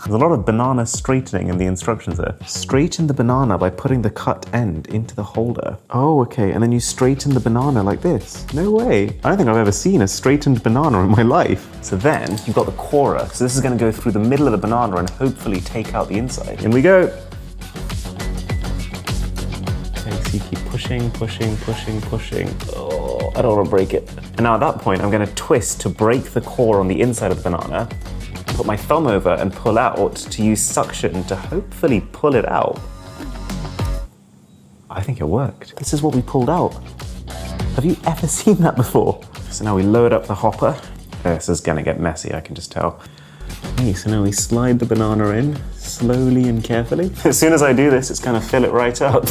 There's a lot of banana straightening in the instructions there. Straighten the banana by putting the cut end into the holder. Oh, okay, and then you straighten the banana like this. No way. I don't think I've ever seen a straightened banana in my life. So then you've got the corer. So this is gonna go through the middle of the banana and hopefully take out the inside. In we go. Okay, so you keep pushing, pushing, pushing, pushing. Oh, I don't want to break it. And now at that point, I'm going to twist to break the core on the inside of the banana, put my thumb over and pull out to use suction to hopefully pull it out. I think it worked. This is what we pulled out. Have you ever seen that before? So now we load up the hopper. This is going to get messy, I can just tell. Okay, so now we slide the banana in slowly and carefully. As soon as I do this, it's going to fill it right up.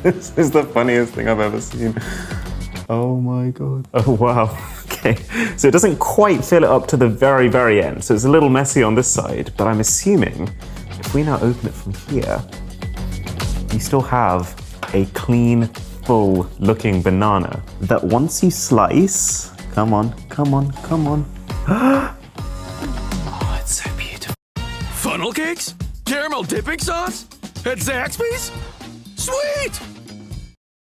This is the funniest thing I've ever seen. Oh my God. Oh wow. Okay, so it doesn't quite fill it up to the very, very end. So it's a little messy on this side, but I'm assuming if we now open it from here, you still have a clean, full looking banana that once you slice, come on, come on, come on. Oh, it's so beautiful. Funnel cakes? Caramel dipping sauce? At Zaxby's? Sweet!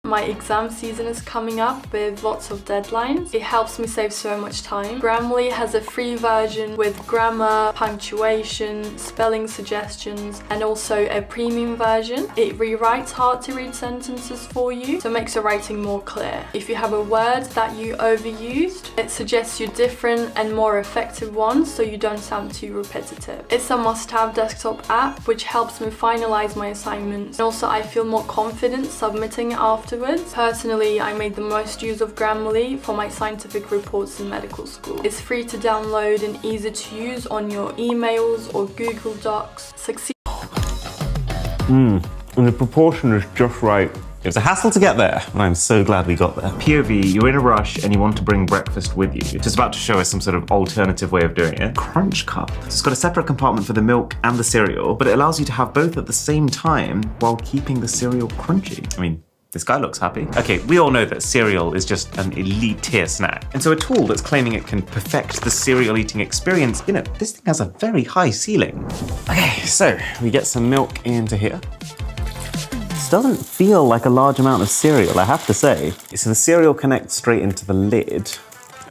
My exam season is coming up with lots of deadlines. It helps me save so much time. Grammarly has a free version with grammar, punctuation, spelling suggestions, and also a premium version. It rewrites hard to read sentences for you, so it makes your writing more clear. If you have a word that you overused, it suggests you different and more effective ones so you don't sound too repetitive. It's a must-have desktop app which helps me finalize my assignments. And also I feel more confident submitting it afterwards. Personally, I made the most use of Grammarly for my scientific reports in medical school. It's free to download and easy to use on your emails or Google Docs. And the proportion is just right. It was a hassle to get there, and I'm so glad we got there. POV, you're in a rush and you want to bring breakfast with you. It's about to show us some sort of alternative way of doing it. Crunch cup. So it's got a separate compartment for the milk and the cereal, but it allows you to have both at the same time while keeping the cereal crunchy. I mean, this guy looks happy. Okay, we all know that cereal is just an elite tier snack. And so a tool that's claiming it can perfect the cereal eating experience, you know, this thing has a very high ceiling. Okay, so we get some milk into here. This doesn't feel like a large amount of cereal, I have to say. So the cereal connects straight into the lid.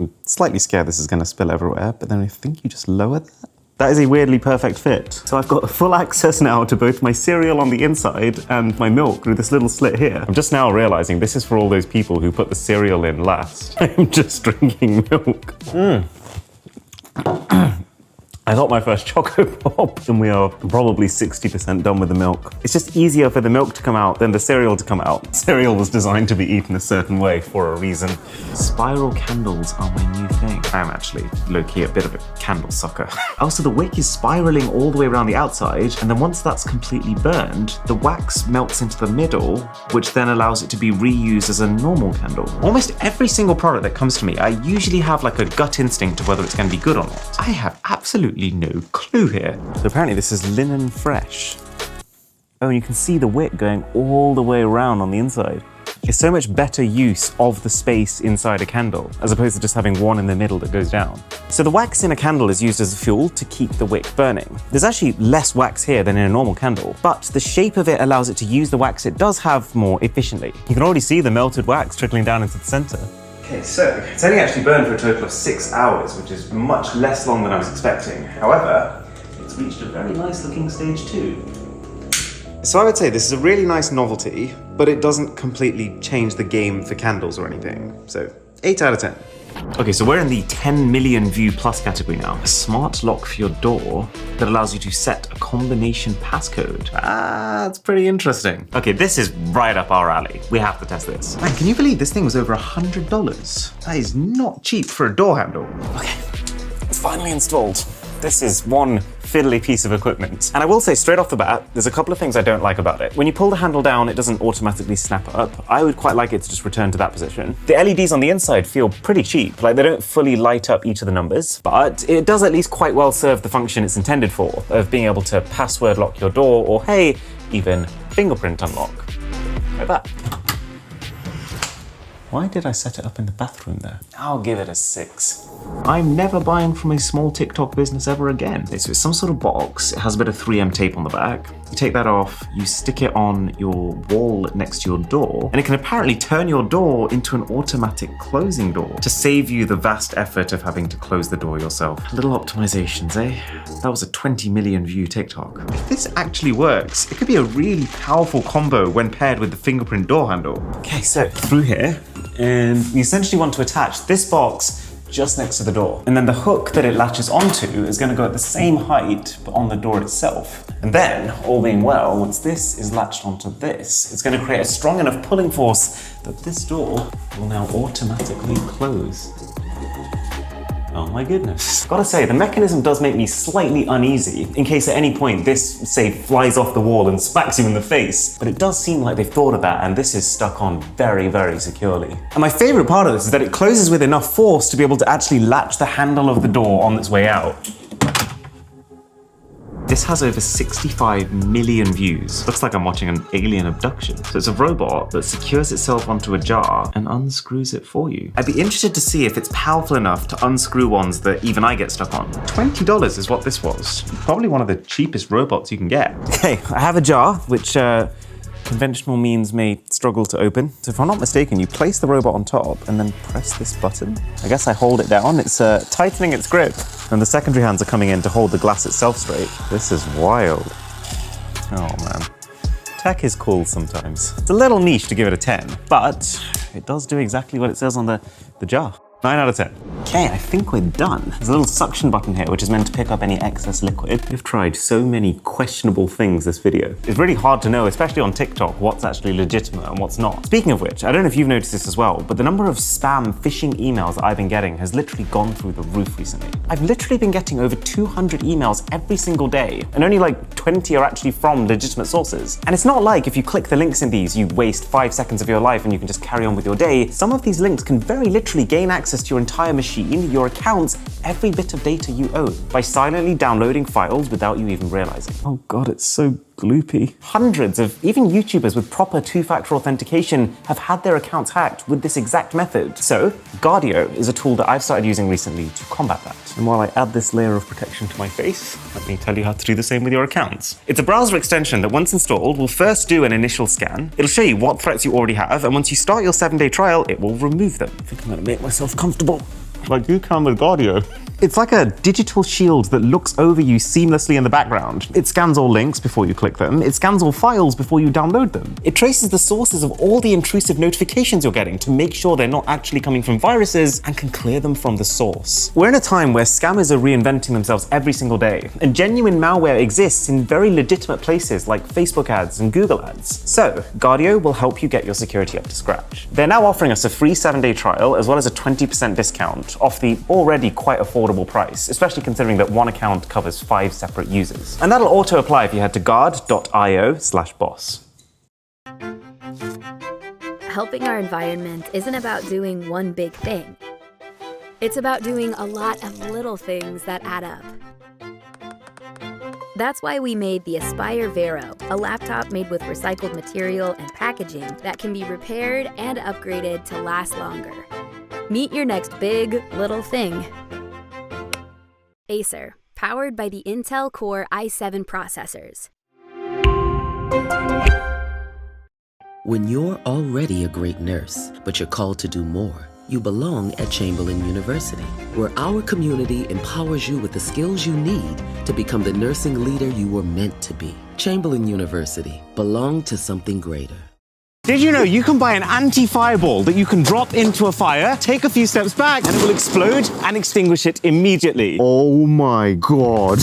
I'm slightly scared this is gonna spill everywhere, but then I think you just lower that. That is a weirdly perfect fit. So I've got full access now to both my cereal on the inside and my milk through this little slit here. I'm just now realizing this is for all those people who put the cereal in last. I'm just drinking milk. I got my first Choco Pop and we are probably 60% done with the milk. It's just easier for the milk to come out than the cereal to come out. Cereal was designed to be eaten a certain way for a reason. Spiral candles are my new thing. I'm actually low-key a bit of a candle sucker. Also, the wick is spiraling all the way around the outside, and then once that's completely burned, the wax melts into the middle, which then allows it to be reused as a normal candle. Almost every single product that comes to me, I usually have like a gut instinct of whether it's gonna be good or not. I have absolutely no clue here. So apparently this is linen fresh. Oh, and you can see the wick going all the way around on the inside. It's so much better use of the space inside a candle, as opposed to just having one in the middle that goes down. So the wax in a candle is used as a fuel to keep the wick burning. There's actually less wax here than in a normal candle, but the shape of it allows it to use the wax it does have more efficiently. You can already see the melted wax trickling down into the center. Okay, so it's only actually burned for a total of 6 hours, which is much less long than I was expecting. However, it's reached a very nice looking stage 2. So I would say this is a really nice novelty, but it doesn't completely change the game for candles or anything. So 8 out of 10. Okay, so we're in the 10 million view plus category now. A smart lock for your door that allows you to set a combination passcode. Ah, that's pretty interesting. Okay, this is right up our alley. We have to test this. Man, can you believe this thing was over $100? That is not cheap for a door handle. Okay, it's finally installed. This is one fiddly piece of equipment. And I will say straight off the bat, there's a couple of things I don't like about it. When you pull the handle down, it doesn't automatically snap up. I would quite like it to just return to that position. The LEDs on the inside feel pretty cheap. Like they don't fully light up each of the numbers, but it does at least quite well serve the function it's intended for, of being able to password lock your door, or hey, even fingerprint unlock. Like that. Why did I set it up in the bathroom there? I'll give it a 6. I'm never buying from a small TikTok business ever again. Okay, so it's some sort of box. It has a bit of 3M tape on the back. You take that off, you stick it on your wall next to your door, and it can apparently turn your door into an automatic closing door to save you the vast effort of having to close the door yourself. Little optimizations, eh? That was a 20 million view TikTok. If this actually works, it could be a really powerful combo when paired with the fingerprint door handle. Okay, so through here, and we essentially want to attach this box just next to the door. And then the hook that it latches onto is going to go at the same height, but on the door itself. And then, all being well, once this is latched onto this, it's going to create a strong enough pulling force that this door will now automatically close. Oh my goodness. Gotta say, the mechanism does make me slightly uneasy in case at any point this, say, flies off the wall and smacks you in the face. But it does seem like they've thought of that, and this is stuck on very, very securely. And my favorite part of this is that it closes with enough force to be able to actually latch the handle of the door on its way out. This has over 65 million views. Looks like I'm watching an alien abduction. So it's a robot that secures itself onto a jar and unscrews it for you. I'd be interested to see if it's powerful enough to unscrew ones that even I get stuck on. $20 is what this was. Probably one of the cheapest robots you can get. Okay, I have a jar, which conventional means may struggle to open. So if I'm not mistaken, you place the robot on top and then press this button. I guess I hold it down. It's tightening its grip. And the secondary hands are coming in to hold the glass itself straight. This is wild. Oh man. Tech is cool sometimes. It's a little niche to give it a 10, but it does do exactly what it says on the jar. 9 out of 10. Okay, I think we're done. There's a little suction button here, which is meant to pick up any excess liquid. We've tried so many questionable things this video. It's really hard to know, especially on TikTok, what's actually legitimate and what's not. Speaking of which, I don't know if you've noticed this as well, but the number of spam phishing emails that I've been getting has literally gone through the roof recently. I've literally been getting over 200 emails every single day, and only like 20 are actually from legitimate sources. And it's not like if you click the links in these, you waste 5 seconds of your life and you can just carry on with your day. Some of these links can very literally gain access to your entire machine, your accounts, every bit of data you own by silently downloading files without you even realizing. Oh God, it's so gloopy. Hundreds of even YouTubers with proper 2-factor authentication have had their accounts hacked with this exact method. So Guardio is a tool that I've started using recently to combat that. And while I add this layer of protection to my face, let me tell you how to do the same with your accounts. It's a browser extension that once installed will first do an initial scan. It'll show you what threats you already have, and once you start your 7-day trial, it will remove them. I think I'm gonna make myself comfortable, like you can with Guardio. It's like a digital shield that looks over you seamlessly in the background. It scans all links before you click them. It scans all files before you download them. It traces the sources of all the intrusive notifications you're getting to make sure they're not actually coming from viruses and can clear them from the source. We're in a time where scammers are reinventing themselves every single day, and genuine malware exists in very legitimate places like Facebook ads and Google ads. So Guardio will help you get your security up to scratch. They're now offering us a free 7-day trial as well as a 20% discount off the already quite affordable price, especially considering that one account covers 5 separate users. And that'll auto-apply if you head to guard.io/boss. Helping our environment isn't about doing one big thing. It's about doing a lot of little things that add up. That's why we made the Aspire Vero, a laptop made with recycled material and packaging that can be repaired and upgraded to last longer. Meet your next big, little thing. Acer, powered by the Intel Core i7 processors. When you're already a great nurse, but you're called to do more, you belong at Chamberlain University, where our community empowers you with the skills you need to become the nursing leader you were meant to be. Chamberlain University, belong to something greater. Did you know you can buy an anti-fireball that you can drop into a fire, take a few steps back, and it will explode and extinguish it immediately? Oh my God.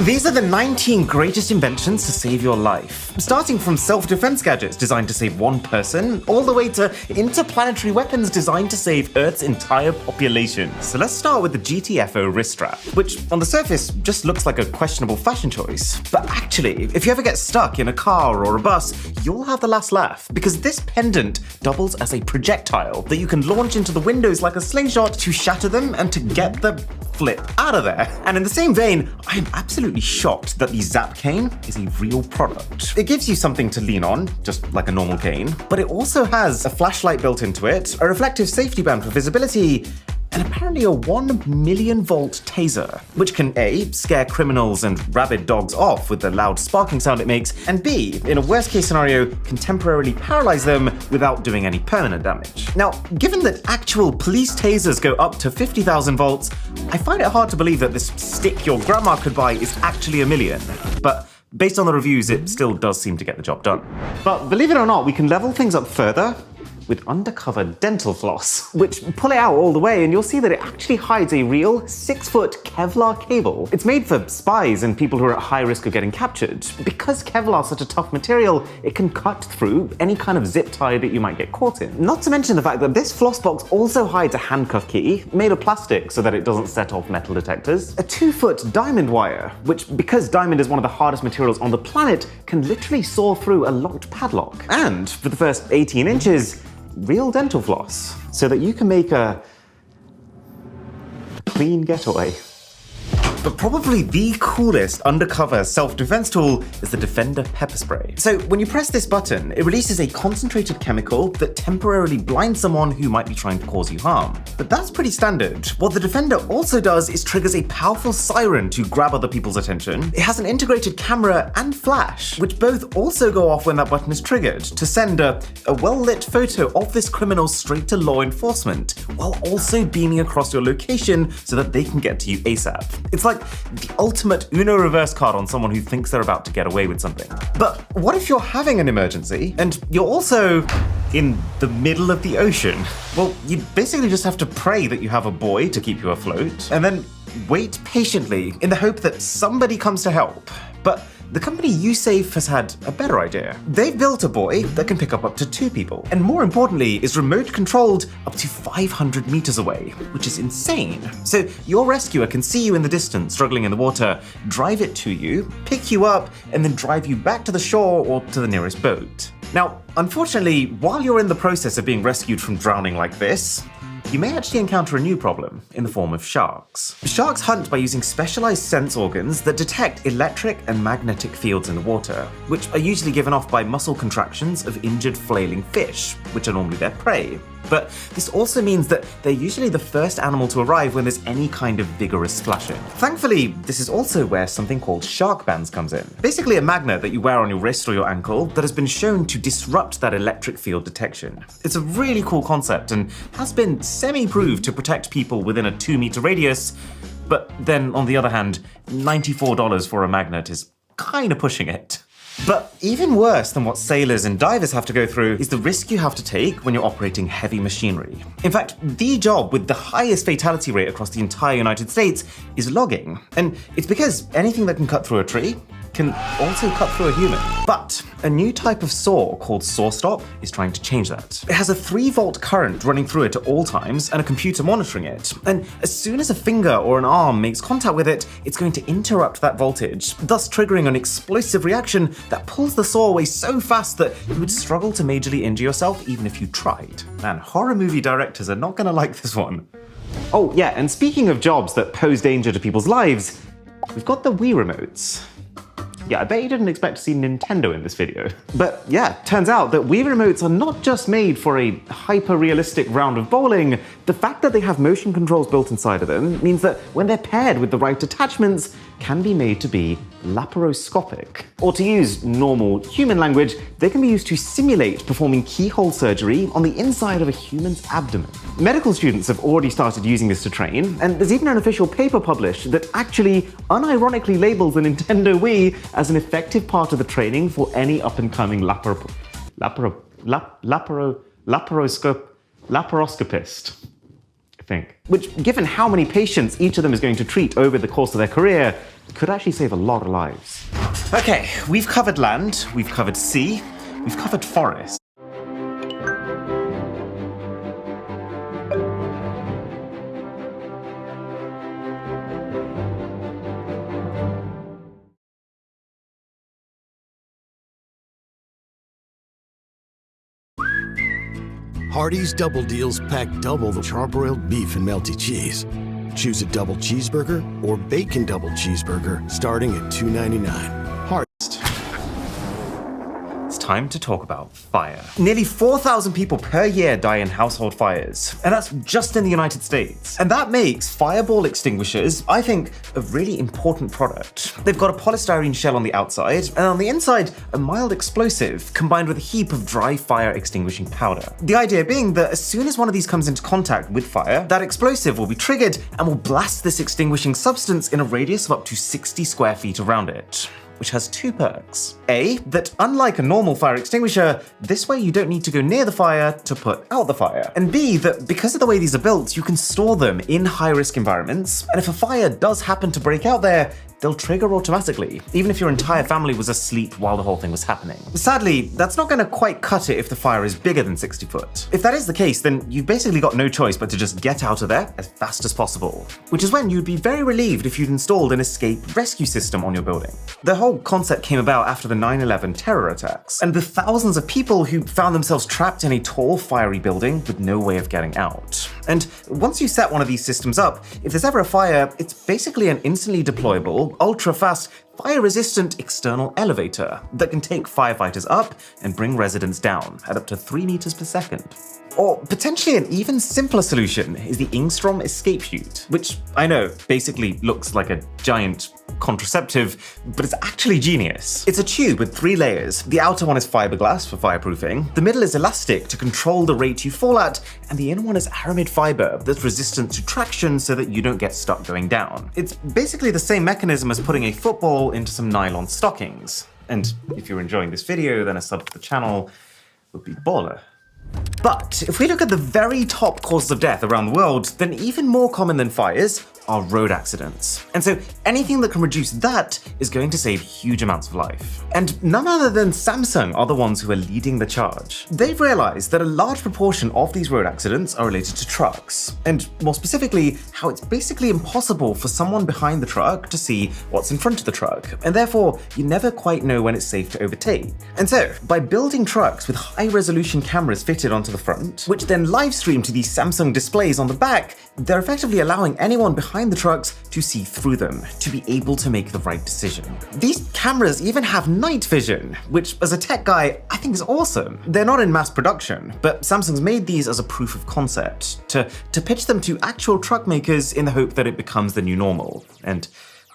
These are the 19 greatest inventions to save your life. Starting from self-defense gadgets designed to save one person, all the way to interplanetary weapons designed to save Earth's entire population. So let's start with the GTFO wrist strap, which on the surface just looks like a questionable fashion choice. But actually, if you ever get stuck in a car or a bus, you'll have the last laugh, because this pendant doubles as a projectile that you can launch into the windows like a slingshot to shatter them and to get the flip out of there. And in the same vein, I am absolutely shocked that the Zap cane is a real product. It gives you something to lean on, just like a normal cane, but it also has a flashlight built into it, a reflective safety band for visibility, and apparently a 1 million volt taser, which can A, scare criminals and rabid dogs off with the loud sparking sound it makes, and B, in a worst case scenario, can temporarily paralyze them without doing any permanent damage. Now, given that actual police tasers go up to 50,000 volts, I find it hard to believe that this stick your grandma could buy is actually $1 million. But based on the reviews, it still does seem to get the job done. But believe it or not, we can level things up further with undercover dental floss, which pull it out all the way and you'll see that it actually hides a real 6-foot Kevlar cable. It's made for spies and people who are at high risk of getting captured. Because Kevlar is such a tough material, it can cut through any kind of zip tie that you might get caught in. Not to mention the fact that this floss box also hides a handcuff key, made of plastic so that it doesn't set off metal detectors, a 2-foot diamond wire, which because diamond is one of the hardest materials on the planet, can literally saw through a locked padlock. And for the first 18 inches, real dental floss, so that you can make a clean getaway. But probably the coolest undercover self-defense tool is the Defender pepper spray. So when you press this button, it releases a concentrated chemical that temporarily blinds someone who might be trying to cause you harm. But that's pretty standard. What the Defender also does is triggers a powerful siren to grab other people's attention. It has an integrated camera and flash, which both also go off when that button is triggered, to send a well-lit photo of this criminal straight to law enforcement, while also beaming across your location so that they can get to you ASAP. It's like the ultimate Uno reverse card on someone who thinks they're about to get away with something. But what if you're having an emergency and you're also in the middle of the ocean? Well, you basically just have to pray that you have a buoy to keep you afloat, and then wait patiently in the hope that somebody comes to help. But the company USafe has had a better idea. They've built a buoy that can pick up to 2 people, and more importantly, is remote controlled up to 500 meters away, which is insane. So your rescuer can see you in the distance, struggling in the water, drive it to you, pick you up, and then drive you back to the shore or to the nearest boat. Now, unfortunately, while you're in the process of being rescued from drowning like this, you may actually encounter a new problem in the form of sharks. Sharks hunt by using specialized sense organs that detect electric and magnetic fields in the water, which are usually given off by muscle contractions of injured flailing fish, which are normally their prey. But this also means that they're usually the first animal to arrive when there's any kind of vigorous splashing. Thankfully, this is also where something called shark bands comes in. Basically a magnet that you wear on your wrist or your ankle that has been shown to disrupt that electric field detection. It's a really cool concept and has been semi-proved to protect people within a 2-meter radius, but then on the other hand, $94 for a magnet is kind of pushing it. But even worse than what sailors and divers have to go through is the risk you have to take when you're operating heavy machinery. In fact, the job with the highest fatality rate across the entire United States is logging. And it's because anything that can cut through a tree can also cut through a human. But a new type of saw called SawStop is trying to change that. It has a 3-volt current running through it at all times and a computer monitoring it. And as soon as a finger or an arm makes contact with it, it's going to interrupt that voltage, thus triggering an explosive reaction that pulls the saw away so fast that you would struggle to majorly injure yourself even if you tried. Man, horror movie directors are not gonna like this one. Oh yeah, and speaking of jobs that pose danger to people's lives, we've got the Wii remotes. Yeah, I bet you didn't expect to see Nintendo in this video. But yeah, turns out that Wii remotes are not just made for a hyper-realistic round of bowling. The fact that they have motion controls built inside of them means that when they're paired with the right attachments, can be made to be laparoscopic. Or to use normal human language, they can be used to simulate performing keyhole surgery on the inside of a human's abdomen. Medical students have already started using this to train, and there's even an official paper published that actually unironically labels the Nintendo Wii as an effective part of the training for any up-and-coming laparoscopist. I think. Which, given how many patients each of them is going to treat over the course of their career, could actually save a lot of lives. Okay, we've covered land, we've covered sea, we've covered forest. Hardee's Double Deals pack double the charbroiled beef and melty cheese. Choose a double cheeseburger or bacon double cheeseburger starting at $2.99. It's time to talk about fire. Nearly 4,000 people per year die in household fires, and that's just in the United States. And that makes fireball extinguishers, I think, a really important product. They've got a polystyrene shell on the outside, and on the inside, a mild explosive combined with a heap of dry fire extinguishing powder. The idea being that as soon as one of these comes into contact with fire, that explosive will be triggered and will blast this extinguishing substance in a radius of up to 60 square feet around it, which has two perks. A, that unlike a normal fire extinguisher, this way you don't need to go near the fire to put out the fire. And B, that because of the way these are built, you can store them in high-risk environments, and if a fire does happen to break out there, they'll trigger automatically, even if your entire family was asleep while the whole thing was happening. Sadly, that's not going to quite cut it if the fire is bigger than 60 foot. If that is the case, then you've basically got no choice but to just get out of there as fast as possible, which is when you'd be very relieved if you'd installed an escape rescue system on your building. The whole concept came about after the 9/11 terror attacks, and the thousands of people who found themselves trapped in a tall, fiery building with no way of getting out. And once you set one of these systems up, if there's ever a fire, it's basically an instantly deployable, ultra-fast, fire-resistant external elevator that can take firefighters up and bring residents down at up to 3 meters per second. Or potentially an even simpler solution is the Ingstrom Escape Chute, which I know basically looks like a giant contraceptive, but it's actually genius. It's a tube with 3 layers. The outer one is fiberglass for fireproofing, the middle is elastic to control the rate you fall at, and the inner one is aramid fiber that's resistant to traction so that you don't get stuck going down. It's basically the same mechanism as putting a football into some nylon stockings. And if you're enjoying this video, then a sub to the channel would be baller. But if we look at the very top causes of death around the world, then even more common than fires are road accidents. And so anything that can reduce that is going to save huge amounts of life. And none other than Samsung are the ones who are leading the charge. They've realized that a large proportion of these road accidents are related to trucks, and more specifically, how it's basically impossible for someone behind the truck to see what's in front of the truck, and therefore you never quite know when it's safe to overtake. And so, by building trucks with high-resolution cameras fitted onto the front, which then live stream to these Samsung displays on the back, they're effectively allowing anyone behind the trucks to see through them, to be able to make the right decision. These cameras even have night vision, which as a tech guy, I think is awesome. They're not in mass production, but Samsung's made these as a proof of concept, to pitch them to actual truck makers in the hope that it becomes the new normal. And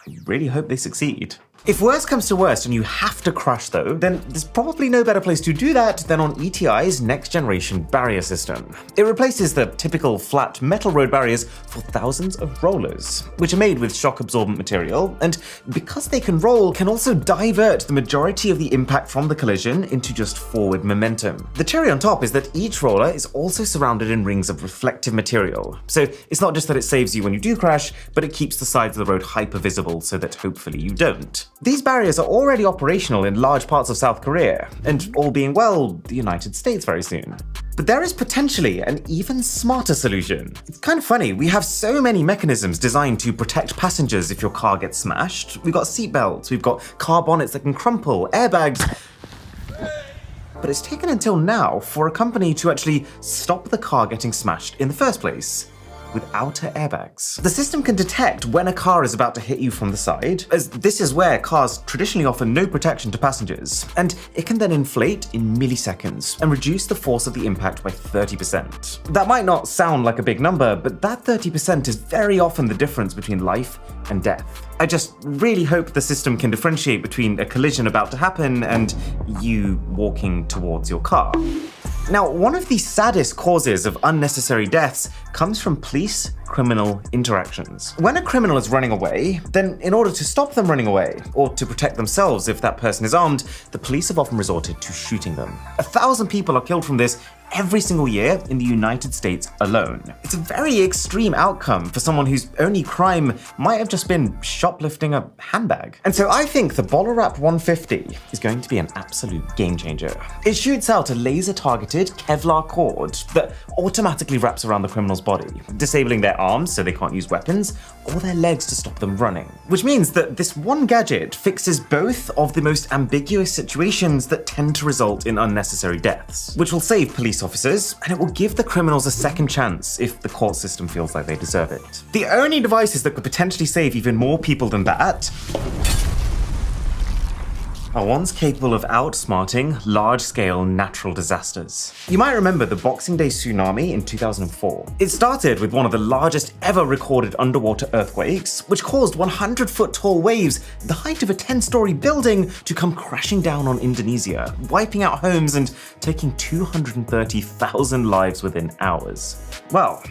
I really hope they succeed. If worst comes to worst and you have to crash though, then there's probably no better place to do that than on ETI's next generation barrier system. It replaces the typical flat metal road barriers for thousands of rollers, which are made with shock absorbent material, and because they can roll, can also divert the majority of the impact from the collision into just forward momentum. The cherry on top is that each roller is also surrounded in rings of reflective material, so it's not just that it saves you when you do crash, but it keeps the sides of the road hyper visible so that hopefully you don't. These barriers are already operational in large parts of South Korea, and all being well, the United States very soon. But there is potentially an even smarter solution. It's kind of funny, we have so many mechanisms designed to protect passengers if your car gets smashed. We've got seatbelts, we've got car bonnets that can crumple, airbags. But it's taken until now for a company to actually stop the car getting smashed in the first place, with outer airbags. The system can detect when a car is about to hit you from the side, as this is where cars traditionally offer no protection to passengers, and it can then inflate in milliseconds and reduce the force of the impact by 30%. That might not sound like a big number, but that 30% is very often the difference between life and death. I just really hope the system can differentiate between a collision about to happen and you walking towards your car. Now, one of the saddest causes of unnecessary deaths comes from police-criminal interactions. When a criminal is running away, then in order to stop them running away, or to protect themselves if that person is armed, the police have often resorted to shooting them. 1,000 people are killed from this every single year in the United States alone. It's a very extreme outcome for someone whose only crime might have just been shoplifting a handbag. And so I think the BolaWrap 150 is going to be an absolute game changer. It shoots out a laser-targeted Kevlar cord that automatically wraps around the criminal's body, disabling their arms so they can't use weapons, or their legs to stop them running. Which means that this one gadget fixes both of the most ambiguous situations that tend to result in unnecessary deaths, which will save police officers, and it will give the criminals a second chance if the court system feels like they deserve it. The only devices that could potentially save even more people than that are ones capable of outsmarting large-scale natural disasters. You might remember the Boxing Day tsunami in 2004. It started with one of the largest ever recorded underwater earthquakes, which caused 100-foot-tall waves, the height of a 10-story building, to come crashing down on Indonesia, wiping out homes and taking 230,000 lives within hours. Well,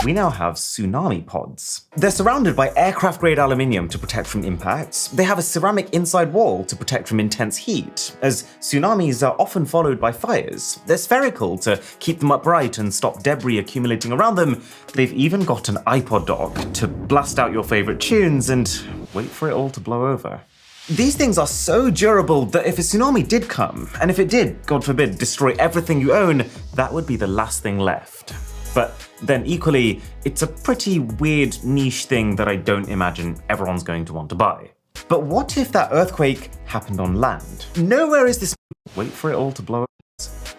we now have tsunami pods. They're surrounded by aircraft-grade aluminium to protect from impacts. They have a ceramic inside wall to protect from intense heat, as tsunamis are often followed by fires. They're spherical to keep them upright and stop debris accumulating around them. They've even got an iPod dock to blast out your favorite tunes and wait for it all to blow over. These things are so durable that if a tsunami did come, and if it did, God forbid, destroy everything you own, that would be the last thing left. But then equally, it's a pretty weird niche thing that I don't imagine everyone's going to want to buy. But what if that earthquake happened on land? Nowhere is this wait for it all to blow over.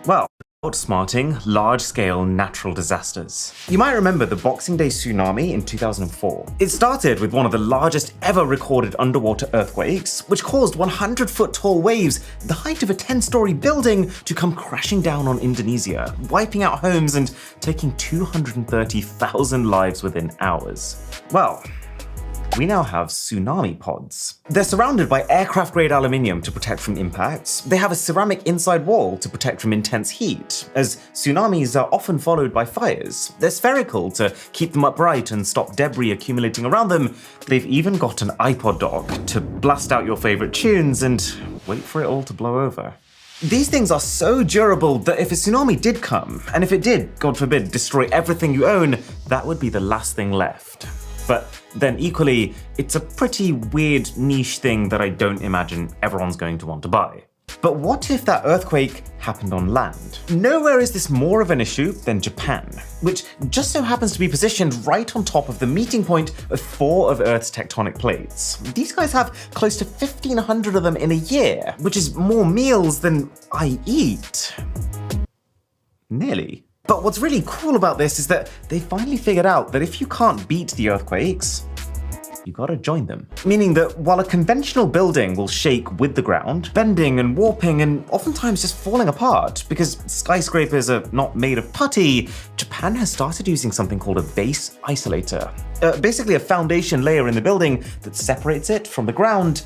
Well, outsmarting large-scale natural disasters. You might remember the Boxing Day tsunami in 2004. It started with one of the largest ever recorded underwater earthquakes, which caused 100-foot-tall waves, the height of a 10-story building, to come crashing down on Indonesia, wiping out homes and taking 230,000 lives within hours. Well, we now have tsunami pods. They're surrounded by aircraft-grade aluminium to protect from impacts. They have a ceramic inside wall to protect from intense heat, as tsunamis are often followed by fires. They're spherical to keep them upright and stop debris accumulating around them. They've even got an iPod dock to blast out your favorite tunes and wait for it all to blow over. These things are so durable that if a tsunami did come, and if it did, God forbid, destroy everything you own, that would be the last thing left. But then equally, it's a pretty weird niche thing that I don't imagine everyone's going to want to buy. But what if that earthquake happened on land? Nowhere is this more of an issue than Japan, which just so happens to be positioned right on top of the meeting point of 4 of Earth's tectonic plates. These guys have close to 1,500 of them in a year, which is more meals than I eat. Nearly. But what's really cool about this is that they finally figured out that if you can't beat the earthquakes, you gotta join them. Meaning that while a conventional building will shake with the ground, bending and warping and oftentimes just falling apart because skyscrapers are not made of putty, Japan has started using something called a base isolator. Basically a foundation layer in the building that separates it from the ground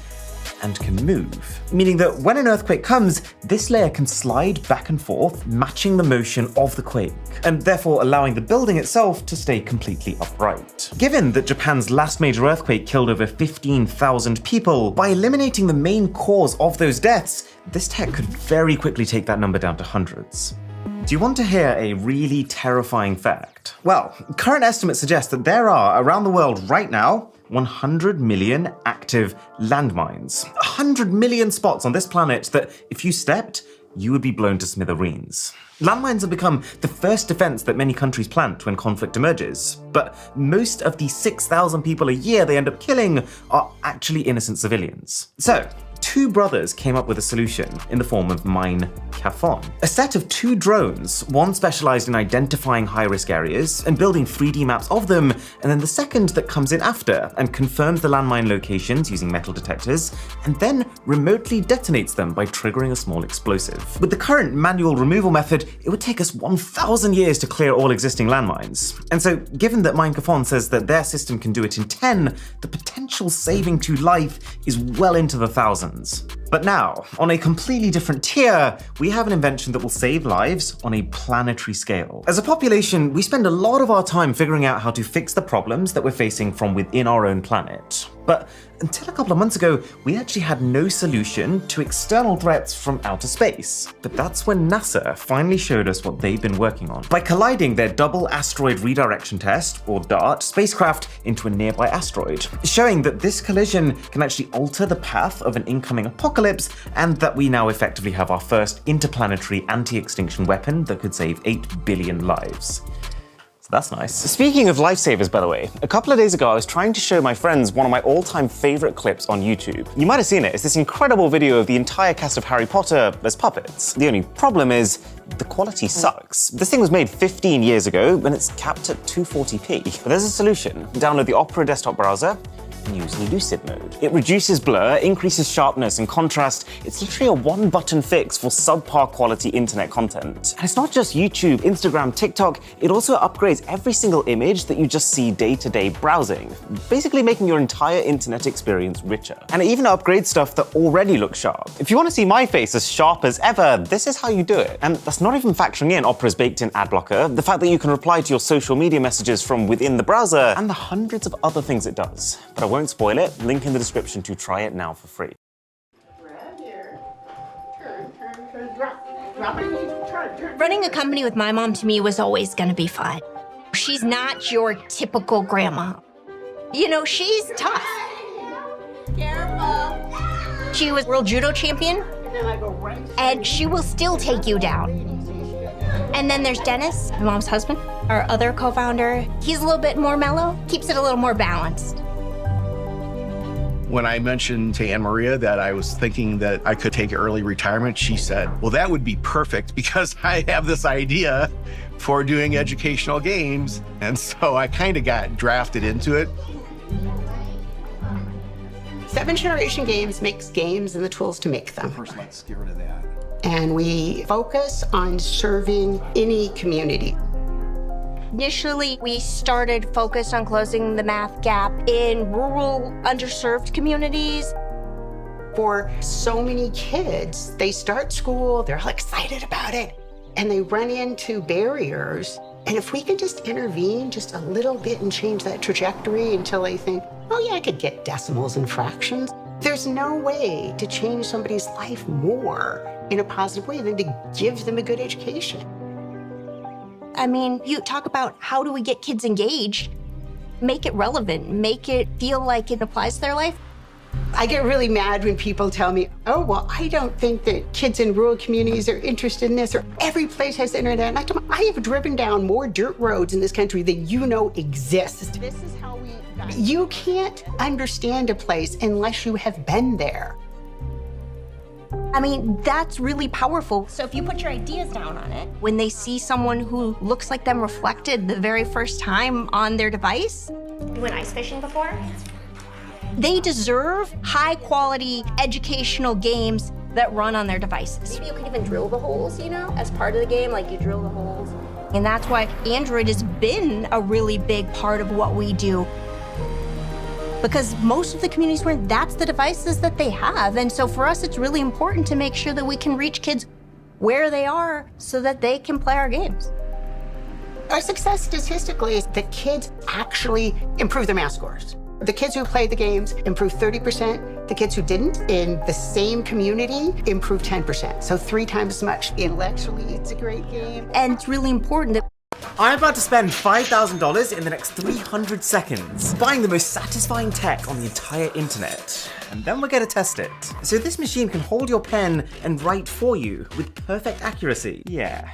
and can move. Meaning that when an earthquake comes, this layer can slide back and forth, matching the motion of the quake, and therefore allowing the building itself to stay completely upright. Given that Japan's last major earthquake killed over 15,000 people, by eliminating the main cause of those deaths, this tech could very quickly take that number down to hundreds. Do you want to hear a really terrifying fact? Well, current estimates suggest that there are, around the world right now, 100 million active landmines. 100 million spots on this planet that, if you stepped, you would be blown to smithereens. Landmines have become the first defense that many countries plant when conflict emerges, but most of the 6,000 people a year they end up killing are actually innocent civilians. So, 2 brothers came up with a solution in the form of Mine Kafon, a set of 2 drones, one specialized in identifying high-risk areas and building 3D maps of them, and then the second that comes in after and confirms the landmine locations using metal detectors, and then remotely detonates them by triggering a small explosive. With the current manual removal method, it would take us 1,000 years to clear all existing landmines. And so, given that Mine Kafon says that their system can do it in 10, the potential saving to life is well into the thousands. But now, on a completely different tier, we have an invention that will save lives on a planetary scale. As a population, we spend a lot of our time figuring out how to fix the problems that we're facing from within our own planet. But until a couple of months ago, we actually had no solution to external threats from outer space. But that's when NASA finally showed us what they've been working on. By colliding their Double Asteroid Redirection Test, or DART, spacecraft into a nearby asteroid, showing that this collision can actually alter the path of an incoming apocalypse, and that we now effectively have our first interplanetary anti-extinction weapon that could save 8 billion lives. So that's nice. Speaking of lifesavers, by the way, a couple of days ago I was trying to show my friends one of my all-time favorite clips on YouTube. You might have seen it. It's this incredible video of the entire cast of Harry Potter as puppets. The only problem is the quality sucks. This thing was made 15 years ago and it's capped at 240p. But there's a solution. Download the Opera desktop browser and use Lucid mode. It reduces blur, increases sharpness and contrast. It's literally a one-button fix for subpar quality internet content. And it's not just YouTube, Instagram, TikTok, it also upgrades every single image that you just see day-to-day browsing, basically making your entire internet experience richer. And it even upgrades stuff that already looks sharp. If you want to see my face as sharp as ever, this is how you do it. And that's not even factoring in Opera's baked-in ad blocker, the fact that you can reply to your social media messages from within the browser, and the hundreds of other things it does. But I won't spoil it, link in the description to try it now for free. Running a company with my mom to me was always gonna be fun. She's not your typical grandma. You know, she's tough. Careful. She was world judo champion, and she will still take you down. And then there's Dennis, my mom's husband, our other co-founder. He's a little bit more mellow, keeps it a little more balanced. When I mentioned to Anne Maria that I was thinking that I could take early retirement, she said, well, that would be perfect because I have this idea for doing educational games. And so I kind of got drafted into it. 7th Generation Games makes games and the tools to make them. First, let's get rid of that. And we focus on serving any community. Initially, we started focused on closing the math gap in rural, underserved communities. For so many kids, they start school, they're all excited about it, and they run into barriers. And if we can just intervene just a little bit and change that trajectory until they think, oh yeah, I could get decimals and fractions. There's no way to change somebody's life more in a positive way than to give them a good education. I mean, you talk about how do we get kids engaged, make it relevant, make it feel like it applies to their life. I get really mad when people tell me, oh, well, I don't think that kids in rural communities are interested in this, or every place has internet. And I tell them, I have driven down more dirt roads in this country than you know exist. This is how we got it. You can't understand a place unless you have been there. I mean, that's really powerful. So if you put your ideas down on it, when they see someone who looks like them reflected the very first time on their device. You went ice fishing before? They deserve high quality educational games that run on their devices. Maybe you could even drill the holes, you know, as part of the game, like you drill the holes. And that's why Android has been a really big part of what we do. Because most of the communities where that's the devices that they have. And so for us, it's really important to make sure that we can reach kids where they are so that they can play our games. Our success statistically is that kids actually improve their math scores. The kids who played the games improved 30%. The kids who didn't in the same community improved 10%. So 3 times as much. Intellectually, it's a great game. And it's really important that I'm about to spend $5,000 in the next 300 seconds buying the most satisfying tech on the entire internet. And then we're gonna test it. So this machine can hold your pen and write for you with perfect accuracy. Yeah.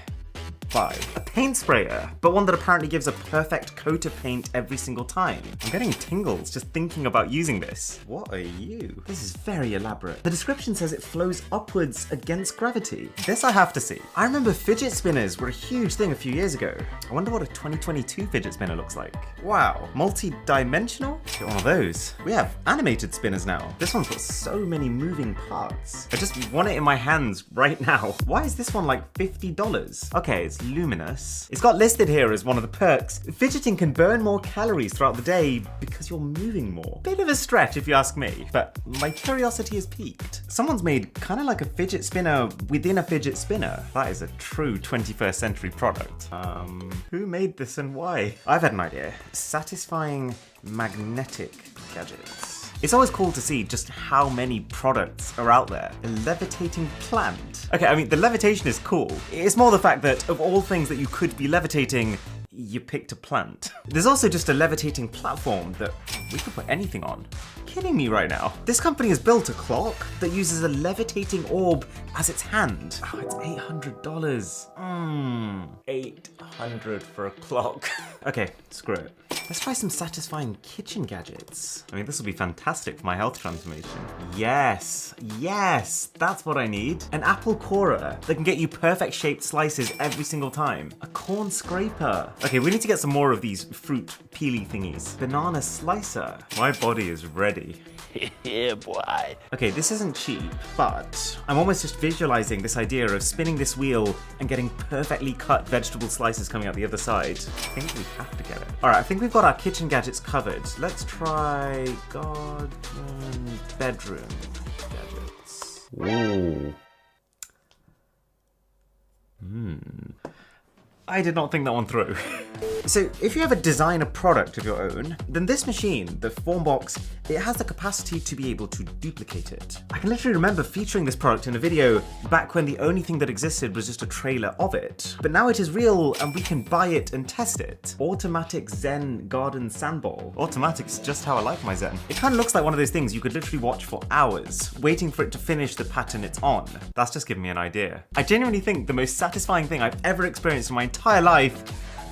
5. A paint sprayer, but one that apparently gives a perfect coat of paint every single time. I'm getting tingles just thinking about using this. What are you? This is very elaborate. The description says it flows upwards against gravity. This I have to see. I remember fidget spinners were a huge thing a few years ago. I wonder what a 2022 fidget spinner looks like. Wow, multi-dimensional? Get one of those. We have animated spinners now. This one's got so many moving parts. I just want it in my hands right now. Why is this one like $50? Okay, it's luminous. It's got listed here as one of the perks. Fidgeting can burn more calories throughout the day because you're moving more. Bit of a stretch if you ask me, but my curiosity has peaked. Someone's made kind of like a fidget spinner within a fidget spinner. That is a true 21st century product. Who made this and why? I've had an idea. Satisfying magnetic gadgets. It's always cool to see just how many products are out there. A levitating plant. Okay, I mean, the levitation is cool. It's more the fact that of all things that you could be levitating, you picked a plant. There's also just a levitating platform that we could put anything on. Kidding me right now? This company has built a clock that uses a levitating orb as its hand. Oh, it's $800. $800 for a clock. Okay, screw it. Let's try some satisfying kitchen gadgets. I mean, this will be fantastic for my health transformation. Yes, that's what I need. An apple corer that can get you perfect shaped slices every single time. A corn scraper. Okay, we need to get some more of these fruit peely thingies. Banana slicer. My body is ready. Yeah, boy. Okay, this isn't cheap, but I'm almost just visualizing this idea of spinning this wheel and getting perfectly cut vegetable slices coming out the other side. I think we have to get it. All right, I think we've got our kitchen gadgets covered. Let's try garden bedroom gadgets. Ooh. I did not think that one through. So if you ever design a product of your own, then this machine, the Formbox, it has the capacity to be able to duplicate it. I can literally remember featuring this product in a video back when the only thing that existed was just a trailer of it. But now it is real and we can buy it and test it. Automatic Zen Garden Sandball. Automatic's just how I like my Zen. It kind of looks like one of those things you could literally watch for hours, waiting for it to finish the pattern it's on. That's just giving me an idea. I genuinely think the most satisfying thing I've ever experienced in my entire life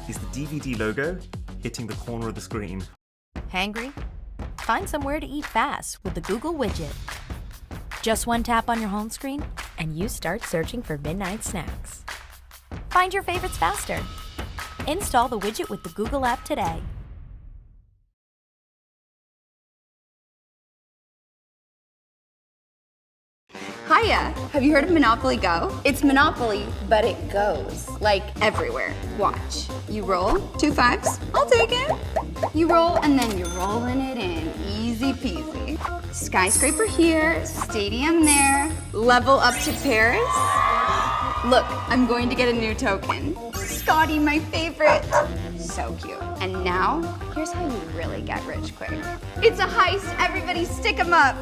is the DVD logo hitting the corner of the screen. Hangry? Find somewhere to eat fast with the Google widget. Just one tap on your home screen, and you start searching for midnight snacks. Find your favorites faster. Install the widget with the Google app today. Hiya! Have you heard of Monopoly Go? It's Monopoly, but it goes, like, everywhere. Watch. You roll, 2 5s, I'll take it. You roll, and then you're rolling it in, easy peasy. Skyscraper here, stadium there, level up to Paris. Look, I'm going to get a new token. Scotty, my favorite. So cute. And now, here's how you really get rich quick. It's a heist, everybody stick 'em up.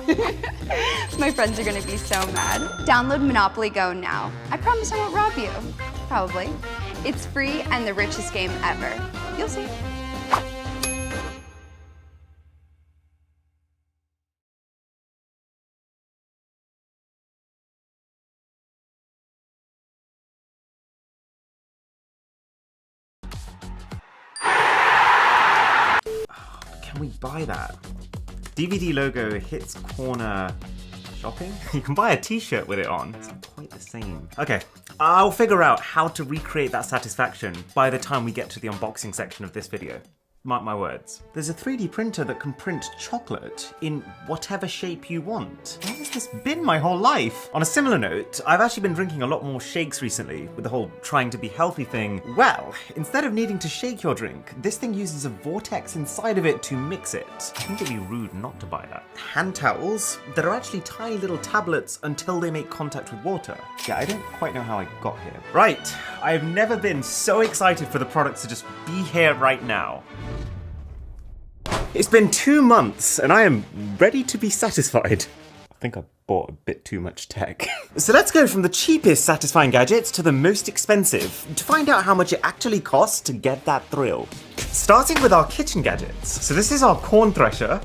My friends are gonna be so mad. Download Monopoly Go now. I promise I won't rob you. Probably. It's free and the richest game ever. You'll see. Can we buy that? DVD logo hits corner shopping? You can buy a t-shirt with it on. It's not quite the same. Okay, I'll figure out how to recreate that satisfaction by the time we get to the unboxing section of this video. Mark my words. There's a 3D printer that can print chocolate in whatever shape you want. Where has this been my whole life? On a similar note, I've actually been drinking a lot more shakes recently with the whole trying to be healthy thing. Well, instead of needing to shake your drink, this thing uses a vortex inside of it to mix it. I think it'd be rude not to buy that. Hand towels that are actually tiny little tablets until they make contact with water. Yeah, I don't quite know how I got here. Right, I've never been so excited for the products to just be here right now. It's been 2 months and I am ready to be satisfied. I think I bought a bit too much tech. So let's go from the cheapest satisfying gadgets to the most expensive to find out how much it actually costs to get that thrill. Starting with our kitchen gadgets. So this is our corn thresher,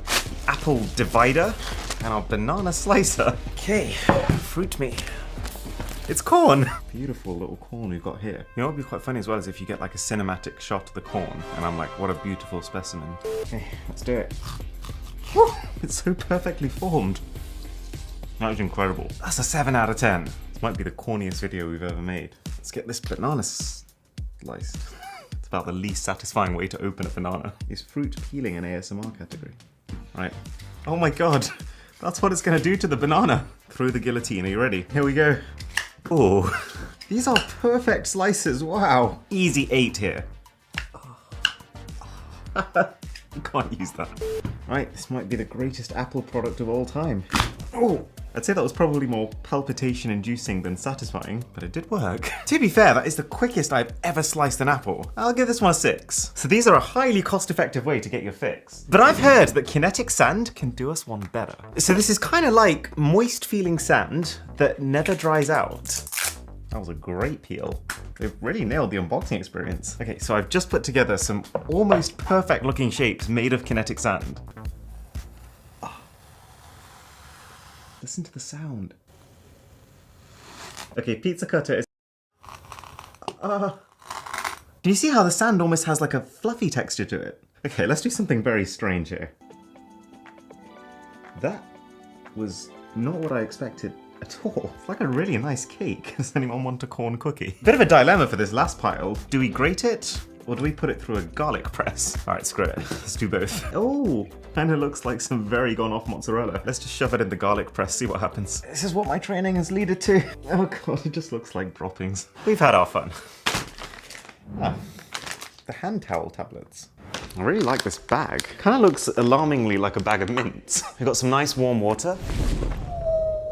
apple divider, and our banana slicer. Okay, fruit me. It's corn! Beautiful little corn we've got here. You know what would be quite funny as well is if you get like a cinematic shot of the corn and I'm like, what a beautiful specimen. Okay, let's do it. Whew, it's so perfectly formed. That was incredible. That's a 7 out of 10. This might be the corniest video we've ever made. Let's get this banana sliced. It's about the least satisfying way to open a banana. Is fruit peeling an ASMR category? Right. Oh my god. That's what it's gonna do to the banana. Through the guillotine, are you ready? Here we go. Oh, these are perfect slices, wow. Easy 8 here. You can't use that. Right, this might be the greatest Apple product of all time. Oh, I'd say that was probably more palpitation-inducing than satisfying, but it did work. To be fair, that is the quickest I've ever sliced an apple. I'll give this one a 6. So these are a highly cost-effective way to get your fix. But I've heard that kinetic sand can do us one better. So this is kind of like moist-feeling sand that never dries out. That was a great peel. They've really nailed the unboxing experience. Okay, so I've just put together some almost perfect looking shapes made of kinetic sand. Oh. Listen to the sound. Okay, pizza cutter is... Do you see how the sand almost has like a fluffy texture to it? Okay, let's do something very strange here. That was not what I expected at all. It's like a really nice cake. Does anyone want a corn cookie? Bit of a dilemma for this last pile. Do we grate it? Or do we put it through a garlic press? All right, screw it. Let's do both. Oh, kind of looks like some very gone off mozzarella. Let's just shove it in the garlic press, see what happens. This is what my training has led to. Oh God, it just looks like droppings. We've had our fun. Ah, the hand towel tablets. I really like this bag. Kind of looks alarmingly like a bag of mints. We've got some nice warm water.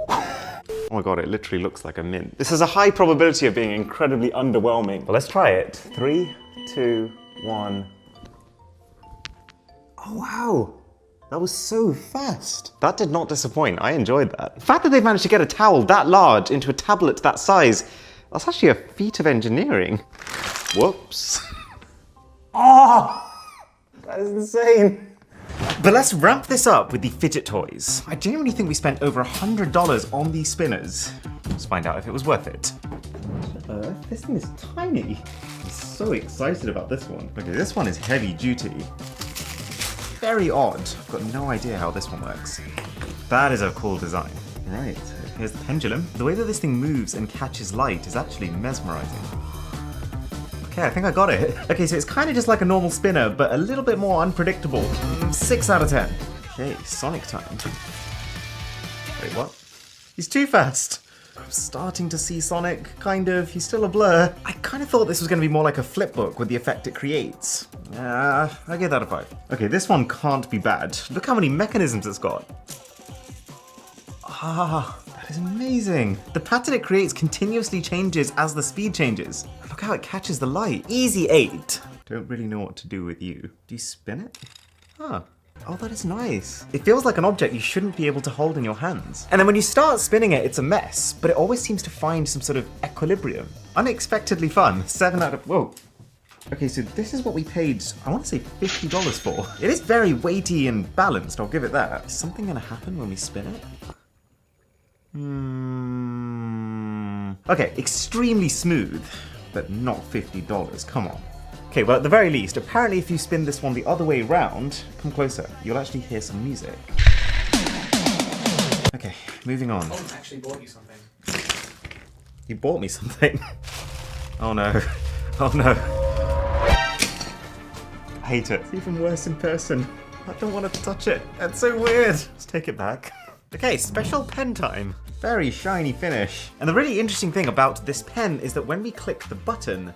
Oh my God, it literally looks like a mint. This has a high probability of being incredibly underwhelming. But let's try it. 3, 2, 1. Oh wow, that was so fast. That did not disappoint, I enjoyed that. The fact that they've managed to get a towel that large into a tablet that size, that's actually a feat of engineering. Whoops. Oh, that is insane. But let's ramp this up with the fidget toys. I genuinely think we spent over $100 on these spinners. Let's find out if it was worth it. This thing is tiny. I'm so excited about this one. Okay, this one is heavy duty. Very odd. I've got no idea how this one works. That is a cool design. Right, here's the pendulum. The way that this thing moves and catches light is actually mesmerizing. Okay, I think I got it. Okay, so it's kind of just like a normal spinner, but a little bit more unpredictable. 6 out of 10. Okay, Sonic time. Wait, what? He's too fast. I'm starting to see Sonic, kind of. He's still a blur. I kind of thought this was going to be more like a flip book with the effect it creates. I give that a 5. Okay, this one can't be bad. Look how many mechanisms it's got. Ah, that is amazing. The pattern it creates continuously changes as the speed changes. Look how it catches the light. Easy 8. Don't really know what to do with you. Do you spin it? Huh. Oh, that is nice. It feels like an object you shouldn't be able to hold in your hands. And then when you start spinning it, it's a mess, but it always seems to find some sort of equilibrium. Unexpectedly fun. 7 out of... Whoa. Okay, so this is what we paid, I want to say $50 for. It is very weighty and balanced, I'll give it that. Is something going to happen when we spin it? Okay, extremely smooth, but not $50, come on. Okay, well at the very least, apparently if you spin this one the other way round, come closer, you'll actually hear some music. Okay, moving on. I actually bought you something. You bought me something? Oh no, oh no. I hate it. It's even worse in person. I don't want to touch it, that's so weird. Let's take it back. Okay, special pen time. Very shiny finish. And the really interesting thing about this pen is that when we click the button,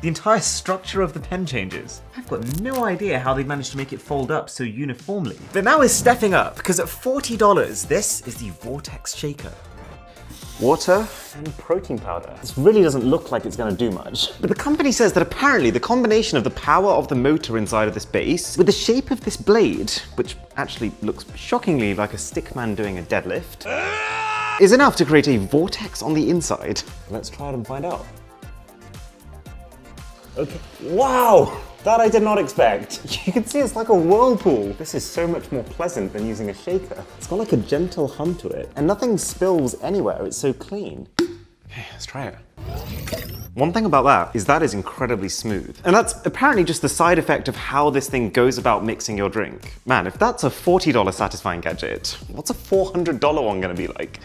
the entire structure of the pen changes. I've got no idea how they managed to make it fold up so uniformly. But now we're stepping up, because at $40, this is the Vortex Shaker. Water and protein powder. This really doesn't look like it's going to do much. But the company says that apparently the combination of the power of the motor inside of this base with the shape of this blade, which actually looks shockingly like a stickman doing a deadlift, is enough to create a vortex on the inside. Let's try it and find out. Okay. Wow! That I did not expect. You can see it's like a whirlpool. This is so much more pleasant than using a shaker. It's got like a gentle hum to it, and nothing spills anywhere. It's so clean. Okay, let's try it. One thing about that is incredibly smooth. And that's apparently just the side effect of how this thing goes about mixing your drink. Man, if that's a $40 satisfying gadget, what's a $400 one gonna be like?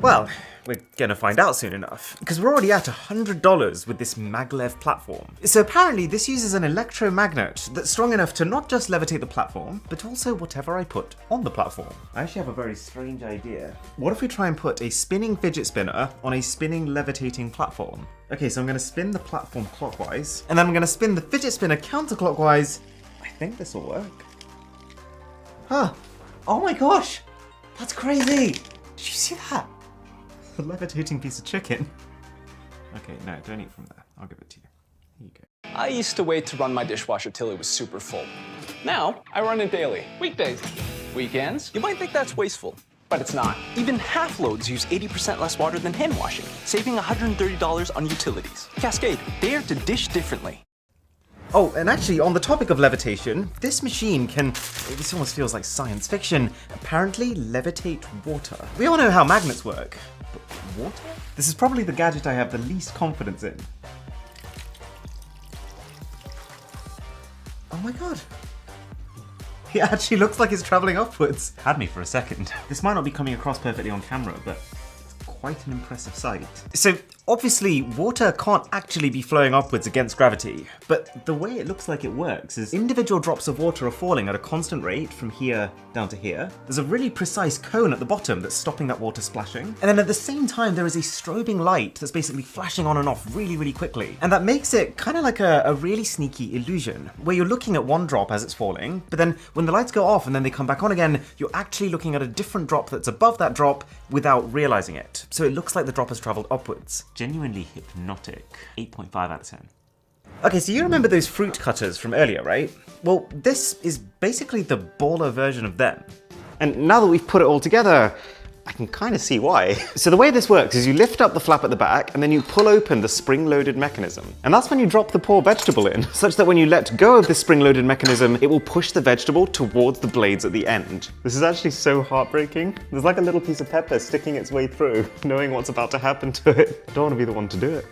Well, we're gonna find out soon enough, because we're already at $100 with this maglev platform. So apparently this uses an electromagnet that's strong enough to not just levitate the platform, but also whatever I put on the platform. I actually have a very strange idea. What if we try and put a spinning fidget spinner on a spinning levitating platform? Okay, so I'm gonna spin the platform clockwise, and then I'm gonna spin the fidget spinner counterclockwise. I think this will work. Huh. Oh my gosh, that's crazy. Did you see that? A levitating piece of chicken. Okay, no, don't eat from there. I'll give it to you. Here you go. I used to wait to run my dishwasher till it was super full. Now, I run it daily. Weekdays. Weekends? You might think that's wasteful. But it's not. Even half loads use 80% less water than hand washing, saving $130 on utilities. Cascade, dare to dish differently. Oh, and actually, on the topic of levitation, this machine can, this almost feels like science fiction, apparently levitate water. We all know how magnets work, but water? This is probably the gadget I have the least confidence in. Oh my god. It actually looks like it's traveling upwards. Had me for a second. This might not be coming across perfectly on camera, but it's quite an impressive sight. So, obviously, water can't actually be flowing upwards against gravity, but the way it looks like it works is individual drops of water are falling at a constant rate from here down to here. There's a really precise cone at the bottom that's stopping that water splashing. And then at the same time, there is a strobing light that's basically flashing on and off really, really quickly. And that makes it kind of like a really sneaky illusion, where you're looking at one drop as it's falling, but then when the lights go off and then they come back on again, you're actually looking at a different drop that's above that drop without realizing it. So it looks like the drop has traveled upwards. Genuinely hypnotic. 8.5 out of 10. Okay, so you remember those fruit cutters from earlier, right? Well, this is basically the baller version of them. And now that we've put it all together, I can kind of see why. So the way this works is you lift up the flap at the back and then you pull open the spring-loaded mechanism. And that's when you drop the poor vegetable in, such that when you let go of the spring-loaded mechanism, it will push the vegetable towards the blades at the end. This is actually so heartbreaking. There's like a little piece of pepper sticking its way through, knowing what's about to happen to it. I don't want to be the one to do it.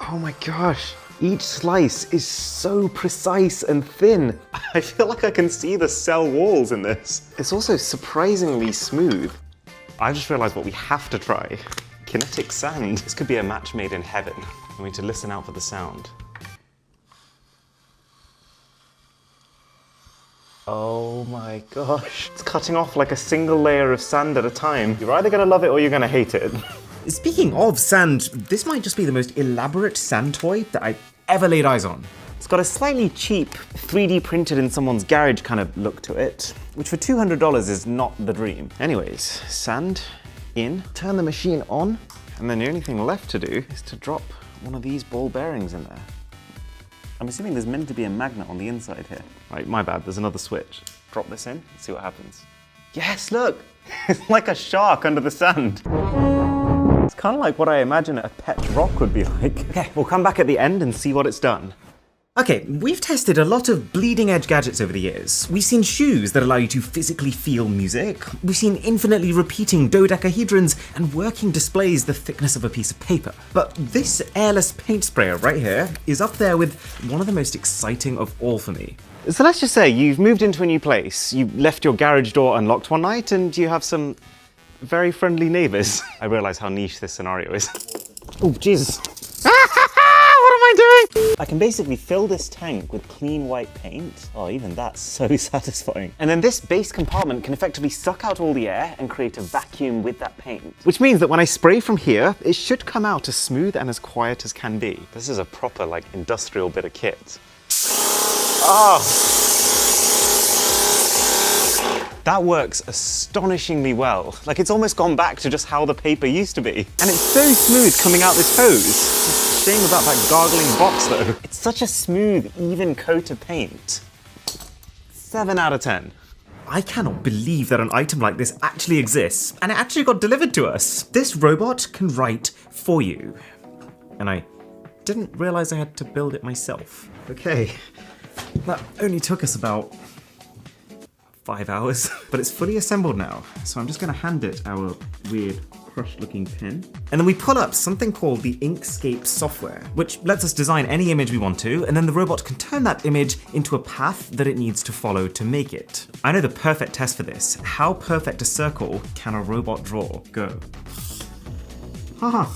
Oh my gosh. Each slice is so precise and thin. I feel like I can see the cell walls in this. It's also surprisingly smooth. I just realized what we have to try. Kinetic sand. This could be a match made in heaven. We need to listen out for the sound. Oh my gosh. It's cutting off like a single layer of sand at a time. You're either gonna love it or you're gonna hate it. Speaking of sand, this might just be the most elaborate sand toy that I've ever laid eyes on. It's got a slightly cheap, 3D printed in someone's garage kind of look to it, which for $200 is not the dream. Anyways, sand in, turn the machine on, and then the only thing left to do is to drop one of these ball bearings in there. I'm assuming there's meant to be a magnet on the inside here. Right, my bad, there's another switch. Drop this in, let's see what happens. Yes, look! It's like a shark under the sand. It's kind of like what I imagine a pet rock would be like. Okay, we'll come back at the end and see what it's done. Okay, we've tested a lot of bleeding edge gadgets over the years. We've seen shoes that allow you to physically feel music. We've seen infinitely repeating dodecahedrons and working displays the thickness of a piece of paper. But this airless paint sprayer right here is up there with one of the most exciting of all for me. So let's just say you've moved into a new place, you left your garage door unlocked one night, and you have some very friendly neighbors. I realize how niche this scenario is. Oh, Jesus. What am I doing? I can basically fill this tank with clean white paint. Oh, even that's so satisfying. And then this base compartment can effectively suck out all the air and create a vacuum with that paint. Which means that when I spray from here, it should come out as smooth and as quiet as can be. This is a proper, like, industrial bit of kit. Oh! That works astonishingly well. Like, it's almost gone back to just how the paper used to be. And it's so smooth coming out this hose. Just a shame about that gargling box though. It's such a smooth, even coat of paint. 7 out of 10. I cannot believe that an item like this actually exists, and it actually got delivered to us. This robot can write for you. And I didn't realize I had to build it myself. Okay, that only took us about 5 hours, but it's fully assembled now. So I'm just gonna hand it our weird crushed looking pen. And then we pull up something called the Inkscape software, which lets us design any image we want to, and then the robot can turn that image into a path that it needs to follow to make it. I know the perfect test for this. How perfect a circle can a robot draw? Go. Haha.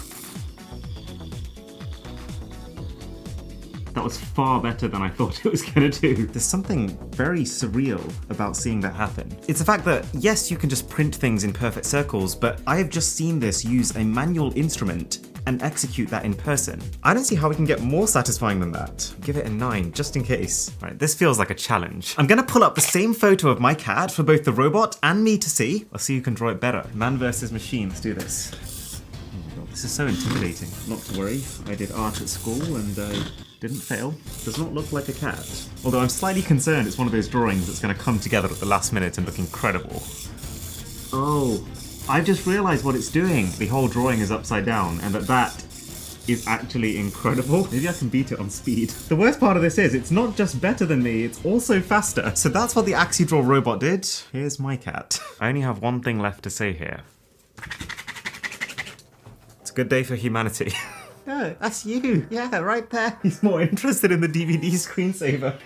That was far better than I thought it was gonna do. There's something very surreal about seeing that happen. It's the fact that, yes, you can just print things in perfect circles, but I have just seen this use a manual instrument and execute that in person. I don't see how we can get more satisfying than that. Give it a 9, just in case. Right, this feels like a challenge. I'm gonna pull up the same photo of my cat for both the robot and me to see. Let's see who can draw it better. Man versus machine, let's do this. Oh my God, this is so intimidating. Not to worry, I did art at school and didn't fail. Does not look like a cat. Although I'm slightly concerned it's one of those drawings that's gonna come together at the last minute and look incredible. Oh, I've just realized what it's doing. The whole drawing is upside down, and that is actually incredible. Maybe I can beat it on speed. The worst part of this is it's not just better than me, it's also faster. So that's what the AxiDraw robot did. Here's my cat. I only have one thing left to say here. It's a good day for humanity. Yeah, that's you. Yeah, right there. He's more interested in the DVD screensaver.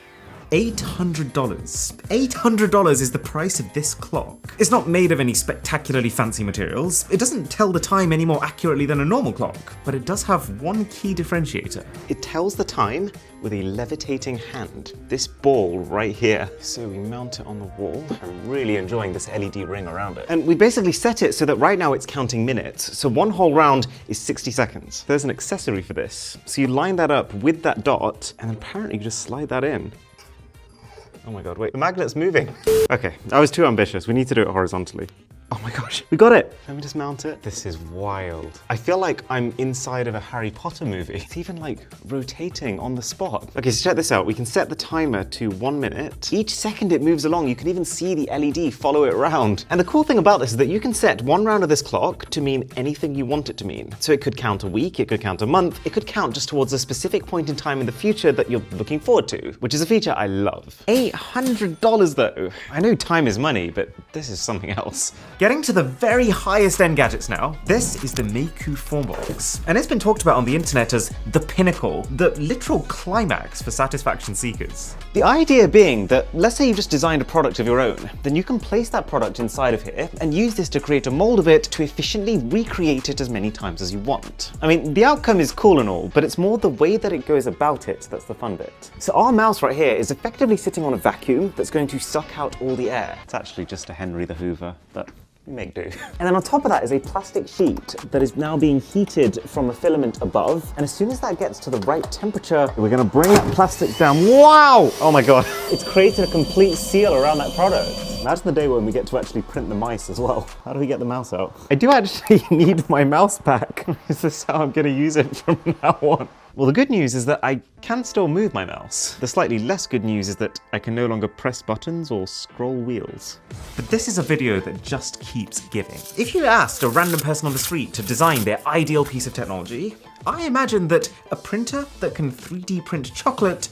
$800. $800 is the price of this clock. It's not made of any spectacularly fancy materials. It doesn't tell the time any more accurately than a normal clock, but it does have one key differentiator. It tells the time with a levitating hand. This ball right here. So we mount it on the wall. I'm really enjoying this LED ring around it. And we basically set it so that right now it's counting minutes. So one whole round is 60 seconds. There's an accessory for this. So you line that up with that dot, and apparently you just slide that in. Oh my god, wait, the magnet's moving. Okay, I was too ambitious. We need to do it horizontally. Oh my gosh, we got it. Let me just mount it. This is wild. I feel like I'm inside of a Harry Potter movie. It's even like rotating on the spot. Okay, so check this out. We can set the timer to 1 minute. Each second it moves along, you can even see the LED follow it around. And the cool thing about this is that you can set one round of this clock to mean anything you want it to mean. So it could count a week, it could count a month, it could count just towards a specific point in time in the future that you're looking forward to, which is a feature I love. $800 though. I know time is money, but this is something else. Getting to the very highest end gadgets now, this is the Meiku Formbox. And it's been talked about on the internet as the pinnacle, the literal climax for satisfaction seekers. The idea being that, let's say you've just designed a product of your own, then you can place that product inside of here and use this to create a mold of it to efficiently recreate it as many times as you want. I mean, the outcome is cool and all, but it's more the way that it goes about it that's the fun bit. So our mouse right here is effectively sitting on a vacuum that's going to suck out all the air. It's actually just a Henry the Hoover, but we make do. And then on top of that is a plastic sheet that is now being heated from a filament above. And as soon as that gets to the right temperature, we're gonna bring that plastic down. Wow! Oh my God. It's created a complete seal around that product. Imagine the day when we get to actually print the mice as well. How do we get the mouse out? I do actually need my mouse back. Is this how I'm gonna use it from now on? Well, the good news is that I can still move my mouse. The slightly less good news is that I can no longer press buttons or scroll wheels. But this is a video that just keeps giving. If you asked a random person on the street to design their ideal piece of technology, I imagine that a printer that can 3D print chocolate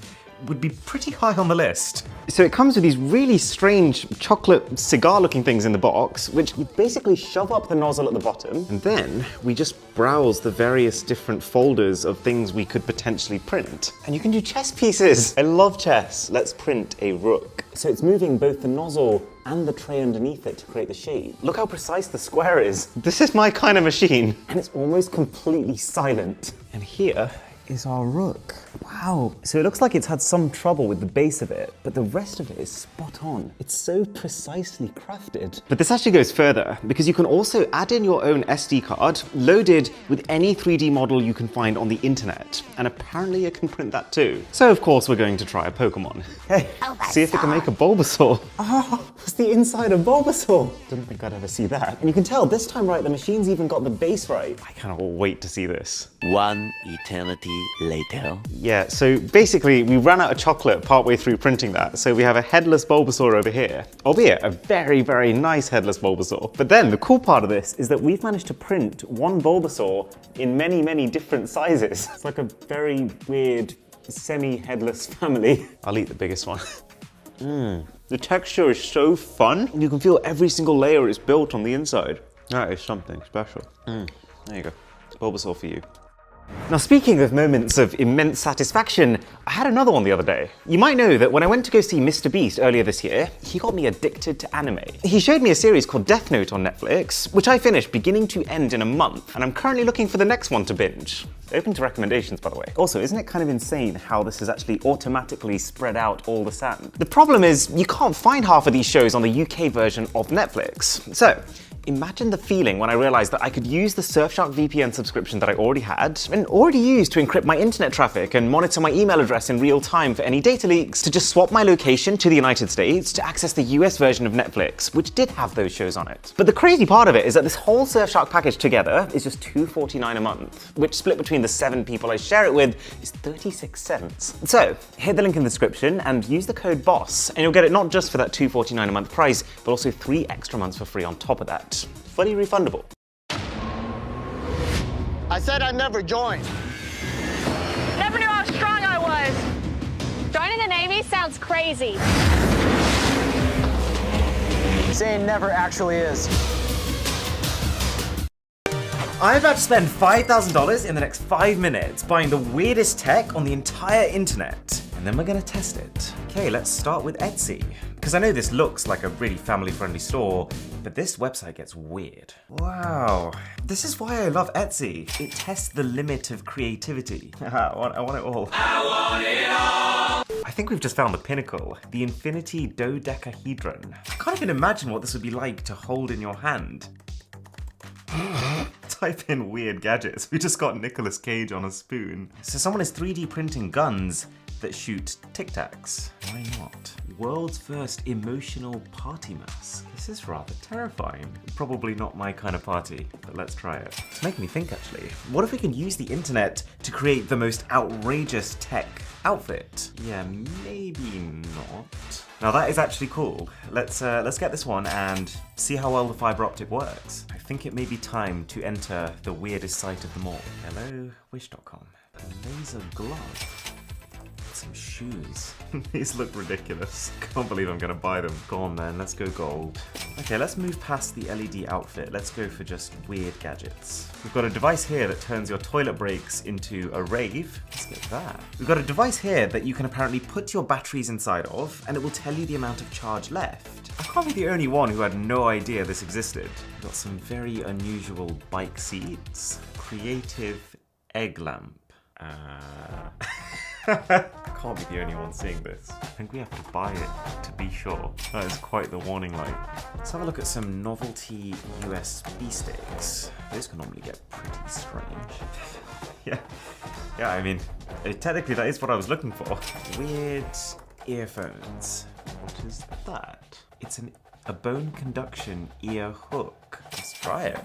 would be pretty high on the list. So it comes with these really strange chocolate cigar-looking things in the box, which you basically shove up the nozzle at the bottom, and then we just browse the various different folders of things we could potentially print. And you can do chess pieces. I love chess. Let's print a rook. So it's moving both the nozzle and the tray underneath it to create the shape. Look how precise the square is. This is my kind of machine. And it's almost completely silent. And here is our rook. Wow. So it looks like it's had some trouble with the base of it, but the rest of it is spot on. It's so precisely crafted. But this actually goes further, because you can also add in your own SD card, loaded with any 3D model you can find on the internet. And apparently you can print that too. So of course we're going to try a Pokemon. Hey, see if it can make a Bulbasaur. Oh, it's the inside of Bulbasaur. Didn't think I'd ever see that. And you can tell this time, right, the machine's even got the base right. I cannot wait to see this. One eternity later. Yeah, so basically we ran out of chocolate partway through printing that. So we have a headless Bulbasaur over here, albeit a very, very nice headless Bulbasaur. But then the cool part of this is that we've managed to print one Bulbasaur in many, many different sizes. It's like a very weird semi-headless family. I'll eat the biggest one. The texture is so fun. You can feel every single layer is built on the inside. That is something special. There you go. It's Bulbasaur for you. Now, speaking of moments of immense satisfaction, I had another one the other day. You might know that when I went to go see Mr. Beast earlier this year, he got me addicted to anime. He showed me a series called Death Note on Netflix, which I finished beginning to end in a month, and I'm currently looking for the next one to binge. Open to recommendations, by the way. Also, isn't it kind of insane how this has actually automatically spread out all the sand? The problem is, you can't find half of these shows on the UK version of Netflix. So, imagine the feeling when I realized that I could use the Surfshark VPN subscription that I already had and already used to encrypt my internet traffic and monitor my email address in real time for any data leaks, to just swap my location to the United States to access the US version of Netflix, which did have those shows on it. But the crazy part of it is that this whole Surfshark package together is just $2.49 a month, which split between the 7 people I share it with is 36 cents. So hit the link in the description and use the code BOSS, and you'll get it not just for that $2.49 a month price, but also 3 extra months for free on top of that. Fully refundable. I said I'd never join. Never knew how strong I was. Joining the Navy sounds crazy. Saying never actually is. I'm about to spend $5,000 in the next 5 minutes buying the weirdest tech on the entire internet. And then we're gonna test it. Okay, let's start with Etsy. Because I know this looks like a really family-friendly store, but this website gets weird. Wow, this is why I love Etsy. It tests the limit of creativity. I want it all. I want it all! I think we've just found the pinnacle, the Infinity Dodecahedron. I can't even imagine what this would be like to hold in your hand. Type in weird gadgets. We just got Nicolas Cage on a spoon. So someone is 3D printing guns that shoot Tic Tacs. Why not? World's first emotional party mask. This is rather terrifying. Probably not my kind of party, but let's try it. It's making me think actually. What if we can use the internet to create the most outrageous tech outfit? Yeah, maybe not. Now that is actually cool. Let's get this one and see how well the fiber optic works. I think it may be time to enter the weirdest site of them all. Hello, Wish.com. A laser glove. Some shoes. These look ridiculous. Can't believe I'm gonna buy them. Go on then, let's go gold. Okay, let's move past the LED outfit. Let's go for just weird gadgets. We've got a device here that turns your toilet breaks into a rave. Let's get that. We've got a device here that you can apparently put your batteries inside of, and it will tell you the amount of charge left. I can't be the only one who had no idea this existed. We've got some very unusual bike seats. Creative egg lamp. Can't be the only one seeing this. I think we have to buy it to be sure. That is quite the warning light. Let's have a look at some novelty USB sticks. Those can normally get pretty strange. Yeah, I mean, technically that is what I was looking for. Weird earphones. What is that? It's a bone conduction ear hook. Let's try it.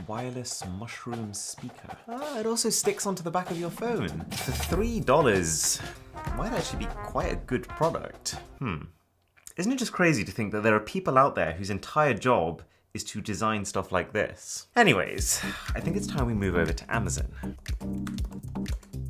Wireless mushroom speaker. Ah, it also sticks onto the back of your phone. For $3, might actually be quite a good product. Isn't it just crazy to think that there are people out there whose entire job is to design stuff like this? Anyways, I think it's time we move over to Amazon.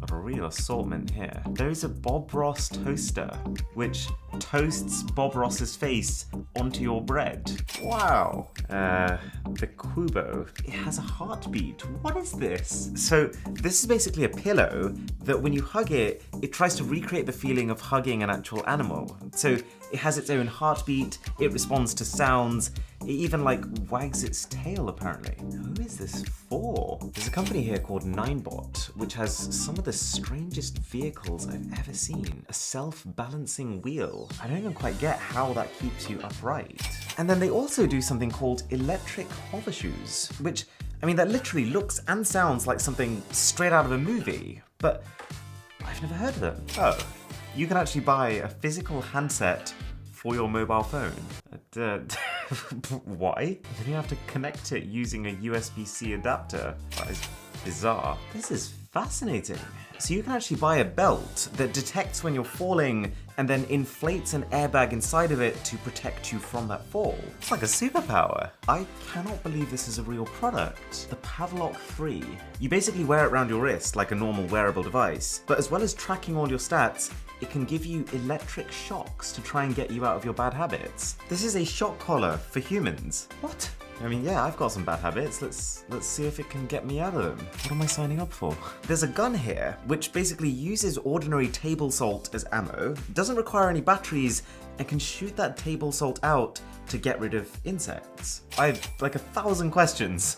Got a real assortment here. There's a Bob Ross toaster, which toasts Bob Ross's face onto your bread. Wow. The Kubo, it has a heartbeat. What is this? So this is basically a pillow that when you hug it, it tries to recreate the feeling of hugging an actual animal. So it has its own heartbeat, it responds to sounds, it even like wags its tail apparently. Who is this for? There's a company here called Ninebot, which has some of the strangest vehicles I've ever seen. A self-balancing wheel. I don't even quite get how that keeps you upright. And then they also do something called electric hovershoes, which, I mean, that literally looks and sounds like something straight out of a movie, but I've never heard of them. Oh, you can actually buy a physical handset for your mobile phone. Why? Then you have to connect it using a USB-C adapter. That is bizarre. This is fascinating. So you can actually buy a belt that detects when you're falling and then inflates an airbag inside of it to protect you from that fall. It's like a superpower. I cannot believe this is a real product. The Pavlok 3. You basically wear it around your wrist like a normal wearable device, but as well as tracking all your stats, it can give you electric shocks to try and get you out of your bad habits. This is a shock collar for humans. What? I mean, yeah, I've got some bad habits. Let's see if it can get me out of them. What am I signing up for? There's a gun here, which basically uses ordinary table salt as ammo, doesn't require any batteries, and can shoot that table salt out to get rid of insects. I have like 1,000 questions.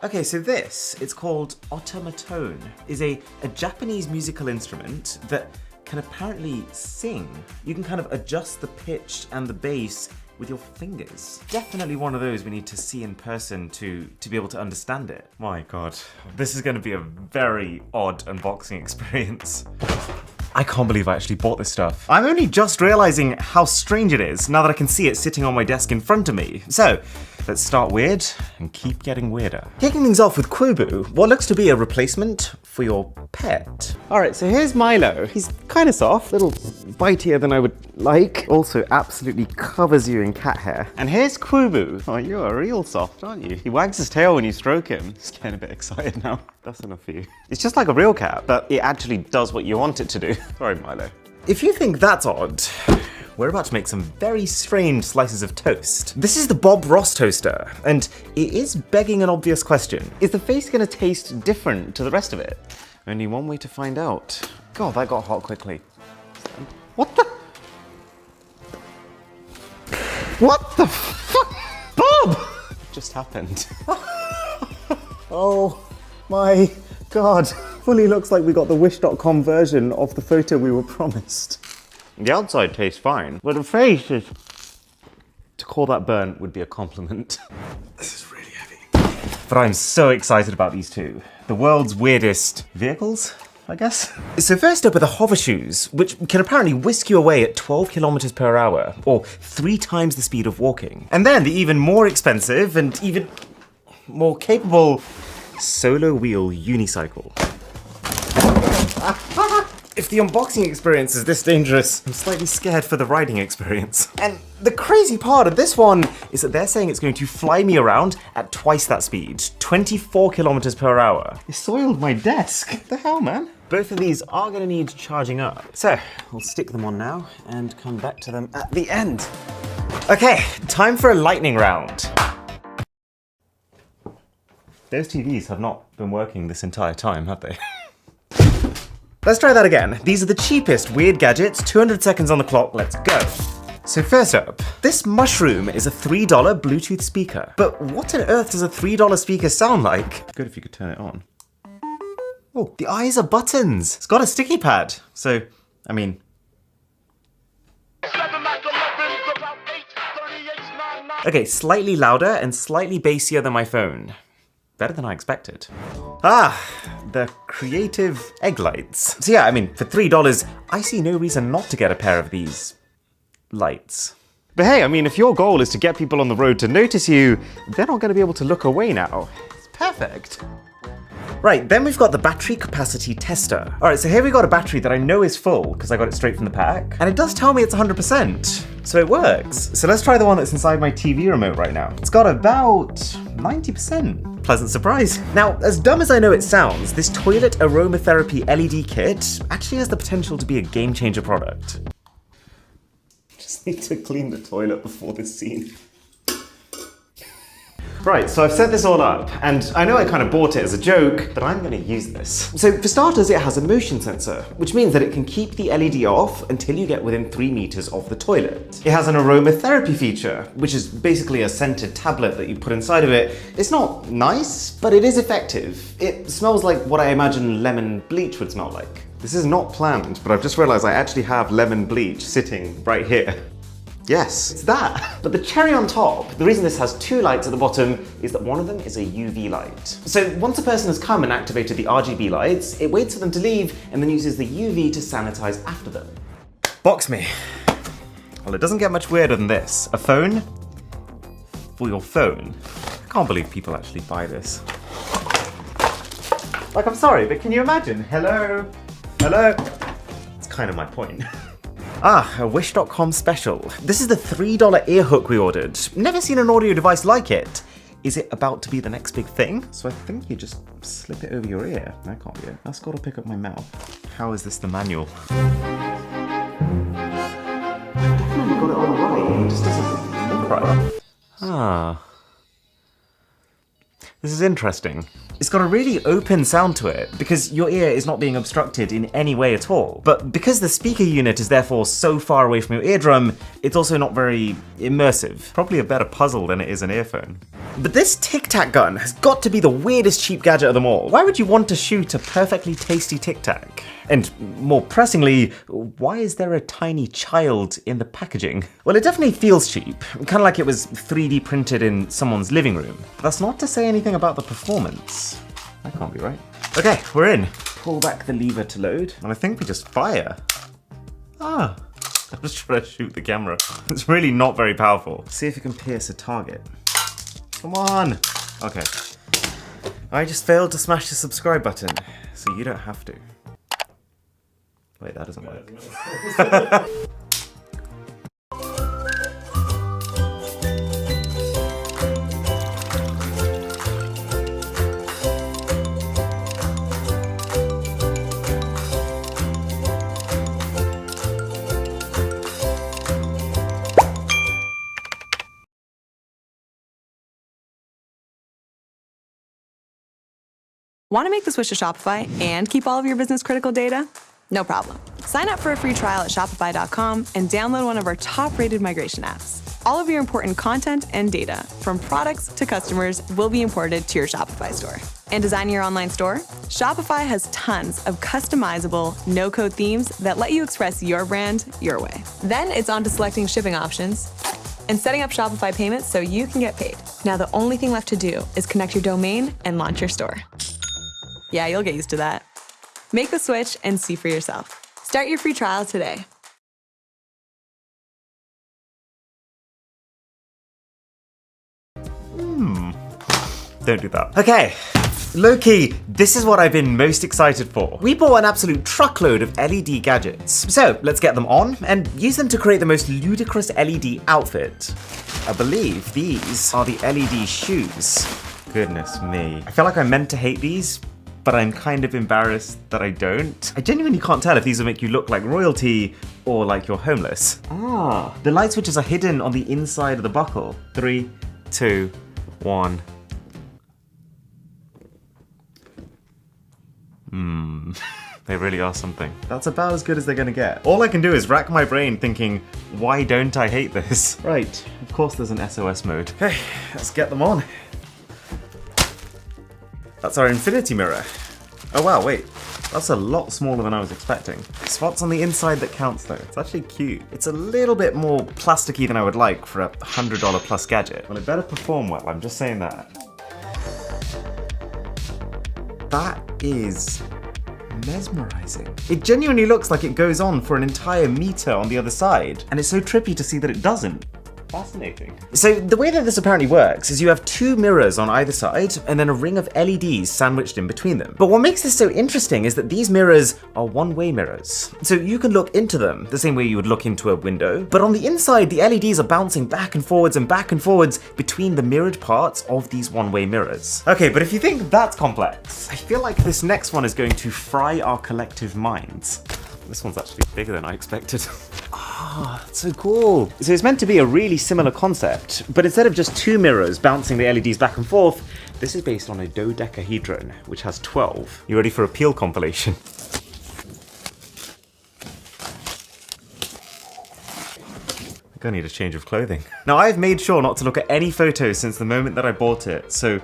Okay, so this, it's called Otamatone, is a Japanese musical instrument that can apparently sing. You can kind of adjust the pitch and the bass with your fingers. Definitely one of those we need to see in person to be able to understand it. My God, this is going to be a very odd unboxing experience. I can't believe I actually bought this stuff. I'm only just realizing how strange it is now that I can see it sitting on my desk in front of me. So, let's start weird and keep getting weirder. Kicking things off with Quobu, what looks to be a replacement for your pet. All right, so here's Milo. He's kind of soft, a little bitier than I would like. Also absolutely covers you in cat hair. And here's Quobu. Oh, you're real soft, aren't you? He wags his tail when you stroke him. He's getting a bit excited now. That's enough for you. It's just like a real cat, but it actually does what you want it to do. Sorry, Milo. If you think that's odd, we're about to make some very strange slices of toast. This is the Bob Ross toaster, and it is begging an obvious question. Is the face gonna taste different to the rest of it? Only one way to find out. God, that got hot quickly. What the? What the fuck? Bob! Just happened. Oh my God. Fully looks like we got the Wish.com version of the photo we were promised. The outside tastes fine, but the face is... To call that burnt would be a compliment. This is really heavy. But I'm so excited about these two. The world's weirdest vehicles, I guess? So first up are the hover shoes, which can apparently whisk you away at 12 kilometers per hour, or 3 times the speed of walking. And then the even more expensive and even more capable Solo Wheel Unicycle. If the unboxing experience is this dangerous, I'm slightly scared for the riding experience. And the crazy part of this one is that they're saying it's going to fly me around at twice that speed, 24 kilometers per hour. It soiled my desk. What the hell, man? Both of these are going to need charging up. So, we'll stick them on now and come back to them at the end. Okay, time for a lightning round. Those TVs have not been working this entire time, have they? Let's try that again. These are the cheapest weird gadgets, 200 seconds on the clock, let's go. So first up, this mushroom is a $3 Bluetooth speaker. But what on earth does a $3 speaker sound like? Good if you could turn it on. Oh, the eyes are buttons. It's got a sticky pad. So, I mean... Okay, slightly louder and slightly bassier than my phone. Better than I expected. Ah, the creative egg lights. So yeah, I mean, for $3, I see no reason not to get a pair of these lights. But hey, I mean, if your goal is to get people on the road to notice you, they're not going to be able to look away now. It's perfect. Right, then we've got the battery capacity tester. All right, so here we got a battery that I know is full because I got it straight from the pack. And it does tell me it's 100%, so it works. So let's try the one that's inside my TV remote right now. It's got about 90%. Pleasant surprise. Now, as dumb as I know it sounds, this toilet aromatherapy LED kit actually has the potential to be a game changer product. Just need to clean the toilet before this scene. Right, so I've set this all up, and I know I kind of bought it as a joke, but I'm going to use this. So for starters, it has a motion sensor, which means that it can keep the LED off until you get within 3 meters of the toilet. It has an aromatherapy feature, which is basically a scented tablet that you put inside of it. It's not nice, but it is effective. It smells like what I imagine lemon bleach would smell like. This is not planned, but I've just realized I actually have lemon bleach sitting right here. Yes, it's that. But the cherry on top, the reason this has 2 lights at the bottom is that one of them is a UV light. So once a person has come and activated the RGB lights, it waits for them to leave and then uses the UV to sanitize after them. Box me. Well, it doesn't get much weirder than this. A phone for your phone. I can't believe people actually buy this. Like, I'm sorry, but can you imagine? Hello? Hello? It's kind of my point. Ah, a Wish.com special. This is the $3 ear hook we ordered. Never seen an audio device like it. Is it about to be the next big thing? So I think you just slip it over your ear. That can't be it. That's got to pick up my mouth. How is this the manual? Definitely got it on right. It just doesn't look right. Ah. This is interesting. It's got a really open sound to it because your ear is not being obstructed in any way at all. But because the speaker unit is therefore so far away from your eardrum, it's also not very immersive. Probably a better puzzle than it is an earphone. But this Tic Tac gun has got to be the weirdest cheap gadget of them all. Why would you want to shoot a perfectly tasty Tic Tac? And more pressingly, why is there a tiny child in the packaging? Well, it definitely feels cheap, kind of like it was 3D printed in someone's living room. But that's not to say anything about the performance. That can't be right. Okay, we're in. Pull back the lever to load, and I think we just fire. Ah, I'm just trying to shoot the camera. It's really not very powerful. See if it can pierce a target. Come on. Okay. I just failed to smash the subscribe button, so you don't have to. Wait, that doesn't work. Want to make the switch to Shopify and keep all of your business critical data? No problem. Sign up for a free trial at shopify.com and download one of our top-rated migration apps. All of your important content and data, from products to customers, will be imported to your Shopify store. And designing your online store? Shopify has tons of customizable, no-code themes that let you express your brand your way. Then it's on to selecting shipping options and setting up Shopify payments so you can get paid. Now the only thing left to do is connect your domain and launch your store. Yeah, you'll get used to that. Make the switch and see for yourself. Start your free trial today. Don't do that. Okay, low-key, this is what I've been most excited for. We bought an absolute truckload of LED gadgets. So let's get them on and use them to create the most ludicrous LED outfit. I believe these are the LED shoes. Goodness me. I feel like I'm meant to hate these, but I'm kind of embarrassed that I don't. I genuinely can't tell if these will make you look like royalty or like you're homeless. Ah, the light switches are hidden on the inside of the buckle. 3, 2, 1. They really are something. That's about as good as they're gonna get. All I can do is rack my brain thinking, why don't I hate this? Right, of course there's an SOS mode. Okay, let's get them on. That's our infinity mirror. Oh wow, wait. That's a lot smaller than I was expecting. Spots on the inside that counts though. It's actually cute. It's a little bit more plasticky than I would like for a $100 plus gadget. Well, it better perform well, I'm just saying that. That is mesmerizing. It genuinely looks like it goes on for an entire meter on the other side, and it's so trippy to see that it doesn't. Fascinating. So the way that this apparently works is you have 2 mirrors on either side and then a ring of LEDs sandwiched in between them. But what makes this so interesting is that these mirrors are one-way mirrors. So you can look into them the same way you would look into a window, but on the inside the LEDs are bouncing back and forwards between the mirrored parts of these one-way mirrors. Okay, but if you think that's complex, I feel like this next one is going to fry our collective minds. This one's actually bigger than I expected. Ah, that's so cool. So it's meant to be a really similar concept, but instead of just 2 mirrors bouncing the LEDs back and forth, this is based on a dodecahedron, which has 12. You ready for a peel compilation? I think I need a change of clothing. Now, I've made sure not to look at any photos since the moment that I bought it, so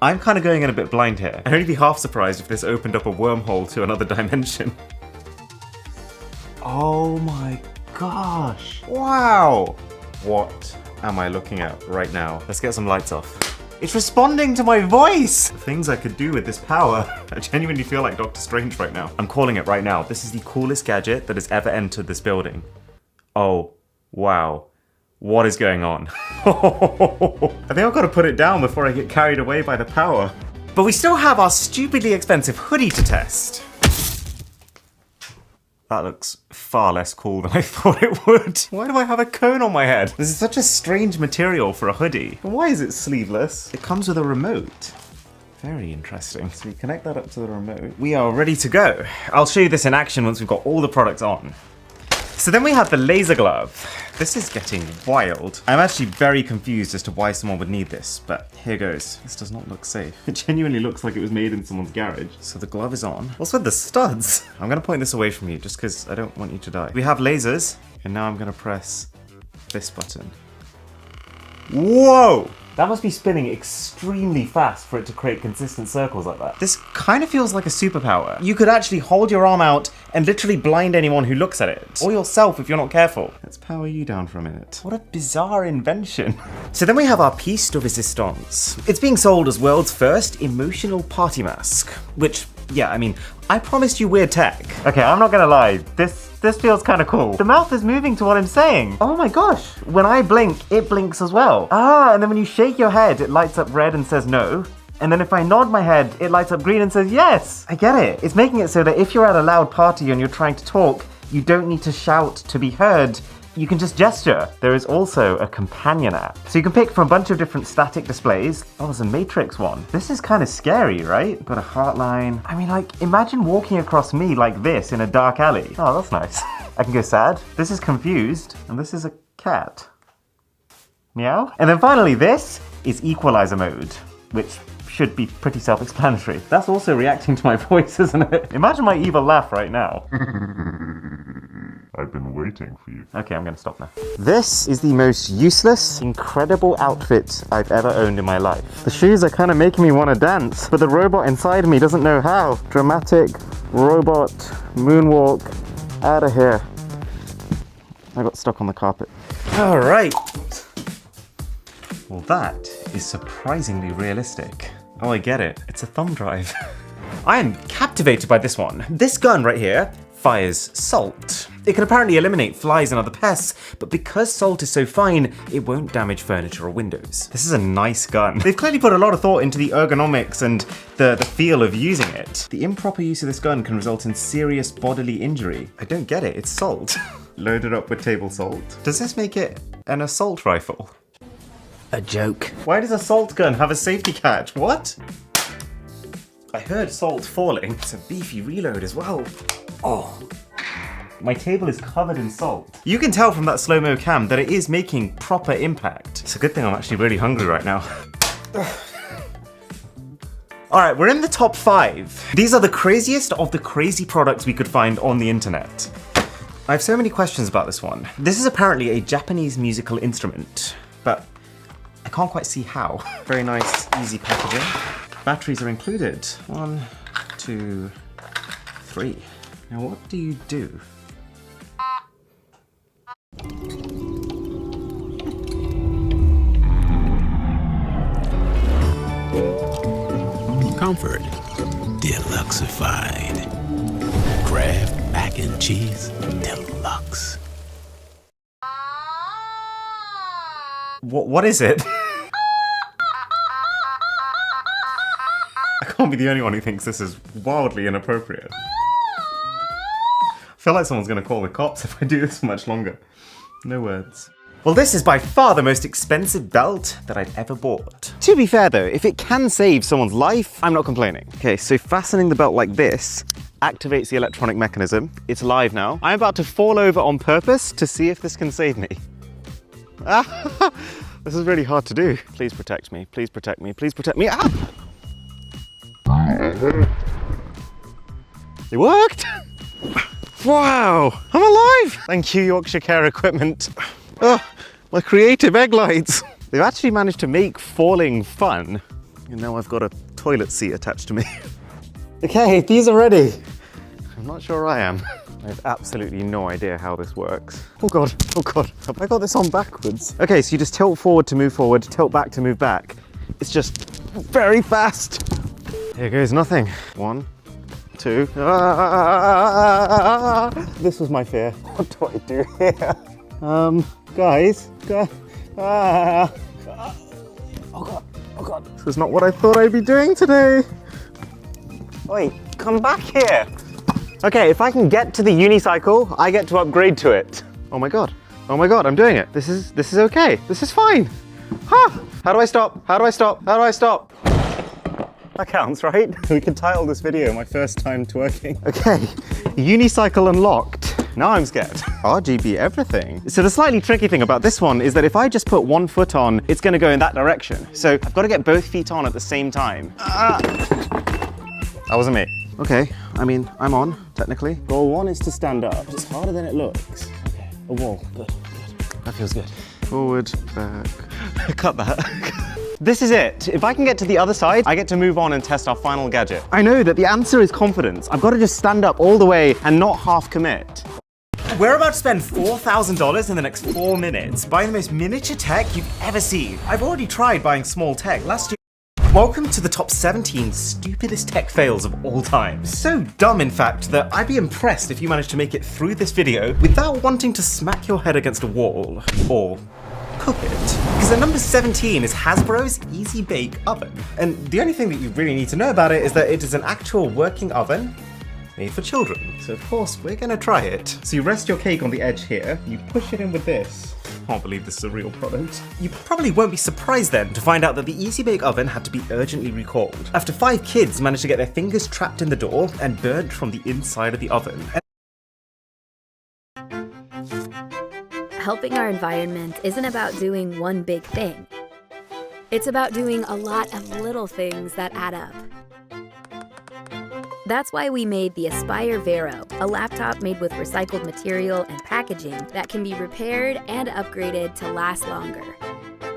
I'm kind of going in a bit blind here. I'd only be half surprised if this opened up a wormhole to another dimension. Oh my gosh. Wow. What am I looking at right now? Let's get some lights off. It's responding to my voice! The things I could do with this power. I genuinely feel like Doctor Strange right now. I'm calling it right now. This is the coolest gadget that has ever entered this building. Oh, wow. What is going on? I think I've got to put it down before I get carried away by the power. But we still have our stupidly expensive hoodie to test. That looks far less cool than I thought it would. Why do I have a cone on my head? This is such a strange material for a hoodie. And why is it sleeveless? It comes with a remote. Very interesting. So we connect that up to the remote. We are ready to go. I'll show you this in action once we've got all the products on. So then we have the laser glove. This is getting wild. I'm actually very confused as to why someone would need this, but here goes. This does not look safe. It genuinely looks like it was made in someone's garage. So the glove is on. What's with the studs? I'm gonna point this away from you just because I don't want you to die. We have lasers, and now I'm gonna press this button. Whoa! That must be spinning extremely fast for it to create consistent circles like that. This kind of feels like a superpower. You could actually hold your arm out and literally blind anyone who looks at it. Or yourself if you're not careful. Let's power you down for a minute. What a bizarre invention. So then we have our piece de resistance. It's being sold as world's first emotional party mask. Which, yeah, I mean, I promised you weird tech. Okay, I'm not gonna lie. This feels kind of cool. The mouth is moving to what I'm saying. Oh my gosh. When I blink, it blinks as well. Ah, and then when you shake your head, it lights up red and says no. And then if I nod my head, it lights up green and says yes. I get it. It's making it so that if you're at a loud party and you're trying to talk, you don't need to shout to be heard. You can just gesture. There is also a companion app. So you can pick from a bunch of different static displays. Oh, there's a Matrix one. This is kind of scary, right? Got a heart line. I mean, like, imagine walking across me like this in a dark alley. Oh, that's nice. I can go sad. This is confused. And this is a cat. Meow. And then finally, this is equalizer mode, which should be pretty self-explanatory. That's also reacting to my voice, isn't it? Imagine my evil laugh right now. I've been waiting for you. Okay, I'm gonna stop now. This is the most useless, incredible outfit I've ever owned in my life. The shoes are kind of making me want to dance, but the robot inside me doesn't know how. Dramatic robot moonwalk out of here. I got stuck on the carpet. All right. Well, that is surprisingly realistic. Oh, I get it. It's a thumb drive. I am captivated by this one. This gun right here fires salt. It can apparently eliminate flies and other pests, but because salt is so fine, it won't damage furniture or windows. This is a nice gun. They've clearly put a lot of thought into the ergonomics and the feel of using it. The improper use of this gun can result in serious bodily injury. I don't get it, it's salt. Loaded up with table salt. Does this make it an assault rifle? A joke. Why does a salt gun have a safety catch? What? I heard salt falling. It's a beefy reload as well. Oh. My table is covered in salt. You can tell from that slow-mo cam that it is making proper impact. It's a good thing I'm actually really hungry right now. All right, we're in the top 5. These are the craziest of the crazy products we could find on the internet. I have so many questions about this one. This is apparently a Japanese musical instrument, but I can't quite see how. Very nice, easy packaging. Batteries are included. 1, 2, 3. Now what do you do? Comfort, deluxified. Kraft mac and cheese, deluxe. What is it? I can't be the only one who thinks this is wildly inappropriate. I feel like someone's gonna call the cops if I do this much longer. No words. Well, this is by far the most expensive belt that I've ever bought. To be fair though, if it can save someone's life, I'm not complaining. Okay, so fastening the belt like this activates the electronic mechanism. It's live now. I'm about to fall over on purpose to see if this can save me. This is really hard to do. Please protect me, please protect me, please protect me. Ah! It worked! Wow, I'm alive! Thank you, Yorkshire Care Equipment. Oh, my creative egg lights. They've actually managed to make falling fun. And now I've got a toilet seat attached to me. Okay, these are ready. I'm not sure I am. I have absolutely no idea how this works. Oh God, oh God. Have I got this on backwards? Okay, so you just tilt forward to move forward, tilt back to move back. It's just very fast. Here goes nothing. 1, 2. This was my fear. What do I do here? Guys. Oh God, oh God. This is not what I thought I'd be doing today. Wait, come back here. Okay, if I can get to the unicycle, I get to upgrade to it. Oh my God, I'm doing it. This is okay, this is fine. Huh. How do I stop? How do I stop? How do I stop? That counts, right? We can title this video my first time twerking. Okay, unicycle unlocked. Now I'm scared. RGB everything. So the slightly tricky thing about this one is that if I just put one foot on, it's gonna go in that direction. So I've got to get both feet on at the same time. That wasn't me. Okay, I mean, I'm on, technically. Goal 1 is to stand up. It's harder than it looks. Okay, a wall, good. That feels good. Forward, back. Cut that. This is it. If I can get to the other side, I get to move on and test our final gadget. I know that the answer is confidence. I've got to just stand up all the way and not half commit. We're about to spend $4,000 in the next 4 minutes buying the most miniature tech you've ever seen. I've already tried buying small tech last year. Welcome to the top 17 stupidest tech fails of all time. So dumb, in fact, that I'd be impressed if you managed to make it through this video without wanting to smack your head against a wall. Or cook it. Because at number 17 is Hasbro's Easy Bake Oven. And the only thing that you really need to know about it is that it is an actual working oven made for children. So of course, we're gonna try it. So you rest your cake on the edge here, you push it in with this. I can't believe this is a real product. You probably won't be surprised then to find out that the Easy Bake Oven had to be urgently recalled after 5 kids managed to get their fingers trapped in the door and burnt from the inside of the oven. Helping our environment isn't about doing one big thing. It's about doing a lot of little things that add up. That's why we made the Aspire Vero, a laptop made with recycled material and packaging that can be repaired and upgraded to last longer.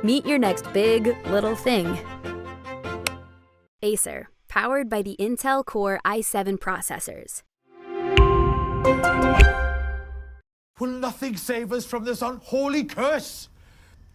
Meet your next big, little thing. Acer, powered by the Intel Core i7 processors. Will nothing save us from this unholy curse?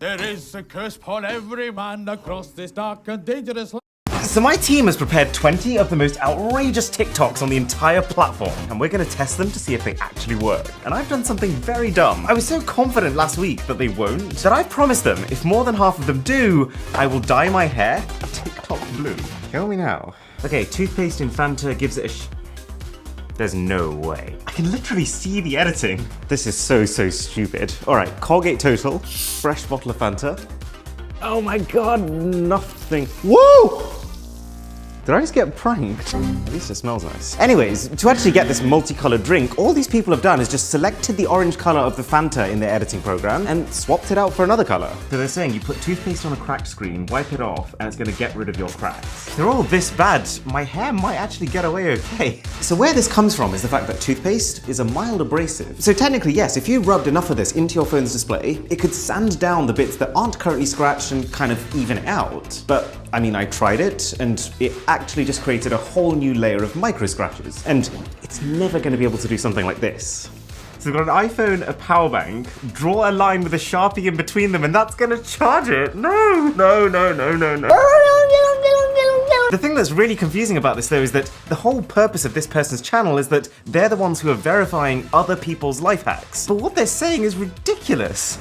There is a curse upon every man across this dark and dangerous land. So my team has prepared 20 of the most outrageous TikToks on the entire platform, and we're gonna test them to see if they actually work. And I've done something very dumb. I was so confident last week that they won't, that I promised them if more than half of them do, I will dye my hair TikTok blue. Show me now. Okay, toothpaste in Fanta gives it a There's no way. I can literally see the editing. This is so stupid. All right, Colgate Total, fresh bottle of Fanta. Oh my God, nothing. Whoa! Did I just get pranked? At least it smells nice. Anyways, to actually get this multicolored drink, all these people have done is just selected the orange color of the Fanta in their editing program and swapped it out for another color. So they're saying you put toothpaste on a cracked screen, wipe it off, and it's gonna get rid of your cracks. They're all this bad, my hair might actually get away okay. So where this comes from is the fact that toothpaste is a mild abrasive. So technically, yes, if you rubbed enough of this into your phone's display, it could sand down the bits that aren't currently scratched and kind of even it out. But I mean, I tried it, and it actually just created a whole new layer of micro scratches. And it's never going to be able to do something like this. So we've got an iPhone, a power bank, draw a line with a Sharpie in between them, and that's going to charge it. No. The thing that's really confusing about this though is that the whole purpose of this person's channel is that they're the ones who are verifying other people's life hacks. But what they're saying is ridiculous.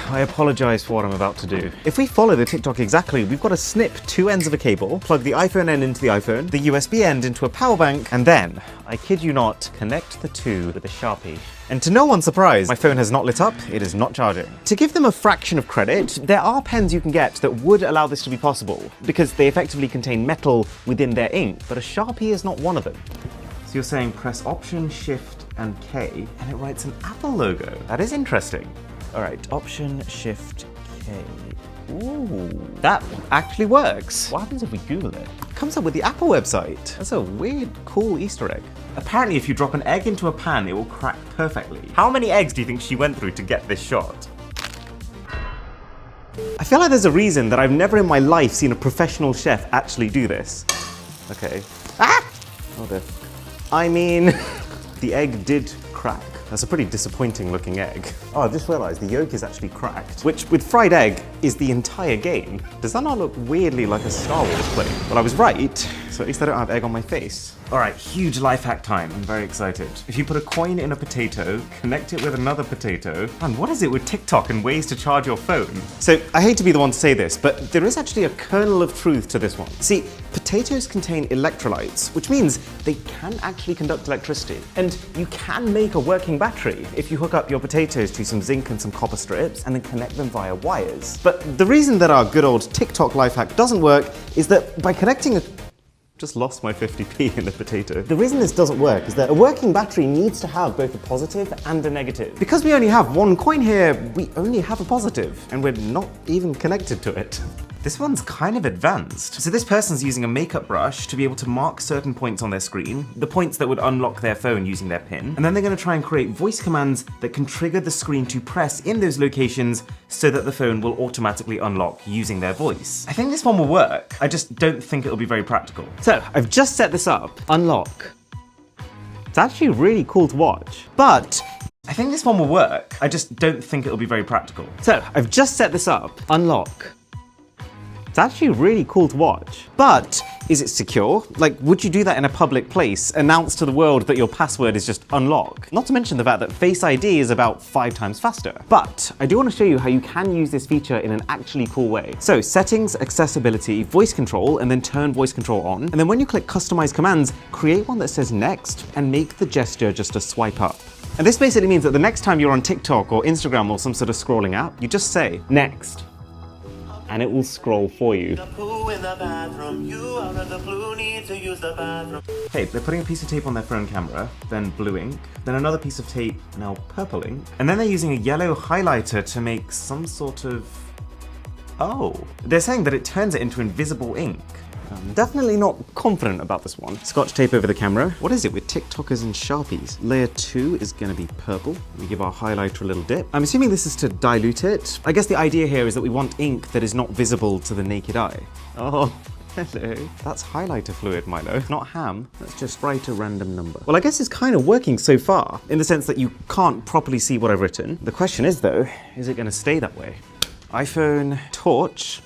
I apologize for what I'm about to do. If we follow the TikTok exactly, we've got to snip 2 ends of a cable, plug the iPhone end into the iPhone, the USB end into a power bank, and then, I kid you not, connect the 2 with a Sharpie. And to no one's surprise, my phone has not lit up, it is not charging. To give them a fraction of credit, there are pens you can get that would allow this to be possible, because they effectively contain metal within their ink, but a Sharpie is not one of them. So you're saying press Option, Shift, and K, and it writes an Apple logo. That is interesting. All right, Option, Shift, K. Ooh, that actually works. What happens if we Google it? It comes up with the Apple website. That's a weird, cool Easter egg. Apparently, if you drop an egg into a pan, it will crack perfectly. How many eggs do you think she went through to get this shot? I feel like there's a reason that I've never in my life seen a professional chef actually do this. Okay. Ah! Oh dear. I mean, the egg did crack. That's a pretty disappointing looking egg. Oh, I've just realized the yolk is actually cracked, which with fried egg is the entire game. Does that not look weirdly like a Star Wars plane? Well, I was right, so at least I don't have egg on my face. All right, huge life hack time. I'm very excited. If you put a coin in a potato, connect it with another potato, and what is it with TikTok and ways to charge your phone? So I hate to be the one to say this, but there is actually a kernel of truth to this one. See, potatoes contain electrolytes, which means they can actually conduct electricity. And you can make a working battery if you hook up your potatoes to some zinc and some copper strips and then connect them via wires. But the reason that our good old TikTok life hack doesn't work is that by connecting a just lost my 50p in the potato. The reason this doesn't work is that a working battery needs to have both a positive and a negative. Because we only have one coin here, we only have a positive, and we're not even connected to it. This one's kind of advanced. So this person's using a makeup brush to be able to mark certain points on their screen, the points that would unlock their phone using their PIN, and then they're going to try and create voice commands that can trigger the screen to press in those locations so that the phone will automatically unlock using their voice. I think this one will work. I just don't think it'll be very practical. So I've just set this up. Unlock. It's actually really cool to watch, but I think this one will work. I just don't think it'll be very practical. So I've just set this up. Unlock. It's actually really cool to watch, but is it secure? Like, would you do that in a public place? Announce to the world that your password is just unlock? Not to mention the fact that Face ID is about 5 times faster. But I do want to show you how you can use this feature in an actually cool way. So settings, accessibility, voice control, and then turn voice control on. And then when you click customize commands, create one that says next and make the gesture just a swipe up. And this basically means that the next time you're on TikTok or Instagram or some sort of scrolling app, you just say next. And it will scroll for you. Hey, they're putting a piece of tape on their phone camera, then blue ink, then another piece of tape, now purple ink, and then they're using a yellow highlighter to make some sort of... Oh, they're saying that it turns it into invisible ink. I'm definitely not confident about this one. Scotch tape over the camera. What is it with TikTokers and Sharpies? Layer 2 is gonna be purple. We give our highlighter a little dip. I'm assuming this is to dilute it. I guess the idea here is that we want ink that is not visible to the naked eye. Oh, hello. That's highlighter fluid, Milo, not ham. Let's just write a random number. Well, I guess it's kind of working so far, in the sense that you can't properly see what I've written. The question is, though, is it gonna stay that way? iPhone, torch.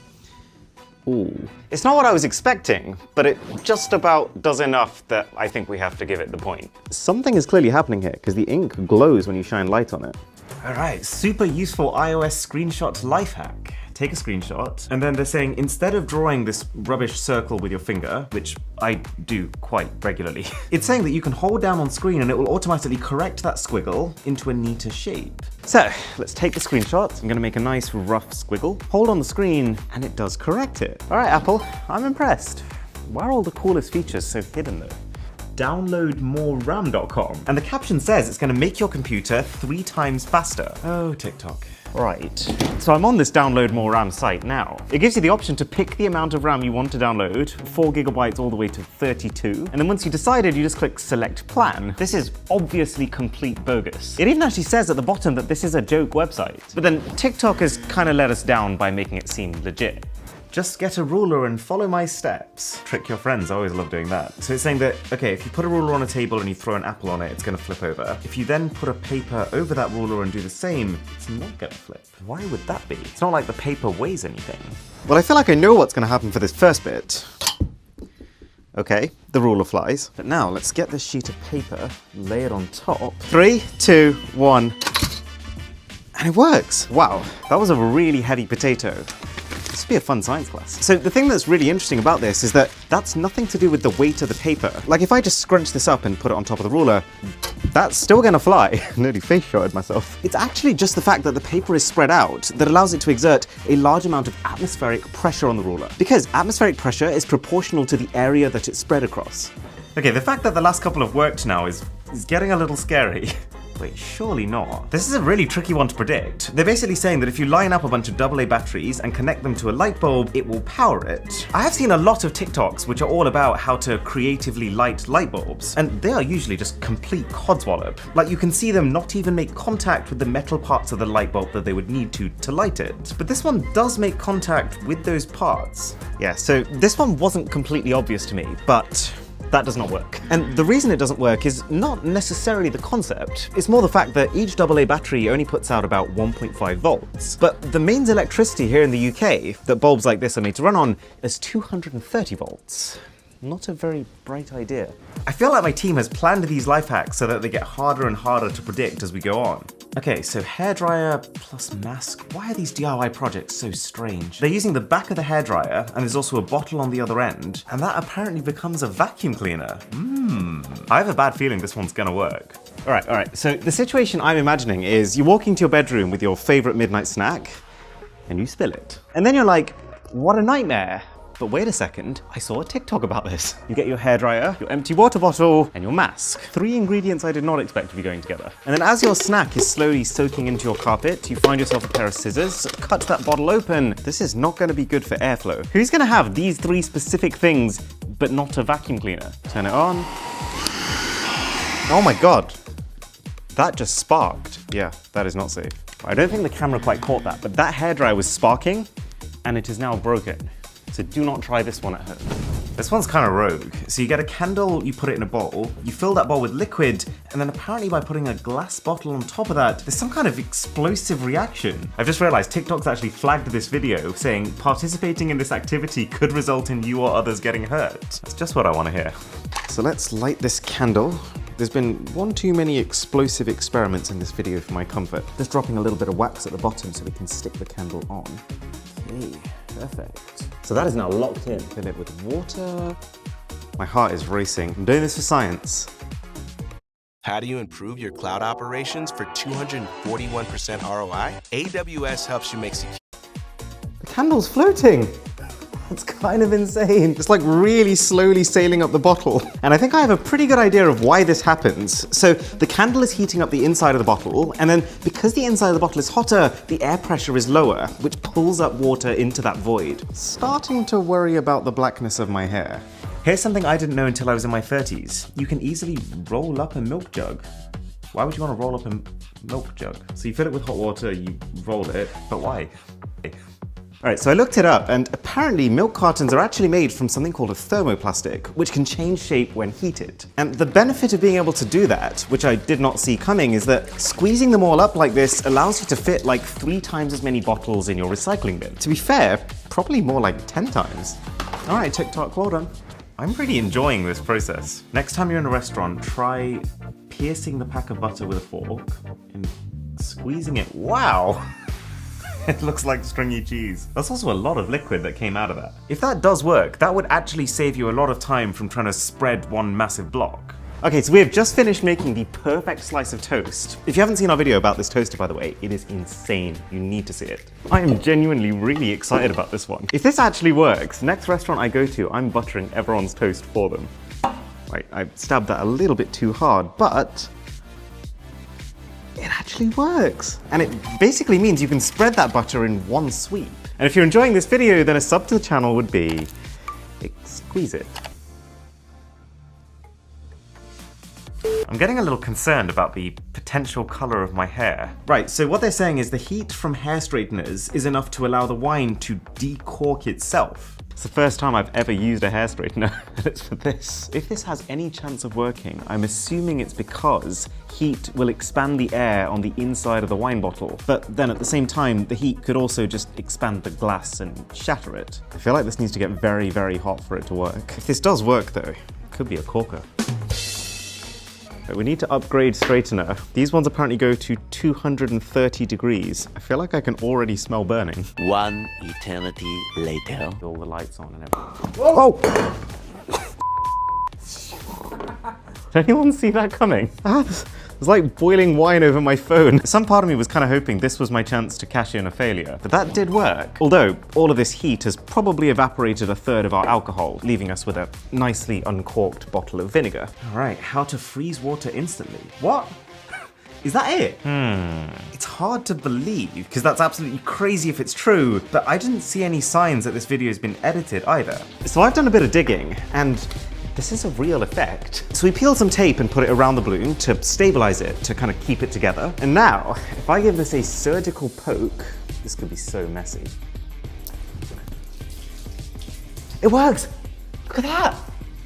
Ooh. It's not what I was expecting, but it just about does enough that I think we have to give it the point. Something is clearly happening here, because the ink glows when you shine light on it. All right, super useful iOS screenshot life hack. Take a screenshot, and then they're saying instead of drawing this rubbish circle with your finger, which I do quite regularly, it's saying that you can hold down on screen and it will automatically correct that squiggle into a neater shape. So let's take the screenshot. I'm gonna make a nice rough squiggle, hold on the screen, and it does correct it. All right, Apple, I'm impressed. Why are all the coolest features so hidden though? Downloadmoreram.com. And the caption says it's gonna make your computer 3 times faster. Oh, TikTok. Right, so I'm on this Download More RAM site now. It gives you the option to pick the amount of RAM you want to download, 4 gigabytes all the way to 32. And then once you decided, you just click Select Plan. This is obviously complete bogus. It even actually says at the bottom that this is a joke website. But then TikTok has kind of let us down by making it seem legit. Just get a ruler and follow my steps. Trick your friends, I always love doing that. So it's saying that, okay, if you put a ruler on a table and you throw an apple on it, it's gonna flip over. If you then put a paper over that ruler and do the same, it's not gonna flip. Why would that be? It's not like the paper weighs anything. Well, I feel like I know what's gonna happen for this first bit. Okay, the ruler flies. But now let's get this sheet of paper, lay it on top. 3, 2, 1. And it works. Wow, that was a really heavy potato. This would be a fun science class. So the thing that's really interesting about this is that that's nothing to do with the weight of the paper. Like if I just scrunch this up and put it on top of the ruler, that's still gonna fly. Nearly face shotted myself. It's actually just the fact that the paper is spread out that allows it to exert a large amount of atmospheric pressure on the ruler. Because atmospheric pressure is proportional to the area that it's spread across. Okay, the fact that the last couple have worked now is getting a little scary. Wait, surely not. This is a really tricky one to predict. They're basically saying that if you line up a bunch of AA batteries and connect them to a light bulb, it will power it. I have seen a lot of TikToks which are all about how to creatively light light bulbs, and they are usually just complete codswallop. Like you can see them not even make contact with the metal parts of the light bulb that they would need to light it. But this one does make contact with those parts. Yeah, so this one wasn't completely obvious to me, but that does not work. And the reason it doesn't work is not necessarily the concept. It's more the fact that each AA battery only puts out about 1.5 volts. But the mains electricity here in the UK that bulbs like this are made to run on is 230 volts. Not a very bright idea. I feel like my team has planned these life hacks so that they get harder and harder to predict as we go on. Okay, so hairdryer plus mask. Why are these DIY projects so strange? They're using the back of the hairdryer, and there's also a bottle on the other end, and that apparently becomes a vacuum cleaner. I have a bad feeling this one's gonna work. All right, so the situation I'm imagining is you walk into your bedroom with your favorite midnight snack, and you spill it. And then you're like, what a nightmare. But wait a second, I saw a TikTok about this. You get your hairdryer, your empty water bottle, and your mask. 3 ingredients I did not expect to be going together. And then as your snack is slowly soaking into your carpet, you find yourself a pair of scissors, cut that bottle open. This is not going to be good for airflow. Who's going to have these 3 specific things, but not a vacuum cleaner? Turn it on. Oh my God. That just sparked. Yeah, that is not safe. I don't think the camera quite caught that, but that hairdryer was sparking and it is now broken. So do not try this one at home. This one's kind of rogue. So you get a candle, you put it in a bowl, you fill that bowl with liquid, and then apparently by putting a glass bottle on top of that, there's some kind of explosive reaction. I've just realized TikTok's actually flagged this video saying participating in this activity could result in you or others getting hurt. That's just what I want to hear. So let's light this candle. There's been one too many explosive experiments in this video for my comfort. Just dropping a little bit of wax at the bottom so we can stick the candle on. Okay, perfect. So that is now locked in. Fill it with water. My heart is racing. I'm doing this for science. How do you improve your cloud operations for 241% ROI? AWS helps you make secure. The candle's floating. It's kind of insane. It's like really slowly sailing up the bottle. And I think I have a pretty good idea of why this happens. So the candle is heating up the inside of the bottle, and then because the inside of the bottle is hotter, the air pressure is lower, which pulls up water into that void. Starting to worry about the blackness of my hair. Here's something I didn't know until I was in my 30s. You can easily roll up a milk jug. Why would you want to roll up a milk jug? So you fill it with hot water, you roll it, but why? All right, so I looked it up, and apparently milk cartons are actually made from something called a thermoplastic, which can change shape when heated. And the benefit of being able to do that, which I did not see coming, is that squeezing them all up like this allows you to fit like 3 times as many bottles in your recycling bin. To be fair, probably more like 10 times. All right, TikTok, well done. I'm really enjoying this process. Next time you're in a restaurant, try piercing the pack of butter with a fork and squeezing it. Wow. It looks like stringy cheese. That's also a lot of liquid that came out of that. If that does work, that would actually save you a lot of time from trying to spread one massive block. Okay, so we have just finished making the perfect slice of toast. If you haven't seen our video about this toaster, by the way, it is insane. You need to see it. I am genuinely really excited about this one. If this actually works, next restaurant I go to, I'm buttering everyone's toast for them. Right, I stabbed that a little bit too hard, but it actually works. And it basically means you can spread that butter in one sweep. And if you're enjoying this video, then a sub to the channel would be exquisite. I'm getting a little concerned about the potential color of my hair. Right, so what they're saying is the heat from hair straighteners is enough to allow the wine to decork itself. It's the first time I've ever used a hair straightener, and it's for this. If this has any chance of working, I'm assuming it's because heat will expand the air on the inside of the wine bottle, but then at the same time, the heat could also just expand the glass and shatter it. I feel like this needs to get very, very hot for it to work. If this does work though, it could be a corker. We need to upgrade straightener. These ones apparently go to 230 degrees. I feel like I can already smell burning. One eternity later. All the lights on and everything. Whoa! Did anyone see that coming? There's like boiling wine over my phone. Some part of me was kind of hoping this was my chance to cash in a failure, but that did work. Although all of this heat has probably evaporated a third of our alcohol, leaving us with a nicely uncorked bottle of vinegar. All right, how to freeze water instantly. What? Is that it? It's hard to believe, because that's absolutely crazy if it's true, but I didn't see any signs that this video has been edited either. So I've done a bit of digging, and this is a real effect. So we peeled some tape and put it around the balloon to stabilize it, to kind of keep it together. And now, if I give this a surgical poke, this could be so messy. It works! Look at that!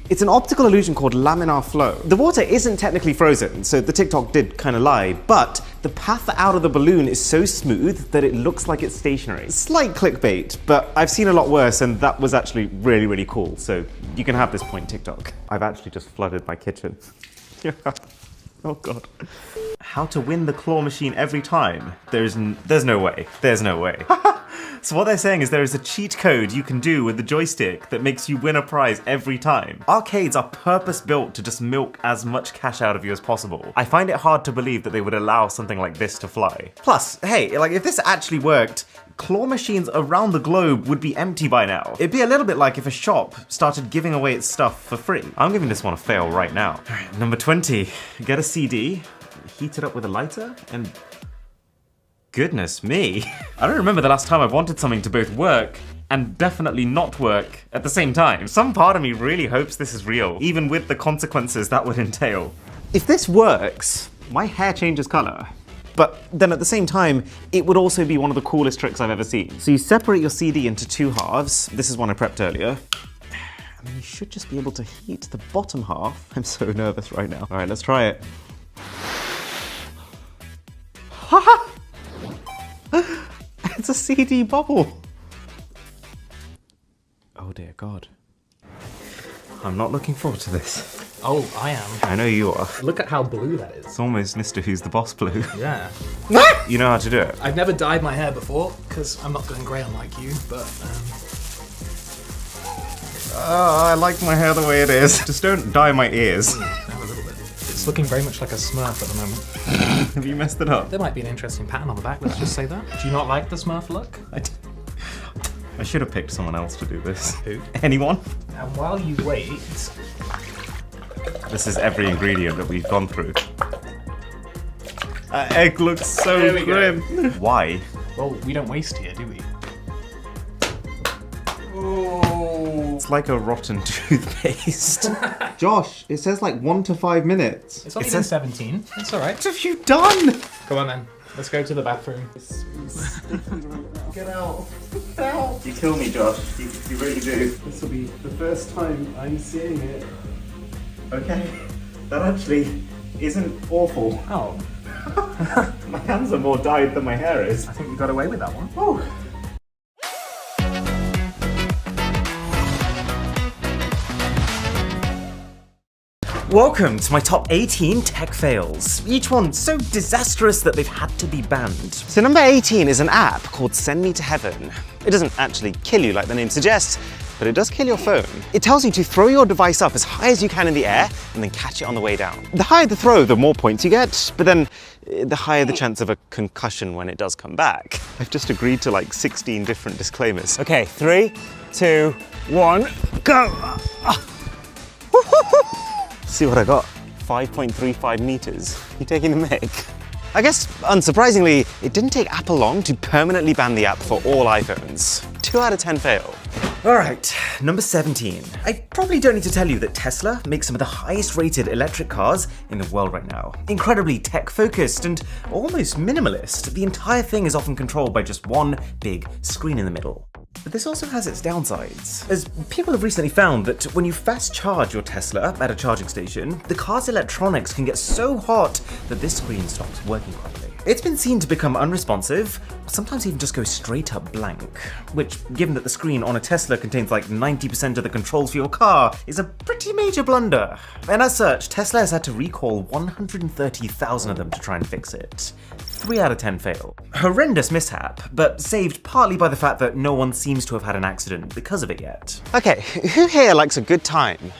It's an optical illusion called laminar flow. The water isn't technically frozen, so the TikTok did kind of lie, but the path out of the balloon is so smooth that it looks like it's stationary. Slight clickbait, but I've seen a lot worse, and that was actually really, really cool, so you can have this point, TikTok. I've actually just flooded my kitchen. Oh God. How to win the claw machine every time? There's no way. There's no way. So what they're saying is there is a cheat code you can do with the joystick that makes you win a prize every time. Arcades are purpose-built to just milk as much cash out of you as possible. I find it hard to believe that they would allow something like this to fly. Plus, hey, like if this actually worked, claw machines around the globe would be empty by now. It'd be a little bit like if a shop started giving away its stuff for free. I'm giving this one a fail right now. All right, number 20, get a CD, heat it up with a lighter, and goodness me. I don't remember the last time I wanted something to both work and definitely not work at the same time. Some part of me really hopes this is real, even with the consequences that would entail. If this works, my hair changes color. But then at the same time, it would also be one of the coolest tricks I've ever seen. So you separate your CD into two halves. This is one I prepped earlier. And then you should just be able to heat the bottom half. I'm so nervous right now. All right, let's try it. Ha! It's a CD bubble. Oh dear God. I'm not looking forward to this. Oh, I am. I know you are. Look at how blue that is. It's almost Mr. Who's the Boss blue. Yeah. You know how to do it? I've never dyed my hair before, because I'm not going grey unlike you, but... Oh, I like my hair the way it is. Just don't dye my ears. A little bit. It's looking very much like a Smurf at the moment. Have you messed it up? There might be an interesting pattern on the back, let's just say that. Do you not like the Smurf look? I should have picked someone else to do this. Who? Anyone? And while you wait... This is every ingredient that we've gone through. That egg looks so grim. Why? Well, we don't waste here, do we? Oh. It's like a rotten toothpaste. Josh, it says like 1 to 5 minutes. It's only been 17. It's alright. What have you done? Come on then. Let's go to the bathroom. Get out. Help. You kill me, Josh. You really do. This will be the first time I'm seeing it. Okay. That actually isn't awful. Oh. My hands are more dyed than my hair is. I think we got away with that one. Oh. Welcome to my top 18 tech fails. Each one so disastrous that they've had to be banned. So number 18 is an app called Send Me to Heaven. It doesn't actually kill you like the name suggests, but it does kill your phone. It tells you to throw your device up as high as you can in the air and then catch it on the way down. The higher the throw, the more points you get, but then the higher the chance of a concussion when it does come back. I've just agreed to like 16 different disclaimers. Okay, 3, 2, 1, go! See what I got? 5.35 meters. You taking the mic? I guess, unsurprisingly, it didn't take Apple long to permanently ban the app for all iPhones. 2 out of 10 fail. All right, number 17. I probably don't need to tell you that Tesla makes some of the highest rated electric cars in the world right now. Incredibly tech-focused and almost minimalist. The entire thing is often controlled by just one big screen in the middle. But this also has its downsides, as people have recently found that when you fast charge your Tesla at a charging station, the car's electronics can get so hot that this screen stops working properly. It's been seen to become unresponsive, or sometimes even just go straight up blank, which, given that the screen on a Tesla contains like 90% of the controls for your car, is a pretty major blunder. And as such, Tesla has had to recall 130,000 of them to try and fix it. 3 out of 10 fail. Horrendous mishap, but saved partly by the fact that no one seems to have had an accident because of it yet. Okay, who here likes a good time? Do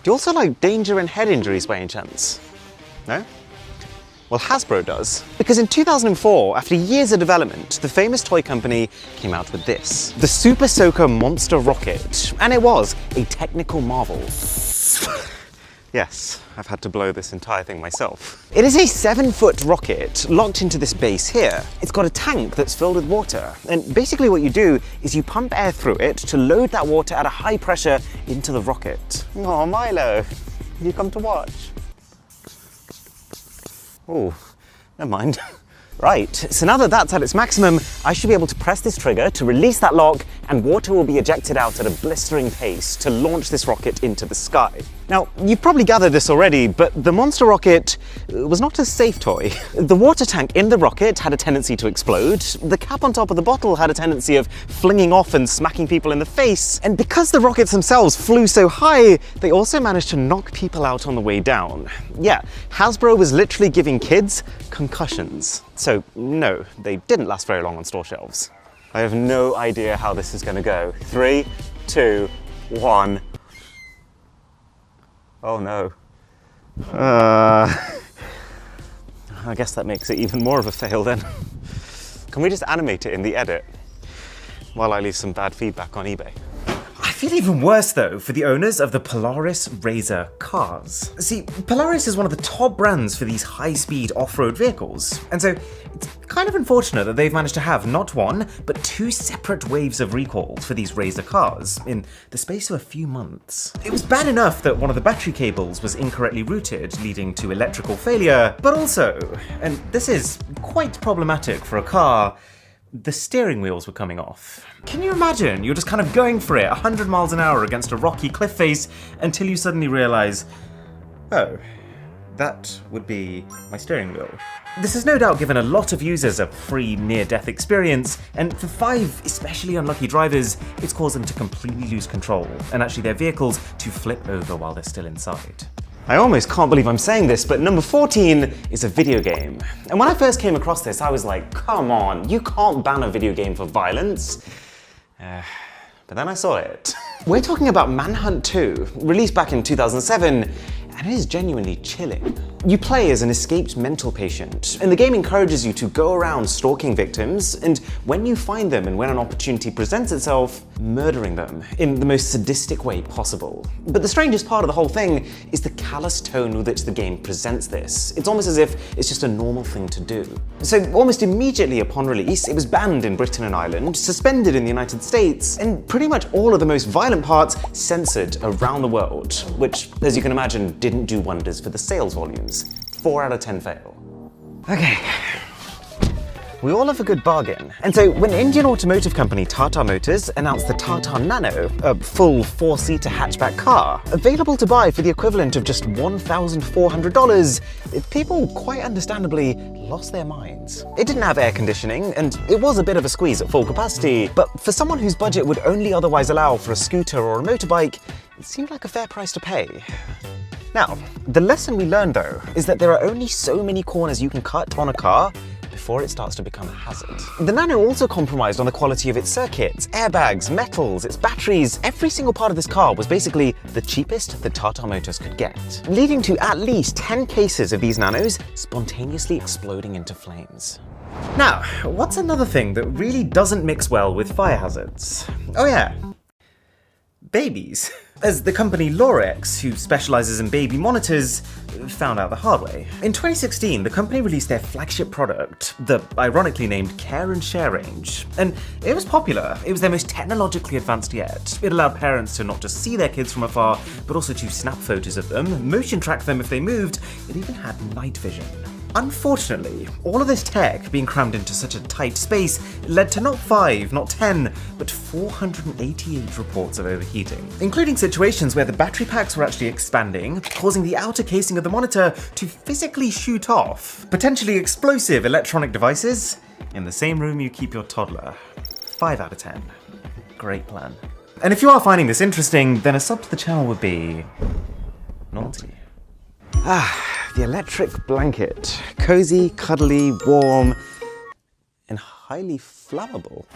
you also like danger and head injuries by any chance? No? Well, Hasbro does. Because in 2004, after years of development, the famous toy company came out with this. The Super Soaker Monster Rocket. And it was a technical marvel. Yes, I've had to blow this entire thing myself. It is a 7-foot rocket locked into this base here. It's got a tank that's filled with water. And basically what you do is you pump air through it to load that water at a high pressure into the rocket. Oh, Milo, you come to watch? Oh, never mind. Right, so now that that's at its maximum, I should be able to press this trigger to release that lock, and water will be ejected out at a blistering pace to launch this rocket into the sky. Now, you've probably gathered this already, but the monster rocket was not a safe toy. The water tank in the rocket had a tendency to explode, the cap on top of the bottle had a tendency of flinging off and smacking people in the face, and because the rockets themselves flew so high, they also managed to knock people out on the way down. Yeah, Hasbro was literally giving kids concussions. So no, they didn't last very long on store shelves. I have no idea how this is going to go. 3, 2, 1. Oh no. I guess that makes it even more of a fail then. Can we just animate it in the edit while I leave some bad feedback on eBay? I feel even worse though for the owners of the Polaris RZR cars. See, Polaris is one of the top brands for these high-speed off-road vehicles, and so it's kind of unfortunate that they've managed to have not one, but 2 separate waves of recalls for these RZR cars in the space of a few months. It was bad enough that one of the battery cables was incorrectly routed, leading to electrical failure, but also, and this is quite problematic for a car, the steering wheels were coming off. Can you imagine? You're just kind of going for it 100 miles an hour against a rocky cliff face until you suddenly realize, oh, that would be my steering wheel. This has no doubt given a lot of users a free near-death experience, and for 5 especially unlucky drivers, it's caused them to completely lose control, and actually their vehicles to flip over while they're still inside. I almost can't believe I'm saying this, but number 14 is a video game. And when I first came across this, I was like, come on, you can't ban a video game for violence. But then I saw it. We're talking about Manhunt 2, released back in 2007, and it is genuinely chilling. You play as an escaped mental patient, and the game encourages you to go around stalking victims, and when you find them and when an opportunity presents itself, murdering them in the most sadistic way possible. But the strangest part of the whole thing is the callous tone with which the game presents this. It's almost as if it's just a normal thing to do. So almost immediately upon release, it was banned in Britain and Ireland, suspended in the United States, and pretty much all of the most violent parts censored around the world, which, as you can imagine, didn't do wonders for the sales volumes. 4 out of 10 fail. Okay. We all have a good bargain. And so when Indian automotive company Tata Motors announced the Tata Nano, a full 4-seater hatchback car, available to buy for the equivalent of just $1,400, people quite understandably lost their minds. It didn't have air conditioning, and it was a bit of a squeeze at full capacity, but for someone whose budget would only otherwise allow for a scooter or a motorbike, it seemed like a fair price to pay. Now, the lesson we learned though, is that there are only so many corners you can cut on a car before it starts to become a hazard. The Nano also compromised on the quality of its circuits, airbags, metals, its batteries. Every single part of this car was basically the cheapest that Tata Motors could get, leading to at least 10 cases of these Nanos spontaneously exploding into flames. Now, what's another thing that really doesn't mix well with fire hazards? Oh yeah, babies. As the company Lorex, who specializes in baby monitors, found out the hard way. In 2016, the company released their flagship product, the ironically named Care and Share range. And it was popular. It was their most technologically advanced yet. It allowed parents to not just see their kids from afar, but also to snap photos of them, motion track them if they moved. It even had night vision. Unfortunately, all of this tech being crammed into such a tight space led to not 5, not 10, but 488 reports of overheating, including situations where the battery packs were actually expanding, causing the outer casing of the monitor to physically shoot off potentially explosive electronic devices in the same room you keep your toddler. 5 out of 10. Great plan. And if you are finding this interesting, then a sub to the channel would be naughty. The electric blanket. Cozy, cuddly, warm, and highly flammable.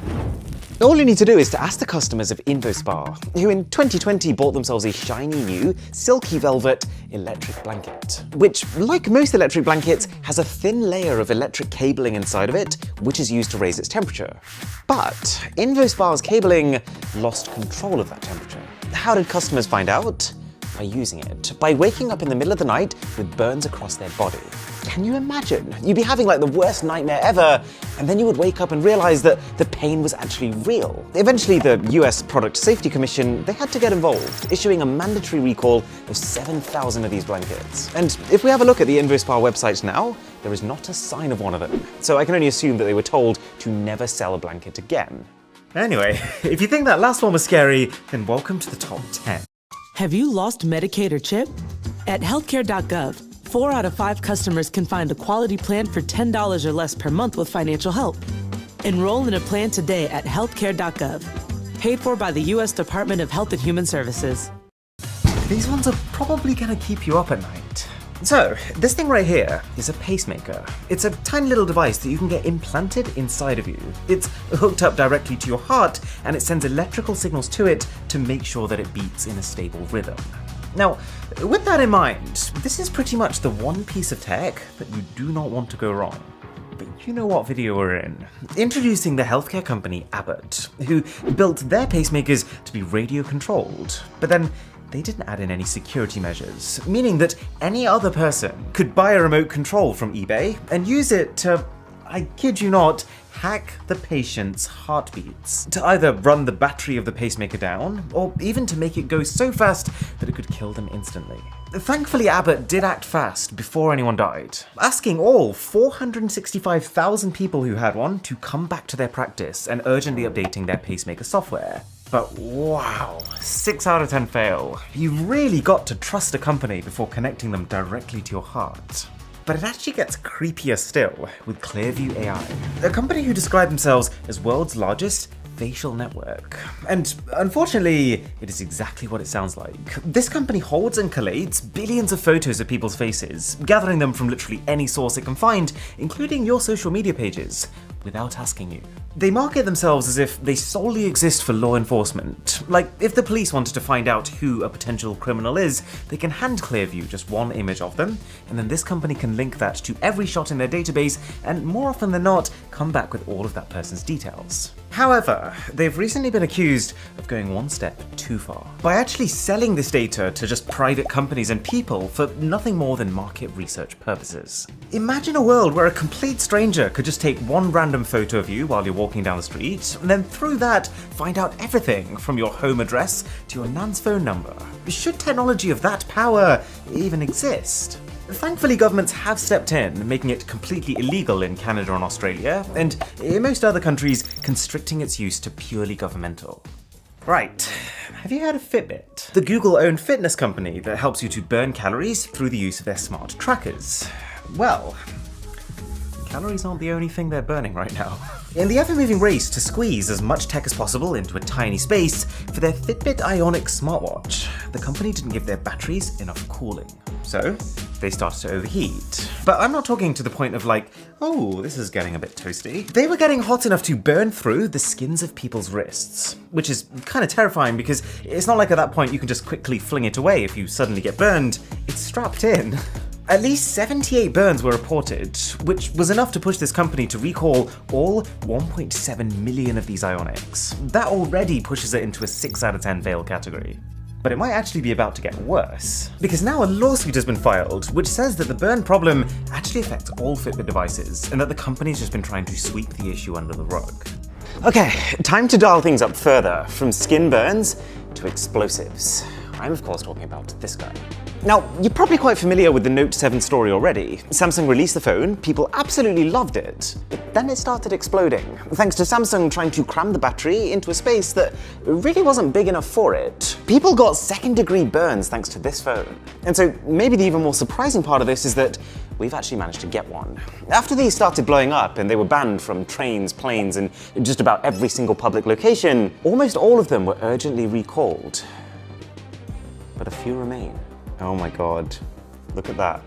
All you need to do is to ask the customers of InvoSpa, who in 2020 bought themselves a shiny new, silky velvet electric blanket, which, like most electric blankets, has a thin layer of electric cabling inside of it, which is used to raise its temperature. But InvoSpa's cabling lost control of that temperature. How did customers find out? By using it, by waking up in the middle of the night with burns across their body. Can you imagine? You'd be having like the worst nightmare ever, and then you would wake up and realize that the pain was actually real. Eventually, the US Product Safety Commission, they had to get involved, issuing a mandatory recall of 7,000 of these blankets. And if we have a look at the InvoSpa website now, there is not a sign of one of them. So I can only assume that they were told to never sell a blanket again. Anyway, if you think that last one was scary, then welcome to the top 10. Have you lost Medicaid or CHIP? At healthcare.gov, 4 out of 5 customers can find a quality plan for $10 or less per month with financial help. Enroll in a plan today at healthcare.gov. Paid for by the U.S. Department of Health and Human Services. These ones are probably gonna keep you up at night. So, this thing right here is a pacemaker. It's a tiny little device that you can get implanted inside of you. It's hooked up directly to your heart, and it sends electrical signals to it to make sure that it beats in a stable rhythm. Now, with that in mind, this is pretty much the one piece of tech that you do not want to go wrong. But you know what video we're in. Introducing the healthcare company Abbott, who built their pacemakers to be radio controlled, but then they didn't add in any security measures, meaning that any other person could buy a remote control from eBay and use it to, I kid you not, hack the patient's heartbeats, to either run the battery of the pacemaker down, or even to make it go so fast that it could kill them instantly. Thankfully, Abbott did act fast before anyone died, asking all 465,000 people who had one to come back to their practice and urgently updating their pacemaker software. But wow, 6 out of 10 fail. You've really got to trust a company before connecting them directly to your heart. But it actually gets creepier still with Clearview AI, a company who describe themselves as world's largest facial network. And unfortunately, it is exactly what it sounds like. This company holds and collates billions of photos of people's faces, gathering them from literally any source it can find, including your social media pages, without asking you. They market themselves as if they solely exist for law enforcement. Like, if the police wanted to find out who a potential criminal is, they can hand Clearview just one image of them, and then this company can link that to every shot in their database, and more often than not, come back with all of that person's details. However, they've recently been accused of going one step too far by actually selling this data to just private companies and people for nothing more than market research purposes. Imagine a world where a complete stranger could just take one random photo of you while you're walking down the street, and then through that, find out everything from your home address to your nan's phone number. Should technology of that power even exist? Thankfully, governments have stepped in, making it completely illegal in Canada and Australia, and in most other countries, constricting its use to purely governmental. Right, have you heard of Fitbit? The Google-owned fitness company that helps you to burn calories through the use of their smart trackers. Well, calories aren't the only thing they're burning right now. In the ever-moving race to squeeze as much tech as possible into a tiny space, for their Fitbit Ionic smartwatch, the company didn't give their batteries enough cooling. So, they started to overheat. But I'm not talking to the point of like, oh, this is getting a bit toasty. They were getting hot enough to burn through the skins of people's wrists, which is kind of terrifying because it's not like at that point you can just quickly fling it away if you suddenly get burned. It's strapped in. At least 78 burns were reported, which was enough to push this company to recall all 1.7 million of these Ionics. That already pushes it into a 6 out of 10 fail category. But it might actually be about to get worse, because now a lawsuit has been filed which says that the burn problem actually affects all Fitbit devices and that the company's just been trying to sweep the issue under the rug. Okay, time to dial things up further, from skin burns to explosives. I'm of course talking about this guy. Now, you're probably quite familiar with the Note 7 story already. Samsung released the phone, people absolutely loved it, but then it started exploding, thanks to Samsung trying to cram the battery into a space that really wasn't big enough for it. People got second-degree burns thanks to this phone. And so maybe the even more surprising part of this is that we've actually managed to get one. After these started blowing up and they were banned from trains, planes, and just about every single public location, almost all of them were urgently recalled. But a few remain. Oh my god, look at that.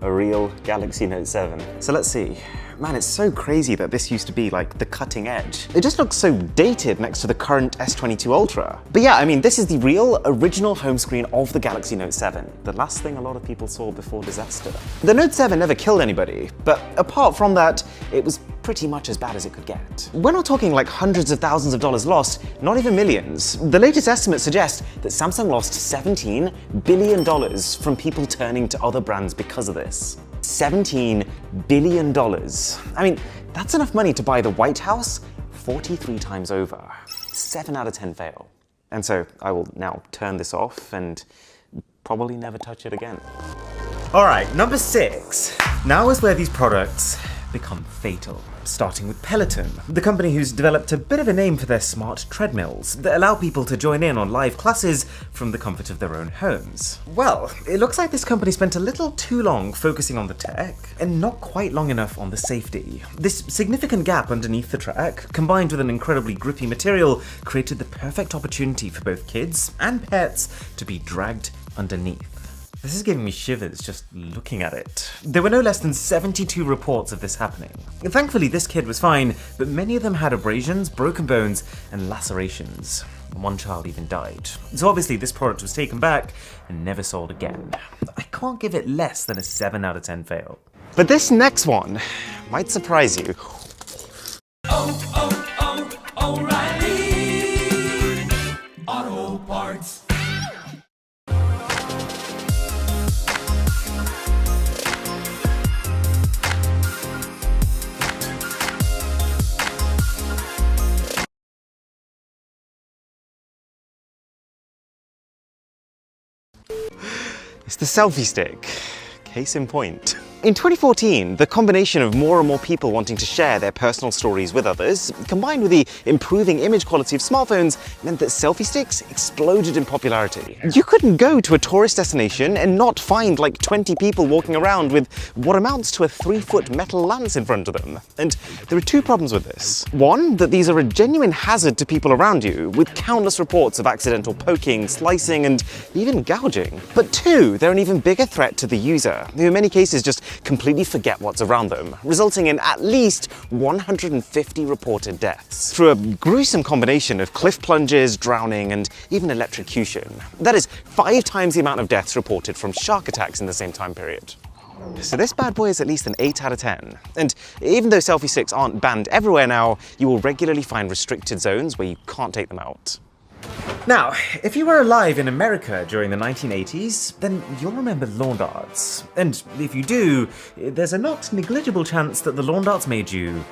A real Galaxy Note 7. So let's see. Man, it's so crazy that this used to be like the cutting edge. It just looks so dated next to the current S22 Ultra. But yeah, I mean, this is the real original home screen of the Galaxy Note 7. The last thing a lot of people saw before disaster. The Note 7 never killed anybody, but apart from that, it was pretty much as bad as it could get. We're not talking like hundreds of thousands of dollars lost, not even millions. The latest estimates suggest that Samsung lost $17 billion from people turning to other brands because of this. $17 billion. I mean, that's enough money to buy the White House 43 times over. 7 out of 10 fail. And so I will now turn this off and probably never touch it again. All right, number 6. Now is where these products become fatal. Starting with Peloton, the company who's developed a bit of a name for their smart treadmills that allow people to join in on live classes from the comfort of their own homes. Well, it looks like this company spent a little too long focusing on the tech and not quite long enough on the safety. This significant gap underneath the track, combined with an incredibly grippy material, created the perfect opportunity for both kids and pets to be dragged underneath. This is giving me shivers just looking at it. There were no less than 72 reports of this happening. Thankfully, this kid was fine, but many of them had abrasions, broken bones, and lacerations. One child even died. So obviously this product was taken back and never sold again. I can't give it less than a 7 out of 10 fail. But this next one might surprise you. O'Reilly Auto Parts. It's the selfie stick. Case in point. In 2014, the combination of more and more people wanting to share their personal stories with others, combined with the improving image quality of smartphones, meant that selfie sticks exploded in popularity. You couldn't go to a tourist destination and not find like 20 people walking around with what amounts to a 3-foot metal lance in front of them. And there are two problems with this. One, that these are a genuine hazard to people around you, with countless reports of accidental poking, slicing, and even gouging. But two, they're an even bigger threat to the user, who in many cases just completely forget what's around them, resulting in at least 150 reported deaths through a gruesome combination of cliff plunges, drowning, and even electrocution. That is 5 times the amount of deaths reported from shark attacks in the same time period. So this bad boy is at least an 8 out of 10. And even though selfie sticks aren't banned everywhere now, you will regularly find restricted zones where you can't take them out. Now, if you were alive in America during the 1980s, then you'll remember lawn darts. And if you do, there's a not negligible chance that the lawn darts made you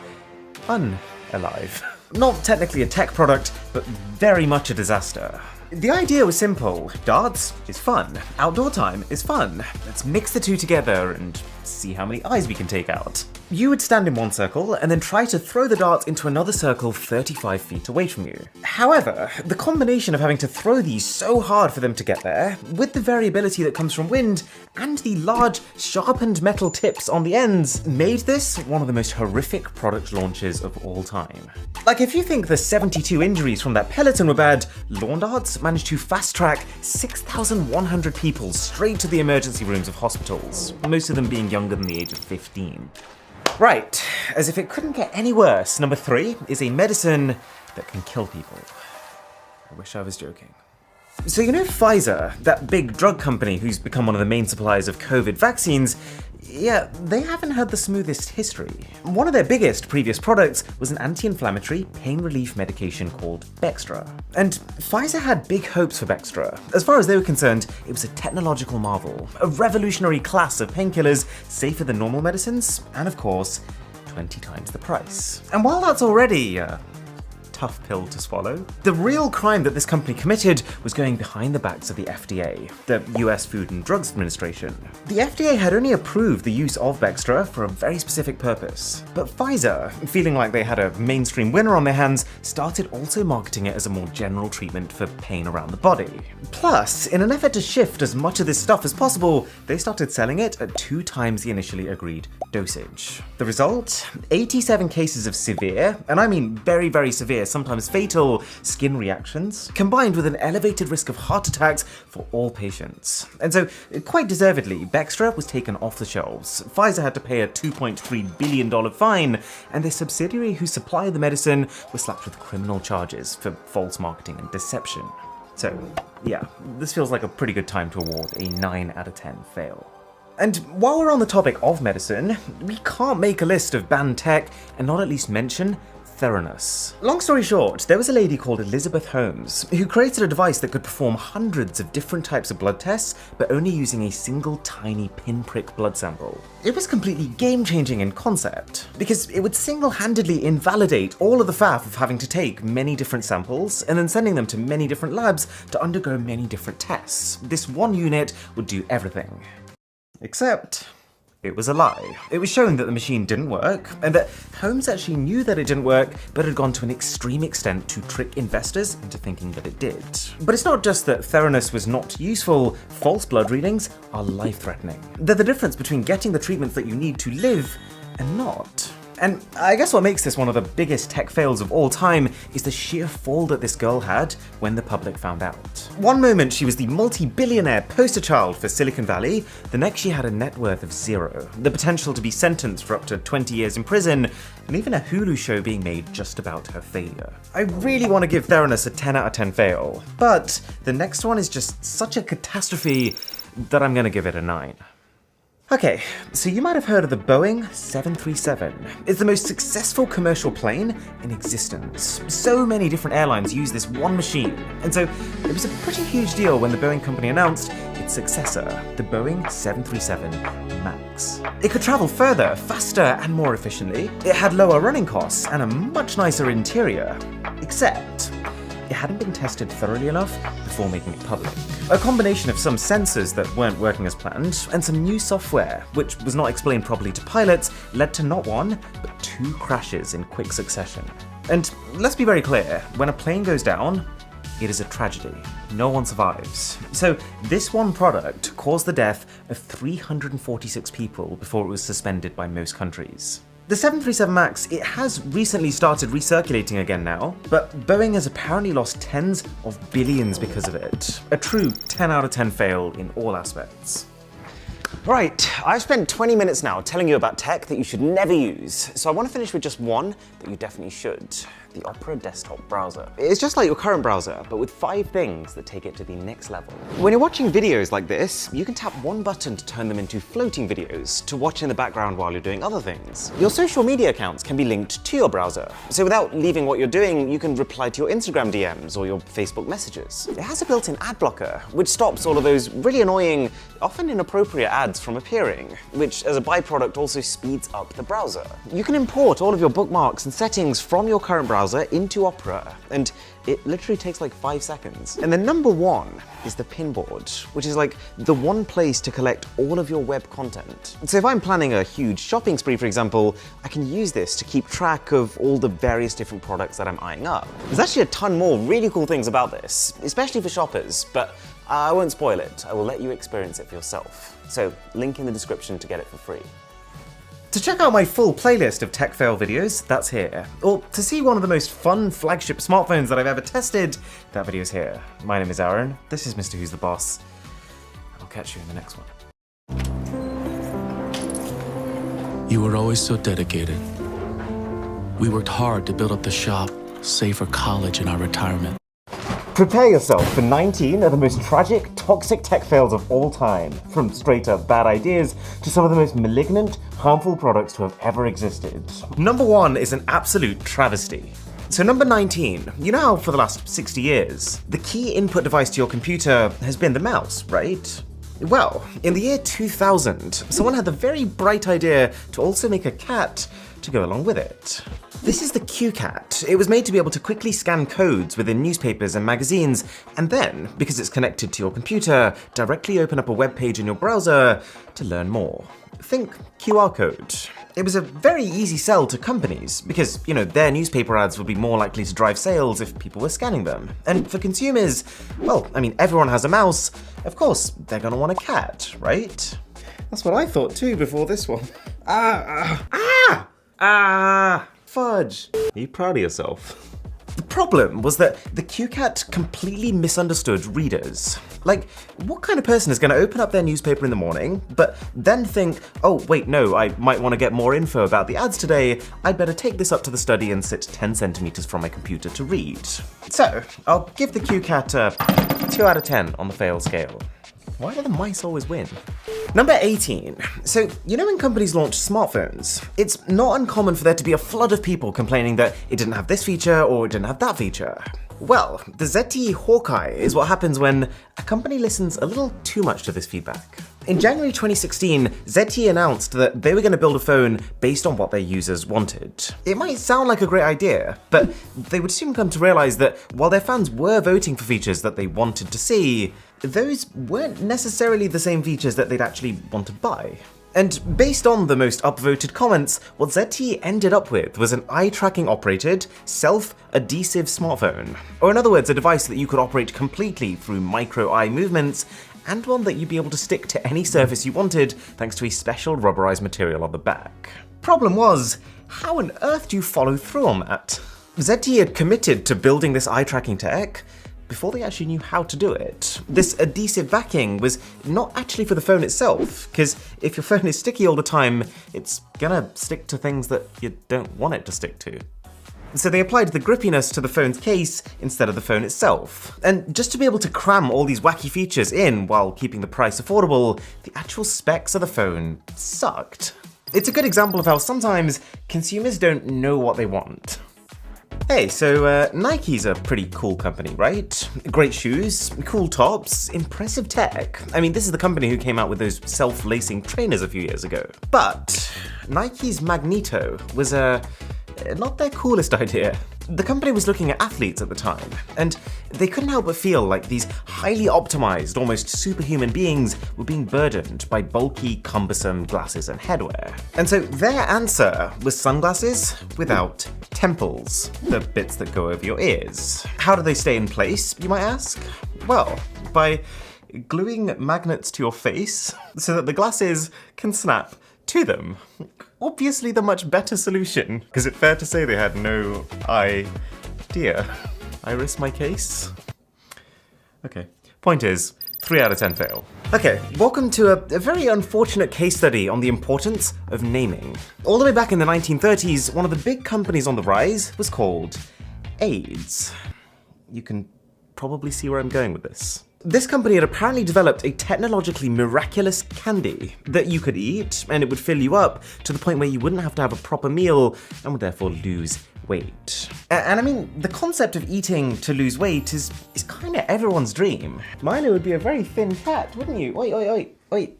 unalive. Not technically a tech product, but very much a disaster. The idea was simple. Darts is fun. Outdoor time is fun. Let's mix the two together and see how many eyes we can take out. You would stand in one circle and then try to throw the dart into another circle 35 feet away from you. However, the combination of having to throw these so hard for them to get there, with the variability that comes from wind, and the large, sharpened metal tips on the ends, made this one of the most horrific product launches of all time. Like, if you think the 72 injuries from that Peloton were bad, lawn darts managed to fast-track 6,100 people straight to the emergency rooms of hospitals, most of them being younger than the age of 15. Right, as if it couldn't get any worse, number 3 is a medicine that can kill people. I wish I was joking. So you know Pfizer, that big drug company who's become one of the main suppliers of COVID vaccines? Yeah, they haven't had the smoothest history. One of their biggest previous products was an anti-inflammatory pain relief medication called Bextra. And Pfizer had big hopes for Bextra. As far as they were concerned, it was a technological marvel, a revolutionary class of painkillers safer than normal medicines, and of course, 20 times the price. And while that's already tough pill to swallow, the real crime that this company committed was going behind the backs of the FDA, the US Food and Drugs Administration. The FDA had only approved the use of Bextra for a very specific purpose, but Pfizer, feeling like they had a mainstream winner on their hands, started also marketing it as a more general treatment for pain around the body. Plus, in an effort to shift as much of this stuff as possible, they started selling it at 2 times the initially agreed dosage. The result? 87 cases of severe, and I mean very, very severe, sometimes fatal, skin reactions, combined with an elevated risk of heart attacks for all patients. And so, quite deservedly, Bextra was taken off the shelves. Pfizer had to pay a $2.3 billion fine, and their subsidiary who supplied the medicine was slapped with criminal charges for false marketing and deception. So, yeah, this feels like a pretty good time to award a 9 out of 10 fail. And while we're on the topic of medicine, we can't make a list of banned tech and not at least mention Theranos. Long story short, there was a lady called Elizabeth Holmes who created a device that could perform hundreds of different types of blood tests, but only using a single tiny pinprick blood sample. It was completely game-changing in concept, because it would single-handedly invalidate all of the faff of having to take many different samples and then sending them to many different labs to undergo many different tests. This one unit would do everything. Except it was a lie. It was shown that the machine didn't work, and that Holmes actually knew that it didn't work, but had gone to an extreme extent to trick investors into thinking that it did. But it's not just that Theranos was not useful, false blood readings are life-threatening. They're the difference between getting the treatments that you need to live and not. And I guess what makes this one of the biggest tech fails of all time is the sheer fall that this girl had when the public found out. One moment she was the multi-billionaire poster child for Silicon Valley, the next she had a net worth of 0, the potential to be sentenced for up to 20 years in prison, and even a Hulu show being made just about her failure. I really want to give Theranos a 10 out of 10 fail, but the next one is just such a catastrophe that I'm gonna give it a 9. Okay, so you might have heard of the Boeing 737. It's the most successful commercial plane in existence. So many different airlines use this one machine, and so it was a pretty huge deal when the Boeing company announced its successor, the Boeing 737 MAX. It could travel further, faster, and more efficiently. It had lower running costs and a much nicer interior, except it hadn't been tested thoroughly enough before making it public. A combination of some sensors that weren't working as planned and some new software, which was not explained properly to pilots, led to not one, but 2 crashes in quick succession. And let's be very clear, when a plane goes down, it is a tragedy. No one survives. So this one product caused the death of 346 people before it was suspended by most countries. The 737 MAX, it has recently started recirculating again now, but Boeing has apparently lost tens of billions because of it. A true 10 out of 10 fail in all aspects. Right, I've spent 20 minutes now telling you about tech that you should never use, so I want to finish with just one that you definitely should. The Opera desktop browser. It's just like your current browser, but with 5 things that take it to the next level. When you're watching videos like this, you can tap one button to turn them into floating videos to watch in the background while you're doing other things. Your social media accounts can be linked to your browser, so without leaving what you're doing, you can reply to your Instagram DMs or your Facebook messages. It has a built-in ad blocker, which stops all of those really annoying, often inappropriate ads from appearing, which as a byproduct also speeds up the browser. You can import all of your bookmarks and settings from your current browser into Opera, and it literally takes like 5 seconds. And then number 1 is the Pinboard, which is like the one place to collect all of your web content. So if I'm planning a huge shopping spree, for example, I can use this to keep track of all the various different products that I'm eyeing up. There's actually a ton more really cool things about this, especially for shoppers, but I won't spoil it. I will let you experience it for yourself. So link in the description to get it for free. To check out my full playlist of tech fail videos, that's here. Or to see one of the most fun flagship smartphones that I've ever tested, that video's here. My name is Aaron, this is Mr. Who's the Boss. I'll catch you in the next one. You were always so dedicated. We worked hard to build up the shop, save for college and our retirement. Prepare yourself for 19 of the most tragic, toxic tech fails of all time, from straight up bad ideas to some of the most malignant, harmful products to have ever existed. Number 1 is an absolute travesty. So number 19, you know how for the last 60 years, the key input device to your computer has been the mouse, right? Well, in the year 2000, someone had the very bright idea to also make a cat to go along with it. This is the QCat. It was made to be able to quickly scan codes within newspapers and magazines, and then, because it's connected to your computer, directly open up a web page in your browser to learn more. Think QR code. It was a very easy sell to companies because, you know, their newspaper ads would be more likely to drive sales if people were scanning them. And for consumers, well, I mean, everyone has a mouse. Of course, they're gonna want a cat, right? That's what I thought too before this one. Fudge. Are you proud of yourself? The problem was that the QCat completely misunderstood readers. Like, what kind of person is going to open up their newspaper in the morning, but then think, oh, wait, no, I might want to get more info about the ads today, I'd better take this up to the study and sit 10 centimeters from my computer to read. So, I'll give the QCat a 2 out of 10 on the fail scale. Why do the mice always win? Number 18. So, you know when companies launch smartphones, it's not uncommon for there to be a flood of people complaining that it didn't have this feature or it didn't have that feature. Well, the ZTE Hawkeye is what happens when a company listens a little too much to this feedback. In January 2016, ZTE announced that they were going to build a phone based on what their users wanted. It might sound like a great idea, but they would soon come to realize that while their fans were voting for features that they wanted to see, those weren't necessarily the same features that they'd actually want to buy. And based on the most upvoted comments, what ZTE ended up with was an eye-tracking operated, self-adhesive smartphone. Or in other words, a device that you could operate completely through micro-eye movements, and one that you'd be able to stick to any surface you wanted thanks to a special rubberized material on the back. Problem was, how on earth do you follow through on that? ZTE had committed to building this eye tracking tech before they actually knew how to do it. This adhesive backing was not actually for the phone itself, because if your phone is sticky all the time, it's gonna stick to things that you don't want it to stick to. So they applied the grippiness to the phone's case instead of the phone itself. And just to be able to cram all these wacky features in while keeping the price affordable, the actual specs of the phone sucked. It's a good example of how sometimes consumers don't know what they want. Hey, so Nike's a pretty cool company, right? Great shoes, cool tops, impressive tech. I mean, this is the company who came out with those self-lacing trainers a few years ago. But Nike's Magneto was not their coolest idea. The company was looking at athletes at the time, and they couldn't help but feel like these highly optimized, almost superhuman beings were being burdened by bulky, cumbersome glasses and headwear. And so their answer was sunglasses without temples, the bits that go over your ears. How do they stay in place, you might ask? Well, by gluing magnets to your face so that the glasses can snap to them. Obviously the much better solution. Is it fair to say they had no idea? I risk my case? Okay. Point is, 3 out of 10 fail. Okay, welcome to a very unfortunate case study on the importance of naming. All the way back in the 1930s, one of the big companies on the rise was called AIDS. You can probably see where I'm going with this. This company had apparently developed a technologically miraculous candy that you could eat, and it would fill you up to the point where you wouldn't have to have a proper meal and would therefore lose weight. And I mean, the concept of eating to lose weight is kind of everyone's dream. Milo would be a very thin cat, wouldn't you? Wait.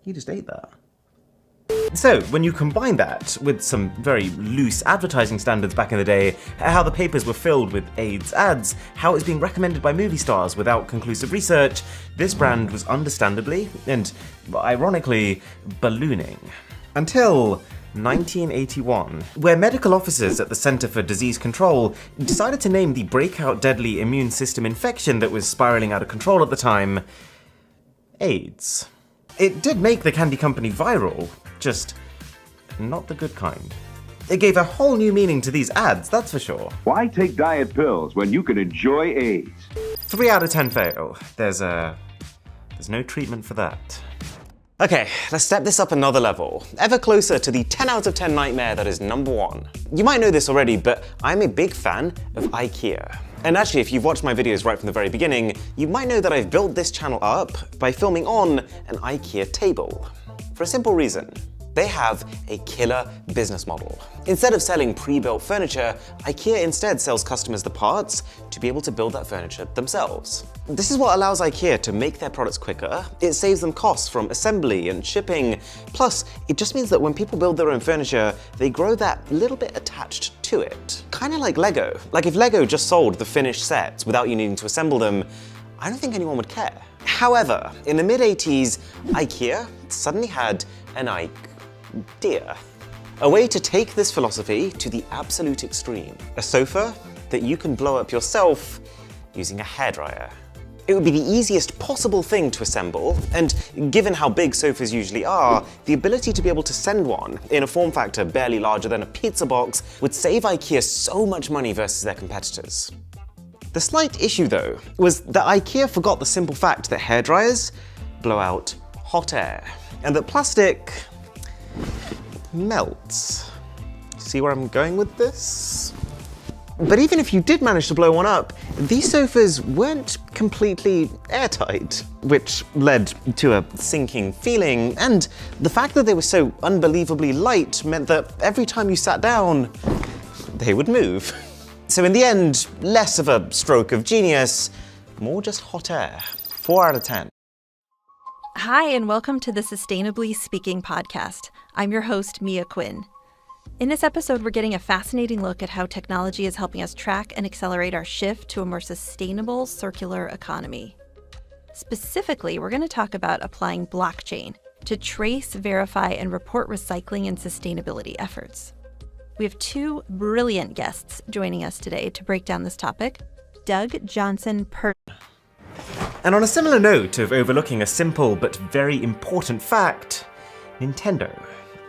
You just ate that. So, when you combine that with some very loose advertising standards back in the day, how the papers were filled with AIDS ads, how it was being recommended by movie stars without conclusive research, this brand was understandably, and ironically, ballooning. Until 1981, where medical officers at the Center for Disease Control decided to name the breakout deadly immune system infection that was spiraling out of control at the time, AIDS. It did make the candy company viral, just not the good kind. It gave a whole new meaning to these ads, that's for sure. Why take diet pills when you can enjoy AIDS? 3 out of 10 fail. There's no treatment for that. Okay, let's step this up another level, ever closer to the 10 out of 10 nightmare that is number 1. You might know this already, but I'm a big fan of IKEA. And actually, if you've watched my videos right from the very beginning, you might know that I've built this channel up by filming on an IKEA table. For a simple reason. They have a killer business model. Instead of selling pre-built furniture, IKEA instead sells customers the parts to be able to build that furniture themselves. This is what allows IKEA to make their products quicker. It saves them costs from assembly and shipping. Plus, it just means that when people build their own furniture, they grow that little bit attached to it. Kind of like Lego. Like if Lego just sold the finished sets without you needing to assemble them, I don't think anyone would care. However, in the mid-80s, IKEA suddenly had an idea. A way to take this philosophy to the absolute extreme. A sofa that you can blow up yourself using a hairdryer. It would be the easiest possible thing to assemble, and given how big sofas usually are, the ability to be able to send one in a form factor barely larger than a pizza box would save IKEA so much money versus their competitors. The slight issue, though, was that IKEA forgot the simple fact that hairdryers blow out hot air, and that plastic melts. See where I'm going with this? But even if you did manage to blow one up, these sofas weren't completely airtight, which led to a sinking feeling, and the fact that they were so unbelievably light meant that every time you sat down, they would move. So in the end, less of a stroke of genius, more just hot air. 4 out of 10. Hi, and welcome to the Sustainably Speaking podcast. I'm your host, Mia Quinn. In this episode, we're getting a fascinating look at how technology is helping us track and accelerate our shift to a more sustainable, circular economy. Specifically, we're going to talk about applying blockchain to trace, verify, and report recycling and sustainability efforts. We have 2 brilliant guests joining us today to break down this topic. Doug Johnson And on a similar note of overlooking a simple but very important fact, Nintendo.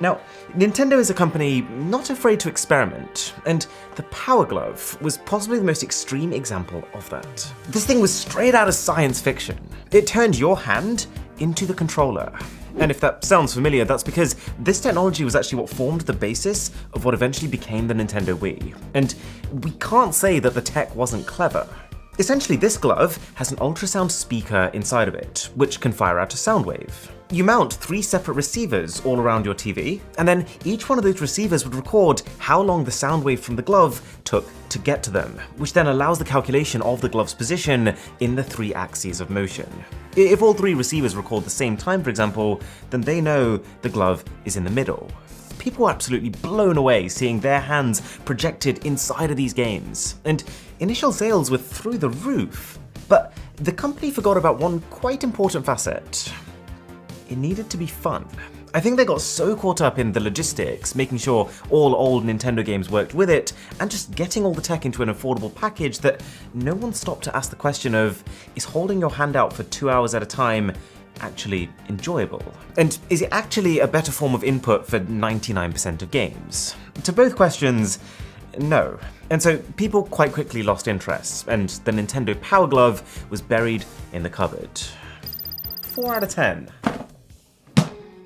Now, Nintendo is a company not afraid to experiment, and the Power Glove was possibly the most extreme example of that. This thing was straight out of science fiction. It turned your hand into the controller. And if that sounds familiar, that's because this technology was actually what formed the basis of what eventually became the Nintendo Wii. And we can't say that the tech wasn't clever. Essentially, this glove has an ultrasound speaker inside of it, which can fire out a sound wave. You mount 3 separate receivers all around your TV, and then each one of those receivers would record how long the sound wave from the glove took to get to them, which then allows the calculation of the glove's position in the 3 axes of motion. If all 3 receivers record the same time, for example, then they know the glove is in the middle. People were absolutely blown away seeing their hands projected inside of these games, and initial sales were through the roof. But the company forgot about one quite important facet. It needed to be fun. I think they got so caught up in the logistics, making sure all old Nintendo games worked with it, and just getting all the tech into an affordable package that no one stopped to ask the question of, is holding your hand out for 2 hours at a time actually enjoyable? And is it actually a better form of input for 99% of games? To both questions, no. And so people quite quickly lost interest, and the Nintendo Power Glove was buried in the cupboard. 4 out of 10.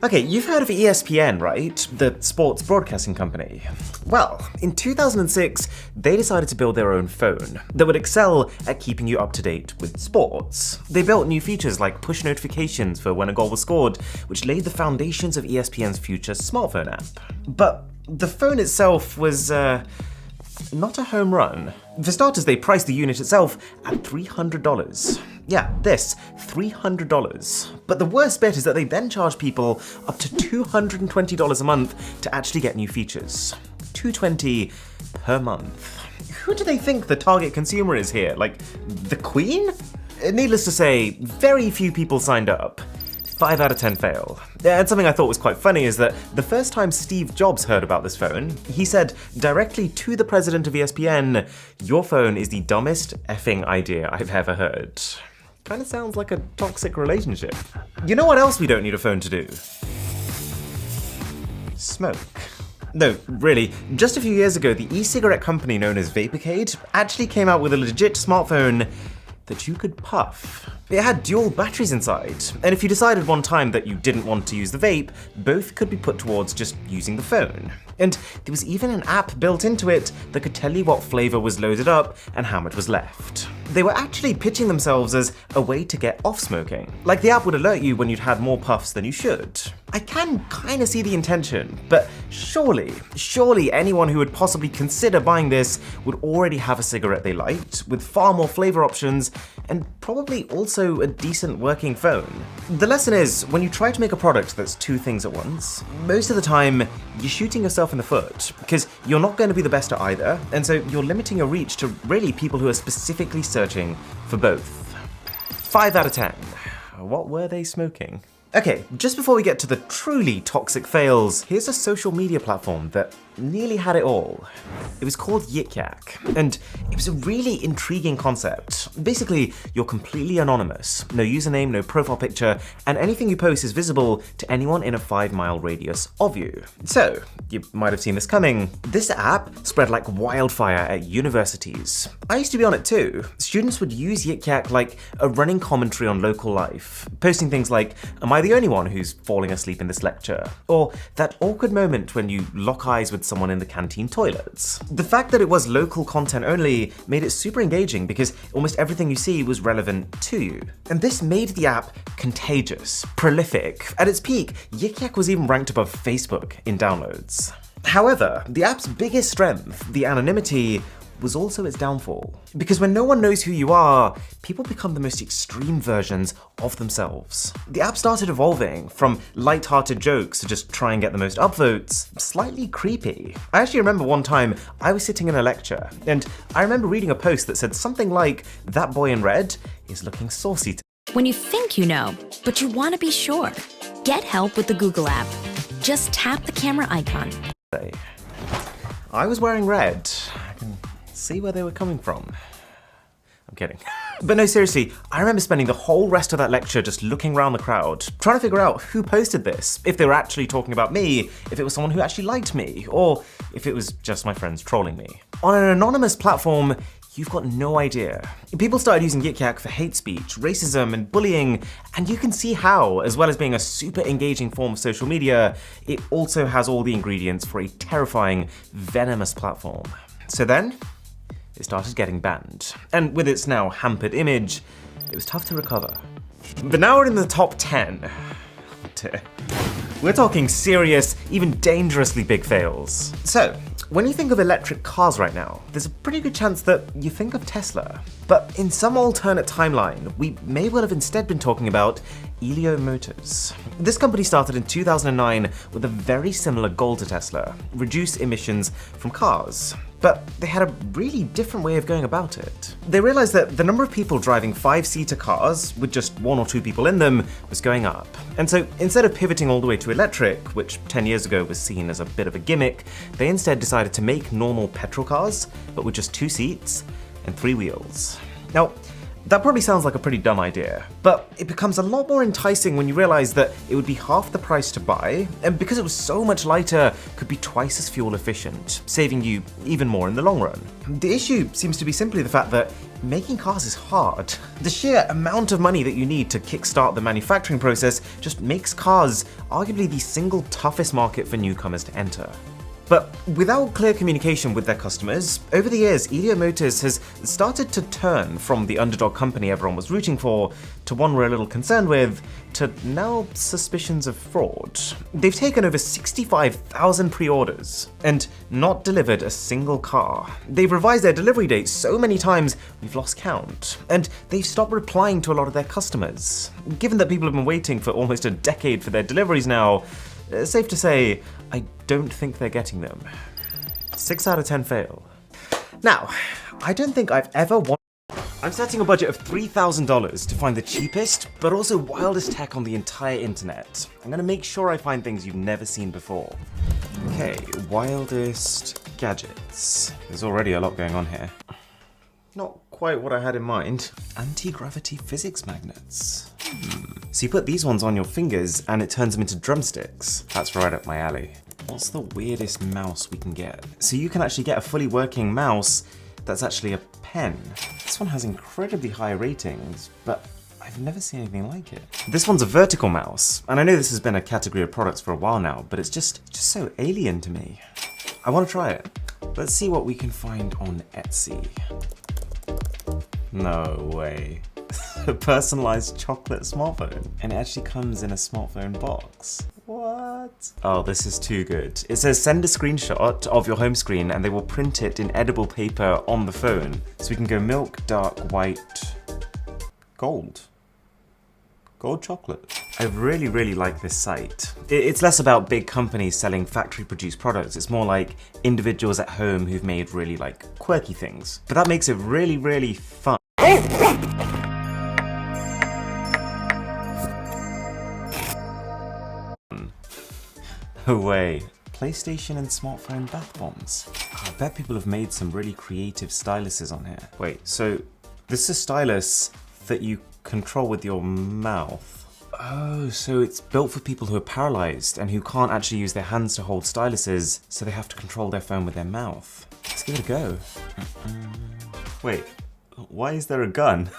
Okay, you've heard of ESPN, right? The sports broadcasting company. Well, in 2006, they decided to build their own phone that would excel at keeping you up to date with sports. They built new features like push notifications for when a goal was scored, which laid the foundations of ESPN's future smartphone app. But the phone itself was, not a home run. For starters, they priced the unit itself at $300. Yeah, this, $300. But the worst bit is that they then charge people up to $220 a month to actually get new features. $220 per month. Who do they think the target consumer is here? Like, the Queen? Needless to say, very few people signed up. 5 out of 10 fail. And something I thought was quite funny is that the first time Steve Jobs heard about this phone, he said directly to the president of ESPN, "Your phone is the dumbest effing idea I've ever heard." Kind of sounds like a toxic relationship. You know what else we don't need a phone to do? Smoke. No, really, just a few years ago, the e-cigarette company known as Vaporcade actually came out with a legit smartphone that you could puff. It had dual batteries inside, and if you decided one time that you didn't want to use the vape, both could be put towards just using the phone. And there was even an app built into it that could tell you what flavor was loaded up and how much was left. They were actually pitching themselves as a way to get off smoking. Like the app would alert you when you'd had more puffs than you should. I can kind of see the intention, but surely anyone who would possibly consider buying this would already have a cigarette they liked, with far more flavor options, and probably also a decent working phone. The lesson is, when you try to make a product that's 2 things at once, most of the time, you're shooting yourself in the foot, because you're not going to be the best at either, and so you're limiting your reach to really people who are specifically searching for both. 5 out of 10. What were they smoking? Okay, just before we get to the truly toxic fails, here's a social media platform that nearly had it all. It was called Yik Yak, and it was a really intriguing concept. Basically, you're completely anonymous, no username, no profile picture, and anything you post is visible to anyone in a 5-mile radius of you. So, you might have seen this coming. This app spread like wildfire at universities. I used to be on it too. Students would use Yik Yak like a running commentary on local life, posting things like, "Am I the only one who's falling asleep in this lecture?" Or that awkward moment when you lock eyes with someone in the canteen toilets. The fact that it was local content only made it super engaging because almost everything you see was relevant to you. And this made the app contagious, prolific. At its peak, Yik Yak was even ranked above Facebook in downloads. However, the app's biggest strength, the anonymity, was also its downfall. Because when no one knows who you are, people become the most extreme versions of themselves. The app started evolving from light-hearted jokes to just try and get the most upvotes, slightly creepy. I actually remember one time I was sitting in a lecture, and I remember reading a post that said something like, "That boy in red is looking saucy." When you think you know, but you want to be sure, get help with the Google app. Just tap the camera icon. I was wearing red. I can see where they were coming from. I'm kidding. But no, seriously, I remember spending the whole rest of that lecture just looking around the crowd, trying to figure out who posted this, if they were actually talking about me, if it was someone who actually liked me, or if it was just my friends trolling me. On an anonymous platform, you've got no idea. People started using Yik Yak for hate speech, racism, and bullying, and you can see how, as well as being a super engaging form of social media, it also has all the ingredients for a terrifying, venomous platform. So then, it started getting banned. And with its now hampered image, it was tough to recover. But now we're in the top 10. We're talking serious, even dangerously big fails. So, when you think of electric cars right now, there's a pretty good chance that you think of Tesla. But in some alternate timeline, we may well have instead been talking about Elio Motors. This company started in 2009 with a very similar goal to Tesla: reduce emissions from cars. But they had a really different way of going about it. They realized that the number of people driving 5-seater cars with just 1 or 2 people in them was going up. And so instead of pivoting all the way to electric, which 10 years ago was seen as a bit of a gimmick, they instead decided to make normal petrol cars, but with just 2 seats and 3 wheels. Now, that probably sounds like a pretty dumb idea, but it becomes a lot more enticing when you realize that it would be half the price to buy, and because it was so much lighter, could be twice as fuel efficient, saving you even more in the long run. The issue seems to be simply the fact that making cars is hard. The sheer amount of money that you need to kickstart the manufacturing process just makes cars arguably the single toughest market for newcomers to enter. But without clear communication with their customers, over the years, Elio Motors has started to turn from the underdog company everyone was rooting for to one we're a little concerned with, to now suspicions of fraud. They've taken over 65,000 pre-orders and not delivered a single car. They've revised their delivery dates so many times we've lost count, and they've stopped replying to a lot of their customers. Given that people have been waiting for almost a decade for their deliveries now, safe to say, I don't think they're getting them. 6 out of 10 fail. Now, I don't think I've ever wanted. I'm setting a budget of $3,000 to find the cheapest, but also wildest tech on the entire internet. I'm gonna make sure I find things you've never seen before. Okay, wildest gadgets. There's already a lot going on here. Not quite what I had in mind. Anti-gravity physics magnets. So you put these ones on your fingers and it turns them into drumsticks. That's right up my alley. What's the weirdest mouse we can get? So you can actually get a fully working mouse that's actually a pen. This one has incredibly high ratings, but I've never seen anything like it. This one's a vertical mouse, and I know this has been a category of products for a while now, but it's just so alien to me. I want to try it. Let's see what we can find on Etsy. No way. A personalized chocolate smartphone. And it actually comes in a smartphone box. What? Oh, this is too good. It says send a screenshot of your home screen and they will print it in edible paper on the phone. So we can go milk, dark, white, gold. Gold chocolate. I really, really like this site. It's less about big companies selling factory-produced products. It's more like individuals at home who've made really quirky things. But that makes it really, really fun. No way. PlayStation and smartphone bath bombs. I bet people have made some really creative styluses on here. Wait, so this is a stylus that you control with your mouth. Oh, so it's built for people who are paralyzed and who can't actually use their hands to hold styluses, so they have to control their phone with their mouth. Let's give it a go. Wait, why is there a gun?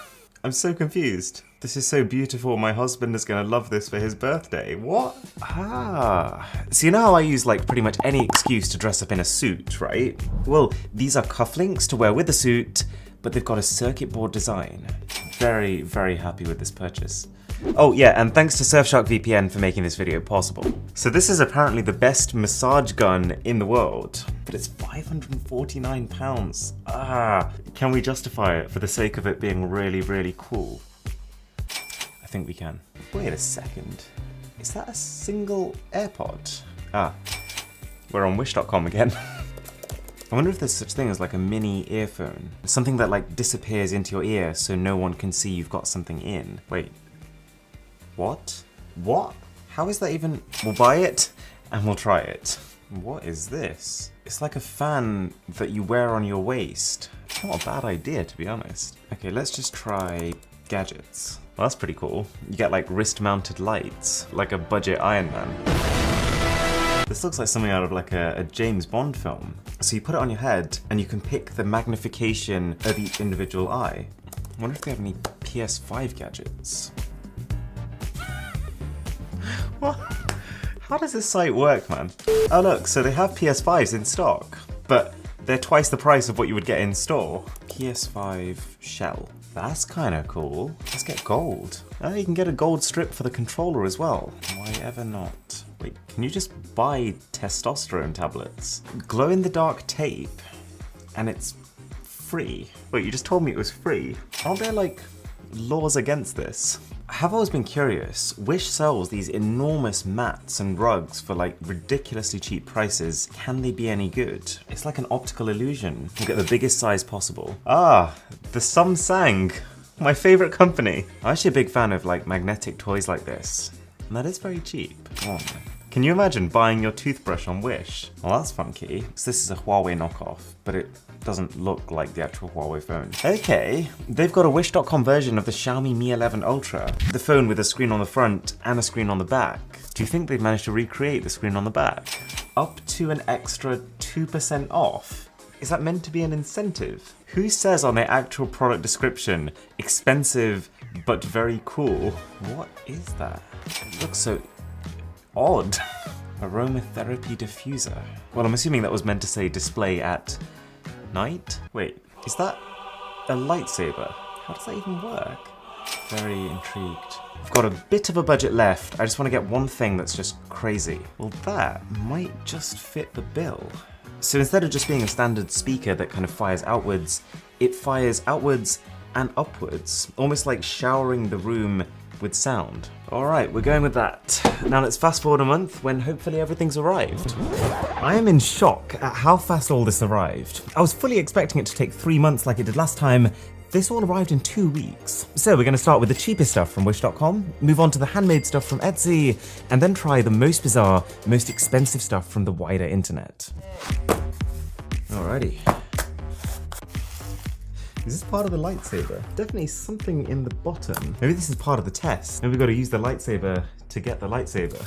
I'm so confused. This is so beautiful, my husband is gonna love this for his birthday. What? Ah. So you know how I use pretty much any excuse to dress up in a suit, right? Well, these are cufflinks to wear with the suit, but they've got a circuit board design. Very, very happy with this purchase. Oh yeah, and thanks to Surfshark VPN for making this video possible. So this is apparently the best massage gun in the world, but it's £549. Ah, can we justify it for the sake of it being really, really cool? I think we can. Wait a second, is that a single AirPod? Ah, we're on wish.com again. I wonder if there's such thing as a mini earphone. Something that disappears into your ear so no one can see you've got something in. Wait. What? What? How is that even? We'll buy it and we'll try it. What is this? It's like a fan that you wear on your waist. not a bad idea, to be honest. Okay, let's just try gadgets. Well, that's pretty cool. You get like wrist-mounted lights, like a budget Iron Man. This looks like something out of like a James Bond film. So you put it on your head and you can pick the magnification of each individual eye. I wonder if they have any PS5 gadgets. What? How does this site work, man? Oh look, so they have PS5s in stock, but they're twice the price of what you would get in store. PS5 shell. That's kind of cool. Let's get gold. Oh, you can get a gold strip for the controller as well. Why ever not? Wait, can you just buy testosterone tablets? Glow-in-the-dark tape, and it's free. Wait, you just told me it was free. Aren't there like laws against this? I have always been curious. Wish sells these enormous mats and rugs for like ridiculously cheap prices. Can they be any good? It's like an optical illusion. You get the biggest size possible. Ah, the Samsung, my favorite company. I'm actually a big fan of like magnetic toys like this. And that is very cheap. Come on. Can you imagine buying your toothbrush on Wish? Well, that's funky. So this is a Huawei knockoff, but it doesn't look like the actual Huawei phone. Okay, they've got a Wish.com version of the Xiaomi Mi 11 Ultra. The phone with a screen on the front and a screen on the back. Do you think they've managed to recreate the screen on the back? Up to an extra 2% off? Is that meant to be an incentive? Who says on their actual product description, expensive but very cool? What is that? It looks so odd. Aromatherapy diffuser. Well, I'm assuming that was meant to say display at night? Wait, is that a lightsaber? How does that even work? Very intrigued. I've got a bit of a budget left. I just want to get one thing that's just crazy. Well, that might just fit the bill. So instead of just being a standard speaker that kind of fires outwards, it fires outwards and upwards, almost like showering the room with sound. All right, we're going with that. Now let's fast forward a month when hopefully everything's arrived. I am in shock at how fast all this arrived. I was fully expecting it to take 3 months like it did last time. This all arrived in 2 weeks. So we're gonna start with the cheapest stuff from Wish.com, move on to the handmade stuff from Etsy, and then try the most bizarre, most expensive stuff from the wider internet. Alrighty. Is this part of the lightsaber? Definitely something in the bottom. Maybe this is part of the test. Maybe we've got to use the lightsaber to get the lightsaber.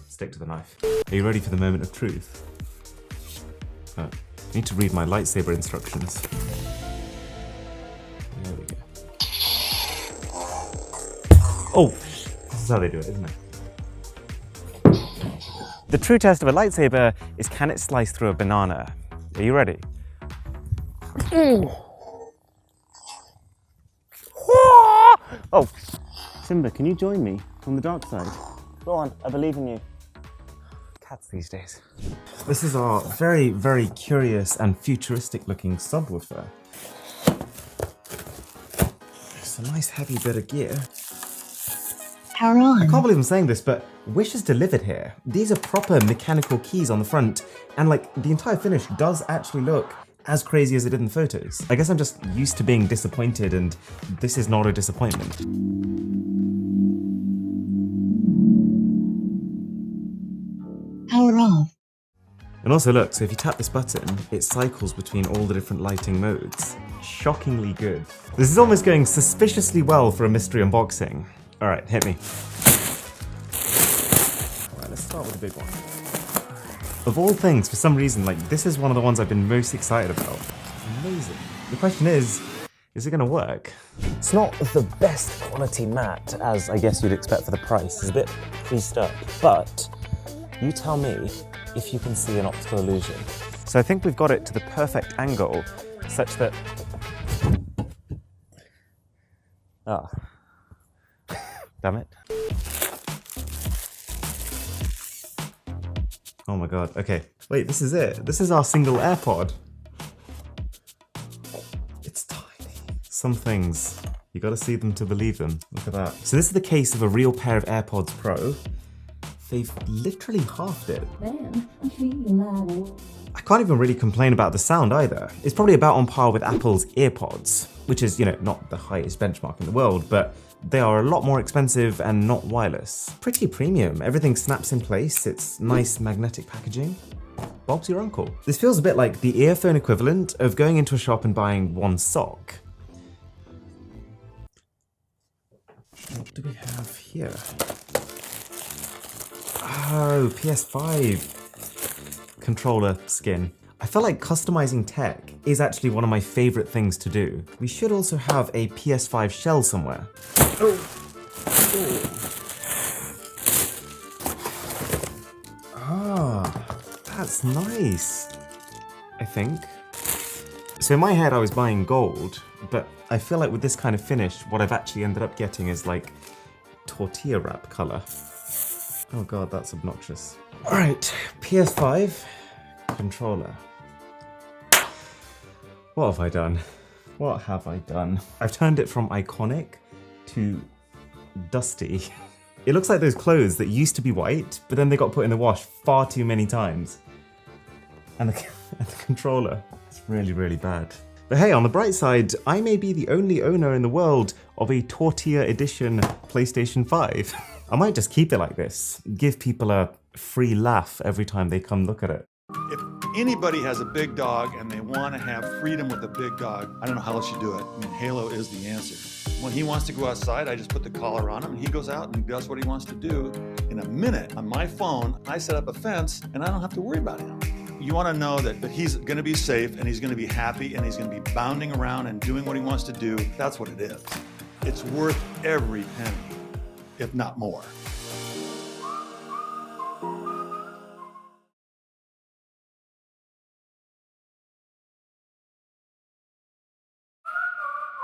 Stick to the knife. Are you ready for the moment of truth? Oh, I need to read my lightsaber instructions. There we go. Oh, this is how they do it, isn't it? The true test of a lightsaber is, can it slice through a banana? Are you ready? Oh, Simba, can you join me on the dark side? Go on, I believe in you. Cats these days. This is our very, very curious and futuristic looking subwoofer. It's a nice heavy bit of gear. Power on. I can't believe I'm saying this, but Wish has delivered here. These are proper mechanical keys on the front, and like the entire finish does actually look as crazy as it did in the photos. I guess I'm just used to being disappointed, and this is not a disappointment. Power off. And also look, so if you tap this button, it cycles between all the different lighting modes. Shockingly good. This is almost going suspiciously well for a mystery unboxing. All right, hit me. All right, let's start with the big one. Of all things, for some reason, like this is one of the ones I've been most excited about. Amazing. The question is it gonna work? It's not the best quality mat, as I guess you'd expect for the price. It's a bit creased up, but you tell me if you can see an optical illusion. So I think we've got it to the perfect angle, such that... Ah. Damn it. Oh my god, okay. Wait, this is it. This is our single AirPod. It's tiny. Some things, you gotta see them to believe them. Look at that. So this is the case of a real pair of AirPods Pro. They've literally halved it. I can't even really complain about the sound either. It's probably about on par with Apple's EarPods, which is, you know, not the highest benchmark in the world, but they are a lot more expensive and not wireless. Pretty premium. Everything snaps in place. It's nice magnetic packaging. Bob's your uncle. This feels a bit like the earphone equivalent of going into a shop and buying one sock. What do we have here? Oh, PS5 controller skin. I feel like customizing tech is actually one of my favorite things to do. We should also have a PS5 shell somewhere. Oh. Ah, that's nice, I think. So in my head I was buying gold, but I feel like with this kind of finish, what I've actually ended up getting is like tortilla wrap color. Oh god, that's obnoxious. All right, PS5 controller. What have I done? What have I done? I've turned it from iconic to dusty. It looks like those clothes that used to be white, but then they got put in the wash far too many times. And the controller, it's really, really bad. But hey, on the bright side, I may be the only owner in the world of a Tortilla Edition PlayStation 5. I might just keep it like this, give people a free laugh every time they come look at it. If anybody has a big dog and they want to have freedom with a big dog, I don't know how else you do it. I mean, Halo is the answer. When he wants to go outside, I just put the collar on him and he goes out and does what he wants to do. In a minute, on my phone, I set up a fence and I don't have to worry about him. You want to know that he's going to be safe and he's going to be happy and he's going to be bounding around and doing what he wants to do. That's what it is. It's worth every penny, if not more.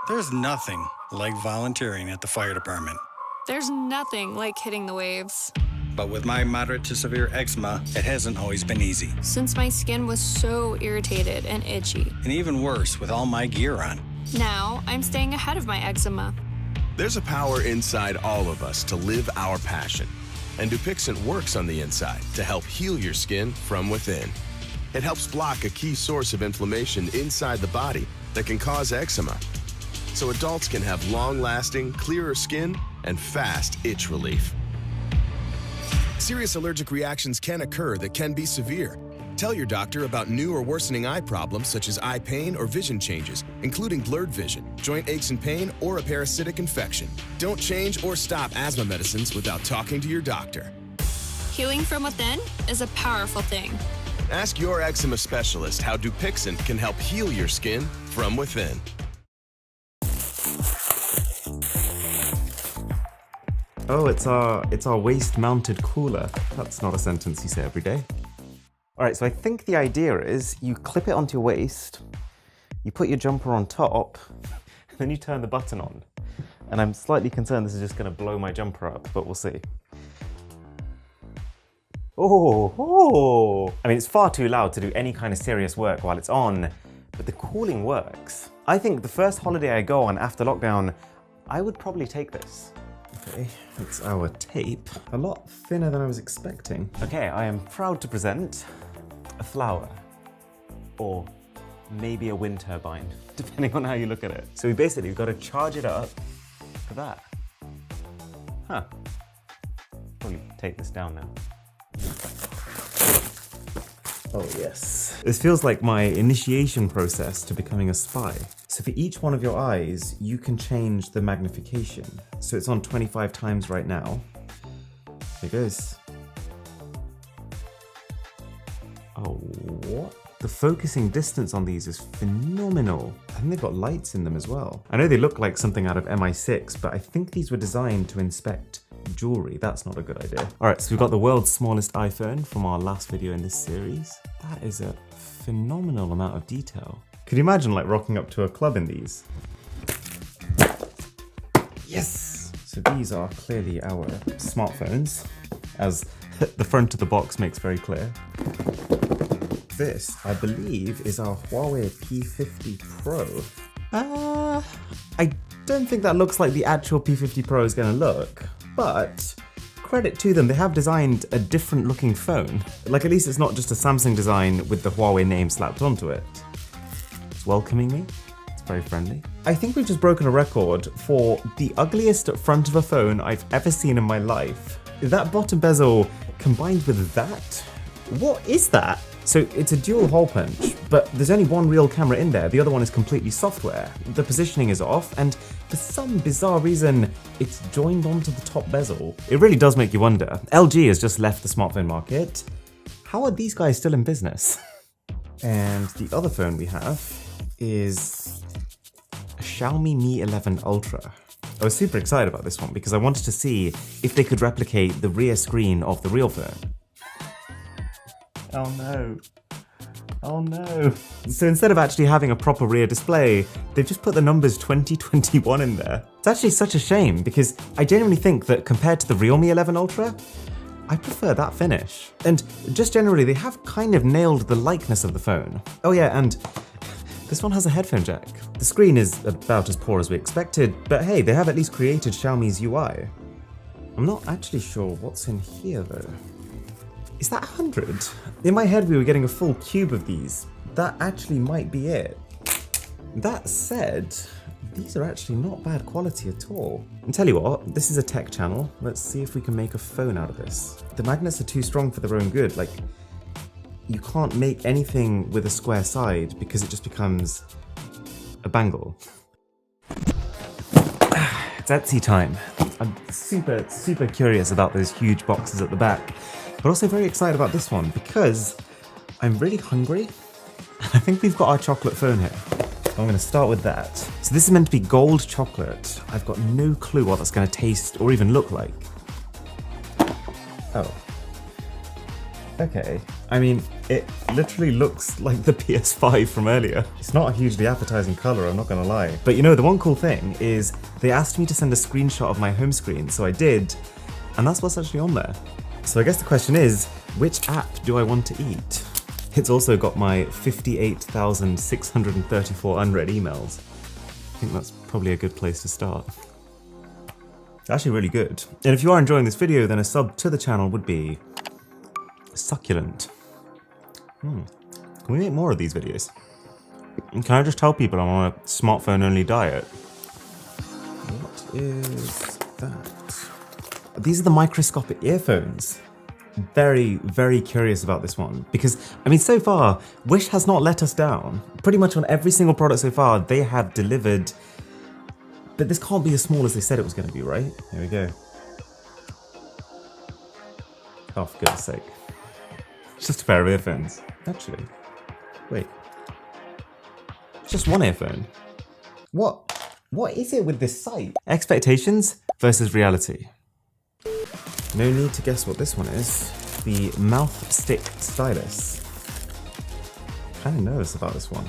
There's nothing like volunteering at the fire department. There's nothing like hitting the waves. But with my moderate to severe eczema, it hasn't always been easy. Since my skin was so irritated and itchy. And even worse with all my gear on. Now, I'm staying ahead of my eczema. There's a power inside all of us to live our passion. And Dupixent works on the inside to help heal your skin from within. It helps block a key source of inflammation inside the body that can cause eczema. So adults can have long-lasting, clearer skin and fast itch relief. Serious allergic reactions can occur that can be severe. Tell your doctor about new or worsening eye problems such as eye pain or vision changes, including blurred vision, joint aches and pain, or a parasitic infection. Don't change or stop asthma medicines without talking to your doctor. Healing from within is a powerful thing. Ask your eczema specialist how Dupixent can help heal your skin from within. Oh, it's our waist-mounted cooler. That's not a sentence you say every day. All right, so I think the idea is you clip it onto your waist, you put your jumper on top, and then you turn the button on. And I'm slightly concerned this is just gonna blow my jumper up, but we'll see. Oh. I mean, it's far too loud to do any kind of serious work while it's on, but the cooling works. I think the first holiday I go on after lockdown, I would probably take this. Okay, it's our tape. A lot thinner than I was expecting. Okay, I am proud to present a flower, or maybe a wind turbine, depending on how you look at it. So we've got to charge it up for that. Huh. Probably take this down now. Oh yes. This feels like my initiation process to becoming a spy. So for each one of your eyes, you can change the magnification. So it's on 25 times right now. Here goes. Oh, what? The focusing distance on these is phenomenal. I think they've got lights in them as well. I know they look like something out of MI6, but I think these were designed to inspect jewelry. That's not a good idea. All right, so we've got the world's smallest iPhone from our last video in this series. That is a phenomenal amount of detail. Could you imagine like rocking up to a club in these? Yes! So these are clearly our smartphones, as the front of the box makes very clear. This, I believe, is our Huawei P50 Pro. I don't think that looks like the actual P50 Pro is gonna look, but credit to them, they have designed a different looking phone. Like, at least it's not just a Samsung design with the Huawei name slapped onto it. It's welcoming me. It's very friendly. I think we've just broken a record for the ugliest front of a phone I've ever seen in my life. That bottom bezel combined with that, what is that? So it's a dual hole punch, but there's only one real camera in there, the other one is completely software. The positioning is off, and for some bizarre reason, it's joined onto the top bezel. It really does make you wonder. LG has just left the smartphone market. How are these guys still in business? And the other phone we have is a Xiaomi Mi 11 Ultra. I was super excited about this one because I wanted to see if they could replicate the rear screen of the real phone. Oh no. Oh no. So instead of actually having a proper rear display, they've just put the numbers 2021 in there. It's actually such a shame because I genuinely think that compared to the Realme 11 Ultra, I prefer that finish. And just generally, they have kind of nailed the likeness of the phone. Oh yeah, and this one has a headphone jack. The screen is about as poor as we expected, but hey, they have at least created Xiaomi's UI. I'm not actually sure what's in here though. Is that 100? In my head we were getting a full cube of these. That actually might be it. That said, these are actually not bad quality at all. And tell you what, this is a tech channel. Let's see if we can make a phone out of this. The magnets are too strong for their own good. Like, you can't make anything with a square side because it just becomes a bangle. It's Etsy time. I'm super curious about those huge boxes at the back, but also very excited about this one because I'm really hungry. I think we've got our chocolate phone here. I'm going to start with that. So this is meant to be gold chocolate. I've got no clue what that's going to taste or even look like. Oh. Okay. I mean, it literally looks like the PS5 from earlier. It's not a hugely appetizing color, I'm not going to lie. But you know, the one cool thing is they asked me to send a screenshot of my home screen, so I did, and that's what's actually on there. So I guess the question is, which app do I want to eat? It's also got my 58,634 unread emails. I think that's probably a good place to start. It's actually really good. And if you are enjoying this video, then a sub to the channel would be succulent. Can we make more of these videos? And can I just tell people I'm on a smartphone only diet? What is that? These are the microscopic earphones. Very curious about this one because, I mean, so far, Wish has not let us down. Pretty much on every single product so far, they have delivered. But this can't be as small as they said it was going to be, right? Here we go. Oh, for goodness sake. It's just a pair of earphones. Actually, wait. It's just one earphone. What is it with this site? Expectations versus reality. No need to guess what this one is. The mouth stick stylus. Kind of nervous about this one.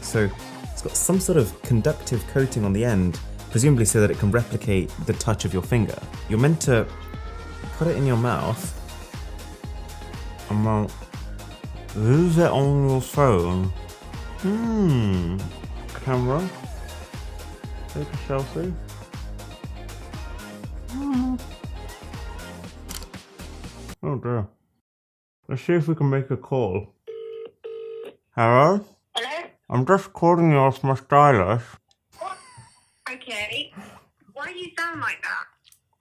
So it's got some sort of conductive coating on the end, presumably so that it can replicate the touch of your finger. You're meant to put it in your mouth and then use it on your phone. Camera. Take a selfie. Oh dear. Let's see if we can make a call. Hello? Hello? I'm just calling you off my stylus. What? Okay. Why do you sound like that?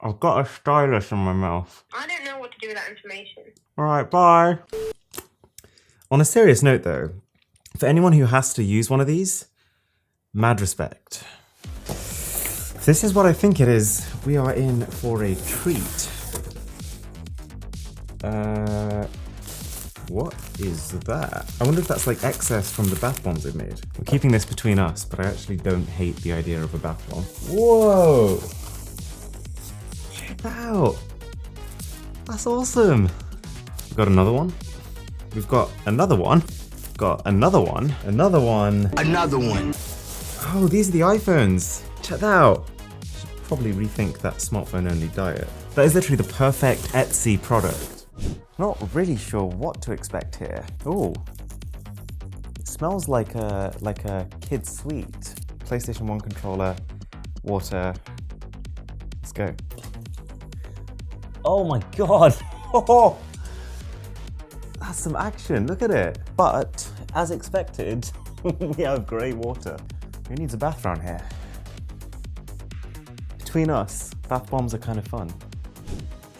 I've got a stylus in my mouth. I don't know what to do with that information. Alright, bye. On a serious note though, for anyone who has to use one of these, mad respect. If this is what I think it is, we are in for a treat. What is that? I wonder if that's like excess from the bath bombs they've made. I'm keeping this between us, but I actually don't hate the idea of a bath bomb. Whoa! Check that out. That's awesome. We've got another one. We've got another one. Got another one. Another one. Another one. Oh, these are the iPhones. Check that out. Should probably rethink that smartphone only diet. That is literally the perfect Etsy product. Not really sure what to expect here. Oh, it smells like a kid's sweet. PlayStation 1 controller, water. Let's go. Oh my god! Oh, that's some action. Look at it. But as expected, we have grey water. Who needs a bath around here? Between us, bath bombs are kind of fun.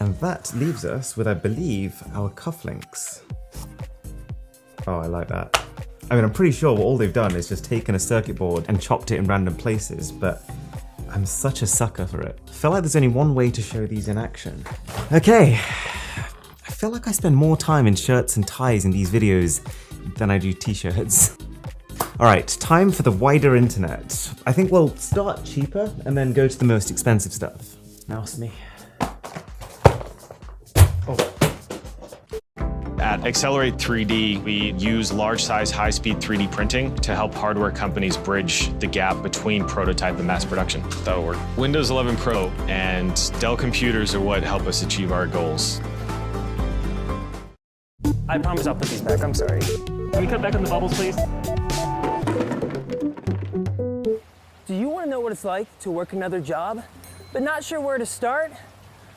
And that leaves us with, I believe, our cufflinks. Oh, I like that. I mean, I'm pretty sure all they've done is just taken a circuit board and chopped it in random places, but I'm such a sucker for it. I feel like there's only one way to show these in action. Okay, I feel like I spend more time in shirts and ties in these videos than I do t-shirts. All right, time for the wider internet. I think we'll start cheaper and then go to the most expensive stuff. Mouse me. At Accelerate 3D, we use large-size, high-speed 3D printing to help hardware companies bridge the gap between prototype and mass production. That'll work. Windows 11 Pro and Dell computers are what help us achieve our goals. I promise I'll put these back. I'm sorry. Can we cut back on the bubbles, please? Do you want to know what it's like to work another job, but not sure where to start?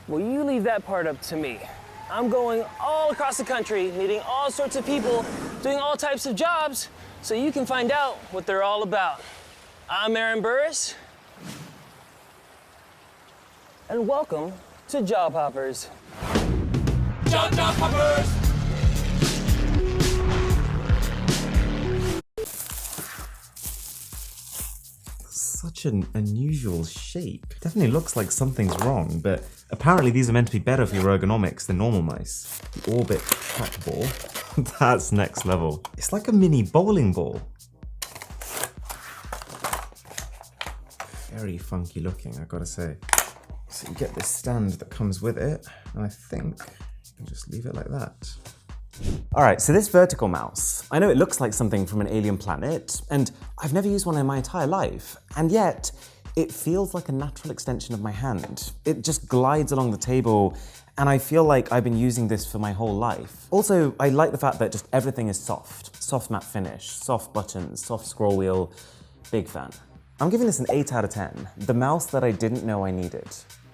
Well, you leave that part up to me. I'm going all across the country, meeting all sorts of people, doing all types of jobs, so you can find out what they're all about. I'm Aaron Burris, and welcome to Job Hoppers. Job Hoppers! Such an unusual shape. Definitely looks like something's wrong, but apparently these are meant to be better for your ergonomics than normal mice. The Orbit trackball. That's next level. It's like a mini bowling ball. Very funky looking, I gotta say. So you get this stand that comes with it, and I think you just leave it like that. Alright, so this vertical mouse, I know it looks like something from an alien planet, and I've never used one in my entire life, and yet it feels like a natural extension of my hand. It just glides along the table, and I feel like I've been using this for my whole life. Also, I like the fact that just everything is soft. Soft matte finish, soft buttons, soft scroll wheel, big fan. I'm giving this an 8 out of 10, the mouse that I didn't know I needed.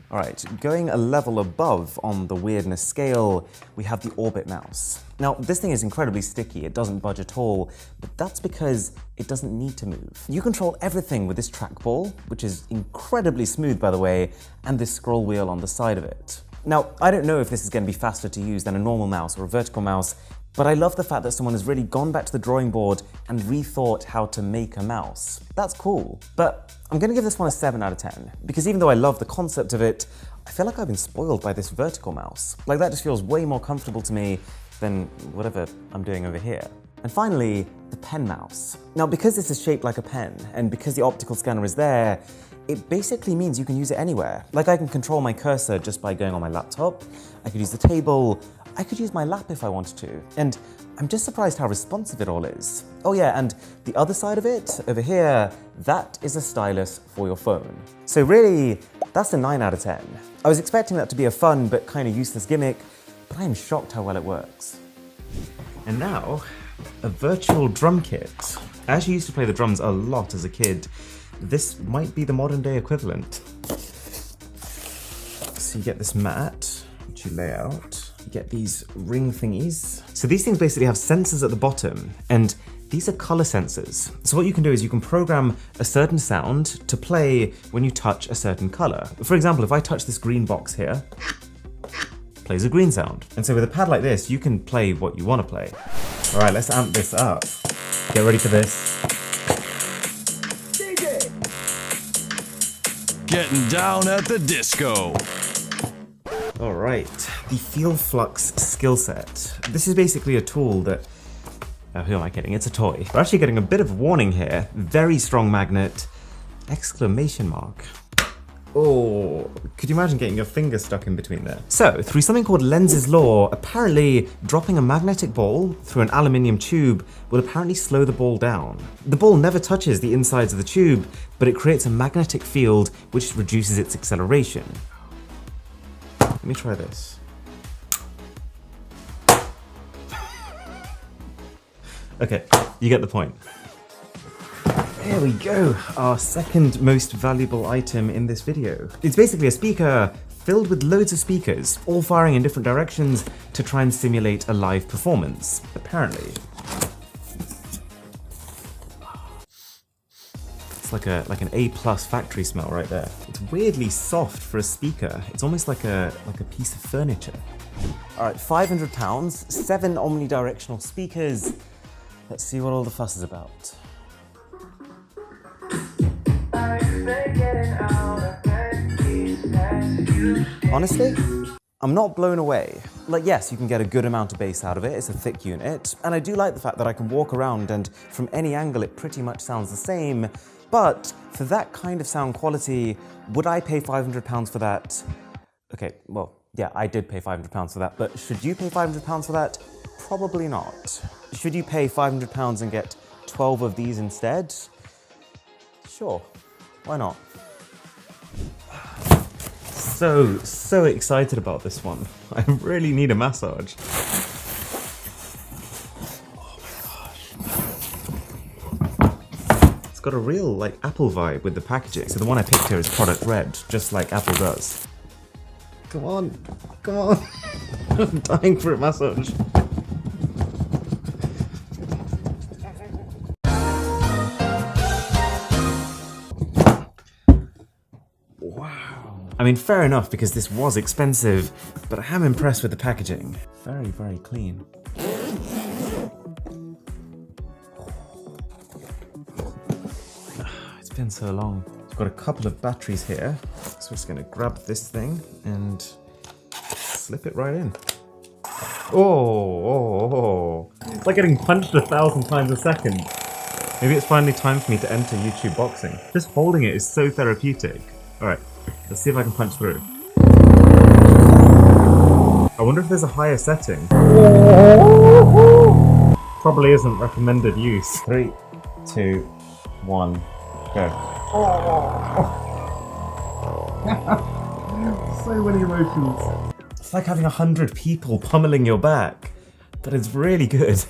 All right, going a level above on the weirdness scale, we have the Orbit mouse. Now, this thing is incredibly sticky, it doesn't budge at all, but that's because it doesn't need to move. You control everything with this trackball, which is incredibly smooth, by the way, and this scroll wheel on the side of it. Now, I don't know if this is going to be faster to use than a normal mouse or a vertical mouse, but I love the fact that someone has really gone back to the drawing board and rethought how to make a mouse. That's cool. But I'm gonna give this one a 7 out of 10, because even though I love the concept of it, I feel like I've been spoiled by this vertical mouse. Like, that just feels way more comfortable to me than whatever I'm doing over here. And finally, the pen mouse. Now, because this is shaped like a pen, and because the optical scanner is there, it basically means you can use it anywhere. Like, I can control my cursor just by going on my laptop, I could use the table, I could use my lap if I wanted to, and I'm just surprised how responsive it all is. Oh yeah, and the other side of it, over here, that is a stylus for your phone. So really, that's a 9 out of 10. I was expecting that to be a fun but kind of useless gimmick, but I am shocked how well it works. And now, a virtual drum kit. I actually used to play the drums a lot as a kid. This might be the modern day equivalent. So you get this mat, which you lay out. You get these ring thingies. So these things basically have sensors at the bottom, and these are color sensors. So what you can do is you can program a certain sound to play when you touch a certain color. For example, if I touch this green box here, it plays a green sound. And so with a pad like this, you can play what you want to play. All right, let's amp this up. Get ready for this. Getting down at the disco. All right, the FeelFlux skill set. This is basically a tool that, who am I kidding? It's a toy. We're actually getting a bit of a warning here. Very strong magnet, exclamation mark. Oh, could you imagine getting your finger stuck in between there? So, through something called Lenz's law, apparently dropping a magnetic ball through an aluminium tube will apparently slow the ball down. The ball never touches the insides of the tube, but it creates a magnetic field which reduces its acceleration. Let me try this. Okay, you get the point. There we go, our second most valuable item in this video. It's basically a speaker filled with loads of speakers, all firing in different directions to try and simulate a live performance, apparently. It's like an A+ factory smell right there. It's weirdly soft for a speaker. It's almost like a piece of furniture. All right, £500, 7 omnidirectional speakers. let's see what all the fuss is about. Honestly, I'm not blown away. Like, yes, you can get a good amount of bass out of it, it's a thick unit, and I do like the fact that I can walk around and from any angle it pretty much sounds the same, but for that kind of sound quality, would I pay £500 for that? Okay, well, yeah, I did pay £500 for that, but should you pay £500 for that? Probably not. Should you pay £500 and get 12 of these instead? Sure, why not? So excited about this one. I really need a massage. Oh my gosh. It's got a real, like, Apple vibe with the packaging. So the one I picked here is product red, just like Apple does. Come on, come on. I'm dying for a massage. I mean, fair enough, because this was expensive, but I am impressed with the packaging. Very, very clean. It's been so long. I've got a couple of batteries here, so we're just gonna grab this thing and slip it right in. Oh. It's like getting punched 1,000 times a second. Maybe it's finally time for me to enter YouTube boxing. Just holding it is so therapeutic. All right. Let's see if I can punch through. I wonder if there's a higher setting. Probably isn't recommended use. 3, 2, 1, go. So many emotions. It's like having 100 people pummeling your back, but it's really good.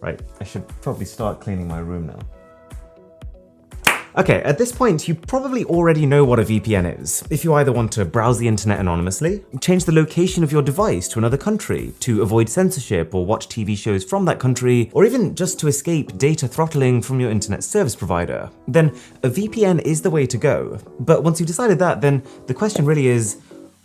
Right, I should probably start cleaning my room now. Okay, at this point, you probably already know what a VPN is. If you either want to browse the internet anonymously, change the location of your device to another country, to avoid censorship or watch TV shows from that country, or even just to escape data throttling from your internet service provider, then a VPN is the way to go. But once you've decided that, then the question really is,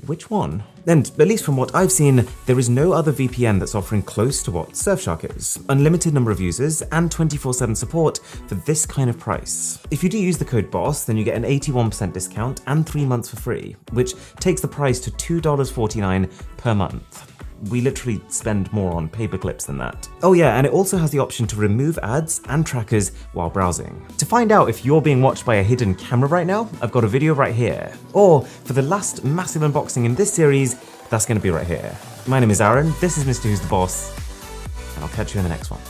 which one? And at least from what I've seen, there is no other VPN that's offering close to what Surfshark is. Unlimited number of users and 24/7 support for this kind of price. If you do use the code BOSS, then you get an 81% discount and 3 months for free, which takes the price to $2.49 per month. We literally spend more on paperclips than that. Oh yeah, and it also has the option to remove ads and trackers while browsing. To find out if you're being watched by a hidden camera right now, I've got a video right here. Or for the last massive unboxing in this series, that's gonna be right here. My name is Aaron, this is Mr. Who's the Boss, and I'll catch you in the next one.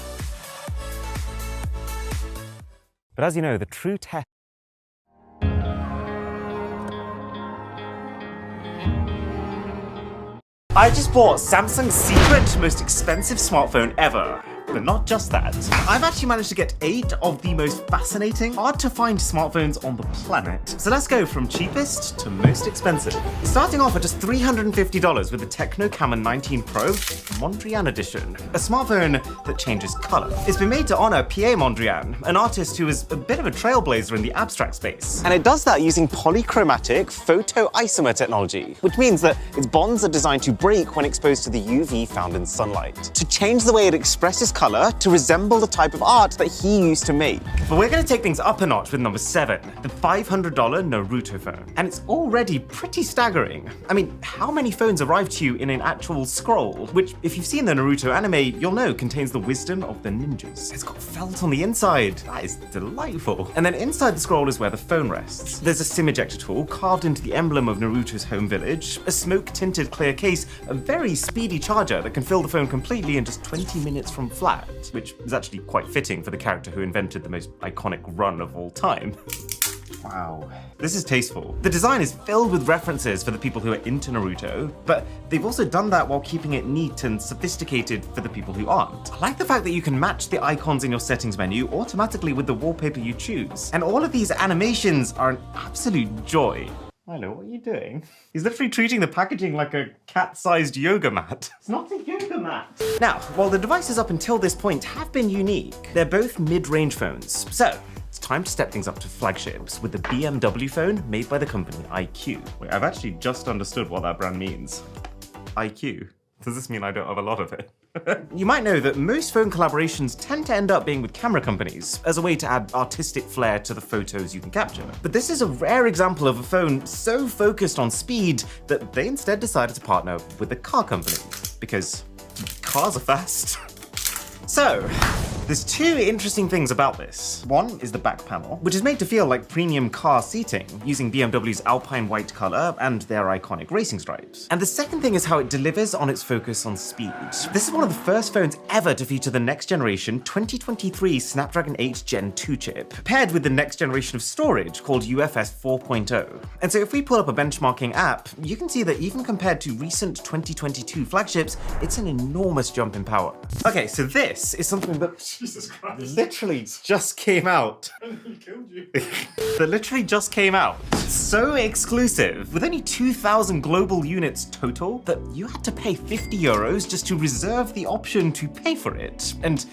But as you know, the true test I just bought Samsung's secret most expensive smartphone ever. But not just that. I've actually managed to get 8 of the most fascinating, hard to find smartphones on the planet. So let's go from cheapest to most expensive. Starting off at just $350 with the Tecno Camon 19 Pro Mondrian Edition. A smartphone that changes color. It's been made to honor Pierre Mondrian, an artist who is a bit of a trailblazer in the abstract space. And it does that using polychromatic photoisomer technology, which means that its bonds are designed to break when exposed to the UV found in sunlight, to change the way it expresses color to resemble the type of art that he used to make. But we're going to take things up a notch with number 7, the $500 Naruto phone. And it's already pretty staggering. I mean, how many phones arrive to you in an actual scroll, which, if you've seen the Naruto anime, you'll know contains the wisdom of the ninjas. It's got felt on the inside. That is delightful. And then inside the scroll is where the phone rests. There's a SIM ejector tool carved into the emblem of Naruto's home village, a smoke-tinted clear case, a very speedy charger that can fill the phone completely in just 20 minutes from flat, which is actually quite fitting for the character who invented the most iconic run of all time. Wow. This is tasteful. The design is filled with references for the people who are into Naruto, but they've also done that while keeping it neat and sophisticated for the people who aren't. I like the fact that you can match the icons in your settings menu automatically with the wallpaper you choose. And all of these animations are an absolute joy. Milo, what are you doing? He's literally treating the packaging like a cat-sized yoga mat. It's not a yoga mat. Now, while the devices up until this point have been unique, they're both mid-range phones. So, it's time to step things up to flagships with the BMW phone made by the company iQOO. Wait, I've actually just understood what that brand means. iQOO. Does this mean I don't have a lot of it? You might know that most phone collaborations tend to end up being with camera companies as a way to add artistic flair to the photos you can capture. But this is a rare example of a phone so focused on speed that they instead decided to partner with a car company, because cars are fast. So, there's two interesting things about this. One is the back panel, which is made to feel like premium car seating, using BMW's Alpine white color and their iconic racing stripes. And the second thing is how it delivers on its focus on speed. This is one of the first phones ever to feature the next generation 2023 Snapdragon 8 Gen 2 chip, paired with the next generation of storage called UFS 4.0. And so if we pull up a benchmarking app, you can see that even compared to recent 2022 flagships, it's an enormous jump in power. Okay, so this is something that Jesus Christ. literally just came out. He killed you. That literally just came out. So exclusive, with only 2,000 global units total, that you had to pay 50 euros just to reserve the option to pay for it. And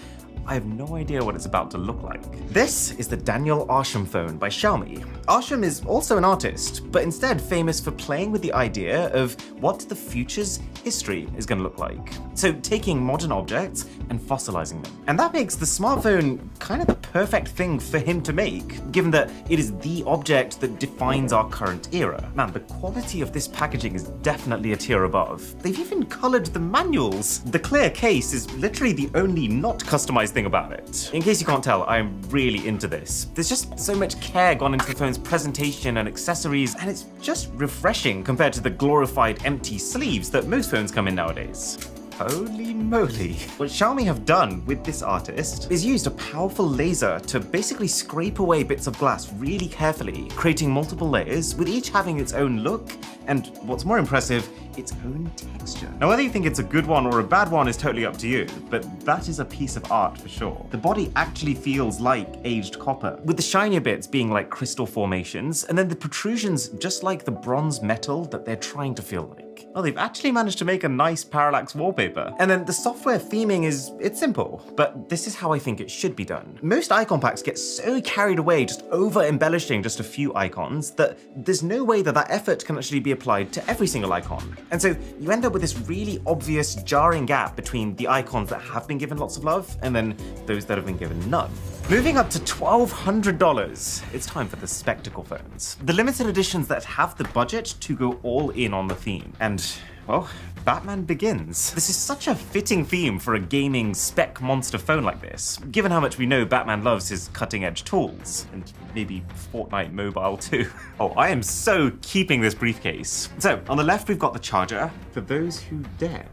I have no idea what it's about to look like. This is the Daniel Arsham phone by Xiaomi. Arsham is also an artist, but instead famous for playing with the idea of what the future's history is going to look like. So taking modern objects and fossilizing them. And that makes the smartphone kind of the perfect thing for him to make, given that it is the object that defines our current era. Man, the quality of this packaging is definitely a tier above. They've even colored the manuals. The clear case is literally the only not customized thing about it. In case you can't tell, I am really into this. There's just so much care gone into the phone's presentation and accessories, and it's just refreshing compared to the glorified empty sleeves that most phones come in nowadays. Holy moly. What Xiaomi have done with this artist is used a powerful laser to basically scrape away bits of glass really carefully, creating multiple layers, with each having its own look, and what's more impressive, its own texture. Now, whether you think it's a good one or a bad one is totally up to you, but that is a piece of art for sure. The body actually feels like aged copper, with the shinier bits being like crystal formations, and then the protrusions just like the bronze metal that they're trying to feel like. Oh, they've actually managed to make a nice parallax wallpaper. And then the software theming it's simple, but this is how I think it should be done. Most icon packs get so carried away just over embellishing just a few icons that there's no way that that effort can actually be applied to every single icon. And so you end up with this really obvious jarring gap between the icons that have been given lots of love and then those that have been given none. Moving up to $1,200, it's time for the spectacle phones. The limited editions that have the budget to go all in on the theme. And, well, Batman Begins. This is such a fitting theme for a gaming spec monster phone like this, given how much we know Batman loves his cutting-edge tools, and maybe Fortnite Mobile too. Oh, I am so keeping this briefcase. So, on the left we've got the charger, for those who dare.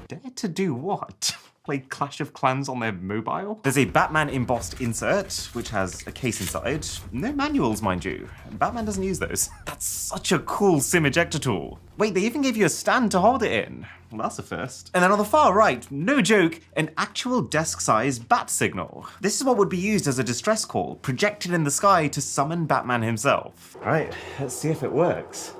Dare to do what? Play Clash of Clans on their mobile? There's a Batman embossed insert, which has a case inside. No manuals, mind you. Batman doesn't use those. That's such a cool SIM ejector tool. Wait, they even gave you a stand to hold it in. Well, that's a first. And then on the far right, no joke, an actual desk-size bat signal. This is what would be used as a distress call, projected in the sky to summon Batman himself. All right, let's see if it works.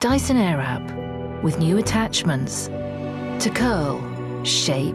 Dyson Airwrap, with new attachments to curl, shape.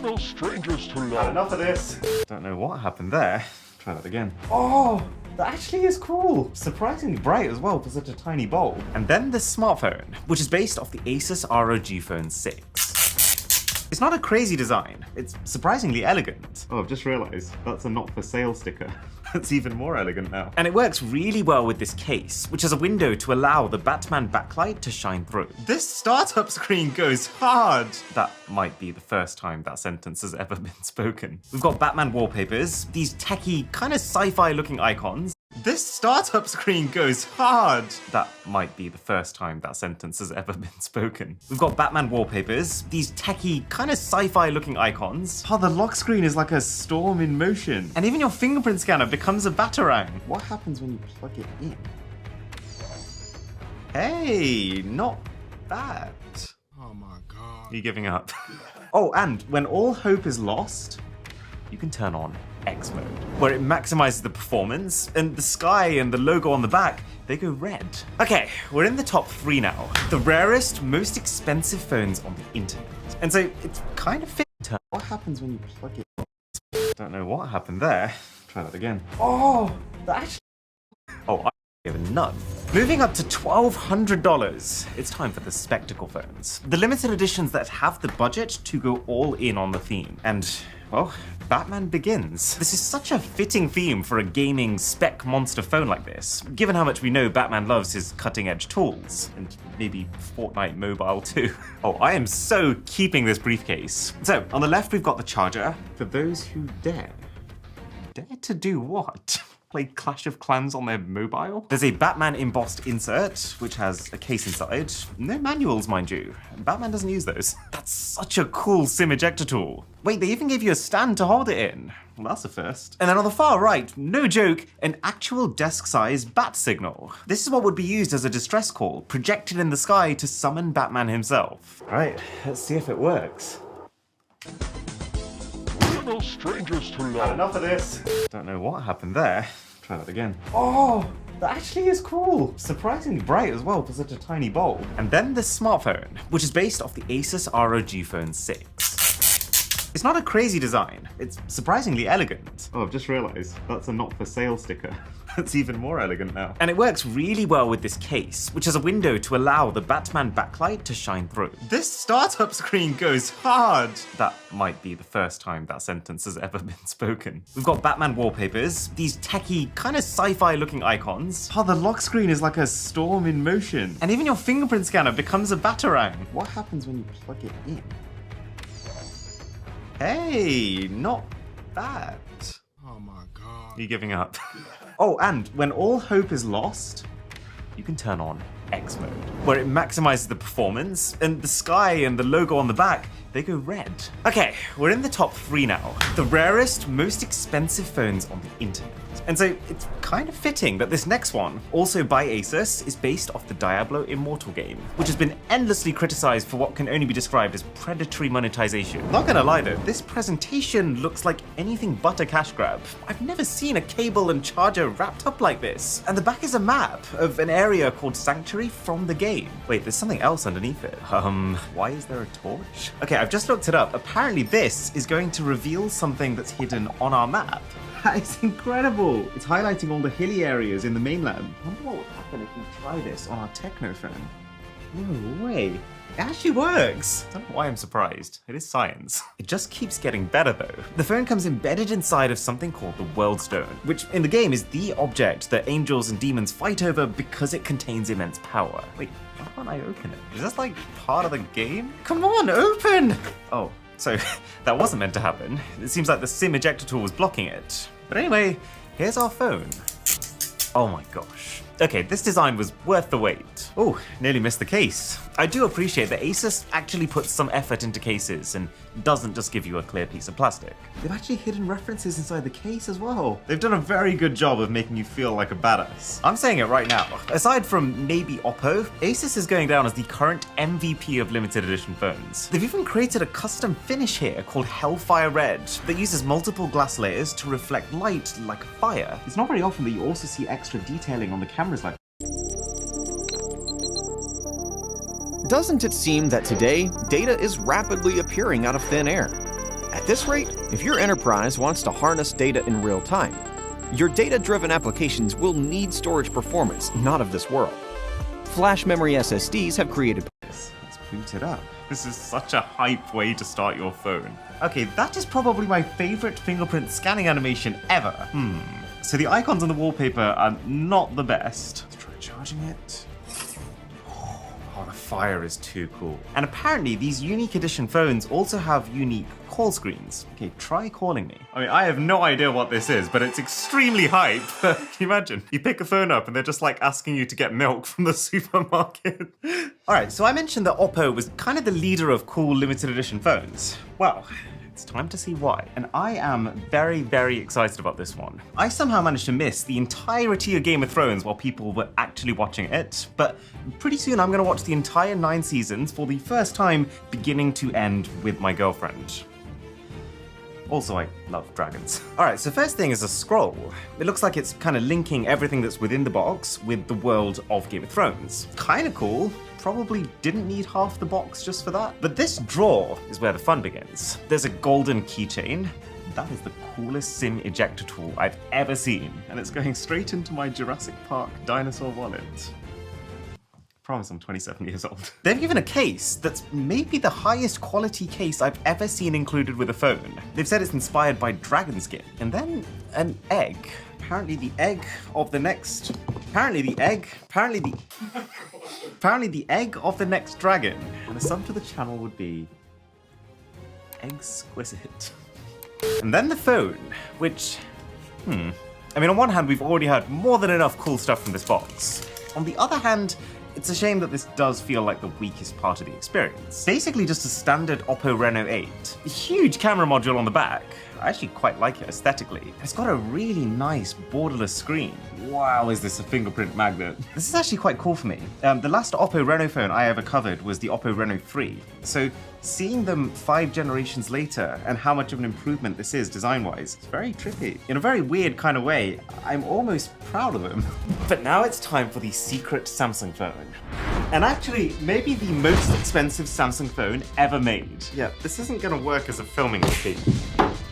No strangers to love. Enough of this. Don't know what happened there. Try that again. Oh, that actually is cool. Surprisingly bright as well for such a tiny bulb. And then the smartphone, which is based off the Asus ROG Phone 6. It's not a crazy design. It's surprisingly elegant. Oh, I've just realized that's a not for sale sticker. That's even more elegant now. And it works really well with this case, which has a window to allow the Batman backlight to shine through. This startup screen goes hard. That might be the first time that sentence has ever been spoken. We've got Batman wallpapers, these techie, kind of sci-fi looking icons. This startup screen goes hard. That might be the first time that sentence has ever been spoken. We've got Batman wallpapers, these techie, kind of sci-fi looking icons. Oh, the lock screen is like a storm in motion. And even your fingerprint scanner becomes a Batarang. What happens when you plug it in? Hey, not bad. Oh my God. Are you giving up? Oh, and when all hope is lost, you can turn on X mode, where it maximizes the performance, and the sky and the logo on the back, they go red. Okay, we're in the top 3 now. The rarest, most expensive phones on the internet. And so it's kind of fit. What happens when you plug it in? Don't know what happened there. Try that again. Oh, Actually, I give none. Moving up to $1,200, it's time for the spectacle phones. The limited editions that have the budget to go all in on the theme. And, well, Batman Begins. This is such a fitting theme for a gaming spec monster phone like this, given how much we know Batman loves his cutting-edge tools, and maybe Fortnite Mobile too. I am so keeping this briefcase. So, on the left we've got the charger, for those who dare. Dare to do what? Play Clash of Clans on their mobile? There's a Batman embossed insert, which has a case inside. No manuals, mind you. Batman doesn't use those. That's such a cool SIM ejector tool. Wait, they even gave you a stand to hold it in. Well, that's a first. And then on the far right, no joke, an actual desk-size bat signal. This is what would be used as a distress call, projected in the sky to summon Batman himself. All right, let's see if it works. No strangers to love. Enough of this. Don't know what happened there. Try that again. Oh, that actually is cool. Surprisingly bright as well for such a tiny bulb. And then the smartphone, which is based off the Asus ROG Phone 6. It's not a crazy design. It's surprisingly elegant. Oh, I've just realized that's a not for sale sticker. That's even more elegant now. And it works really well with this case, which has a window to allow the Batman backlight to shine through. This startup screen goes hard. That might be the first time that sentence has ever been spoken. We've got Batman wallpapers, these techie, kind of sci-fi looking icons. Oh, the lock screen is like a storm in motion. And even your fingerprint scanner becomes a Batarang. What happens when you plug it in? Hey, not bad. Oh my god. You're giving up. Oh, and when all hope is lost, you can turn on X mode, where it maximizes the performance, and the sky and the logo on the back, they go red. Okay, we're in the top 3 now. The rarest, most expensive phones on the internet. And so it's kind of fitting that this next one, also by Asus, is based off the Diablo Immortal game, which has been endlessly criticized for what can only be described as predatory monetization. Not gonna lie though, this presentation looks like anything but a cash grab. I've never seen a cable and charger wrapped up like this. And the back is a map of an area called Sanctuary from the game. Wait, there's something else underneath it. Why is there a torch? Okay, I've just looked it up. Apparently this is going to reveal something that's hidden on our map. That is incredible! It's highlighting all the hilly areas in the mainland. I wonder what would happen if we try this on our Techno phone. No way. It actually works! I don't know why I'm surprised. It is science. It just keeps getting better though. The phone comes embedded inside of something called the World Stone, which in the game is the object that angels and demons fight over because it contains immense power. Wait, why can't I open it? Is this like part of the game? Come on, open! Oh. So, that wasn't meant to happen. It seems like the SIM ejector tool was blocking it. But anyway, here's our phone. Oh my gosh. Okay, this design was worth the wait. Oh, nearly missed the case. I do appreciate that Asus actually puts some effort into cases and doesn't just give you a clear piece of plastic. They've actually hidden references inside the case as well. They've done a very good job of making you feel like a badass. I'm saying it right now. Aside from maybe Oppo, Asus is going down as the current MVP of limited edition phones. They've even created a custom finish here called Hellfire Red that uses multiple glass layers to reflect light like a fire. It's not very often that you also see extra detailing on the cameras like Doesn't it seem that today, data is rapidly appearing out of thin air? At this rate, if your enterprise wants to harness data in real time, your data-driven applications will need storage performance not of this world. Flash memory SSDs have created... Let's boot it up. This is such a hype way to start your phone. Okay, that is probably my favorite fingerprint scanning animation ever. So the icons on the wallpaper are not the best. Let's try charging it. Oh, the fire is too cool. And apparently these unique edition phones also have unique call screens. Okay, try calling me. I mean, I have no idea what this is, but it's extremely hype. Can you imagine? You pick a phone up and they're just like asking you to get milk from the supermarket. All right, so I mentioned that Oppo was kind of the leader of cool limited edition phones. Well, it's time to see why. And I am very, very excited about this one. I somehow managed to miss the entirety of Game of Thrones while people were actually watching it, but pretty soon I'm gonna watch the entire 9 seasons for the first time, beginning to end with my girlfriend. Also, I love dragons. All right, so first thing is a scroll. It looks like it's kind of linking everything that's within the box with the world of Game of Thrones. Kind of cool. Probably didn't need half the box just for that. But this drawer is where the fun begins. There's a golden keychain, That is the coolest SIM ejector tool I've ever seen, and it's going straight into my Jurassic Park dinosaur wallet. Promise I'm 27 years old. They've given a case that's maybe the highest quality case I've ever seen included with a phone. They've said it's inspired by dragon skin. And then an egg. Apparently the egg of the next dragon. And the sub to the channel would be exquisite. And then the phone, which, I mean, on one hand, we've already had more than enough cool stuff from this box. On the other hand, it's a shame that this does feel like the weakest part of the experience. Basically just a standard Oppo Reno 8. A huge camera module on the back. I actually quite like it aesthetically. It's got a really nice borderless screen. Wow, is this a fingerprint magnet? This is actually quite cool for me. The last Oppo Reno phone I ever covered was the Oppo Reno 3. So seeing them 5 generations later and how much of an improvement this is design-wise, it's very trippy. In a very weird kind of way, I'm almost proud of them. But now it's time for the secret Samsung phone. And actually, maybe the most expensive Samsung phone ever made. Yeah, this isn't gonna work as a filming machine.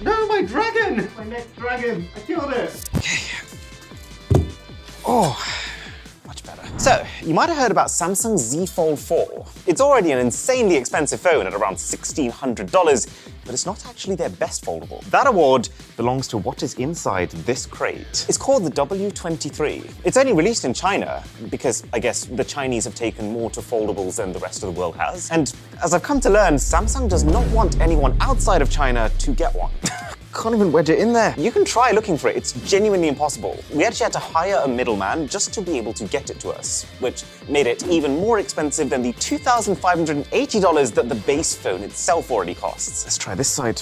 No, my dragon! My next dragon! I killed it! Okay. Oh, much better. So, you might have heard about Samsung Z Fold 4. It's already an insanely expensive phone at around $1,600, but it's not actually their best foldable. That award belongs to what is inside this crate. It's called the W23. It's only released in China because I guess the Chinese have taken more to foldables than the rest of the world has. And as I've come to learn, Samsung does not want anyone outside of China to get one. Can't even wedge it in there. You can try looking for it, it's genuinely impossible. We actually had to hire a middleman just to be able to get it to us, which made it even more expensive than the $2,580 that the base phone itself already costs. Let's try this side.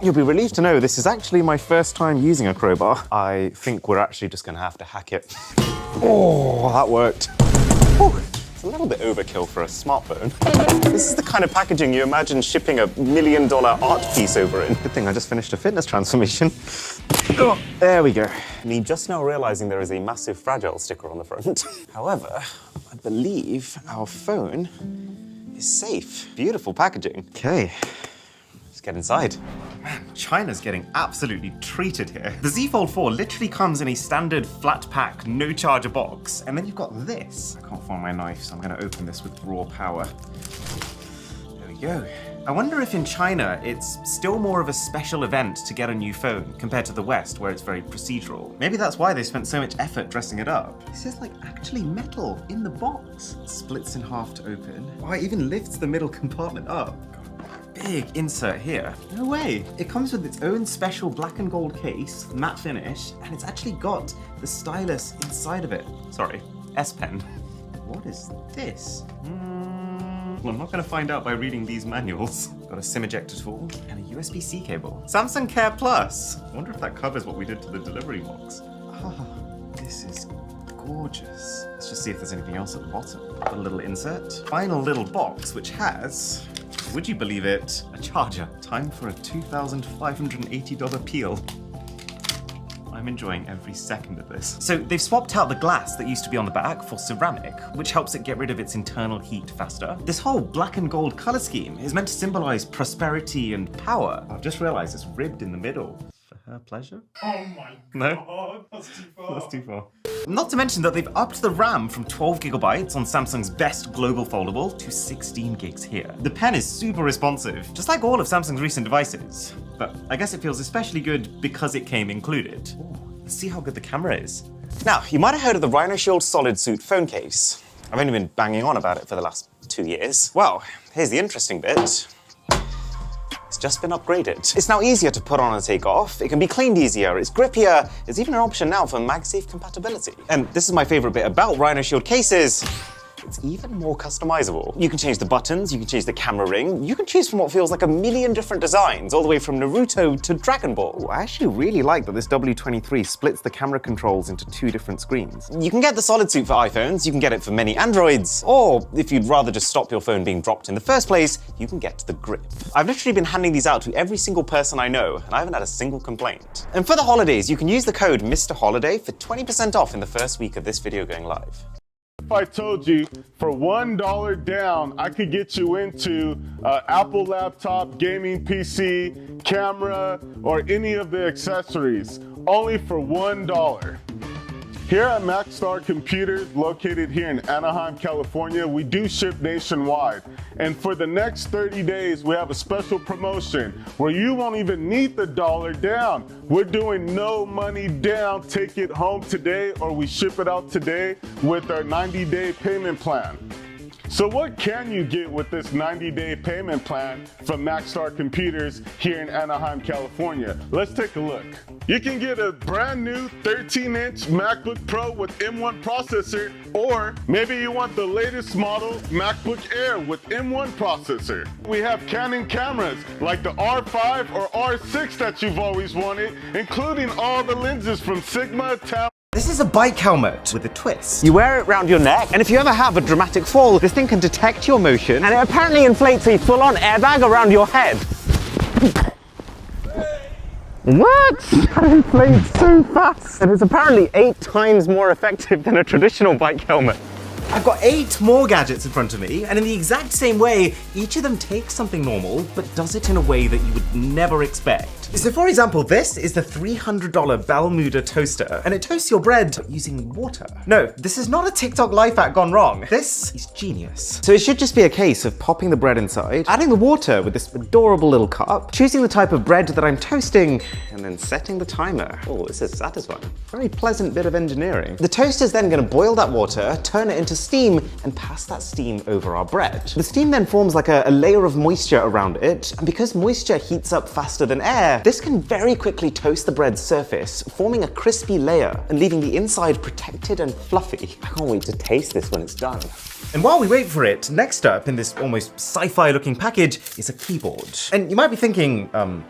You'll be relieved to know this is actually my first time using a crowbar. I think we're actually just gonna have to hack it. Oh, that worked. Whew. It's a little bit overkill for a smartphone. This is the kind of packaging you imagine shipping $1 million art piece over in. Good thing I just finished a fitness transformation. Oh, there we go. Me just now realizing there is a massive fragile sticker on the front. However, I believe our phone is safe. Beautiful packaging. Okay. Get inside. Man, China's getting absolutely treated here. The Z Fold 4 literally comes in a standard flat pack, no charger box, and then you've got this. I can't find my knife, so I'm gonna open this with raw power. There we go. I wonder if in China it's still more of a special event to get a new phone compared to the West, where it's very procedural. Maybe that's why they spent so much effort dressing it up. This is like actually metal in the box. It splits in half to open. Oh, it even lifts the middle compartment up. Big insert here. No way. It comes with its own special black and gold case, matte finish, and it's actually got the stylus inside of it. Sorry, S Pen. What is this? Well, I'm not going to find out by reading these manuals. Got a SIM ejector tool and a USB-C cable. Samsung Care Plus. I wonder if that covers what we did to the delivery box. Ah, this is gorgeous. Let's just see if there's anything else at the bottom. Got a little insert. Final little box, which has, would you believe it, a charger. Time for a $2,580 peel. I'm enjoying every second of this. So they've swapped out the glass that used to be on the back for ceramic, which helps it get rid of its internal heat faster. This whole black and gold color scheme is meant to symbolize prosperity and power. I've just realized it's ribbed in the middle. For her pleasure? Oh my No? god, that's too far. That's too far. Not to mention that they've upped the RAM from 12 gigabytes on Samsung's best global foldable to 16 gigs here. The pen is super responsive, just like all of Samsung's recent devices. But I guess it feels especially good because it came included. Ooh, let's see how good the camera is. Now, you might have heard of the Rhino Shield Solid Suit phone case. I've only been banging on about it for the last 2 years. Well, here's the interesting bit. It's just been upgraded. It's now easier to put on and take off. It can be cleaned easier. It's grippier. There's even an option now for MagSafe compatibility. And this is my favorite bit about Rhino Shield cases. It's even more customizable. You can change the buttons, you can change the camera ring, you can choose from what feels like a million different designs, all the way from Naruto to Dragon Ball. Ooh, I actually really like that this W23 splits the camera controls into 2 different screens. You can get the Solid Suit for iPhones, you can get it for many Androids, or if you'd rather just stop your phone being dropped in the first place, you can get the Grip. I've literally been handing these out to every single person I know, and I haven't had a single complaint. And for the holidays, you can use the code Mr. Holiday for 20% off in the first week of this video going live. if I told you for $1 down, I could get you into Apple laptop, gaming PC, camera, or any of the accessories, only for $1. Here at Maxstar Computers, located here in Anaheim, California, we do ship nationwide. And for the next 30 days, we have a special promotion where you won't even need the $1 down. We're doing no money down, take it home today, or we ship it out today with our 90-day payment plan. So what can you get with this 90-day payment plan from Maxstar Computers here in Anaheim, California? Let's take a look. You can get a brand new 13-inch MacBook Pro with M1 processor, or maybe you want the latest model MacBook Air with M1 processor. We have Canon cameras like the R5 or R6 that you've always wanted, including all the lenses from Sigma, Tamron. This is a bike helmet with a twist. You wear it around your neck, and if you ever have a dramatic fall, this thing can detect your motion, and it apparently inflates a full-on airbag around your head. What? That inflates so fast! And it's apparently 8 times more effective than a traditional bike helmet. I've got 8 more gadgets in front of me, and in the exact same way, each of them takes something normal, but does it in a way that you would never expect. So for example, this is the $300 Balmuda toaster, and it toasts your bread using water. No, this is not a TikTok life hack gone wrong. This is genius. So it should just be a case of popping the bread inside, adding the water with this adorable little cup, choosing the type of bread that I'm toasting, and then setting the timer. Oh, this is satisfying. Very pleasant bit of engineering. The toaster's then gonna boil that water, turn it into steam, and pass that steam over our bread. The steam then forms like a layer of moisture around it, and because moisture heats up faster than air, this can very quickly toast the bread's surface, forming a crispy layer and leaving the inside protected and fluffy. I can't wait to taste this when it's done. And while we wait for it, next up in this almost sci-fi looking package is a keyboard. And you might be thinking,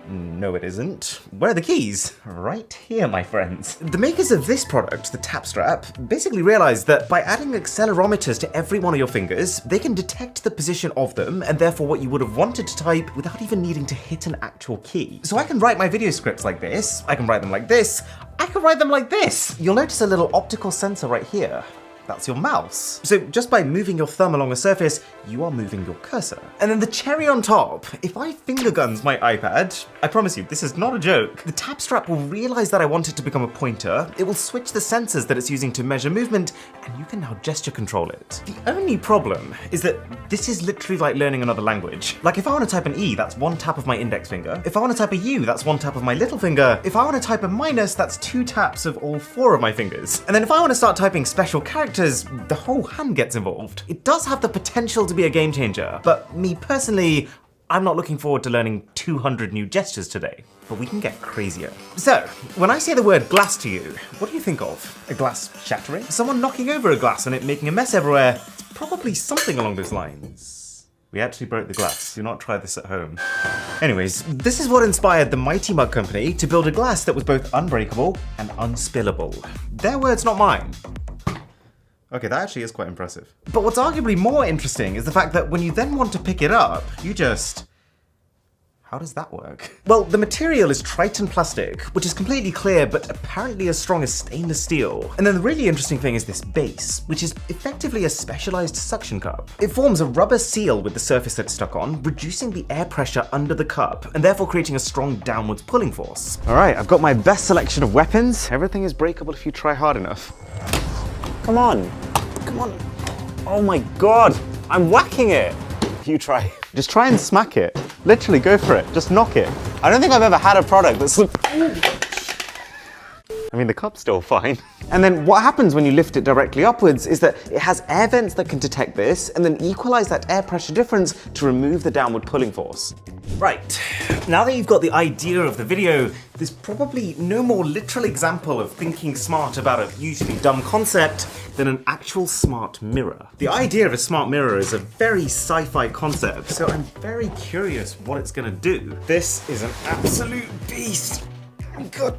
no it isn't. Where are the keys? Right here, my friends. The makers of this product, the Tapstrap, basically realized that by adding accelerometers to every one of your fingers, they can detect the position of them and therefore what you would have wanted to type without even needing to hit an actual key. So I can write my video scripts like this, I can write them like this, I can write them like this. You'll notice a little optical sensor right here. That's your mouse. So just by moving your thumb along a surface, you are moving your cursor. And then the cherry on top, if I finger guns my iPad, I promise you, this is not a joke, the Tapstrap will realize that I want it to become a pointer, it will switch the sensors that it's using to measure movement, and you can now gesture control it. The only problem is that this is literally like learning another language. Like if I want to type an E, that's 1 tap of my index finger. If I want to type a U, that's 1 tap of my little finger. If I want to type a minus, that's 2 taps of all 4 of my fingers. And then if I want to start typing special characters, the whole hand gets involved. It does have the potential to be a game changer, but me personally, I'm not looking forward to learning 200 new gestures today, but we can get crazier. So, when I say the word glass to you, what do you think of? A glass shattering? Someone knocking over a glass and it making a mess everywhere? It's probably something along those lines. We actually broke the glass. Do not try this at home. Anyways, this is what inspired the Mighty Mug Company to build a glass that was both unbreakable and unspillable. Their words, not mine. Okay, that actually is quite impressive. But what's arguably more interesting is the fact that when you then want to pick it up, you just... How does that work? Well, the material is Triton plastic, which is completely clear, but apparently as strong as stainless steel. And then the really interesting thing is this base, which is effectively a specialized suction cup. It forms a rubber seal with the surface that it's stuck on, reducing the air pressure under the cup, and therefore creating a strong downwards pulling force. All right, I've got my best selection of weapons. Everything is breakable if you try hard enough. Come on, come on. Oh my God, I'm whacking it. You try. Just try and smack it. Literally, go for it. Just knock it. I don't think I've ever had a product that's... I mean, the cup's still fine. And then what happens when you lift it directly upwards is that it has air vents that can detect this and then equalize that air pressure difference to remove the downward pulling force. Right, now that you've got the idea of the video, there's probably no more literal example of thinking smart about a usually dumb concept than an actual smart mirror. The idea of a smart mirror is a very sci-fi concept, so I'm very curious what it's gonna do. This is an absolute beast. Oh God,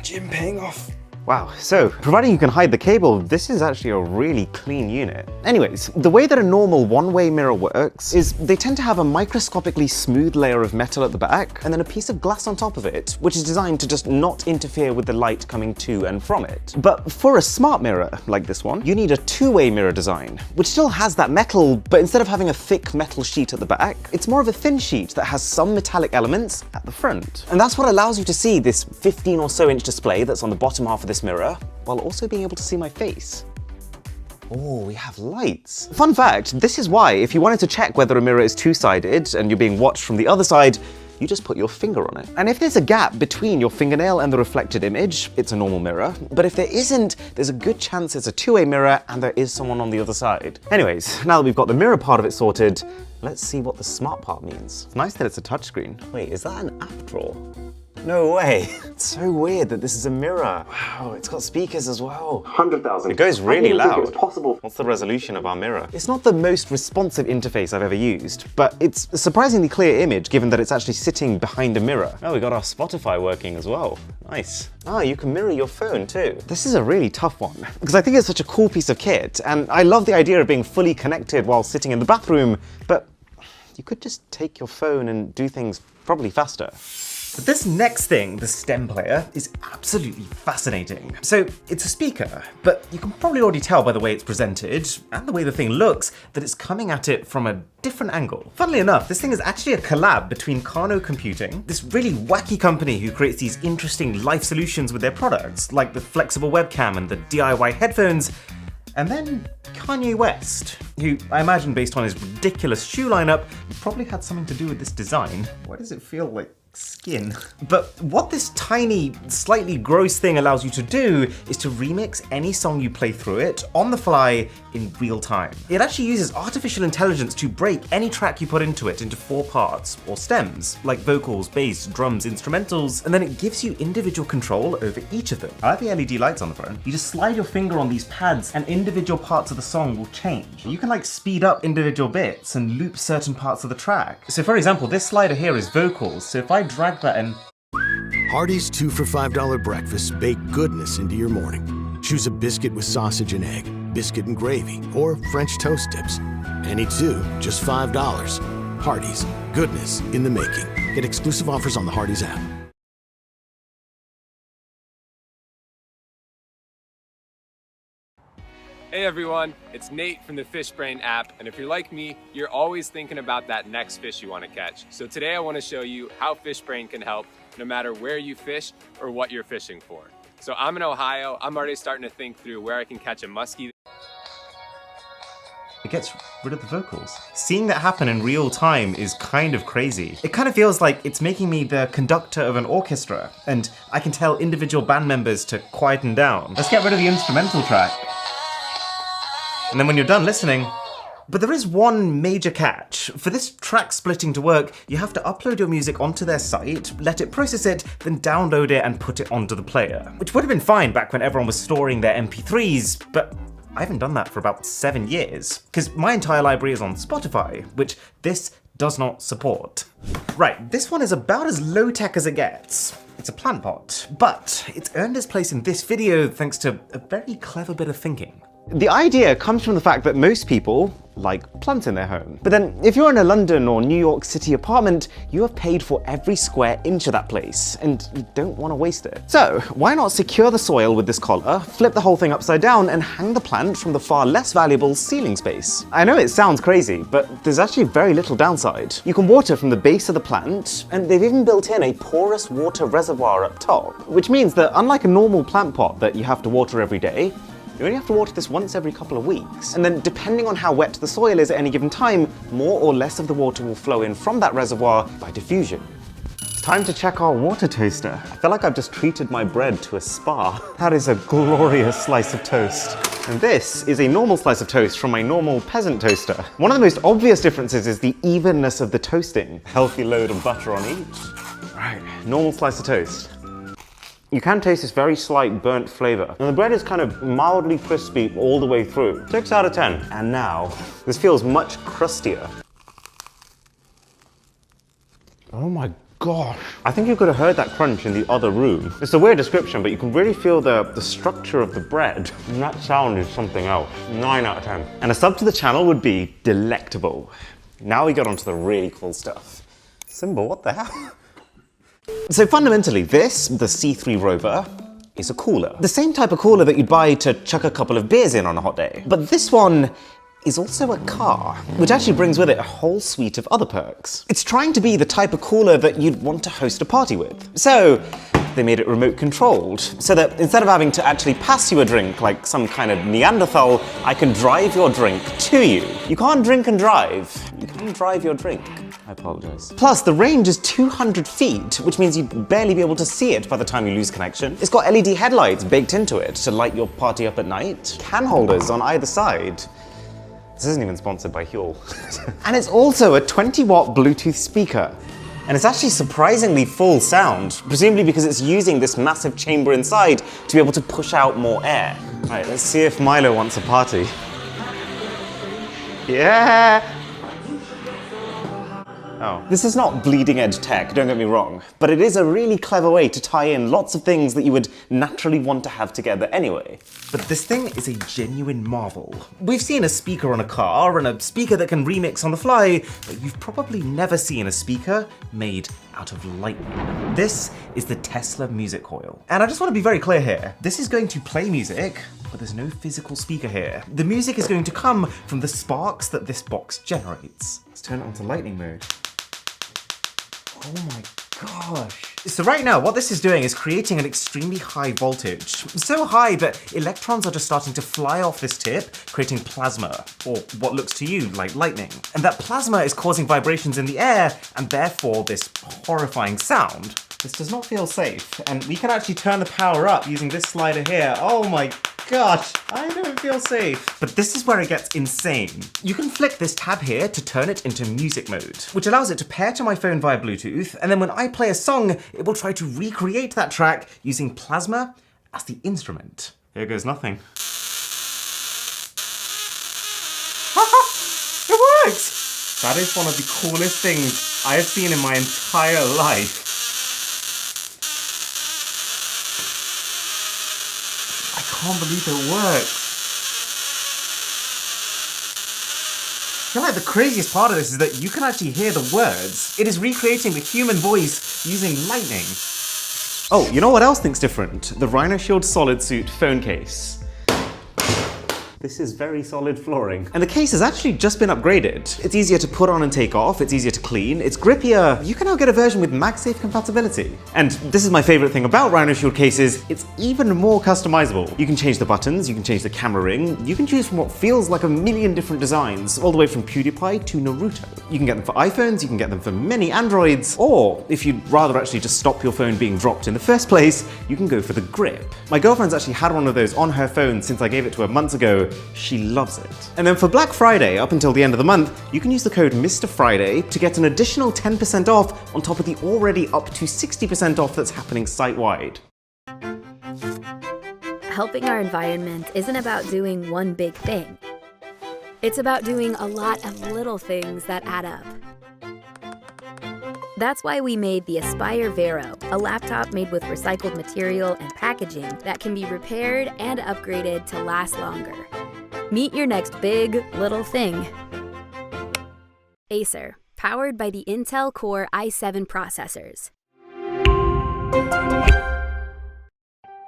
gym paying off. Wow, so providing you can hide the cable, this is actually a really clean unit. Anyways, the way that a normal one-way mirror works is they tend to have a microscopically smooth layer of metal at the back and then a piece of glass on top of it, which is designed to just not interfere with the light coming to and from it. But for a smart mirror like this one, you need a two-way mirror design, which still has that metal, but instead of having a thick metal sheet at the back, it's more of a thin sheet that has some metallic elements at the front. And that's what allows you to see this 15 or so inch display that's on the bottom half of this mirror, while also being able to see my face. Oh, we have lights. Fun fact, this is why if you wanted to check whether a mirror is two-sided and you're being watched from the other side, you just put your finger on it. And if there's a gap between your fingernail and the reflected image, it's a normal mirror. But if there isn't, there's a good chance it's a two-way mirror and there is someone on the other side. Anyways, now that we've got the mirror part of it sorted, let's see what the smart part means. It's nice that it's a touchscreen. Wait, is that an app drawer? No way. It's so weird that this is a mirror. Wow, it's got speakers as well. 100,000. It goes really loud. It's possible. What's the resolution of our mirror? It's not the most responsive interface I've ever used, but it's a surprisingly clear image given that it's actually sitting behind a mirror. Oh, we got our Spotify working as well. Nice. Ah, you can mirror your phone too. This is a really tough one because I think it's such a cool piece of kit and I love the idea of being fully connected while sitting in the bathroom, but you could just take your phone and do things probably faster. But this next thing, the stem player, is absolutely fascinating. So it's a speaker, but you can probably already tell by the way it's presented and the way the thing looks that it's coming at it from a different angle. Funnily enough, this thing is actually a collab between Kano Computing, this really wacky company who creates these interesting life solutions with their products, like the flexible webcam and the DIY headphones, and then Kanye West, who I imagine based on his ridiculous shoe lineup, probably had something to do with this design. Why does it feel like skin? But what this tiny, slightly gross thing allows you to do is to remix any song you play through it on the fly in real time. It actually uses artificial intelligence to break any track you put into it into 4 parts, or stems, like vocals, bass, drums, instrumentals, and then it gives you individual control over each of them. I like the LED lights on the front. You just slide your finger on these pads and individual parts of the song will change. You can like speed up individual bits and loop certain parts of the track. So for example, this slider here is vocals, so if I drag that in. Hardee's 2 for $5 breakfast bake goodness into your morning. Choose a biscuit with sausage and egg, biscuit and gravy, or French toast tips. Any two, just $5. Hardee's, goodness in the making. Get exclusive offers on the Hardee's app. Hey everyone, it's Nate from the FishBrain app, and if you're like me, you're always thinking about that next fish you want to catch. So today I want to show you how FishBrain can help no matter where you fish or what you're fishing for. So I'm in Ohio, I'm already starting to think through where I can catch a muskie. It gets rid of the vocals. Seeing that happen in real time is kind of crazy. It kind of feels like it's making me the conductor of an orchestra, and I can tell individual band members to quieten down. Let's get rid of the instrumental track. And then when you're done listening, but there is one major catch. For this track splitting to work, you have to upload your music onto their site, let it process it, then download it and put it onto the player. Which would have been fine back when everyone was storing their MP3s, but I haven't done that for about 7 years, because my entire library is on Spotify, which this does not support. Right, this one is about as low-tech as it gets. It's a plant pot, but it's earned its place in this video thanks to a very clever bit of thinking. The idea comes from the fact that most people like plants in their home. But then if you're in a London or New York City apartment, you have paid for every square inch of that place and you don't want to waste it. So why not secure the soil with this collar, flip the whole thing upside down and hang the plant from the far less valuable ceiling space? I know it sounds crazy, but there's actually very little downside. You can water from the base of the plant, and they've even built in a porous water reservoir up top, which means that unlike a normal plant pot that you have to water every day, you only have to water this once every couple of weeks. And then depending on how wet the soil is at any given time, more or less of the water will flow in from that reservoir by diffusion. It's time to check our water toaster. I feel like I've just treated my bread to a spa. That is a glorious slice of toast. And this is a normal slice of toast from my normal peasant toaster. One of the most obvious differences is the evenness of the toasting. Healthy load of butter on each. Right, normal slice of toast. You can taste this very slight burnt flavor. And the bread is kind of mildly crispy all the way through. 6 out of 10. And now, this feels much crustier. Oh my gosh. I think you could have heard that crunch in the other room. It's a weird description, but you can really feel the structure of the bread. And that sound is something else. 9 out of 10. And a sub to the channel would be delectable. Now we got onto the really cool stuff. Symbol, what the hell? So fundamentally, this, the C3 Rover, is a cooler. The same type of cooler that you'd buy to chuck a couple of beers in on a hot day. But this one is also a car, which actually brings with it a whole suite of other perks. It's trying to be the type of cooler that you'd want to host a party with. So they made it remote controlled, so that instead of having to actually pass you a drink like some kind of Neanderthal, I can drive your drink to you. You can't drink and drive. You can drive your drink. I apologize. Plus, the range is 200 feet, which means you'd barely be able to see it by the time you lose connection. It's got LED headlights baked into it to light your party up at night. Can holders on either side. This isn't even sponsored by Huel. And it's also a 20-watt Bluetooth speaker. And it's actually surprisingly full sound, presumably because it's using this massive chamber inside to be able to push out more air. Right, let's see if Milo wants a party. Yeah! Oh. This is not bleeding edge tech, don't get me wrong, but it is a really clever way to tie in lots of things that you would naturally want to have together anyway. But this thing is a genuine marvel. We've seen a speaker on a car and a speaker that can remix on the fly, but you've probably never seen a speaker made out of lightning. This is the Tesla Music Coil. And I just want to be very clear here. This is going to play music, but there's no physical speaker here. The music is going to come from the sparks that this box generates. Let's turn it onto lightning mode. Oh my gosh. So right now, what this is doing is creating an extremely high voltage. So high that electrons are just starting to fly off this tip, creating plasma, or what looks to you like lightning. And that plasma is causing vibrations in the air, and therefore this horrifying sound. This does not feel safe. And we can actually turn the power up using this slider here. Oh my gosh, I don't feel safe. But this is where it gets insane. You can flick this tab here to turn it into music mode, which allows it to pair to my phone via Bluetooth, and then when I play a song, it will try to recreate that track using plasma as the instrument. Here goes nothing. It works! That is one of the coolest things I have seen in my entire life. I can't believe it works. I feel like the craziest part of this is that you can actually hear the words. It is recreating the human voice using lightning. Oh, you know what else thinks different? The Rhino Shield Solid Suit phone case. This is very solid flooring. And the case has actually just been upgraded. It's easier to put on and take off, it's easier to clean, it's grippier. You can now get a version with MagSafe compatibility. And this is my favorite thing about Rhino Shield cases, it's even more customizable. You can change the buttons, you can change the camera ring, you can choose from what feels like a million different designs, all the way from PewDiePie to Naruto. You can get them for iPhones, you can get them for many Androids, or if you'd rather actually just stop your phone being dropped in the first place, you can go for the grip. My girlfriend's actually had one of those on her phone since I gave it to her months ago. She loves it. And then for Black Friday, up until the end of the month, you can use the code Mr. Friday to get an additional 10% off on top of the already up to 60% off that's happening site-wide. Helping our environment isn't about doing one big thing. It's about doing a lot of little things that add up. That's why we made the Aspire Vero, a laptop made with recycled material and packaging that can be repaired and upgraded to last longer. Meet your next big, little thing. Acer, powered by the Intel Core i7 processors.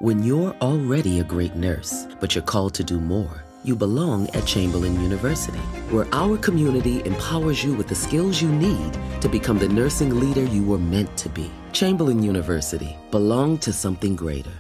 When you're already a great nurse, but you're called to do more, you belong at Chamberlain University, where our community empowers you with the skills you need to become the nursing leader you were meant to be. Chamberlain University, belong to something greater.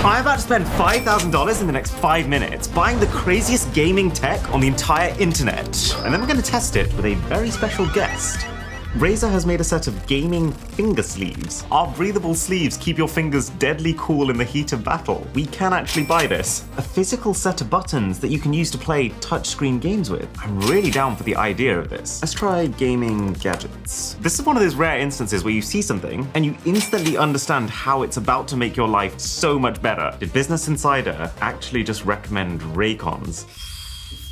I'm about to spend $5,000 in the next 5 minutes buying the craziest gaming tech on the entire internet. And then we're going to test it with a very special guest. Razer has made a set of gaming finger sleeves. Our breathable sleeves keep your fingers deadly cool in the heat of battle. We can actually buy this. A physical set of buttons that you can use to play touchscreen games with. I'm really down for the idea of this. Let's try gaming gadgets. This is one of those rare instances where you see something and you instantly understand how it's about to make your life so much better. Did Business Insider actually just recommend Raycons?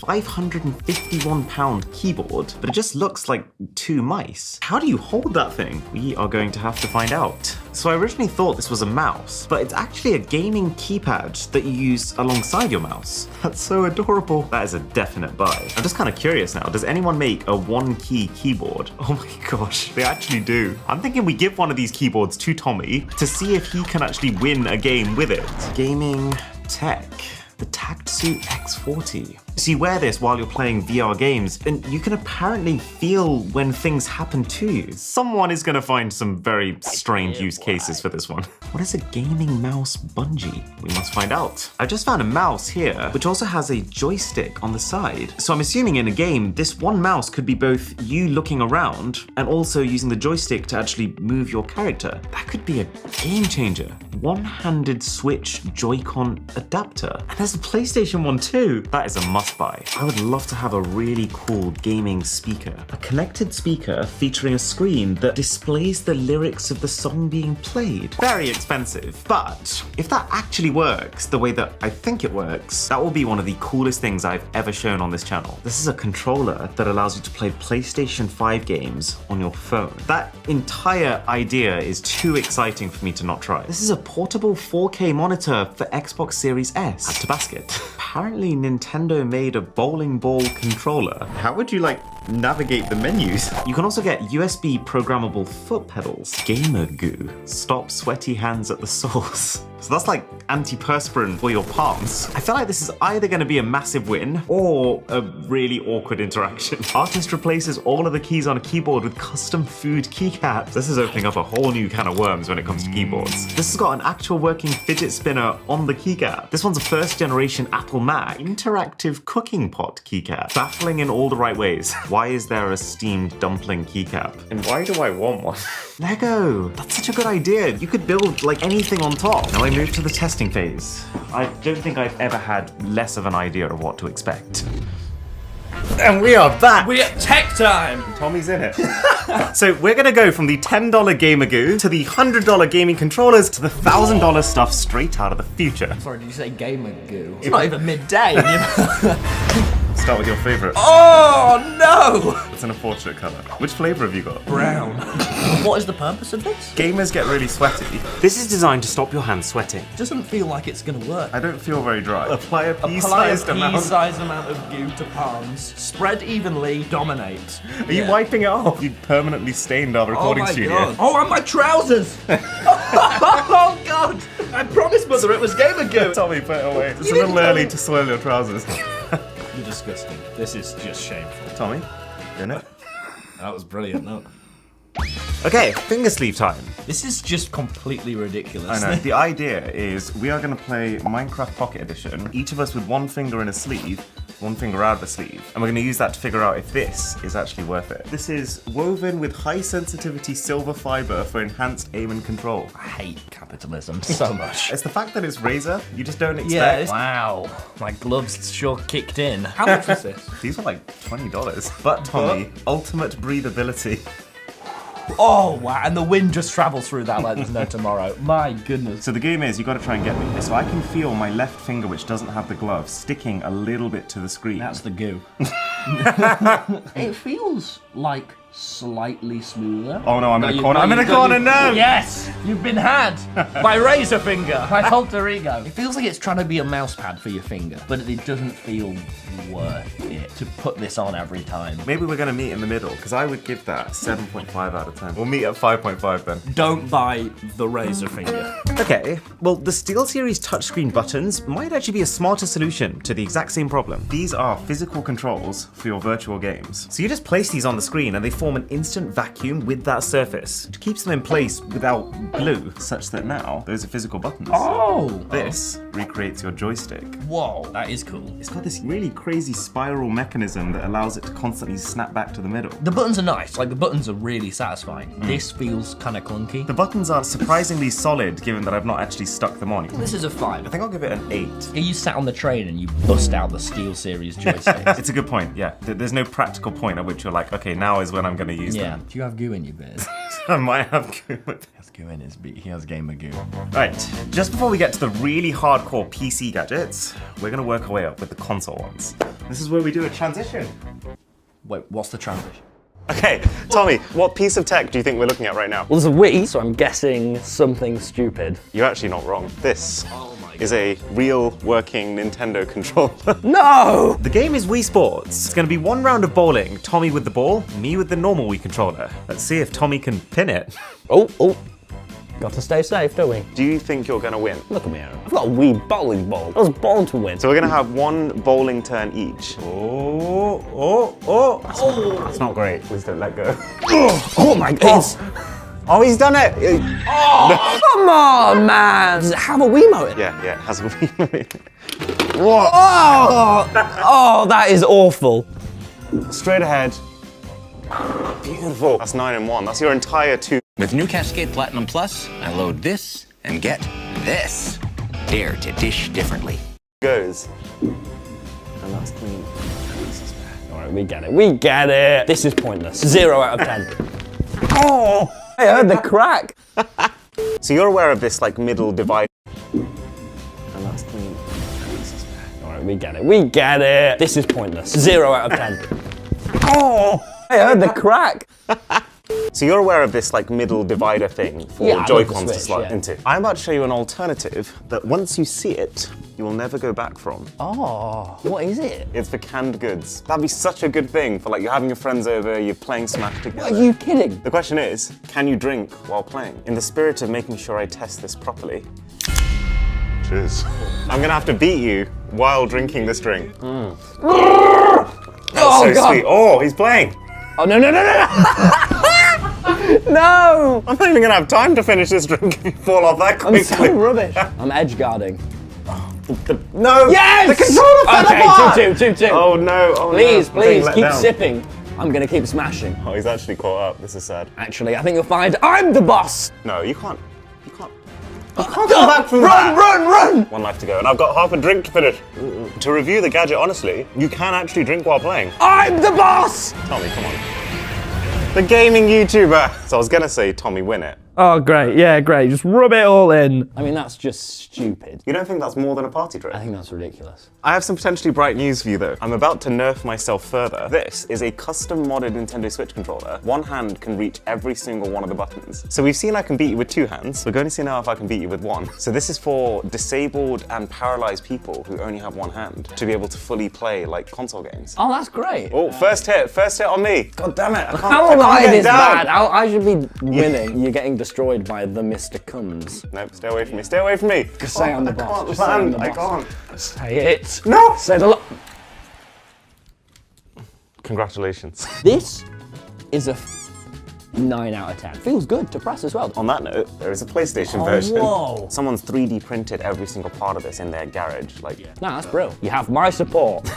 £551 keyboard, but it just looks like 2 mice. How do you hold that thing? We are going to have to find out. So I originally thought this was a mouse, but it's actually a gaming keypad that you use alongside your mouse. That's so adorable. That is a definite buy. I'm just kind of curious now, does anyone make a 1-key keyboard? Oh my gosh, they actually do. I'm thinking we give one of these keyboards to Tommy to see if he can actually win a game with it. Gaming tech. The Tactsuit X40. So you wear this while you're playing VR games, and you can apparently feel when things happen to you. Someone is gonna find some very strange use cases for this one. What is a gaming mouse bungee? We must find out. I just found a mouse here, which also has a joystick on the side. So I'm assuming in a game, this one mouse could be both you looking around and also using the joystick to actually move your character. That could be a game changer. One-handed Switch Joy-Con adapter. And there's a PlayStation one too. That is a must buy. I would love to have a really cool gaming speaker. A connected speaker featuring a screen that displays the lyrics of the song being played. Very expensive, but if that actually works the way that I think it works, that will be one of the coolest things I've ever shown on this channel. This is a controller that allows you to play PlayStation 5 games on your phone. That entire idea is too exciting for me to not try. This is a portable 4K monitor for Xbox Series S. Add to basket. Apparently Nintendo made a bowling ball controller. How would you navigate the menus? You can also get USB programmable foot pedals. Gamer goo. Stop sweaty hands at the source. So that's like antiperspirant for your palms. I feel like this is either going to be a massive win or a really awkward interaction. Artist replaces all of the keys on a keyboard with custom food keycaps. This is opening up a whole new can of worms when it comes to keyboards. This has got an actual working fidget spinner on the keycap. This one's a first generation Apple Mac interactive cooking pot keycap. Baffling in all the right ways. Why is there a steamed dumpling keycap? And why do I want one? Lego! That's such a good idea. You could build anything on top. Now I move to the testing phase. I don't think I've ever had less of an idea of what to expect. And we are back! We're at tech time! Tommy's in it. So we're gonna go from the $10 Gamer Goo to the $100 gaming controllers to the $1,000 stuff straight out of the future. Sorry, did you say Gamer Goo? It's not even midday. Start with your favorite. Oh no! It's an unfortunate color. Which flavor have you got? Brown. What is the purpose of this? Gamers get really sweaty. This is designed to stop your hands sweating. Doesn't feel like it's gonna work. I don't feel very dry. Apply a pea-sized amount of goo to palms. Spread evenly. Dominate. Are you wiping it off? You permanently stained our recording studio. God. Oh, and my trousers! Oh god! I promised Mother it was Gamer Goo. Tommy, put it away. It's a little early to soil your trousers. You're disgusting. This is just shameful. Tommy, in it? That was brilliant, no? Okay, finger sleeve time. This is just completely ridiculous. I know. The idea is we are going to play Minecraft Pocket Edition, each of us with one finger in a sleeve, one finger out of the sleeve, and we're going to use that to figure out if this is actually worth it. This is woven with high sensitivity silver fiber for enhanced aim and control. I hate capitalism so much. It's the fact that it's Razer, you just don't expect. Yeah, wow. My gloves sure kicked in. How much was this? These were like $20. But Tommy, ultimate breathability. Oh wow, and the wind just travels through that like there's no tomorrow. My goodness. So the game is, you got to try and get me. So I can feel my left finger, which doesn't have the glove, sticking a little bit to the screen. That's the goo. It feels like slightly smoother. Oh no, I'm in a corner. I'm in a corner now! Yes! You've been had by Razer Finger, my alter ego. It feels like it's trying to be a mouse pad for your finger, but it doesn't feel worth it to put this on every time. Maybe we're gonna meet in the middle, because I would give that 7.5 out of 10. We'll meet at 5.5 then. Don't buy the Razer Finger. Okay, well, the SteelSeries touchscreen buttons might actually be a smarter solution to the exact same problem. These are physical controls for your virtual games. So you just place these on the screen and they form an instant vacuum with that surface, which keeps them in place without glue, such that now those are physical buttons. Oh! This recreates your joystick. Whoa, that is cool. It's got this really crazy spiral mechanism that allows it to constantly snap back to the middle. The buttons are nice, like the buttons are really satisfying. This feels kind of clunky. The buttons are surprisingly solid, given that I've not actually stuck them on. This is a 5. I think I'll give it an 8. You sat on the train and you bust out the SteelSeries joystick. It's a good point, yeah. There's no practical point at which you're like, okay, now is when I'm going to use them. Do you have goo in your beard? I might have goo with it. He has goo in his beak. He has gamer goo. Right, just before we get to the really hardcore PC gadgets, we're gonna work our way up with the console ones. This is where we do a transition. Wait, what's the transition? Okay, Tommy, what piece of tech do you think we're looking at right now? Well, there's a Wii, so I'm guessing something stupid. You're actually not wrong. This is a real working Nintendo controller. No! The game is Wii Sports. It's gonna be one round of bowling, Tommy with the ball, me with the normal Wii controller. Let's see if Tommy can pin it. Oh. Got to stay safe, don't we? Do you think you're gonna win? Look at me, Aaron. I've got a Wii bowling ball. I was born to win. So we're gonna have one bowling turn each. That's not great. Please don't let go. Oh my God. Oh, he's done it! Oh, come on, man! Does it have a Wiimote? Yeah, it has a Wiimote. Oh, that is awful. Straight ahead. Beautiful. That's 9 and 1. That's your entire 2. With new Cascade Platinum Plus, I load this and get this. Dare to dish differently. Goes. And that's clean. All right, we get it. We get it. This is pointless. 0 out of 10. Oh, I heard the crack. So you're aware of this like middle divide. And that's clean. All right, we get it. We get it. This is pointless. 0 out of 10. Oh, I heard the crack. So you're aware of this like middle divider thing for Joy-Cons to slot into. I'm about to show you an alternative that once you see it, you will never go back from. Oh, what is it? It's for canned goods. That'd be such a good thing for like you're having your friends over, you're playing Smash together. Are you kidding? The question is, can you drink while playing? In the spirit of making sure I test this properly, Cheers. I'm gonna have to beat you while drinking this drink. That's Oh, so God. sweet. Oh, he's playing. Oh, no. No! I'm not even gonna have time to finish this drink if you fall off that quickly. I'm so rubbish. I'm edge guarding. No! Yes! The controller fell apart! Okay, 2. Oh no, oh Please, no. I'm being please, let keep down. sipping. I'm gonna keep smashing. Oh, he's actually caught up. This is sad. Actually, I think you'll find I'm the boss! No, you can't. You can't come back from that. Run! One life to go, and I've got half a drink to finish. To review the gadget, honestly, you can actually drink while playing. I'm the boss! Tommy, come on. The gaming YouTuber. So I was gonna say, Tommy, win it. Oh, great. Yeah, great. Just rub it all in. I mean, that's just stupid. You don't think that's more than a party trick? I think that's ridiculous. I have some potentially bright news for you though. I'm about to nerf myself further. This is a custom modded Nintendo Switch controller. One hand can reach every single one of the buttons. So we've seen I can beat you with 2 hands. We're going to see now if I can beat you with 1. So this is for disabled and paralyzed people who only have 1 hand to be able to fully play like console games. Oh, that's great. Oh, first hit on me. God damn it. How am I get this down. bad? I should be winning. You're getting destroyed by the Mr. Combs. Nope, stay away from me. Stay away from me. Just say I'm the boss. Just say I'm the I boss. can't. Say it. No. Say the Congratulations. This is a 9 out of 10. Feels good to press as well. On that note, there is a PlayStation Oh, version. whoa. Someone's 3D printed every single part of this in their garage. Like, No, that's brilliant. You have my support.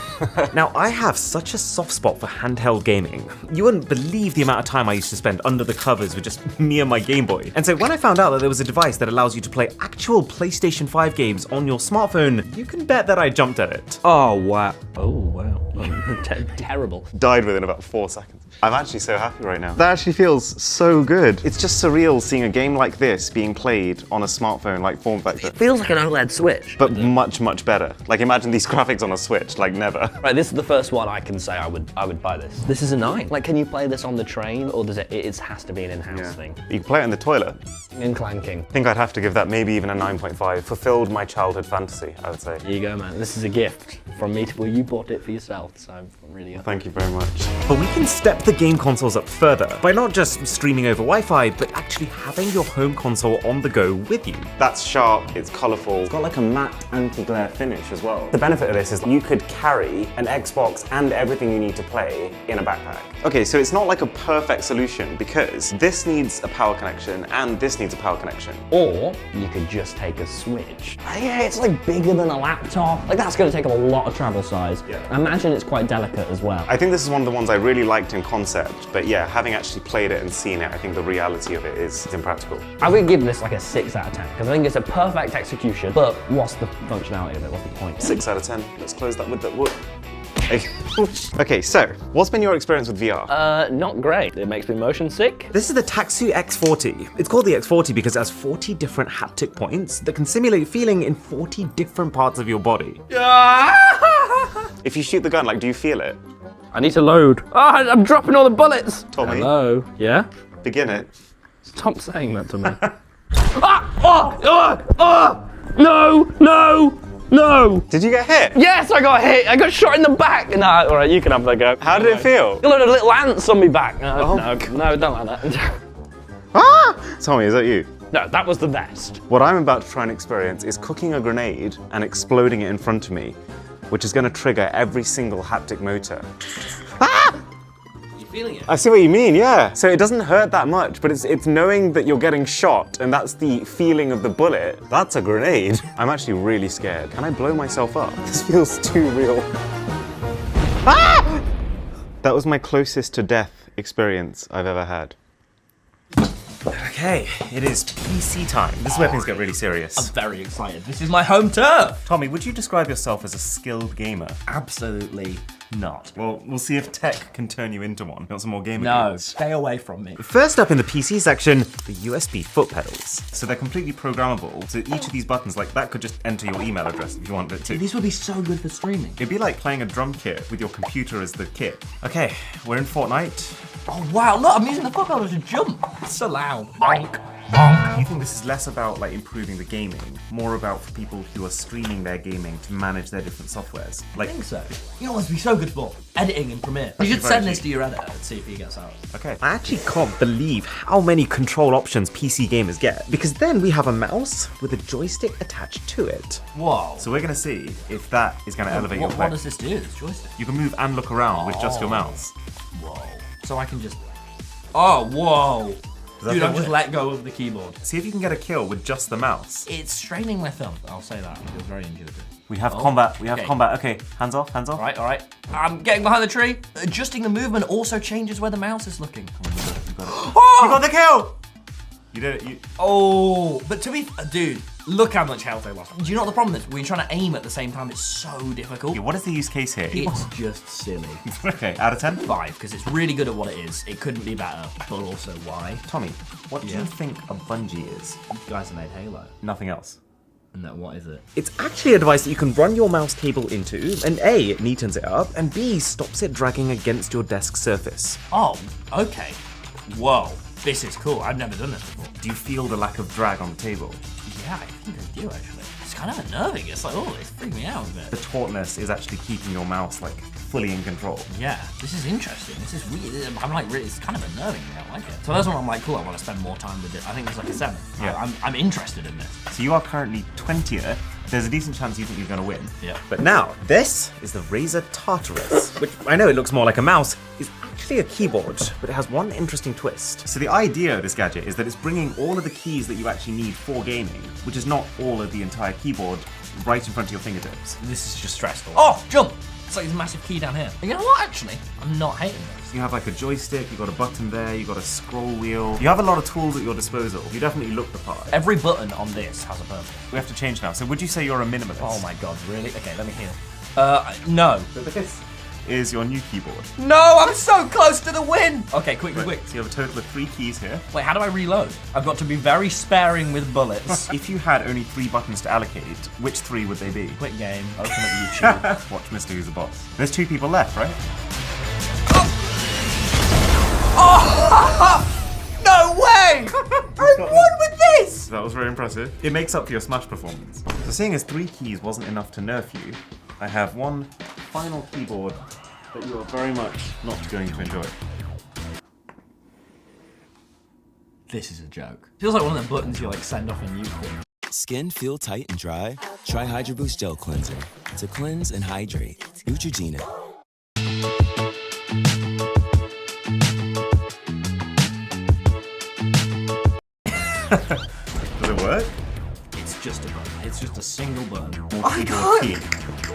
Now, I have such a soft spot for handheld gaming. You wouldn't believe the amount of time I used to spend under the covers with just me and my Game Boy. And so when I found out that there was a device that allows you to play actual PlayStation 5 games on your smartphone, you can bet that I jumped at it. Oh, wow. Oh, wow. Terrible. Died within about 4 seconds. I'm actually so happy right now. That actually feels so good. It's just surreal seeing a game like this being played on a smartphone like form factor. Feels like an OLED Switch. But much, much better. Like imagine these graphics on a Switch, like never. Right, this is the first one I can say I would buy this. This is a 9. Like, can you play this on the train, or does it has to be an in-house thing? You can play it in the toilet. In clanking. I think I'd have to give that maybe even a 9.5. Fulfilled my childhood fantasy, I would say. Here you go, man. This is a gift from me to, well, you bought it for yourself, so I'm really Thank you very much. But we can step the game consoles up further by not just streaming over Wi-Fi, but actually having your home console on the go with you. That's sharp, it's colourful, it's got like a matte anti-glare finish as well. The benefit of this is you could carry an Xbox and everything you need to play in a backpack. Okay, so it's not like a perfect solution because this needs a power connection and this needs a power connection. Or you could just take a Switch. Yeah, it's like bigger than a laptop. Like that's gonna take up a lot of travel size. Yeah. I imagine it's quite delicate as well. I think this is one of the ones I really liked in concept, but yeah, having actually played it and seen it, I think the reality of it is impractical. I would give this like a 6 out of 10 because I think it's a perfect execution, but what's the functionality of it? What's the point? 6 out of 10. Let's close that with the whoop. Okay, so what's been your experience with VR? Not great. It makes me motion sick. This is the Taxu X40. It's called the X40 because it has 40 different haptic points that can simulate feeling in 40 different parts of your body. If you shoot the gun, like, do you feel it? I need to load. Oh, I'm dropping all the bullets. Tommy. Hello. Yeah? Begin it. Stop saying that to me. No, no, no. Did you get hit? Yes, I got hit. I got shot in the back. No, all right, you can have that go. How did it feel? A lot of little ants on me back. No, no, don't like that. Tommy, is that you? No, that was the best. What I'm about to try and experience is cooking a grenade and exploding it in front of me, which is going to trigger every single haptic motor. You feeling it? I see what you mean, yeah. So it doesn't hurt that much, but it's knowing that you're getting shot, and that's the feeling of the bullet. That's a grenade. I'm actually really scared. Can I blow myself up? This feels too real. That was my closest to death experience I've ever had. Okay, it is PC time. This is where things get really serious. I'm very excited. This is my home turf. Tommy, would you describe yourself as a skilled gamer? Absolutely not. Well, we'll see if tech can turn you into one. You want some more gamer No, games? stay away from me. First up in the PC section, the USB foot pedals. So they're completely programmable. So each of these buttons, like that could just enter your email address if you wanted it to. These would be so good for streaming. It'd be like playing a drum kit with your computer as the kit. Okay, we're in Fortnite. Oh wow, look, I'm using the foot pedal to jump. It's so loud. Bonk, bonk. You think this is less about like improving the gaming, more about for people who are streaming their gaming to manage their different softwares? Like, I think so. You know what would be so good for? Editing in Premiere. You should send this to your editor and see if he gets out. Okay. I actually can't believe how many control options PC gamers get, because then we have a mouse with a joystick attached to it. Whoa. So we're gonna see if that is gonna elevate your play. What does this do, this joystick? You can move and look around with just your mouse. Whoa. So I can just... Oh, whoa. Dude, I've just weird? let go of the keyboard. See if you can get a kill with just the mouse. It's straining my thumb. I'll say that. It feels very intuitive. We have combat. We have combat. Okay, hands off, hands off. All right. I'm getting behind the tree. Adjusting the movement also changes where the mouse is looking. You got the kill! You did it. Oh, but to be... Dude, look how much health I lost. Do you know what the problem is? When you're trying to aim at the same time, it's so difficult. Yeah, what is the use case here? It's just silly. Okay, out of 10? 5, because it's really good at what it is. It couldn't be better, but also why? Tommy, what do you think a bungee is? You guys have made Halo. Nothing else. No, what is it? It's actually a device that you can run your mouse cable into, and A, it neatens it up, and B, stops it dragging against your desk surface. Oh, okay. Whoa, this is cool. I've never done this before. Do you feel the lack of drag on the table? Yeah, I think I do actually. It's kind of unnerving. It's like, oh, it's freaking me out a bit. The tautness is actually keeping your mouse like fully in control. Yeah, this is interesting. This is weird. I'm like, really, it's kind of unnerving. I don't like it. So that's when I'm like, cool, I want to spend more time with it. I think it's like a 7. Yeah. I'm interested in this. So you are currently 20th. There's a decent chance you think you're going to win. Yeah. But now, this is the Razer Tartarus, which I know it looks more like a mouse, is actually a keyboard, but it has one interesting twist. So the idea of this gadget is that it's bringing all of the keys that you actually need for gaming, which is not all of the entire keyboard, right in front of your fingertips. This is just stressful. Oh, jump! It's like this massive key down here. You know what, actually? I'm not hating this. You have like a joystick, you've got a button there, you've got a scroll wheel. You have a lot of tools at your disposal. You definitely look the part. Every button on this has a purpose. We have to change now. So would you say you're a minimalist? Oh my god, really? Okay, let me hear. No. So this is your new keyboard. No, I'm so close to the win! Okay, quick. So you have a total of 3 keys here. Wait, how do I reload? I've got to be very sparing with bullets. If you had only 3 buttons to allocate, which 3 would they be? Quit game, open up YouTube. Watch Mr. Who's a Boss. There's 2 people left, right? Oh! No way! I won with this! That was very impressive. It makes up for your Smash performance. So seeing as 3 keys wasn't enough to nerf you, I have one final keyboard that you are very much not going to enjoy. This is a joke. Feels like one of them buttons you like send off a nuke. Skin feel tight and dry? Try Hydro Boost Gel Cleanser to cleanse and hydrate. Neutrogena. Does it work? It's just a button. It's just a single button. I can't.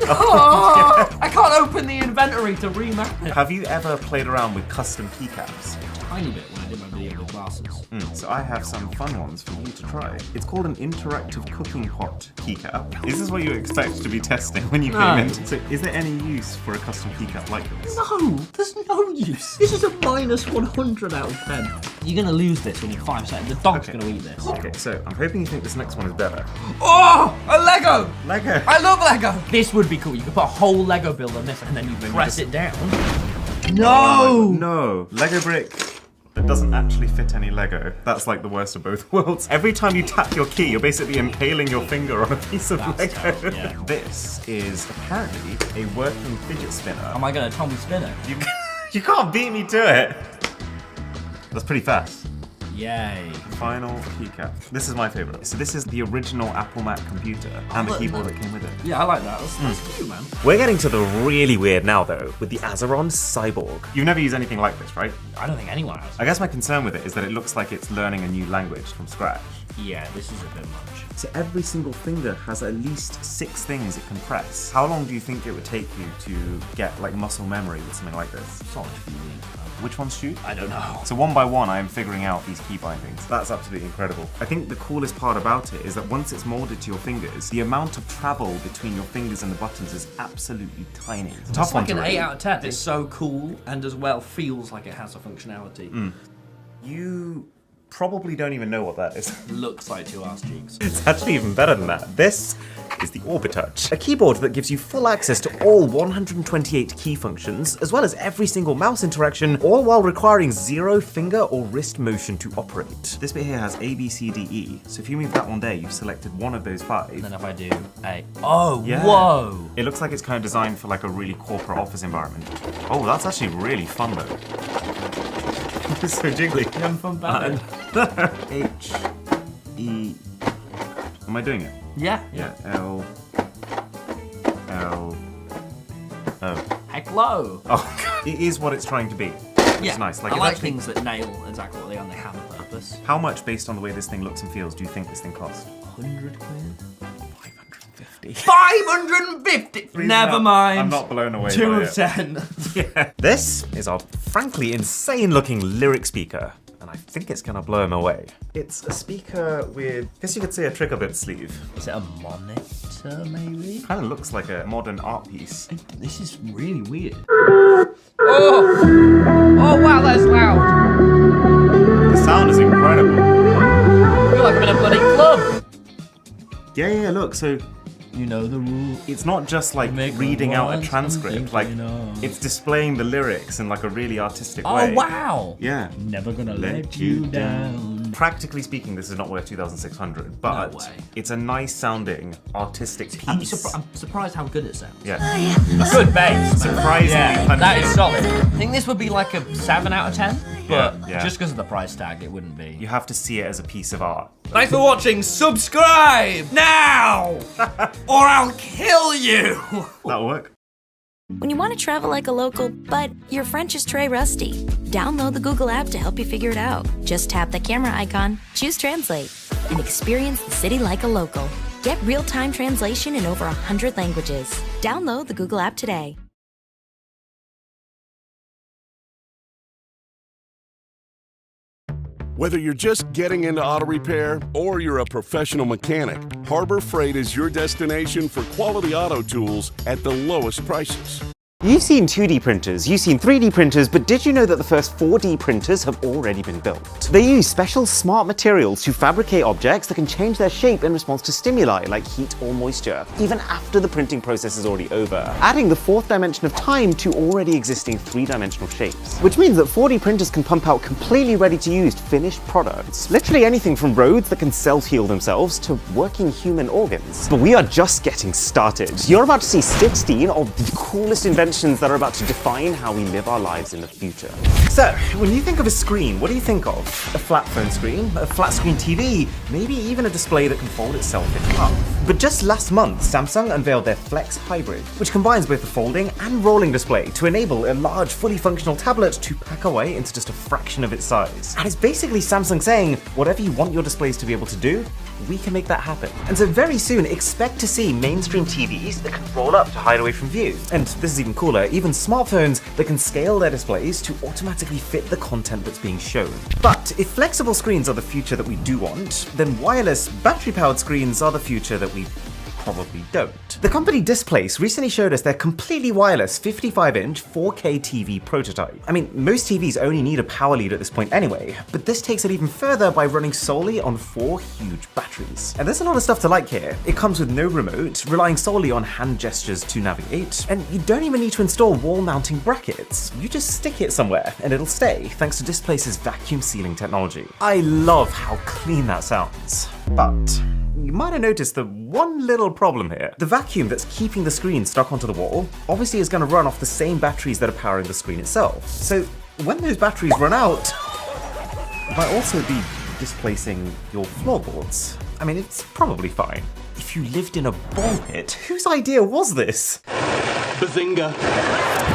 Oh, I can't open the inventory to remap it. Have you ever played around with custom keycaps? Tiny bit when I did my video with glasses. So I have some fun ones for you to try. It's called an interactive cooking pot keycap. Is this what you expect to be testing when you came in? So is there any use for a custom keycap like this? No, there's no use. This is a minus 100 out of 10. You're gonna lose this within 5 seconds. The dog's gonna eat this. Okay, so I'm hoping you think this next one is better. Oh, a Lego! Lego. I love Lego. This would be cool. You could put a whole Lego build on this and then you press it down. No! No. Lego brick that doesn't actually fit any Lego. That's like the worst of both worlds. Every time you tap your key, you're basically impaling your finger on a piece of Lego. Terrible, yeah. This is apparently a working fidget spinner. Am I gonna Tommy spin it? You can't beat me to it. That's pretty fast. Yay. Final keycap. This is my favorite. So this is the original Apple Mac computer and the keyboard that came with it. Yeah, I like that. That's cute, man. We're getting to the really weird now, though, with the Azeron Cyborg. You've never used anything like this, right? I don't think anyone has. I guess my concern with it is that it looks like it's learning a new language from scratch. Yeah, this is a bit much. So every single finger has at least 6 things it can press. How long do you think it would take you to get like muscle memory with something like this? Solid feeling. Which ones shoot? I don't know. So one by one, I am figuring out these key bindings. That's absolutely incredible. I think the coolest part about it is that once it's molded to your fingers, the amount of travel between your fingers and the buttons is absolutely tiny. It's like an 8 out of 10. It's so cool and as well feels like it has a functionality. You probably don't even know what that is. Looks like 2 arse cheeks. It's actually even better than that. This is the Orbitouch, a keyboard that gives you full access to all 128 key functions, as well as every single mouse interaction, all while requiring 0 finger or wrist motion to operate. This bit here has A, B, C, D, E, so if you move that one there, you've selected one of those 5. And then if I do A, oh, yeah. Whoa! It looks like it's kind of designed for like a really corporate office environment. Oh, that's actually really fun though. It's so jiggly. You having fun batting? H, E. Am I doing it? Yeah. Yeah. L, L, O. Heck low. Oh, it is what it's trying to be. Which is nice. I like things that nail exactly what they are and they have a purpose. How much, based on the way this thing looks and feels, do you think this thing cost? 100 quid? 550. 550! Never mind. I'm not blown away 2 by of it. 10. Yeah. This is our frankly insane looking lyric speaker. And I think it's gonna blow him away. It's a speaker with, I guess you could say, a trick up its sleeve. Is it a monitor, maybe? Kind of looks like a modern art piece. This is really weird. Oh! Oh wow, that's loud! The sound is incredible. I feel like I'm in a bloody club! Yeah, look, so you know the rule. It's not just like reading out a transcript, like it's displaying the lyrics in like a really artistic way. Oh wow! Yeah. Never gonna let you down. Practically speaking, this is not worth 2,600, but No way. it's a nice sounding artistic piece. I'm surprised how good it sounds. Yeah. Good bass. Surprisingly Yeah, that is punchy. solid. I think this would be like a 7 out of 10, but Yeah. just because of the price tag, it wouldn't be. You have to see it as a piece of art. Thanks for watching. Subscribe now, or I'll kill you. That'll work. When you want to travel like a local, but your French is très rusty, download the Google app to help you figure it out. Just tap the camera icon, choose Translate, and experience the city like a local. Get real-time translation in over 100 languages. Download the Google app today. Whether you're just getting into auto repair or you're a professional mechanic, Harbor Freight is your destination for quality auto tools at the lowest prices. You've seen 2D printers, you've seen 3D printers, but did you know that the first 4D printers have already been built? They use special smart materials to fabricate objects that can change their shape in response to stimuli like heat or moisture, even after the printing process is already over, adding the 4th dimension of time to already existing 3-dimensional shapes. Which means that 4D printers can pump out completely ready-to-use finished products. Literally anything from roads that can self-heal themselves to working human organs. But we are just getting started. You're about to see 16 of the coolest inventions that are about to define how we live our lives in the future. So, when you think of a screen, what do you think of? A flat phone screen, a flat screen TV, maybe even a display that can fold itself in half. But just last month, Samsung unveiled their Flex Hybrid, which combines both the folding and rolling display to enable a large, fully functional tablet to pack away into just a fraction of its size. And it's basically Samsung saying, whatever you want your displays to be able to do, we can make that happen. And so very soon, expect to see mainstream TVs that can roll up to hide away from view. And this is even cooler, even smartphones that can scale their displays to automatically fit the content that's being shown. But if flexible screens are the future that we do want, then wireless, battery-powered screens are the future that we probably don't. The company Displace recently showed us their completely wireless 55-inch 4K TV prototype. I mean, most TVs only need a power lead at this point anyway, but this takes it even further by running solely on 4 huge batteries. And there's a lot of stuff to like here. It comes with no remote, relying solely on hand gestures to navigate, and you don't even need to install wall mounting brackets. You just stick it somewhere and it'll stay, thanks to Displace's vacuum sealing technology. I love how clean that sounds. But you might have noticed the one little problem here. The vacuum that's keeping the screen stuck onto the wall obviously is going to run off the same batteries that are powering the screen itself. So when those batteries run out, it might also be displacing your floorboards. I mean, it's probably fine. If you lived in a ball pit, whose idea was this? Bazinga.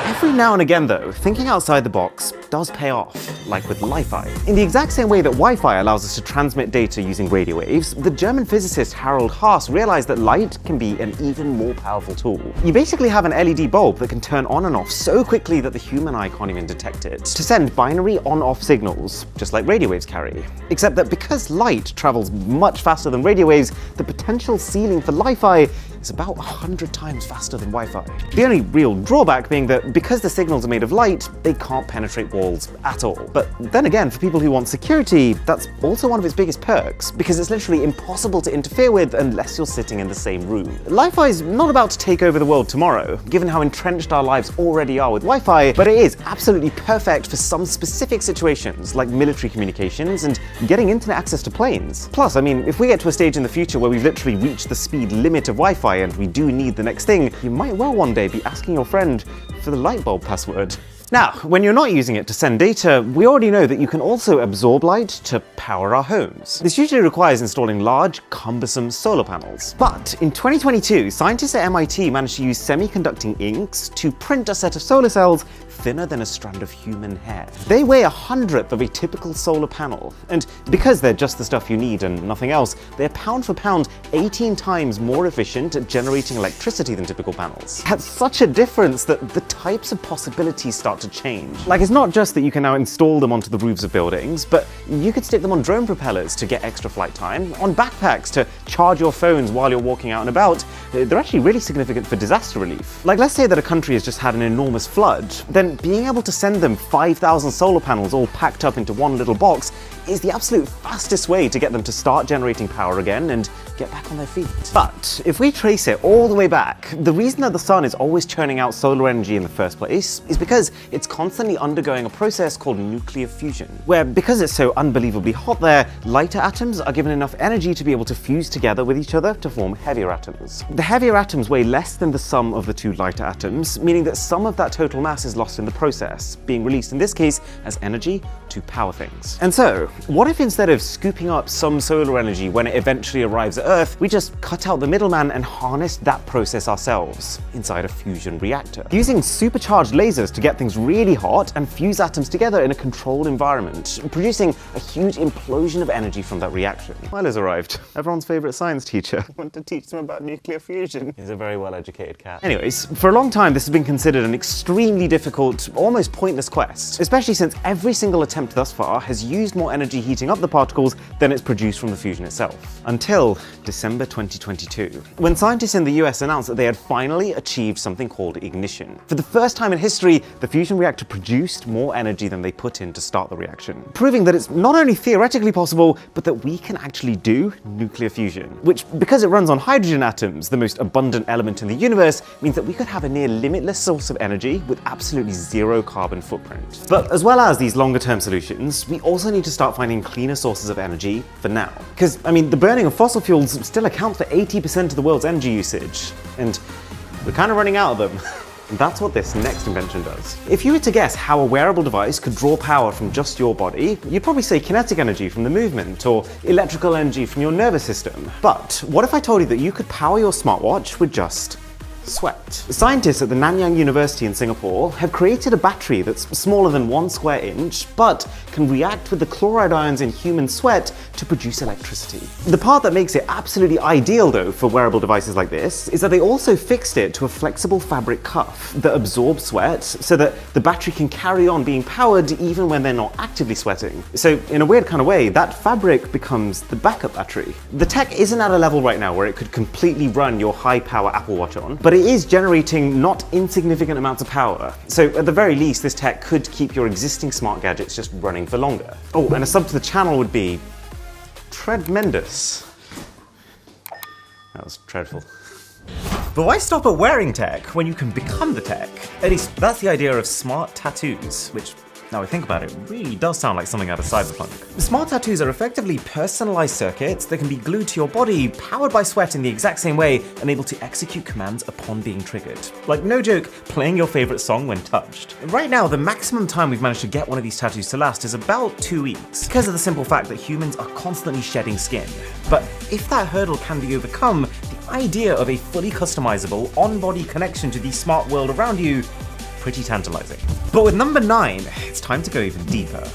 Every now and again though, thinking outside the box does pay off, like with Li-Fi. In the exact same way that Wi-Fi allows us to transmit data using radio waves, the German physicist Harald Haas realized that light can be an even more powerful tool. You basically have an LED bulb that can turn on and off so quickly that the human eye can't even detect it, to send binary on-off signals, just like radio waves carry. Except that because light travels much faster than radio waves, the potential ceiling for Li-Fi is about 100 times faster than Wi-Fi. The only real drawback being that because the signals are made of light, they can't penetrate walls at all. But then again, for people who want security, that's also one of its biggest perks, because it's literally impossible to interfere with unless you're sitting in the same room. Li-Fi is not about to take over the world tomorrow, given how entrenched our lives already are with Wi-Fi, but it is absolutely perfect for some specific situations, like military communications and getting internet access to planes. Plus, I mean, if we get to a stage in the future where we've literally reached the speed limit of Wi-Fi and we do need the next thing, you might well one day be asking your friend for the light bulb password. Now, when you're not using it to send data, we already know that you can also absorb light to power our homes. This usually requires installing large, cumbersome solar panels. But in 2022, scientists at MIT managed to use semiconducting inks to print a set of solar cells thinner than a strand of human hair. They weigh 1/100th of a typical solar panel, and because they're just the stuff you need and nothing else, they're pound for pound 18 times more efficient at generating electricity than typical panels. That's such a difference that the types of possibilities start to change. Like, it's not just that you can now install them onto the roofs of buildings, but you could stick them on drone propellers to get extra flight time, on backpacks to charge your phones while you're walking out and about. They're actually really significant for disaster relief. Like, let's say that a country has just had an enormous flood, then being able to send them 5,000 solar panels all packed up into one little box is the absolute fastest way to get them to start generating power again and get back on their feet. But if we trace it all the way back, the reason that the sun is always churning out solar energy in the first place is because it's constantly undergoing a process called nuclear fusion, where because it's so unbelievably hot there, lighter atoms are given enough energy to be able to fuse together with each other to form heavier atoms. The heavier atoms weigh less than the sum of the two lighter atoms, meaning that some of that total mass is lost in the process, being released in this case as energy to power things. And so, what if instead of scooping up some solar energy when it eventually arrives at Earth, we just cut out the middleman and harness that process ourselves inside a fusion reactor, using supercharged lasers to get things really hot and fuse atoms together in a controlled environment, producing a huge implosion of energy from that reaction. Milo's arrived, everyone's favorite science teacher. I want to teach them about nuclear fusion. He's a very well-educated cat. Anyways, for a long time this has been considered an extremely difficult, almost pointless quest, especially since every single attempt thus far has used more energy heating up the particles than it's produced from the fusion itself. Until December 2022, when scientists in the US announced that they had finally achieved something called ignition. For the first time in history, the fusion reactor produced more energy than they put in to start the reaction, proving that it's not only theoretically possible, but that we can actually do nuclear fusion, which, because it runs on hydrogen atoms, the most abundant element in the universe, means that we could have a near limitless source of energy with absolutely zero carbon footprint. But as well as these longer-term solutions, we also need to start finding cleaner sources of energy for now. Because, I mean, the burning of fossil fuels still accounts for 80% of the world's energy usage, and we're kind of running out of them. And that's what this next invention does. If you were to guess how a wearable device could draw power from just your body, you'd probably say kinetic energy from the movement, or electrical energy from your nervous system. But what if I told you that you could power your smartwatch with just sweat. Scientists at the Nanyang University in Singapore have created a battery that's smaller than 1 square inch, but can react with the chloride ions in human sweat to produce electricity. The part that makes it absolutely ideal, though, for wearable devices like this is that they also fixed it to a flexible fabric cuff that absorbs sweat so that the battery can carry on being powered even when they're not actively sweating. So in a weird kind of way, that fabric becomes the backup battery. The tech isn't at a level right now where it could completely run your high-power Apple Watch on, but it is generating not insignificant amounts of power. So at the very least, this tech could keep your existing smart gadgets just running for longer. Oh, and a sub to the channel would be tremendous. That was dreadful. But why stop at wearing tech when you can become the tech? At least that's the idea of smart tattoos, which, now I think about it, really does sound like something out of Cyberpunk. Smart tattoos are effectively personalized circuits that can be glued to your body, powered by sweat in the exact same way, and able to execute commands upon being triggered. Like, no joke, playing your favorite song when touched. Right now, the maximum time we've managed to get one of these tattoos to last is about 2 weeks, because of the simple fact that humans are constantly shedding skin. But if that hurdle can be overcome, the idea of a fully customizable, on-body connection to the smart world around you, pretty tantalizing. But with number 9, it's time to go even deeper.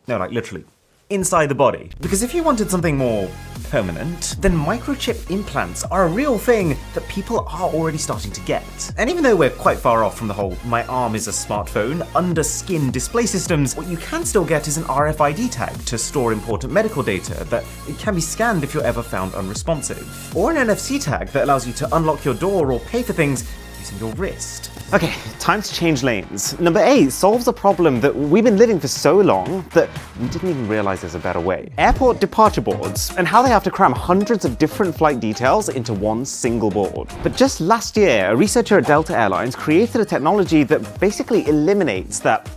No, like literally, inside the body. Because if you wanted something more permanent, then microchip implants are a real thing that people are already starting to get. And even though we're quite far off from the whole my arm is a smartphone under skin display systems, what you can still get is an RFID tag to store important medical data that it can be scanned if you're ever found unresponsive. Or an NFC tag that allows you to unlock your door or pay for things using your wrist. Okay, time to change lanes. Number 8 solves a problem that we've been living for so long that we didn't even realize there's a better way. Airport departure boards, and how they have to cram hundreds of different flight details into one single board. But just last year, a researcher at Delta Airlines created a technology that basically eliminates that,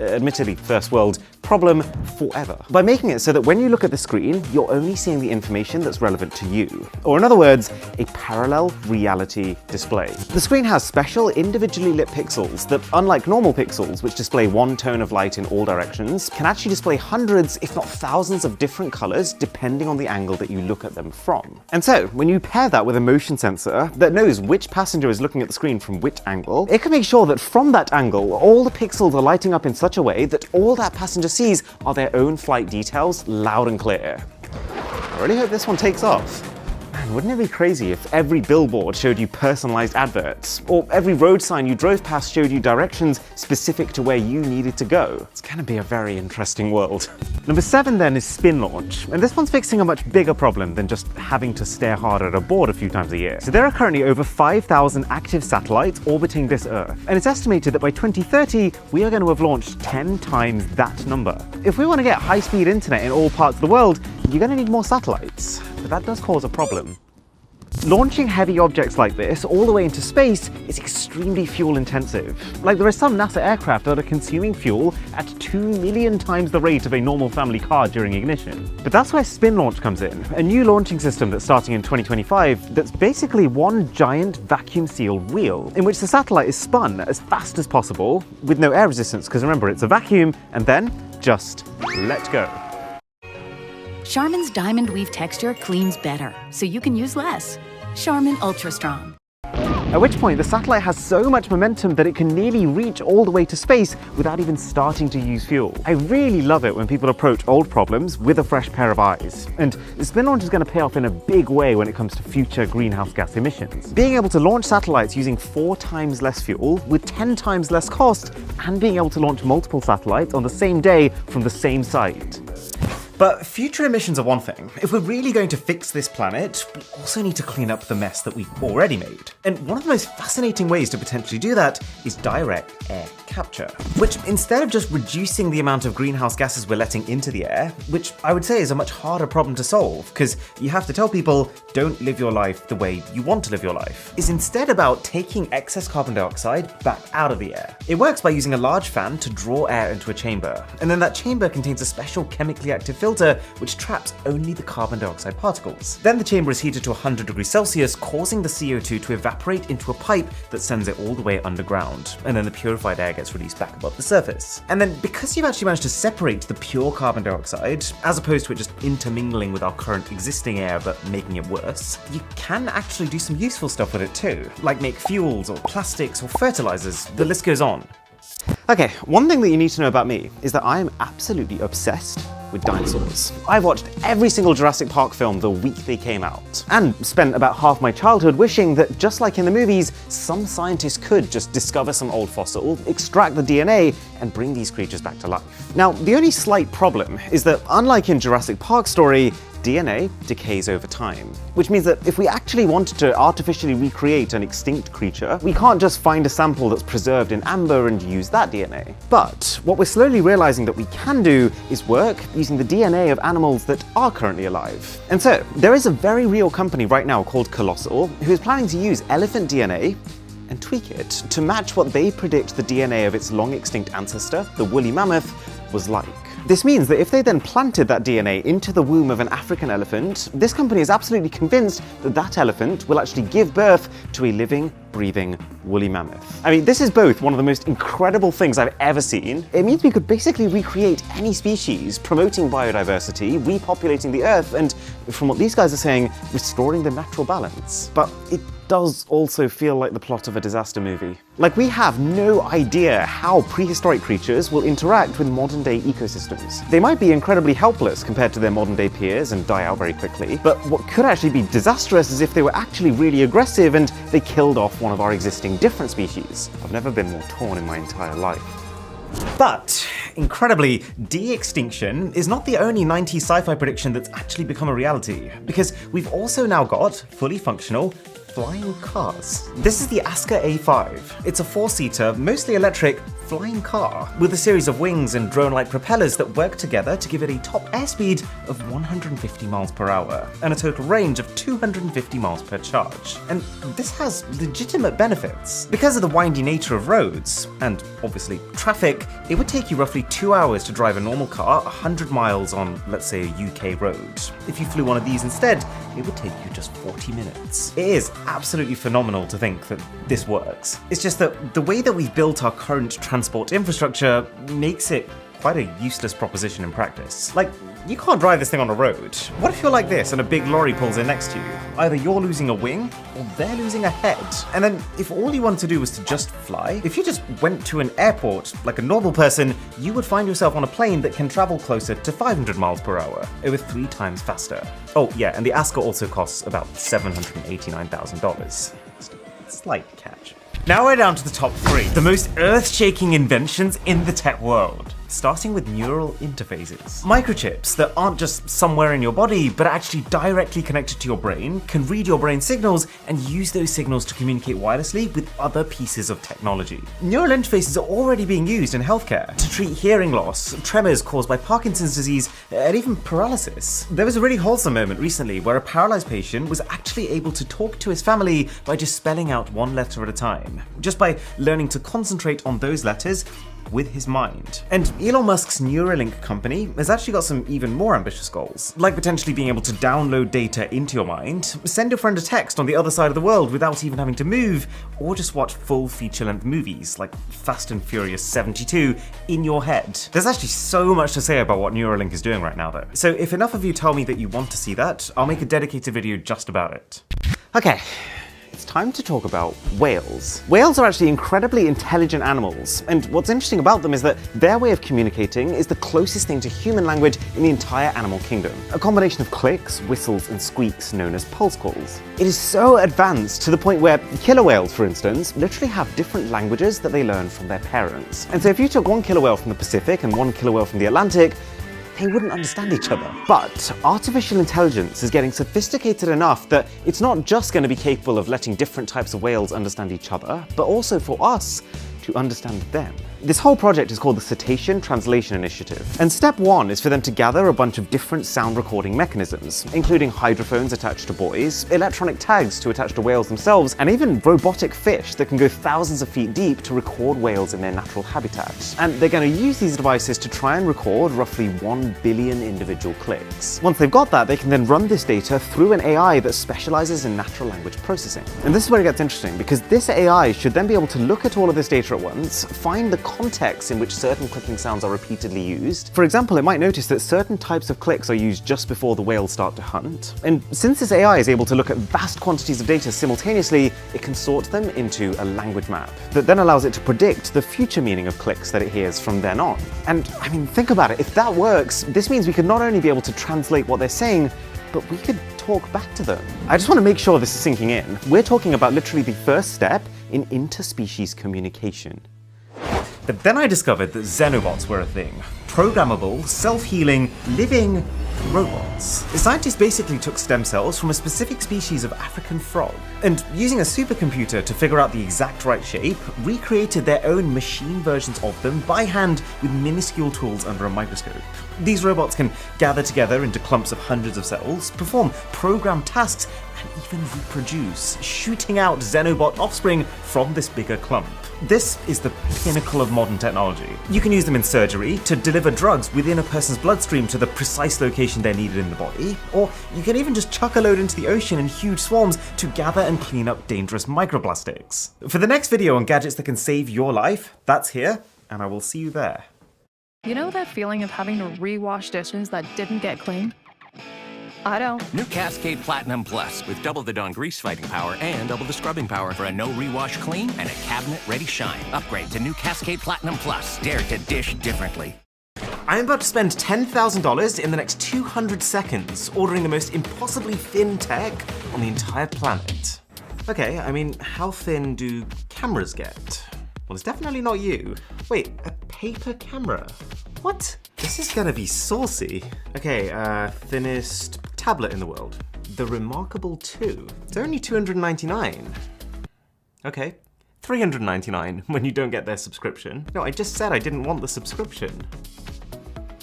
admittedly first world, problem forever, by making it so that when you look at the screen, you're only seeing the information that's relevant to you. Or in other words, a parallel reality display. The screen has special individually lit pixels that, unlike normal pixels, which display one tone of light in all directions, can actually display hundreds, if not thousands of different colors depending on the angle that you look at them from. And so, when you pair that with a motion sensor that knows which passenger is looking at the screen from which angle, it can make sure that from that angle, all the pixels are lighting up in such a way that all that passenger sees are their own flight details, loud and clear. I really hope this one takes off. Man, wouldn't it be crazy if every billboard showed you personalized adverts, or every road sign you drove past showed you directions specific to where you needed to go? It's gonna be a very interesting world. Number 7 then is spin launch, and this one's fixing a much bigger problem than just having to stare hard at a board a few times a year. So there are currently over 5,000 active satellites orbiting this Earth, and it's estimated that by 2030, we are going to have launched 10 times that number. If we want to get high-speed internet in all parts of the world, you're going to need more satellites, but that does cause a problem. Launching heavy objects like this all the way into space is extremely fuel intensive. Like, there are some NASA aircraft that are consuming fuel at 2 million times the rate of a normal family car during ignition. But that's where spin launch comes in, a new launching system that's starting in 2025 that's basically one giant vacuum sealed wheel in which the satellite is spun as fast as possible with no air resistance, because remember, it's a vacuum, and then just let go. Charmin's diamond weave texture cleans better, so you can use less. Charmin Ultra Strong. At which point, the satellite has so much momentum that it can nearly reach all the way to space without even starting to use fuel. I really love it when people approach old problems with a fresh pair of eyes. And spin launch is going to pay off in a big way when it comes to future greenhouse gas emissions. Being able to launch satellites using 4 times less fuel with 10 times less cost, and being able to launch multiple satellites on the same day from the same site. But future emissions are one thing. If we're really going to fix this planet, we also need to clean up the mess that we've already made. And one of the most fascinating ways to potentially do that is direct air capture, which, instead of just reducing the amount of greenhouse gases we're letting into the air, which I would say is a much harder problem to solve, because you have to tell people, don't live your life the way you want to live your life, is instead about taking excess carbon dioxide back out of the air. It works by using a large fan to draw air into a chamber, and then that chamber contains a special chemically active filter filter which traps only the carbon dioxide particles. Then the chamber is heated to 100 degrees Celsius, causing the CO2 to evaporate into a pipe that sends it all the way underground, and then the purified air gets released back above the surface. And then because you've actually managed to separate the pure carbon dioxide, as opposed to it just intermingling with our current existing air but making it worse, you can actually do some useful stuff with it too, like make fuels or plastics or fertilizers, the list goes on. Okay, one thing that you need to know about me is that I am absolutely obsessed with dinosaurs. I've watched every single Jurassic Park film the week they came out, and spent about half my childhood wishing that, just like in the movies, some scientist could just discover some old fossil, extract the DNA, and bring these creatures back to life. Now, the only slight problem is that, unlike in Jurassic Park's story, DNA decays over time, which means that if we actually wanted to artificially recreate an extinct creature, we can't just find a sample that's preserved in amber and use that DNA. But what we're slowly realizing that we can do is work using the DNA of animals that are currently alive. And so, there is a very real company right now called Colossal who is planning to use elephant DNA and tweak it to match what they predict the DNA of its long extinct ancestor, the woolly mammoth, was like. This means that if they then planted that DNA into the womb of an African elephant, this company is absolutely convinced that that elephant will actually give birth to a living, breathing woolly mammoth. I mean, this is both one of the most incredible things I've ever seen. It means we could basically recreate any species, promoting biodiversity, repopulating the earth, and from what these guys are saying, restoring the natural balance. But it does also feel like the plot of a disaster movie. Like, we have no idea how prehistoric creatures will interact with modern-day ecosystems. They might be incredibly helpless compared to their modern-day peers and die out very quickly, but what could actually be disastrous is if they were actually really aggressive and they killed off one of our existing different species. I've never been more torn in my entire life. But, incredibly, de-extinction is not the only 90s sci-fi prediction that's actually become a reality, because we've also now got fully functional flying cars. This is the Aska A5. It's a four-seater, mostly electric, flying car with a series of wings and drone-like propellers that work together to give it a top airspeed of 150 miles per hour and a total range of 250 miles per charge. And this has legitimate benefits. Because of the windy nature of roads, and obviously traffic, it would take you roughly 2 hours to drive a normal car 100 miles on, let's say, a UK road. If you flew one of these instead, it would take you just 40 minutes. It is absolutely phenomenal to think that this works. It's just that the way that we've built our current transport infrastructure makes it quite a useless proposition in practice. Like, you can't drive this thing on a road. What if you're like this and a big lorry pulls in next to you? Either you're losing a wing or they're losing a head. And then if all you want to do was to just fly, if you just went to an airport like a normal person, you would find yourself on a plane that can travel closer to 500 miles per hour, over 3 times faster. Oh yeah, and the Aska also costs about $789,000. Slight catch. Now we're down to the top 3, the most earth-shaking inventions in the tech world. Starting with neural interfaces. Microchips that aren't just somewhere in your body, but actually directly connected to your brain, can read your brain signals and use those signals to communicate wirelessly with other pieces of technology. Neural interfaces are already being used in healthcare to treat hearing loss, tremors caused by Parkinson's disease, and even paralysis. There was a really wholesome moment recently where a paralyzed patient was actually able to talk to his family by just spelling out one letter at a time, just by learning to concentrate on those letters with his mind. And Elon Musk's Neuralink company has actually got some even more ambitious goals, like potentially being able to download data into your mind, send your friend a text on the other side of the world without even having to move, or just watch full feature-length movies like Fast and Furious 72 in your head. There's actually so much to say about what Neuralink is doing right now though. So if enough of you tell me that you want to see that, I'll make a dedicated video just about it. Okay. It's time to talk about whales. Whales are actually incredibly intelligent animals, and what's interesting about them is that their way of communicating is the closest thing to human language in the entire animal kingdom. A combination of clicks, whistles, and squeaks known as pulse calls. It is so advanced to the point where killer whales, for instance, literally have different languages that they learn from their parents. And so if you took one killer whale from the Pacific and one killer whale from the Atlantic, they wouldn't understand each other. But artificial intelligence is getting sophisticated enough that it's not just going to be capable of letting different types of whales understand each other, but also for us to understand them. This whole project is called the Cetacean Translation Initiative, and step one is for them to gather a bunch of different sound recording mechanisms, including hydrophones attached to buoys, electronic tags to attach to whales themselves, and even robotic fish that can go thousands of feet deep to record whales in their natural habitat. And they're going to use these devices to try and record roughly 1 billion individual clicks. Once they've got that, they can then run this data through an AI that specializes in natural language processing. And this is where it gets interesting, because this AI should then be able to look at all of this data at once, find the context in which certain clicking sounds are repeatedly used. For example, it might notice that certain types of clicks are used just before the whales start to hunt. And since this AI is able to look at vast quantities of data simultaneously, it can sort them into a language map that then allows it to predict the future meaning of clicks that it hears from then on. And I mean, think about it, if that works, this means we could not only be able to translate what they're saying, but we could talk back to them. I just want to make sure this is sinking in. We're talking about literally the first step in interspecies communication. But then I discovered that Xenobots were a thing. Programmable, self-healing, living robots. The scientists basically took stem cells from a specific species of African frog, and using a supercomputer to figure out the exact right shape, recreated their own machine versions of them by hand with minuscule tools under a microscope. These robots can gather together into clumps of hundreds of cells, perform programmed tasks, and even reproduce, shooting out Xenobot offspring from this bigger clump. This is the pinnacle of modern technology. You can use them in surgery to deliver drugs within a person's bloodstream to the precise location they're needed in the body, or you can even just chuck a load into the ocean in huge swarms to gather and clean up dangerous microplastics. For the next video on gadgets that can save your life, that's here, and I will see you there. You know that feeling of having to rewash dishes that didn't get clean? I don't. New Cascade Platinum Plus with double the Dawn grease fighting power and double the scrubbing power for a no rewash clean and a cabinet ready shine. Upgrade to new Cascade Platinum Plus. Dare to dish differently. I'm about to spend $10,000 in the next 200 seconds ordering the most impossibly thin tech on the entire planet. Okay, I mean, how thin do cameras get? Well, it's definitely not you. Wait, a paper camera? What? This is gonna be saucy. Okay, thinnest tablet in the world. The Remarkable 2. It's only $299. Okay, $399 when you don't get their subscription. No, I just said I didn't want the subscription.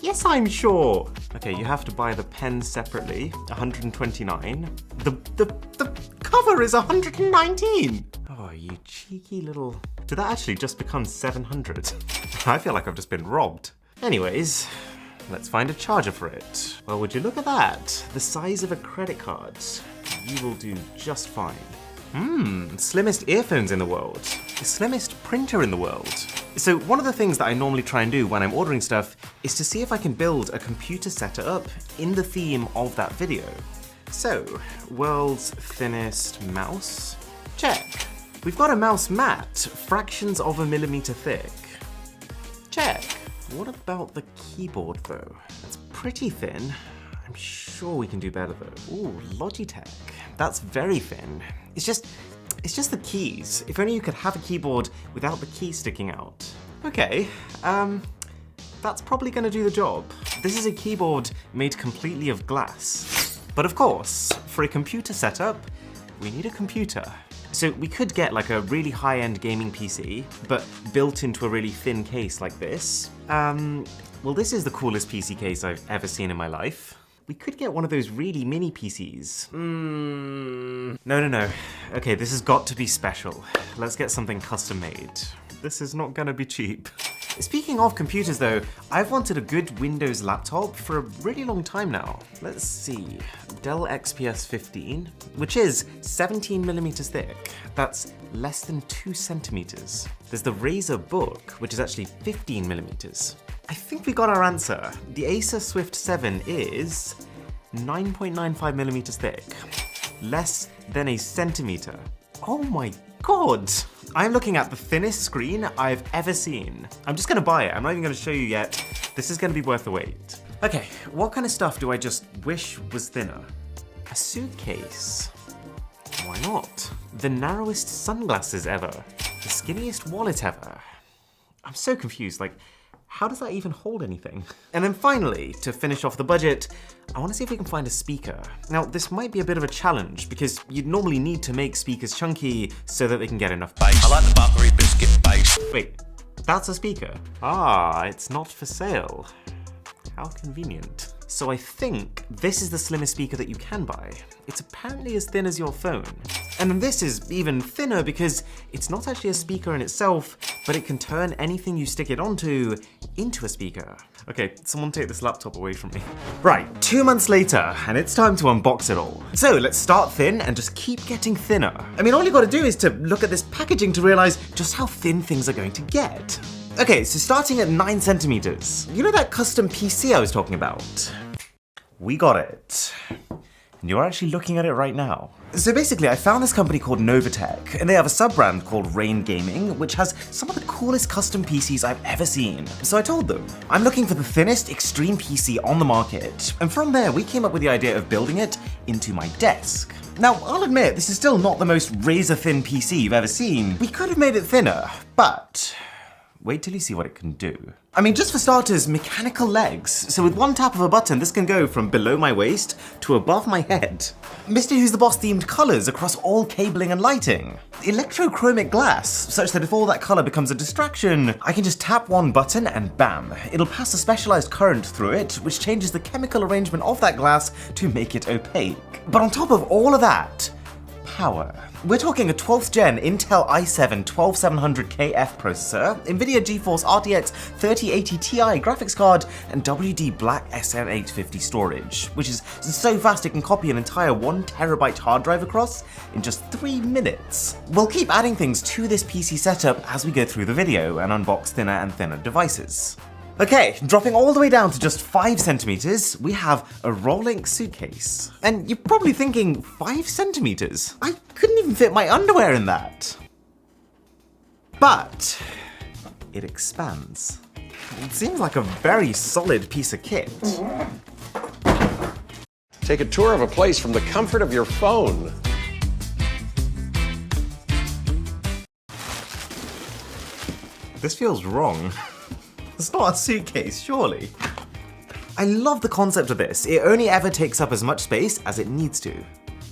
Yes, I'm sure. Okay, you have to buy the pen separately, $129. The cover is $119. Oh, you cheeky little... Did that actually just become $700? I feel like I've just been robbed. Anyways, let's find a charger for it. Well, would you look at that? The size of a credit card. You will do just fine. Slimmest earphones in the world. The slimmest printer in the world. So one of the things that I normally try and do when I'm ordering stuff is to see if I can build a computer setup in the theme of that video. So, world's thinnest mouse? Check. We've got a mouse mat, fractions of a millimeter thick. Check. What about the keyboard though? It's pretty thin. I'm sure we can do better though. Ooh, Logitech. That's very thin. It's just the keys. If only you could have a keyboard without the key sticking out. Okay, that's probably gonna do the job. This is a keyboard made completely of glass. But of course, for a computer setup, we need a computer. So we could get like a really high-end gaming PC, but built into a really thin case like this. Well, this is the coolest PC case I've ever seen in my life. We could get one of those really mini PCs. No. Okay, this has got to be special. Let's get something custom made. This is not gonna be cheap. Speaking of computers though, I've wanted a good Windows laptop for a really long time now. Let's see, Dell XPS 15, which is 17mm thick. That's less than 2 centimeters. There's the Razer Book, which is actually 15mm. I think we got our answer. The Acer Swift 7 is 9.95mm thick, less than a centimeter. Oh my god! I'm looking at the thinnest screen I've ever seen. I'm just gonna buy it, I'm not even gonna show you yet. This is gonna be worth the wait. Okay, what kind of stuff do I just wish was thinner? A suitcase. Why not? The narrowest sunglasses ever. The skinniest wallet ever. I'm so confused, like, how does that even hold anything? And then finally, to finish off the budget, I want to see if we can find a speaker. Now, this might be a bit of a challenge because you'd normally need to make speakers chunky so that they can get enough bass. I like the buttery biscuit bass. Wait, That's a speaker. Ah, it's not for sale. How convenient. So I think this is the slimmest speaker that you can buy. It's apparently as thin as your phone. And then this is even thinner because it's not actually a speaker in itself, but it can turn anything you stick it onto into a speaker. Okay, someone take this laptop away from me. Right, 2 months later, and it's time to unbox it all. So let's start thin and just keep getting thinner. I mean, all you gotta do is to look at this packaging to realize just how thin things are going to get. Okay, so starting at 9 centimeters. You know that custom PC I was talking about? We got it. And you're actually looking at it right now. So basically, I found this company called Novatech, and they have a sub-brand called Rain Gaming, which has some of the coolest custom PCs I've ever seen. So I told them, I'm looking for the thinnest extreme PC on the market. And from there, we came up with the idea of building it into my desk. Now, I'll admit, this is still not the most razor-thin PC you've ever seen. We could have made it thinner, but wait till you see what it can do. I mean, just for starters, mechanical legs. So with one tap of a button, this can go from below my waist to above my head. Mr. Who's the Boss themed colors across all cabling and lighting. Electrochromic glass, such that if all that color becomes a distraction, I can just tap one button and bam, it'll pass a specialized current through it, which changes the chemical arrangement of that glass to make it opaque. But on top of all of that, power. We're talking a 12th gen Intel i7 12700KF processor, NVIDIA GeForce RTX 3080 Ti graphics card, and WD Black SN850 storage, which is so fast it can copy an entire 1 terabyte hard drive across in just 3 minutes. We'll keep adding things to this PC setup as we go through the video and unbox thinner and thinner devices. Okay, dropping all the way down to just 5 centimeters, we have a Rollink suitcase. And you're probably thinking, 5 centimeters? I couldn't even fit my underwear in that. But it expands. It seems like a very solid piece of kit. Take a tour of a place from the comfort of your phone. This feels wrong. It's not a suitcase, surely. I love the concept of this. It only ever takes up as much space as it needs to.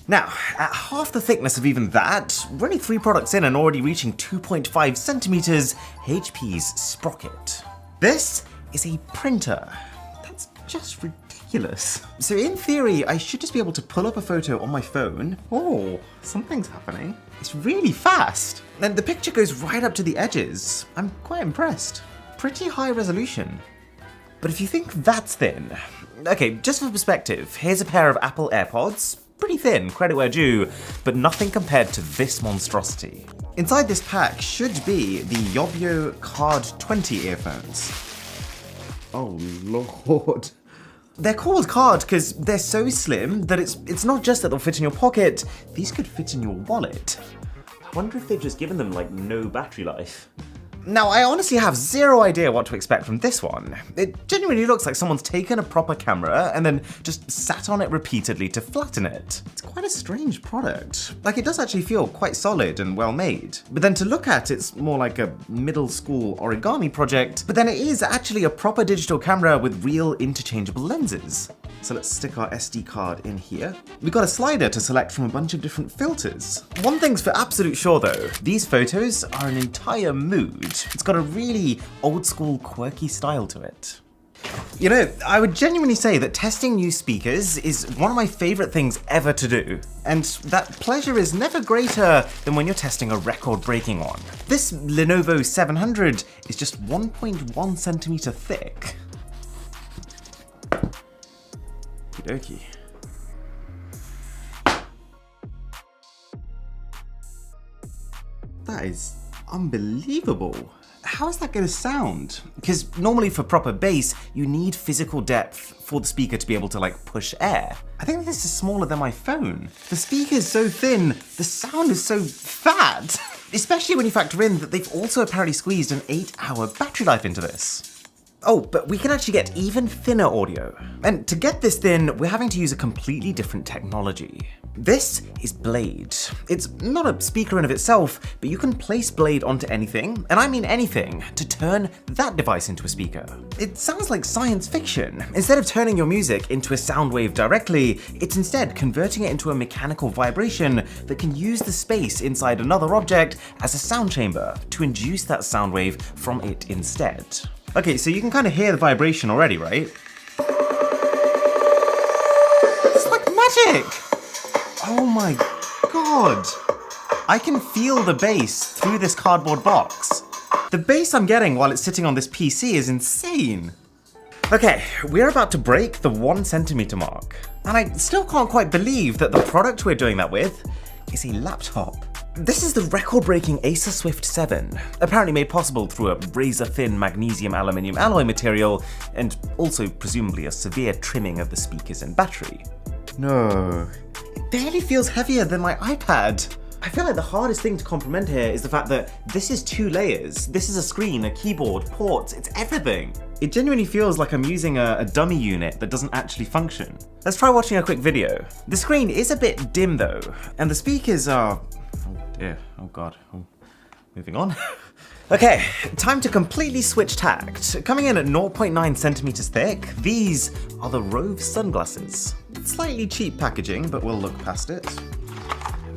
Now, at half the thickness of even that, we're only 3 products in and already reaching 2.5 centimeters, HP's Sprocket. This is a printer. That's just ridiculous. So in theory, I should just be able to pull up a photo on my phone. Oh, something's happening. It's really fast. And the picture goes right up to the edges. I'm quite impressed. Pretty high resolution. But if you think that's thin, okay, just for perspective, here's a pair of Apple AirPods. Pretty thin, credit where due, but nothing compared to this monstrosity. Inside this pack should be the Yobio Card 20 earphones. Oh lord. They're called Card because they're so slim that it's not just that they'll fit in your pocket, these could fit in your wallet. I wonder if they've just given them like no battery life. Now, I honestly have zero idea what to expect from this one. It genuinely looks like someone's taken a proper camera and then just sat on it repeatedly to flatten it. It's quite a strange product. Like, it does actually feel quite solid and well made. But then to look at, it's more like a middle school origami project, but then it is actually a proper digital camera with real interchangeable lenses. So let's stick our SD card in here. We've got a slider to select from a bunch of different filters. One thing's for absolute sure though, these photos are an entire mood. It's got a really old school quirky style to it. You know, I would genuinely say that testing new speakers is one of my favorite things ever to do. And that pleasure is never greater than when you're testing a record-breaking one. This Lenovo 700 is just 1.1 centimeter thick. Okey-dokey. That is unbelievable. How is that going to sound? Because normally for proper bass, you need physical depth for the speaker to be able to like push air. I think this is smaller than my phone. The speaker is so thin, the sound is so fat. Especially when you factor in that they've also apparently squeezed an 8-hour battery life into this. Oh, but we can actually get even thinner audio. And to get this thin, we're having to use a completely different technology. This is Blade. It's not a speaker in of itself, but you can place Blade onto anything, and I mean anything, to turn that device into a speaker. It sounds like science fiction. Instead of turning your music into a sound wave directly, it's instead converting it into a mechanical vibration that can use the space inside another object as a sound chamber to induce that sound wave from it instead. Okay, so you can kind of hear the vibration already, right? It's like magic! Oh my god! I can feel the bass through this cardboard box. The bass I'm getting while it's sitting on this PC is insane. Okay, we're about to break the 1 centimeter mark. And I still can't quite believe that the product we're doing that with is a laptop. This is the record-breaking Acer Swift 7, apparently made possible through a razor-thin magnesium aluminium alloy material, and also presumably a severe trimming of the speakers and battery. No, it barely feels heavier than my iPad. I feel like the hardest thing to comprehend here is the fact that this is 2 layers. This is a screen, a keyboard, ports, it's everything. It genuinely feels like I'm using a dummy unit that doesn't actually function. Let's try watching a quick video. The screen is a bit dim though, and the speakers are... oh god, moving on. Okay, time to completely switch tact. Coming in at 0.9 centimeters thick, these are the Rove sunglasses. Slightly cheap packaging, but we'll look past it.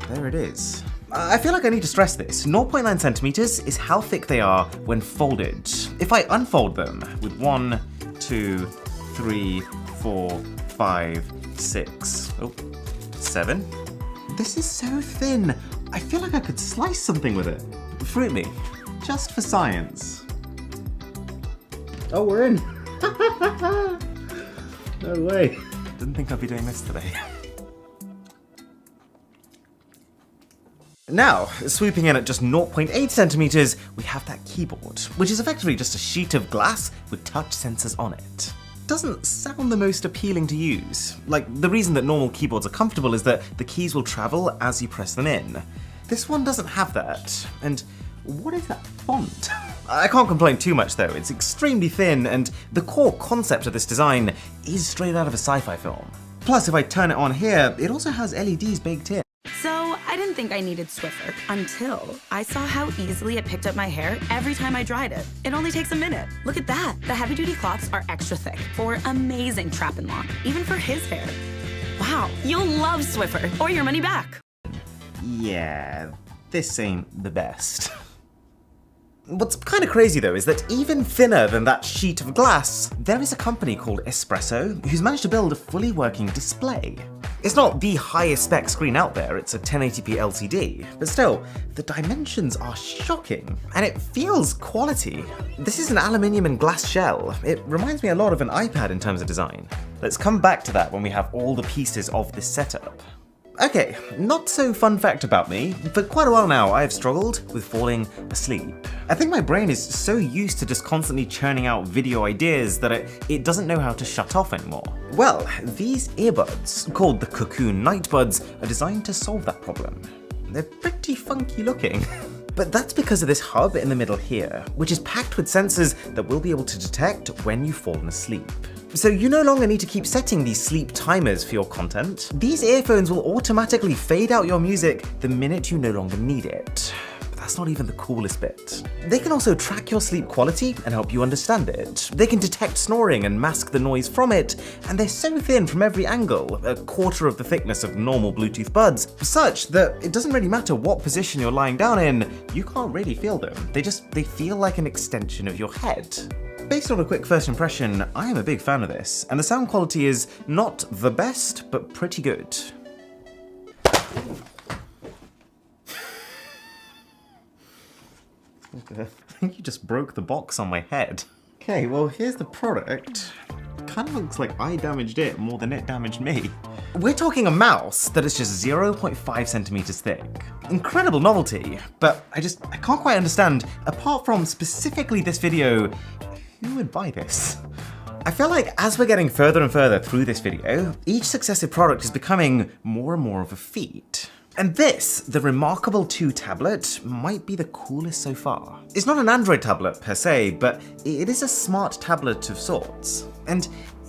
There it is. I feel like I need to stress this. 0.9 centimeters is how thick they are when folded. If I unfold them with 1, 2, 3, 4, 5, 6, 7. This is so thin. I feel like I could slice something with it. Fruit me. Just for science. Oh, we're in. No way. Didn't think I'd be doing this today. Now, swooping in at just 0.8 centimeters, we have that keyboard, which is effectively just a sheet of glass with touch sensors on it. Doesn't sound the most appealing to use. Like, the reason that normal keyboards are comfortable is that the keys will travel as you press them in. This one doesn't have that, and what is that font? I can't complain too much though, it's extremely thin, and the core concept of this design is straight out of a sci-fi film. Plus, if I turn it on here, it also has LEDs baked in. So, I didn't think I needed Swiffer until I saw how easily it picked up my hair every time I dried it. It only takes a minute. Look at that. The heavy-duty cloths are extra thick for amazing trap and lock, even for his hair. Wow, you'll love Swiffer, or your money back. Yeah, this ain't the best. What's kind of crazy though is that even thinner than that sheet of glass, there is a company called Espresso who's managed to build a fully working display. It's not the highest spec screen out there, it's a 1080p LCD, but still, the dimensions are shocking, and it feels quality. This is an aluminium and glass shell. It reminds me a lot of an iPad in terms of design. Let's come back to that when we have all the pieces of this setup. Okay, not so fun fact about me. For quite a while now, I have struggled with falling asleep. I think my brain is so used to just constantly churning out video ideas that it doesn't know how to shut off anymore. Well, these earbuds, called the Cocoon Nightbuds, are designed to solve that problem. They're pretty funky looking. But that's because of this hub in the middle here, which is packed with sensors that will be able to detect when you've fallen asleep. So you no longer need to keep setting these sleep timers for your content. These earphones will automatically fade out your music the minute you no longer need it. But that's not even the coolest bit. They can also track your sleep quality and help you understand it. They can detect snoring and mask the noise from it, and they're so thin from every angle, a quarter of the thickness of normal Bluetooth buds, such that it doesn't really matter what position you're lying down in, you can't really feel them. They feel like an extension of your head. Based on a quick first impression, I am a big fan of this, and the sound quality is not the best, but pretty good. I think you just broke the box on my head. Okay, well here's the product. Kind of looks like I damaged it more than it damaged me. We're talking a mouse that is just 0.5 centimeters thick. Incredible novelty, but I can't quite understand, apart from specifically this video, who would buy this? I feel like as we're getting further and further through this video, each successive product is becoming more and more of a feat. And this, the Remarkable 2 tablet, might be the coolest so far. It's not an Android tablet per se, but it is a smart tablet of sorts. And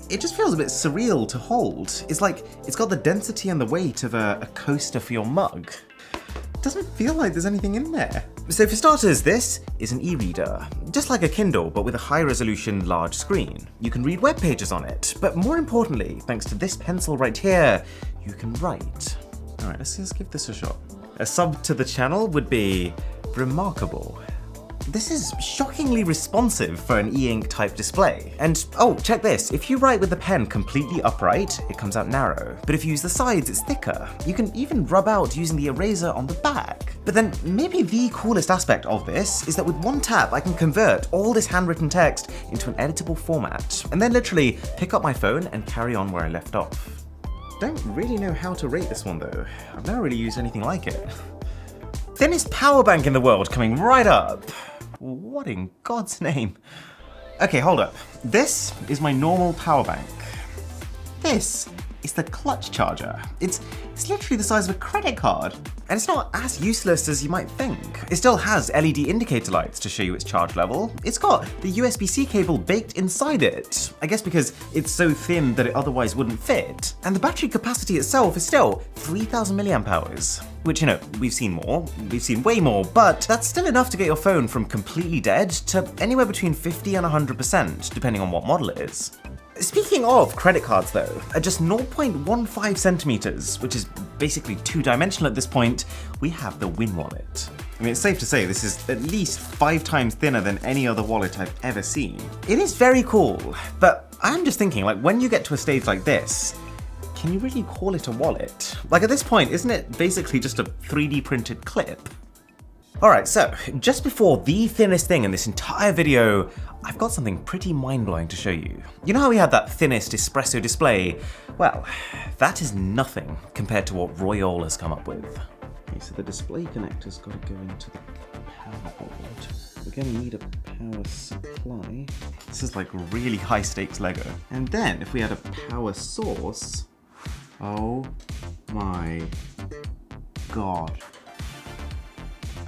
it just feels a bit surreal to hold. It's like it's got the density and the weight of a coaster for your mug. It doesn't feel like there's anything in there. So for starters, this is an e-reader. Just like a Kindle, but with a high-resolution large screen. You can read web pages on it, but more importantly, thanks to this pencil right here, you can write. All right, let's just give this a shot. A sub to the channel would be Remarkable. This is shockingly responsive for an e-ink type display. And oh, check this, if you write with the pen completely upright, it comes out narrow. But if you use the sides, it's thicker. You can even rub out using the eraser on the back. But then maybe the coolest aspect of this is that with one tap, I can convert all this handwritten text into an editable format, and then literally pick up my phone and carry on where I left off. Don't really know how to rate this one though. I've never really used anything like it. Thinnest power bank in the world coming right up. What in God's name? Okay, hold up. This is my normal power bank. This is the clutch charger. It's literally the size of a credit card. And it's not as useless as you might think. It still has LED indicator lights to show you its charge level. It's got the USB-C cable baked inside it. I guess because it's so thin that it otherwise wouldn't fit. And the battery capacity itself is still 3,000 milliamp hours. Which, you know, we've seen way more, but that's still enough to get your phone from completely dead to anywhere between 50 and 100%, depending on what model it is. Speaking of credit cards though, at just 0.15 centimeters, which is basically two-dimensional at this point, we have the Win Wallet. I mean, it's safe to say this is at least 5 times thinner than any other wallet I've ever seen. It is very cool, but I'm just thinking, like, when you get to a stage like this, can you really call it a wallet? Like, at this point, isn't it basically just a 3D printed clip? Alright, so, just before the thinnest thing in this entire video, I've got something pretty mind-blowing to show you. You know how we had that thinnest espresso display? Well, that is nothing compared to what Royole has come up with. Okay, so the display connector's got to go into the power board. We're going to need a power supply. This is like really high-stakes Lego. And then, if we had a power source, oh my god.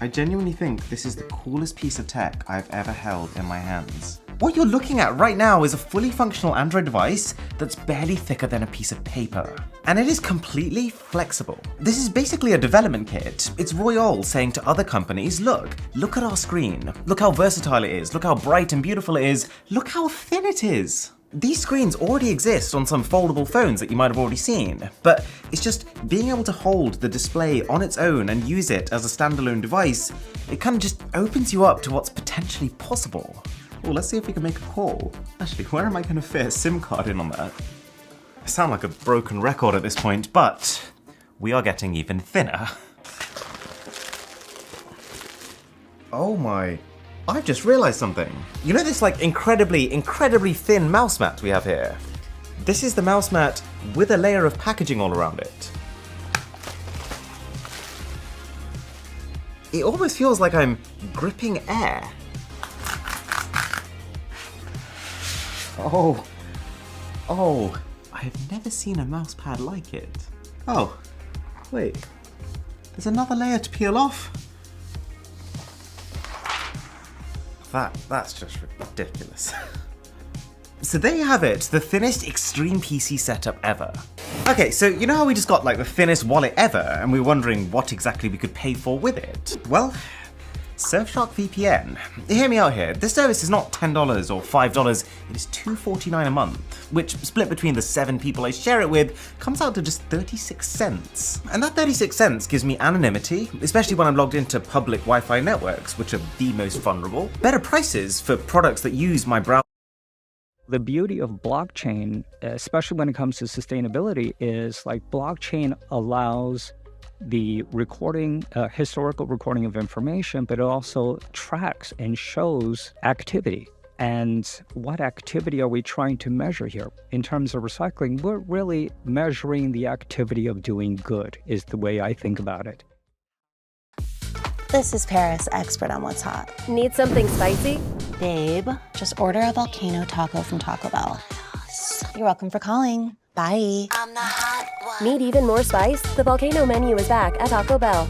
I genuinely think this is the coolest piece of tech I've ever held in my hands. What you're looking at right now is a fully functional Android device that's barely thicker than a piece of paper. And it is completely flexible. This is basically a development kit. It's Royole saying to other companies, look at our screen. Look how versatile it is. Look how bright and beautiful it is. Look how thin it is. These screens already exist on some foldable phones that you might have already seen, but it's just being able to hold the display on its own and use it as a standalone device, it kind of just opens you up to what's potentially possible. Oh, let's see if we can make a call. Actually, where am I going to fit a SIM card in on that? I sound like a broken record at this point, but we are getting even thinner. Oh my... I've just realized something. You know this like incredibly thin mouse mat we have here? This is the mouse mat with a layer of packaging all around it. It almost feels like I'm gripping air. Oh, I have never seen a mouse pad like it. Oh, wait, there's another layer to peel off. That's just ridiculous. So there you have it, the thinnest extreme PC setup ever. Okay, so you know how we just got like the thinnest wallet ever, and we were wondering what exactly we could pay for with it? Well, Surfshark VPN. Hear me out here, this service is not $10 or $5, it is $2.49 a month, which split between the 7 people I share it with, comes out to just 36 cents. And that 36 cents gives me anonymity, especially when I'm logged into public Wi-Fi networks, which are the most vulnerable. Better prices for products that use my browser. The beauty of blockchain, especially when it comes to sustainability, is like blockchain allows the recording, historical recording of information, but it also tracks and shows activity. And what activity are we trying to measure here? In terms of recycling, we're really measuring the activity of doing good, is the way I think about it. This is Paris, expert on what's hot. Need something spicy? Babe, just order a volcano taco from Taco Bell. Yes. You're welcome for calling. Bye. I'm the hot one. Need even more spice? The Volcano menu is back at Taco Bell.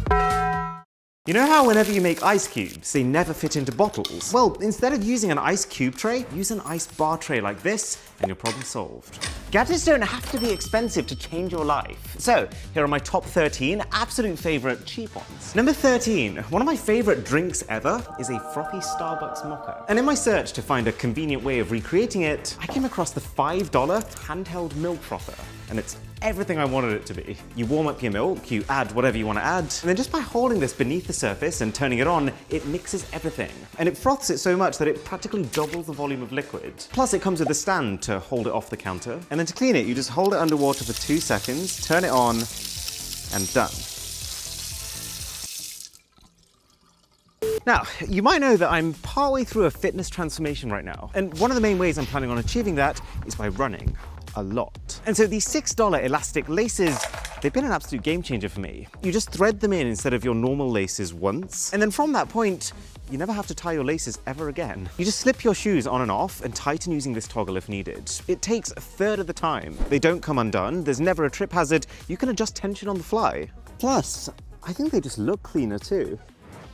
You know how whenever you make ice cubes, they never fit into bottles? Well, instead of using an ice cube tray, use an ice bar tray like this, and your problem solved. Gadgets don't have to be expensive to change your life. So, here are my top 13 absolute favorite cheap ones. Number 13, one of my favorite drinks ever is a frothy Starbucks mocha. And in my search to find a convenient way of recreating it, I came across the $5 handheld milk frother. And it's everything I wanted it to be. You warm up your milk, you add whatever you want to add, and then just by holding this beneath the surface and turning it on, it mixes everything. And it froths it so much that it practically doubles the volume of liquid. Plus it comes with a stand to hold it off the counter. And then to clean it, you just hold it underwater for 2 seconds, turn it on, and done. Now, you might know that I'm partway through a fitness transformation right now. And one of the main ways I'm planning on achieving that is by running. A lot. And so these $6 elastic laces, they've been an absolute game changer for me. You just thread them in instead of your normal laces once, and then from that point, you never have to tie your laces ever again. You just slip your shoes on and off and tighten using this toggle if needed. It takes a third of the time. They don't come undone, there's never a trip hazard, you can adjust tension on the fly. Plus, I think they just look cleaner too.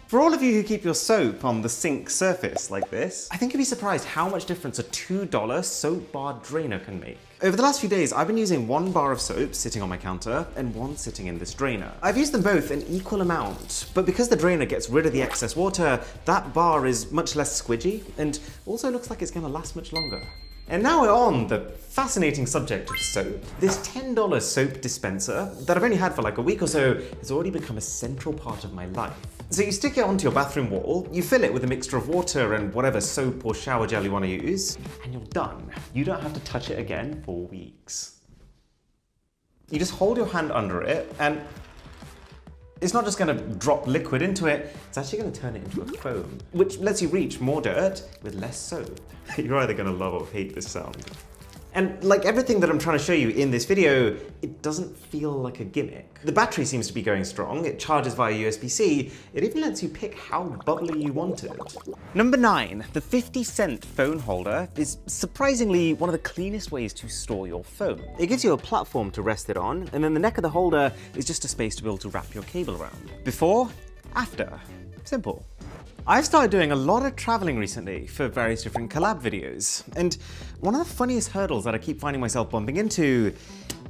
For all of you who keep your soap on the sink surface like this, I think you'd be surprised how much difference a $2 soap bar drainer can make. Over the last few days, I've been using 1 bar of soap sitting on my counter and 1 sitting in this drainer. I've used them both an equal amount, but because the drainer gets rid of the excess water, that bar is much less squidgy and also looks like it's gonna last much longer. And now we're on the fascinating subject of soap. This $10 soap dispenser that I've only had for like a week or so has already become a central part of my life. So you stick it onto your bathroom wall, you fill it with a mixture of water and whatever soap or shower gel you want to use, and you're done. You don't have to touch it again for weeks. You just hold your hand under it and it's not just going to drop liquid into it, it's actually going to turn it into a foam, which lets you reach more dirt with less soap. You're either going to love or hate this sound. And like everything that I'm trying to show you in this video, it doesn't feel like a gimmick. The battery seems to be going strong, it charges via USB-C, it even lets you pick how bubbly you want it. Number 9, the 50-cent phone holder is surprisingly one of the cleanest ways to store your phone. It gives you a platform to rest it on, and then the neck of the holder is just a space to be able to wrap your cable around. Before, after, simple. I've started doing a lot of traveling recently for various different collab videos, and one of the funniest hurdles that I keep finding myself bumping into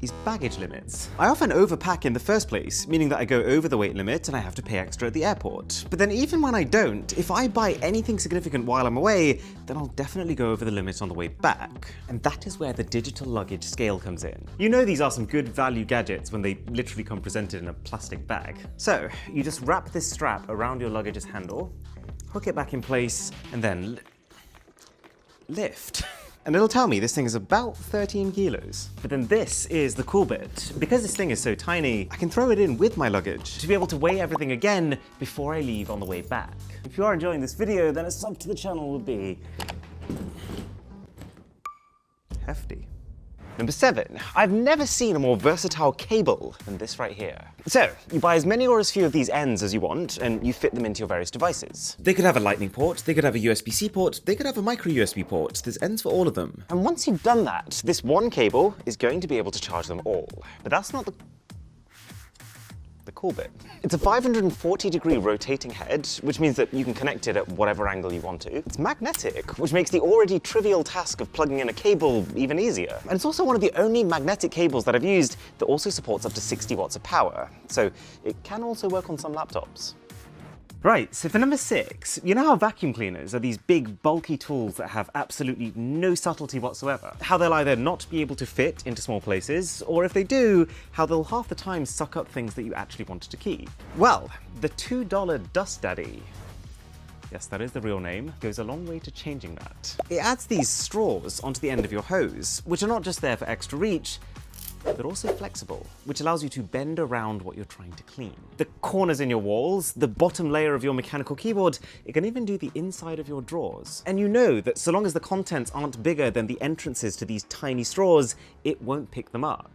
is baggage limits. I often overpack in the first place, meaning that I go over the weight limit and I have to pay extra at the airport. But then even when I don't, if I buy anything significant while I'm away, then I'll definitely go over the limit on the way back. And that is where the digital luggage scale comes in. You know these are some good value gadgets when they literally come presented in a plastic bag. So you just wrap this strap around your luggage's handle, hook it back in place, and then lift. And it'll tell me this thing is about 13 kilos. But then this is the cool bit. Because this thing is so tiny, I can throw it in with my luggage to be able to weigh everything again before I leave on the way back. If you are enjoying this video, then a sub to the channel would be hefty. Number 7, I've never seen a more versatile cable than this right here. So, you buy as many or as few of these ends as you want, and you fit them into your various devices. They could have a lightning port, they could have a USB-C port, they could have a micro USB port. There's ends for all of them. And once you've done that, this one cable is going to be able to charge them all. But that's not the cool bit. It's a 540-degree rotating head, which means that you can connect it at whatever angle you want to. It's magnetic, which makes the already trivial task of plugging in a cable even easier. And it's also one of the only magnetic cables that I've used that also supports up to 60 watts of power. So it can also work on some laptops. Right, so for number 6, you know how vacuum cleaners are these big, bulky tools that have absolutely no subtlety whatsoever? How they'll either not be able to fit into small places, or if they do, how they'll half the time suck up things that you actually wanted to keep. Well, the $2 Dust Daddy, yes, that is the real name, goes a long way to changing that. It adds these straws onto the end of your hose, which are not just there for extra reach, they're also flexible, which allows you to bend around what you're trying to clean. The corners in your walls, the bottom layer of your mechanical keyboard, it can even do the inside of your drawers. And you know that so long as the contents aren't bigger than the entrances to these tiny straws, it won't pick them up.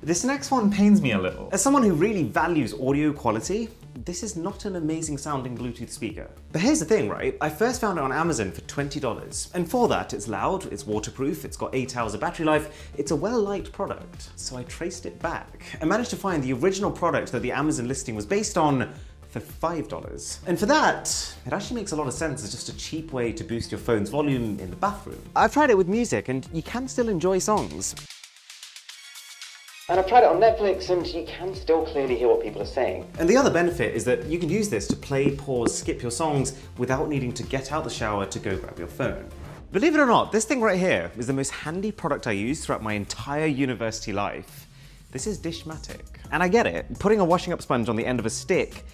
This next one pains me a little. As someone who really values audio quality, this is not an amazing sounding Bluetooth speaker. But here's the thing, right? I first found it on Amazon for $20. And for that, it's loud, it's waterproof, it's got 8 hours of battery life, it's a well-liked product. So I traced it back and managed to find the original product that the Amazon listing was based on for $5. And for that, it actually makes a lot of sense as just a cheap way to boost your phone's volume in the bathroom. I've tried it with music and you can still enjoy songs. And I've tried it on Netflix and you can still clearly hear what people are saying. And the other benefit is that you can use this to play, pause, skip your songs without needing to get out the shower to go grab your phone. Believe it or not, this thing right here is the most handy product I used throughout my entire university life. This is Dishmatic. And I get it, putting a washing up sponge on the end of a stick,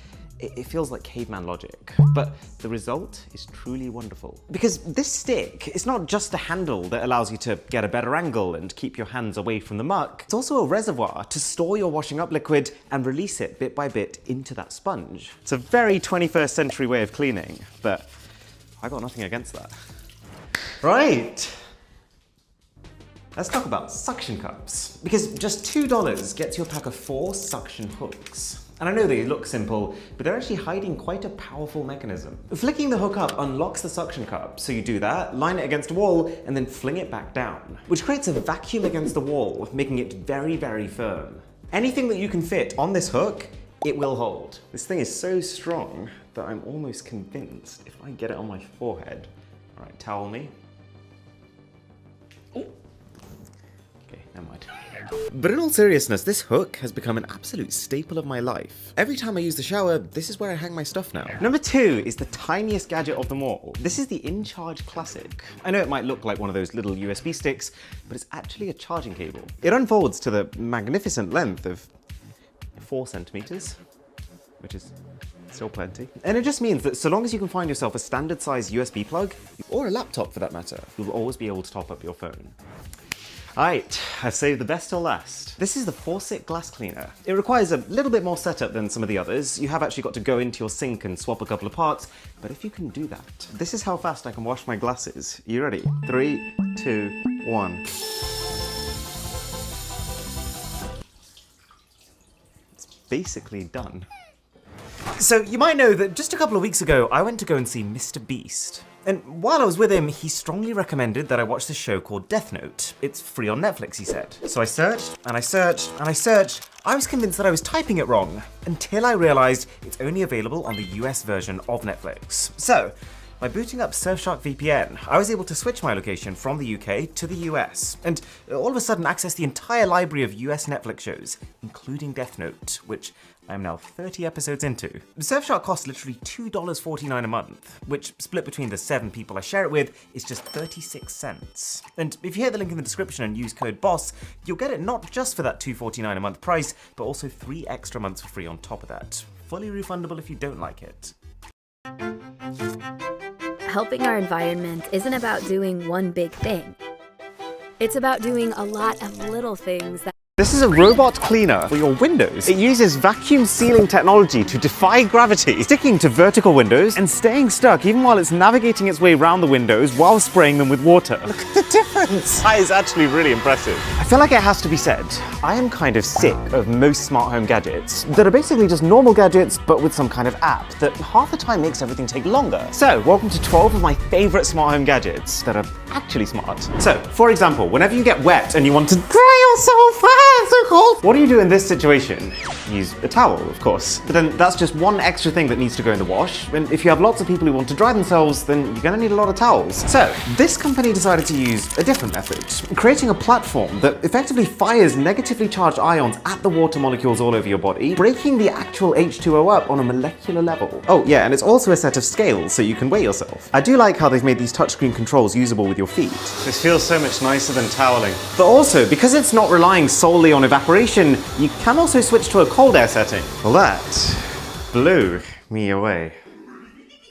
it feels like caveman logic, but the result is truly wonderful. Because this stick is not just a handle that allows you to get a better angle and keep your hands away from the muck, it's also a reservoir to store your washing up liquid and release it bit by bit into that sponge. It's a very 21st century way of cleaning, but I got nothing against that. Right. Let's talk about suction cups. Because just $2 gets you a pack of 4 suction hooks. And I know they look simple, but they're actually hiding quite a powerful mechanism. Flicking the hook up unlocks the suction cup, so you do that, line it against a wall, and then fling it back down, which creates a vacuum against the wall, making it very, very firm. Anything that you can fit on this hook, it will hold. This thing is so strong that I'm almost convinced if I get it on my forehead. All right, towel me. Ooh. Okay, never mind. But in all seriousness, this hook has become an absolute staple of my life. Every time I use the shower, this is where I hang my stuff now. Number 2 is the tiniest gadget of them all. This is the InCharge Classic. I know it might look like one of those little USB sticks, but it's actually a charging cable. It unfolds to the magnificent length of 4 centimeters, which is still plenty. And it just means that so long as you can find yourself a standard size USB plug, or a laptop for that matter, you'll always be able to top up your phone. Alright, I've saved the best till last. This is the Faucet Glass Cleaner. It requires a little bit more setup than some of the others. You have actually got to go into your sink and swap a couple of parts, but if you can do that, this is how fast I can wash my glasses. You ready? 3, 2, 1. It's basically done. So you might know that just a couple of weeks ago, I went to go and see Mr. Beast. And while I was with him, he strongly recommended that I watch this show called Death Note. It's free on Netflix, he said. So I searched, and I searched, and I searched. I was convinced that I was typing it wrong, until I realized it's only available on the US version of Netflix. So, by booting up Surfshark VPN, I was able to switch my location from the UK to the US, and all of a sudden access the entire library of US Netflix shows, including Death Note, which I'm now 30 episodes into. Surfshark costs literally $2.49 a month, which split between the 7 people I share it with is just 36 cents. And if you hit the link in the description and use code BOSS, you'll get it not just for that $2.49 a month price, but also 3 extra months for free on top of that. Fully refundable if you don't like it. Helping our environment isn't about doing one big thing. It's about doing a lot of little things that This is a robot cleaner for your windows. It uses vacuum sealing technology to defy gravity, sticking to vertical windows and staying stuck even while it's navigating its way around the windows while spraying them with water. Look at the difference! That is actually really impressive. I feel like it has to be said, I am kind of sick of most smart home gadgets that are basically just normal gadgets but with some kind of app that half the time makes everything take longer. So, welcome to 12 of my favorite smart home gadgets that are actually smart. So, for example, whenever you get wet and you want to dry yourself, so cold. What do you do in this situation? Use a towel, of course. But then that's just one extra thing that needs to go in the wash. And if you have lots of people who want to dry themselves, then you're gonna need a lot of towels. So, this company decided to use a different method, creating a platform that effectively fires negatively charged ions at the water molecules all over your body, breaking the actual H2O up on a molecular level. Oh yeah, and it's also a set of scales so you can weigh yourself. I do like how they've made these touchscreen controls usable with your feet. This feels so much nicer than toweling. But also, because it's not relying solely on evaporation, you can also switch to a cold air setting. Well, that blew me away.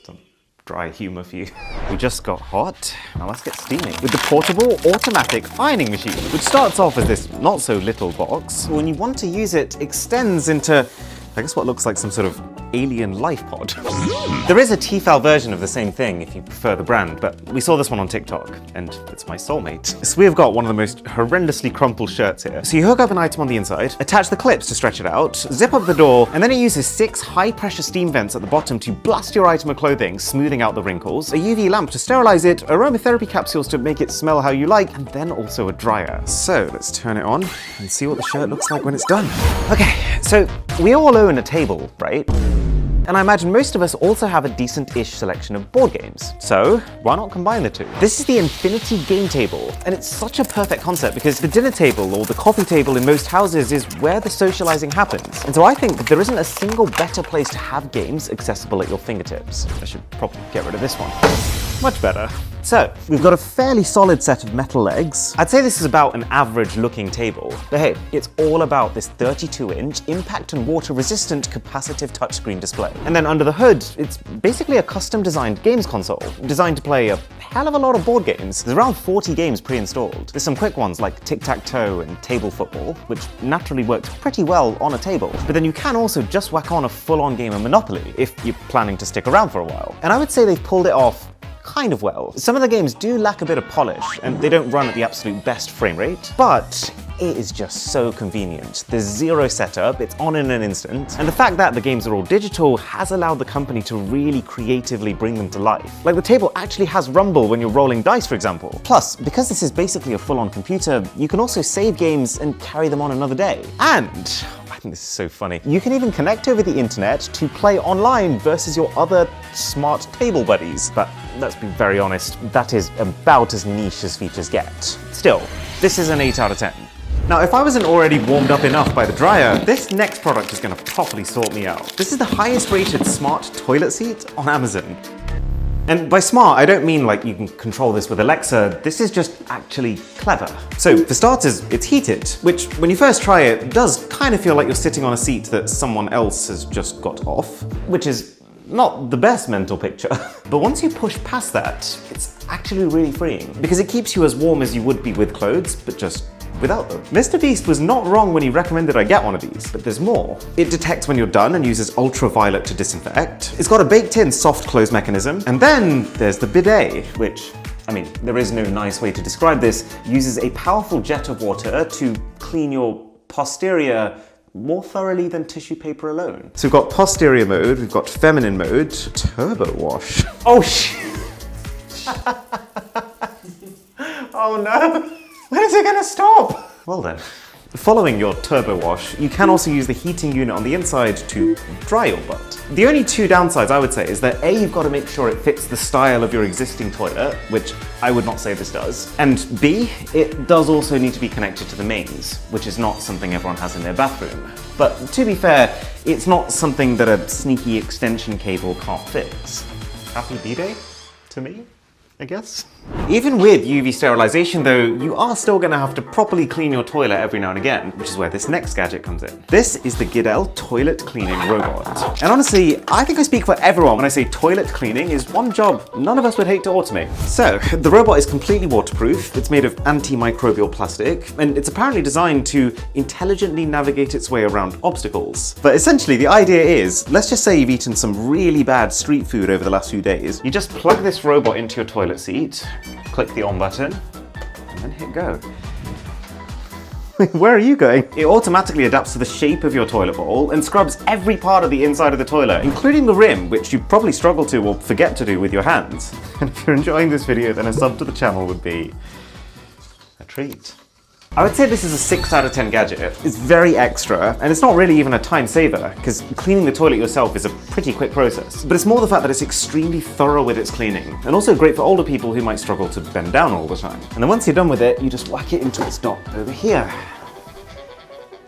Some dry humor for you. We just got hot. Now let's get steaming with the portable automatic ironing machine, which starts off as this not so little box. When you want to use it, extends into I guess what looks like some sort of alien life pod. There is a Tefal version of the same thing if you prefer the brand, but we saw this one on TikTok, and it's my soulmate. So we've got one of the most horrendously crumpled shirts here. So you hook up an item on the inside, attach the clips to stretch it out, zip up the door, and then it uses 6 high-pressure steam vents at the bottom to blast your item of clothing, smoothing out the wrinkles, a UV lamp to sterilize it, aromatherapy capsules to make it smell how you like, and then also a dryer. So let's turn it on and see what the shirt looks like when it's done. Okay, so we all own a table, right? And I imagine most of us also have a decent-ish selection of board games. So why not combine the two? This is the Infinity Game Table, and it's such a perfect concept because the dinner table or the coffee table in most houses is where the socializing happens. And so I think there isn't a single better place to have games accessible at your fingertips. I should probably get rid of this one. Much better. So, we've got a fairly solid set of metal legs. I'd say this is about an average looking table, but hey, it's all about this 32-inch impact and water resistant capacitive touchscreen display. And then under the hood, it's basically a custom designed games console, designed to play a hell of a lot of board games. There's around 40 games pre-installed. There's some quick ones like tic-tac-toe and table football, which naturally works pretty well on a table. But then you can also just whack on a full-on game of Monopoly if you're planning to stick around for a while. And I would say they've pulled it off kind of well. Some of the games do lack a bit of polish, and they don't run at the absolute best frame rate, but it is just so convenient. There's zero setup, it's on in an instant, and the fact that the games are all digital has allowed the company to really creatively bring them to life. Like the table actually has rumble when you're rolling dice, for example. Plus, because this is basically a full-on computer, you can also save games and carry them on another day. And I think this is so funny. You can even connect over the internet to play online versus your other smart table buddies. But let's be very honest, that is about as niche as features get. Still, this is an 8 out of 10. Now, if I wasn't already warmed up enough by the dryer, this next product is going to properly sort me out. This is the highest rated smart toilet seat on Amazon. And by smart, I don't mean like you can control this with Alexa, this is just actually clever. So for starters, it's heated, which when you first try it, does kind of feel like you're sitting on a seat that someone else has just got off, which is not the best mental picture. But once you push past that, it's actually really freeing because it keeps you as warm as you would be with clothes, but just without them. Mr. Beast was not wrong when he recommended I get one of these, but there's more. It detects when you're done and uses ultraviolet to disinfect. It's got a baked-in soft close mechanism. And then there's the bidet, which, I mean, there is no nice way to describe this, uses a powerful jet of water to clean your posterior more thoroughly than tissue paper alone. So we've got posterior mode, we've got feminine mode, turbo wash. Oh shit! Oh no! When is it gonna stop? Well then. Following your turbo wash, you can also use the heating unit on the inside to dry your butt. The only two downsides I would say is that A, you've got to make sure it fits the style of your existing toilet, which I would not say this does, and B, it does also need to be connected to the mains, which is not something everyone has in their bathroom. But to be fair, it's not something that a sneaky extension cable can't fix. Happy B-Day to me, I guess. Even with UV sterilization though, you are still gonna have to properly clean your toilet every now and again, which is where this next gadget comes in. This is the Gidel toilet cleaning robot. And honestly, I think I speak for everyone when I say toilet cleaning is one job none of us would hate to automate. So, the robot is completely waterproof, it's made of antimicrobial plastic, and it's apparently designed to intelligently navigate its way around obstacles. But essentially, the idea is, let's just say you've eaten some really bad street food over the last few days, you just plug this robot into your toilet seat, click the on button, and then hit go. Where are you going? It automatically adapts to the shape of your toilet bowl and scrubs every part of the inside of the toilet, including the rim, which you probably struggle to or forget to do with your hands. And if you're enjoying this video, then a sub to the channel would be a treat. I would say this is a 6 out of 10 gadget. It's very extra, and it's not really even a time saver, because cleaning the toilet yourself is a pretty quick process. But it's more the fact that it's extremely thorough with its cleaning, and also great for older people who might struggle to bend down all the time. And then once you're done with it, you just whack it into its dot over here.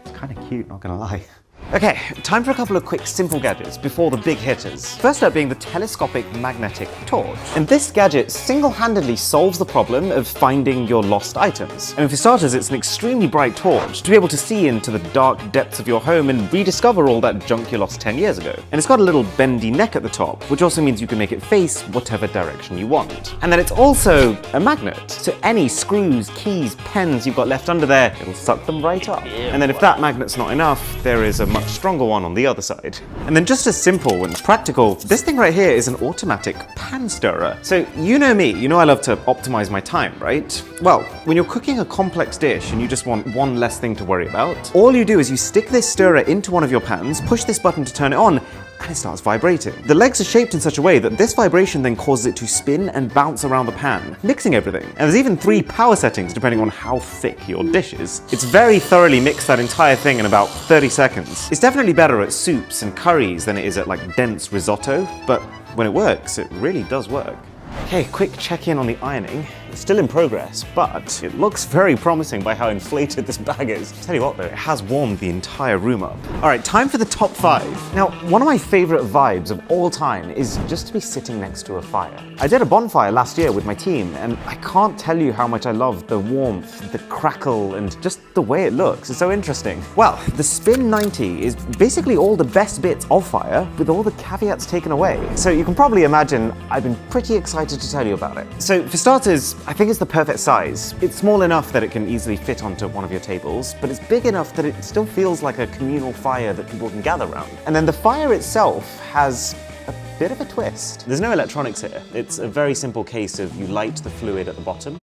It's kind of cute, not gonna lie. Okay, time for a couple of quick simple gadgets before the big hitters. First up being the telescopic magnetic torch. And this gadget single-handedly solves the problem of finding your lost items. And for starters, it's an extremely bright torch to be able to see into the dark depths of your home and rediscover all that junk you lost 10 years ago. And it's got a little bendy neck at the top, which also means you can make it face whatever direction you want. And then it's also a magnet. So any screws, keys, pens you've got left under there, it'll suck them right up. And then if that magnet's not enough, there is a much stronger one on the other side. And then just as simple and practical, this thing right here is an automatic pan stirrer. So you know me, you know I love to optimize my time, right? Well, when you're cooking a complex dish and you just want one less thing to worry about, all you do is you stick this stirrer into one of your pans, push this button to turn it on, and it starts vibrating. The legs are shaped in such a way that this vibration then causes it to spin and bounce around the pan, mixing everything. And there's even 3 power settings depending on how thick your dish is. It's very thoroughly mixed that entire thing in about 30 seconds. It's definitely better at soups and curries than it is at like dense risotto, but when it works, it really does work. Okay, quick check-in on the ironing. It's still in progress, but it looks very promising by how inflated this bag is. Tell you what though, it has warmed the entire room up. All right, time for the top 5. Now, one of my favorite vibes of all time is just to be sitting next to a fire. I did a bonfire last year with my team, and I can't tell you how much I love the warmth, the crackle, and just the way it looks. It's so interesting. Well, the Spin 90 is basically all the best bits of fire with all the caveats taken away. So you can probably imagine I've been pretty excited to tell you about it. So for starters, I think it's the perfect size. It's small enough that it can easily fit onto one of your tables, but it's big enough that it still feels like a communal fire that people can gather around. And then the fire itself has a bit of a twist. There's no electronics here. It's a very simple case of you light the fluid at the bottom.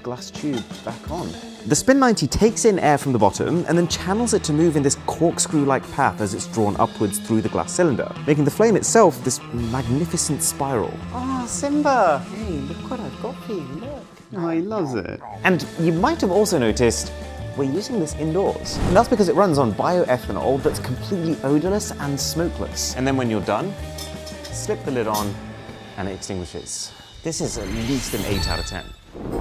Glass tube back on. The Spin 90 takes in air from the bottom and then channels it to move in this corkscrew-like path as it's drawn upwards through the glass cylinder, making the flame itself this magnificent spiral. Oh, Simba! Hey, look what I've got for you, look. Oh, he loves it. And you might have also noticed we're using this indoors. And that's because it runs on bioethanol that's completely odorless and smokeless. And then when you're done, slip the lid on and it extinguishes. This is at least an 8 out of 10.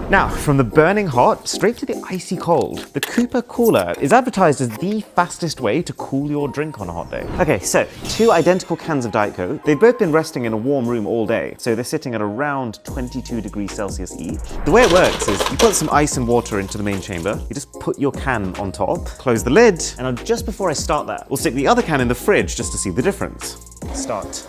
Now, from the burning hot straight to the icy cold, the Cooper Cooler is advertised as the fastest way to cool your drink on a hot day. Okay, so 2 identical cans of Diet Coke. They've both been resting in a warm room all day, so they're sitting at around 22 degrees Celsius each. The way it works is you put some ice and water into the main chamber, you just put your can on top, close the lid, and just before I start that, we'll stick the other can in the fridge just to see the difference. Start.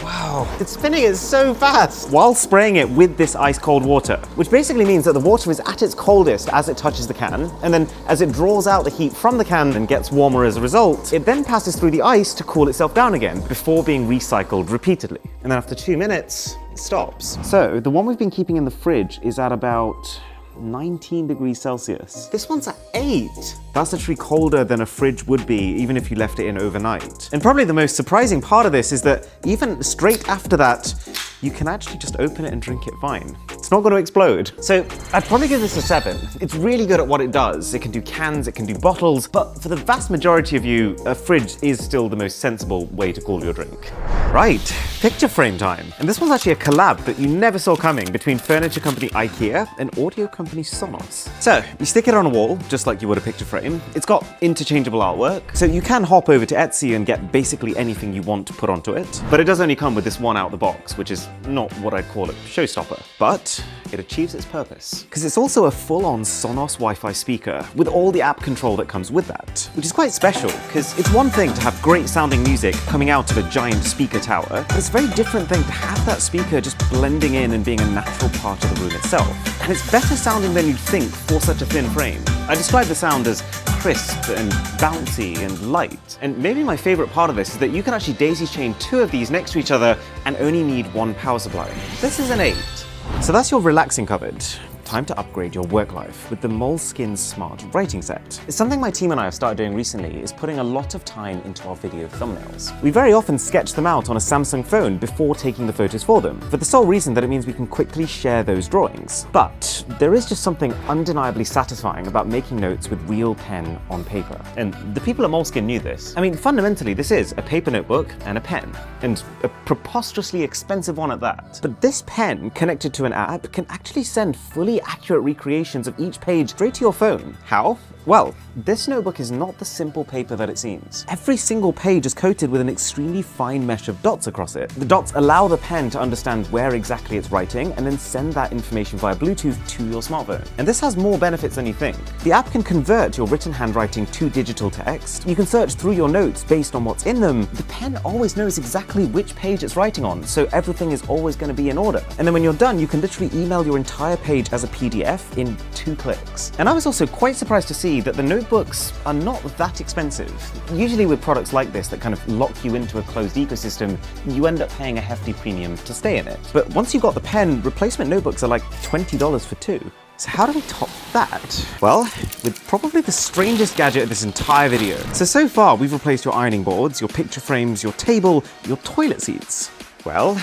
Wow, it's spinning it so fast! While spraying it with this ice-cold water, which basically means that the water is at its coldest as it touches the can, and then as it draws out the heat from the can and gets warmer as a result, it then passes through the ice to cool itself down again before being recycled repeatedly. And then after 2 minutes, it stops. So the one we've been keeping in the fridge is at about 19 degrees Celsius. This one's at 8. That's actually colder than a fridge would be, even if you left it in overnight. And probably the most surprising part of this is that even straight after that, you can actually just open it and drink it fine. It's not going to explode. So I'd probably give this a 7. It's really good at what it does. It can do cans, it can do bottles, but for the vast majority of you, a fridge is still the most sensible way to cool your drink. Right, picture frame time. And this one's actually a collab that you never saw coming between furniture company IKEA and audio company Sonos. So you stick it on a wall, just like you would a picture frame. It's got interchangeable artwork, so you can hop over to Etsy and get basically anything you want to put onto it. But it does only come with this one out the box, which is not what I'd call a showstopper. But it achieves its purpose, because it's also a full-on Sonos Wi-Fi speaker with all the app control that comes with that, which is quite special, because it's one thing to have great sounding music coming out of a giant speaker tower, but it's a very different thing to have that speaker just blending in and being a natural part of the room itself. And it's better sounding than you'd think for such a thin frame. I describe the sound as crisp and bouncy and light. And maybe my favorite part of this is that you can actually daisy chain 2 of these next to each other and only need 1 power supply. This is an 8. So that's your relaxing cupboard. time to upgrade your work life with the Moleskine Smart Writing Set. It's something my team and I have started doing recently is putting a lot of time into our video thumbnails. We very often sketch them out on a Samsung phone before taking the photos for them, for the sole reason that it means we can quickly share those drawings. But there is just something undeniably satisfying about making notes with real pen on paper. And the people at Moleskine knew this. I mean, fundamentally, this is a paper notebook and a pen, and a preposterously expensive one at that. But this pen, connected to an app, can actually send fully accurate recreations of each page straight to your phone. How? Well, this notebook is not the simple paper that it seems. Every single page is coated with an extremely fine mesh of dots across it. The dots allow the pen to understand where exactly it's writing and then send that information via Bluetooth to your smartphone. And this has more benefits than you think. The app can convert your written handwriting to digital text. You can search through your notes based on what's in them. The pen always knows exactly which page it's writing on, so everything is always going to be in order. And then when you're done, you can literally email your entire page as a PDF in 2 clicks. And I was also quite surprised to see that the notebooks are not that expensive. Usually with products like this that kind of lock you into a closed ecosystem, you end up paying a hefty premium to stay in it. But once you've got the pen, replacement notebooks are like $20 for 2. So how do we top that? Well, with probably the strangest gadget of this entire video. So far we've replaced your ironing boards, your picture frames, your table, your toilet seats. Well,